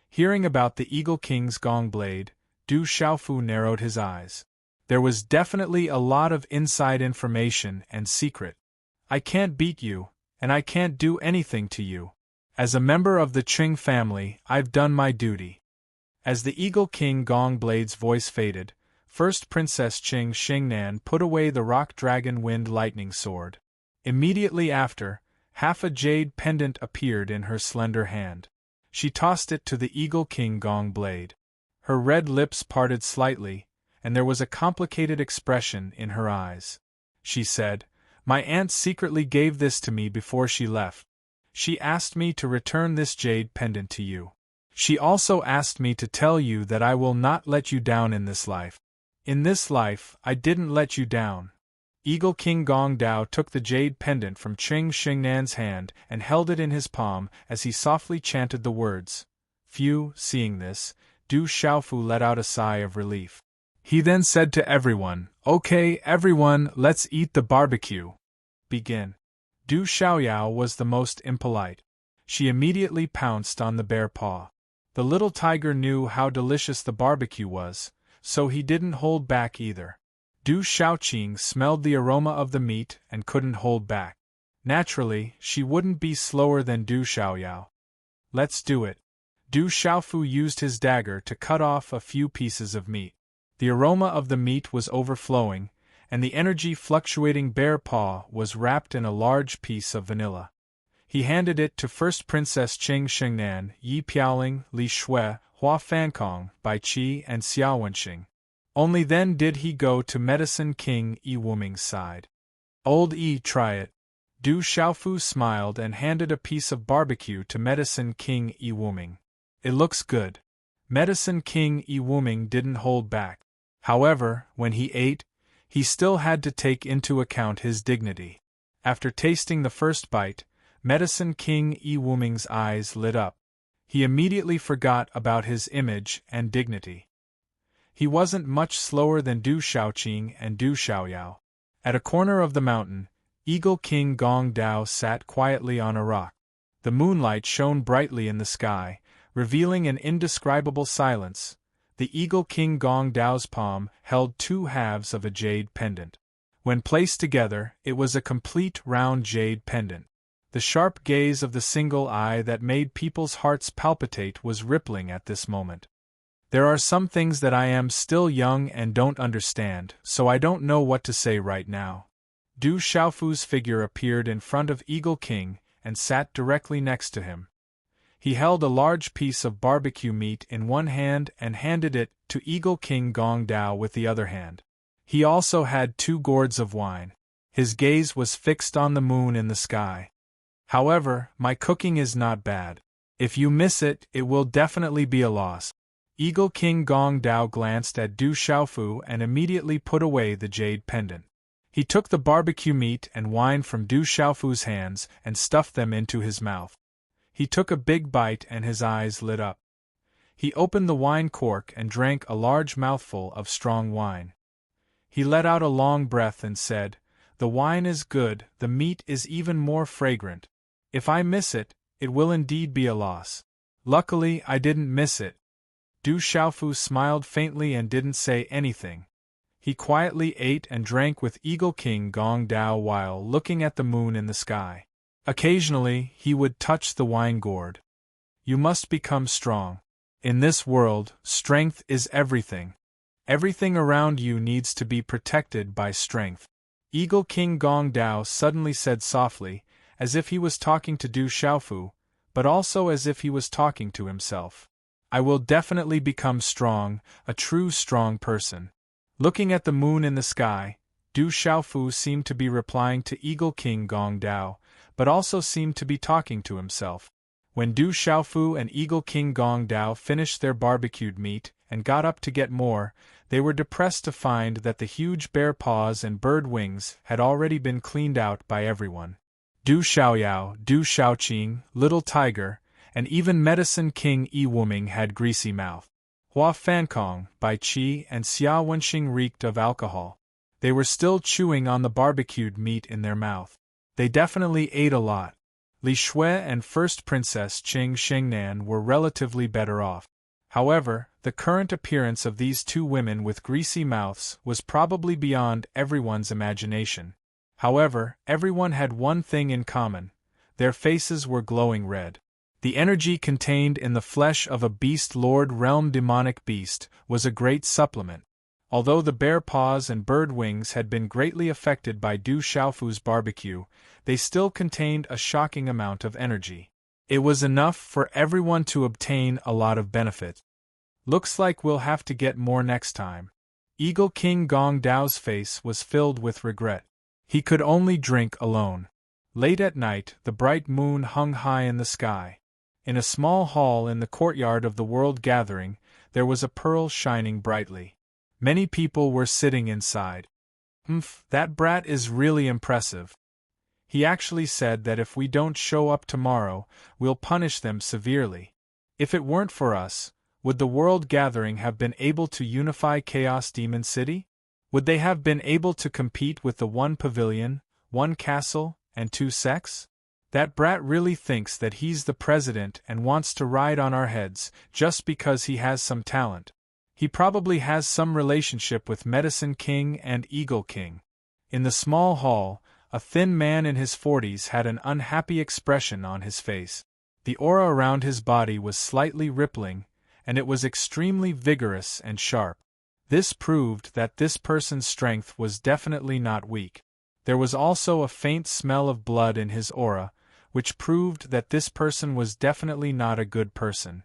Hearing about the Eagle King's gong blade, Du Xiaofu narrowed his eyes. There was definitely a lot of inside information and secret. I can't beat you, and I can't do anything to you. As a member of the Qing family, I've done my duty. As the Eagle King Gong Blade's voice faded, first Princess Qing Xingnan put away the Rock Dragon Wind Lightning Sword. Immediately after, half a jade pendant appeared in her slender hand. She tossed it to the Eagle King Gong Blade. Her red lips parted slightly, and there was a complicated expression in her eyes. She said, "My aunt secretly gave this to me before she left. She asked me to return this jade pendant to you. She also asked me to tell you that I will not let you down in this life. In this life, I didn't let you down." Eagle King Gong Dao took the jade pendant from Qing Xingnan's hand and held it in his palm as he softly chanted the words. Few, seeing this, Du Xiaofu let out a sigh of relief. He then said to everyone, "Okay, everyone, let's eat the barbecue. Begin." Du Xiaoyao was the most impolite. She immediately pounced on the bear paw. The little tiger knew how delicious the barbecue was, so he didn't hold back either. Du Xiaoqing smelled the aroma of the meat and couldn't hold back. Naturally, she wouldn't be slower than Du Xiaoyao. "Let's do it." Du Xiaofu used his dagger to cut off a few pieces of meat. The aroma of the meat was overflowing, and the energy-fluctuating bear paw was wrapped in a large piece of vanilla. He handed it to first Princess Qing Xingnan, Yi Piaoling, Li Shui, Hua Fankong, Bai Qi, and Xiao Wenxing. Only then did he go to Medicine King Yi Wuming's side. "Old Yi, try it." Du Xiaofu smiled and handed a piece of barbecue to Medicine King Yi Wuming. "It looks good." Medicine King Yi Wuming didn't hold back. However, when he ate, he still had to take into account his dignity. After tasting the first bite, Medicine King Yi Wuming's eyes lit up. He immediately forgot about his image and dignity. He wasn't much slower than Du Xiaoqing and Du Xiaoyao. At a corner of the mountain, Eagle King Gong Dao sat quietly on a rock. The moonlight shone brightly in the sky, revealing an indescribable silence. The Eagle King Gong Dao's palm held two halves of a jade pendant. When placed together, it was a complete round jade pendant. The sharp gaze of the single eye that made people's hearts palpitate was rippling at this moment. "There are some things that I am still young and don't understand, so I don't know what to say right now." Du Xiaofu's figure appeared in front of Eagle King and sat directly next to him. He held a large piece of barbecue meat in one hand and handed it to Eagle King Gong Dao with the other hand. He also had 2 gourds of wine. His gaze was fixed on the moon in the sky. "However, my cooking is not bad. If you miss it, it will definitely be a loss." Eagle King Gong Dao glanced at Du Xiaofu and immediately put away the jade pendant. He took the barbecue meat and wine from Du Xiaofu's hands and stuffed them into his mouth. He took a big bite and his eyes lit up. He opened the wine cork and drank a large mouthful of strong wine. He let out a long breath and said, "The wine is good, the meat is even more fragrant. If I miss it, it will indeed be a loss. Luckily, I didn't miss it." Du Xiaofu smiled faintly and didn't say anything. He quietly ate and drank with Eagle King Gong Dao while looking at the moon in the sky. Occasionally, he would touch the wine gourd. "You must become strong. In this world, strength is everything. Everything around you needs to be protected by strength." Eagle King Gong Dao suddenly said softly, as if he was talking to Du Xiaofu, but also as if he was talking to himself. "I will definitely become strong, a true strong person." Looking at the moon in the sky, Du Xiaofu seemed to be replying to Eagle King Gong Dao, but also seemed to be talking to himself. When Du Xiaofu and Eagle King Gong Dao finished their barbecued meat and got up to get more, they were depressed to find that the huge bear paws and bird wings had already been cleaned out by everyone. Du Xiaoyao, Du Xiaoqing, Little Tiger, and even Medicine King Yi Wuming had greasy mouth. Hua Fankong, Bai Qi, and Xia Wenxing reeked of alcohol. They were still chewing on the barbecued meat in their mouth. They definitely ate a lot. Li Shui and First Princess Qing Shengnan were relatively better off. However, the current appearance of these two women with greasy mouths was probably beyond everyone's imagination. However, everyone had one thing in common: their faces were glowing red. The energy contained in the flesh of a beast lord realm demonic beast was a great supplement. Although the bear paws and bird wings had been greatly affected by Du Xiaofu's barbecue, they still contained a shocking amount of energy. It was enough for everyone to obtain a lot of benefit. Looks like we'll have to get more next time. Eagle King Gong Dao's face was filled with regret. He could only drink alone. Late at night, the bright moon hung high in the sky. In a small hall in the courtyard of the World Gathering, there was a pearl shining brightly. Many people were sitting inside. That brat is really impressive. He actually said that if we don't show up tomorrow, we'll punish them severely. If it weren't for us, would the World Gathering have been able to unify Chaos Demon City? Would they have been able to compete with the one pavilion, one castle, and two sects? That brat really thinks that he's the president and wants to ride on our heads just because he has some talent. He probably has some relationship with Medicine King and Eagle King. In the small hall, a thin man in his 40s had an unhappy expression on his face. The aura around his body was slightly rippling, and it was extremely vigorous and sharp. This proved that this person's strength was definitely not weak. There was also a faint smell of blood in his aura, which proved that this person was definitely not a good person.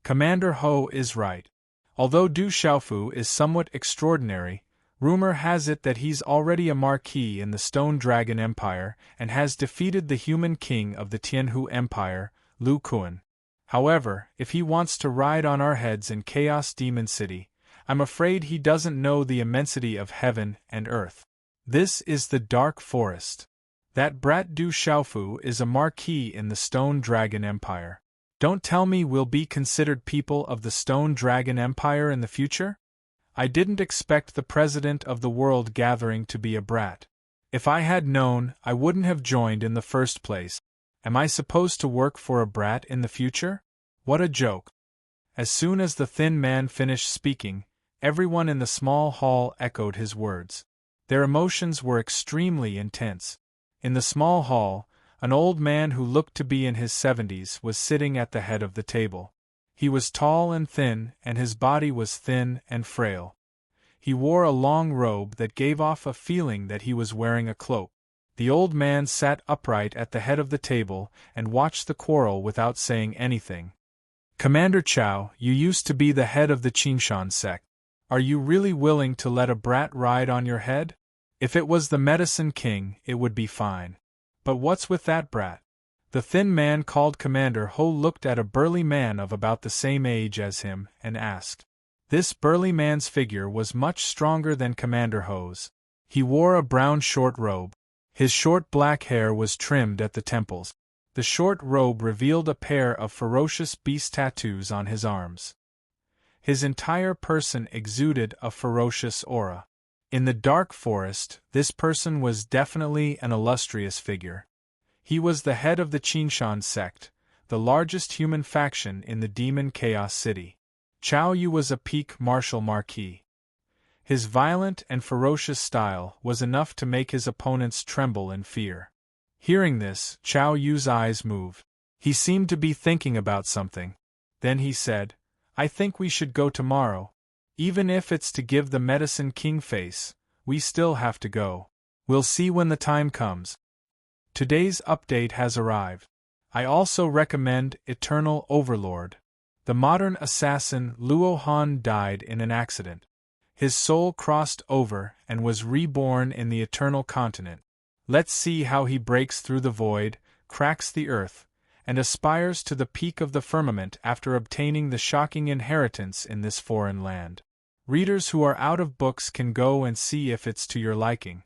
Commander Ho is right. Although Du Xiaofu is somewhat extraordinary, rumor has it that he's already a marquis in the Stone Dragon Empire and has defeated the human king of the Tianhu Empire, Lu Kuan. However, if he wants to ride on our heads in Chaos Demon City, I'm afraid he doesn't know the immensity of heaven and earth. This is the Dark Forest. That brat Du Xiaofu is a marquis in the Stone Dragon Empire. Don't tell me we'll be considered people of the Stone Dragon Empire in the future? I didn't expect the president of the World Gathering to be a brat. If I had known, I wouldn't have joined in the first place. Am I supposed to work for a brat in the future? What a joke. As soon as the thin man finished speaking, everyone in the small hall echoed his words. Their emotions were extremely intense. In the small hall, an old man who looked to be in his 70s was sitting at the head of the table. He was tall and thin, and his body was thin and frail. He wore a long robe that gave off a feeling that he was wearing a cloak. The old man sat upright at the head of the table and watched the quarrel without saying anything. Commander Chao, you used to be the head of the Qingshan sect. Are you really willing to let a brat ride on your head? If it was the Medicine King, it would be fine. But what's with that brat? The thin man called Commander Ho looked at a burly man of about the same age as him and asked. This burly man's figure was much stronger than Commander Ho's. He wore a brown short robe. His short black hair was trimmed at the temples. The short robe revealed a pair of ferocious beast tattoos on his arms. His entire person exuded a ferocious aura. In the Dark Forest, this person was definitely an illustrious figure. He was the head of the Qingshan sect, the largest human faction in the Demon Chaos City. Chao Yu was a peak martial marquis. His violent and ferocious style was enough to make his opponents tremble in fear. Hearing this, Chao Yu's eyes moved. He seemed to be thinking about something. Then he said, I think we should go tomorrow. Even if it's to give the Medicine King face, we still have to go. We'll see when the time comes. Today's update has arrived. I also recommend Eternal Overlord. The modern assassin Luo Han died in an accident. His soul crossed over and was reborn in the Eternal Continent. Let's see how he breaks through the void, cracks the earth, and aspires to the peak of the firmament after obtaining the shocking inheritance in this foreign land. Readers who are out of books can go and see if it's to your liking.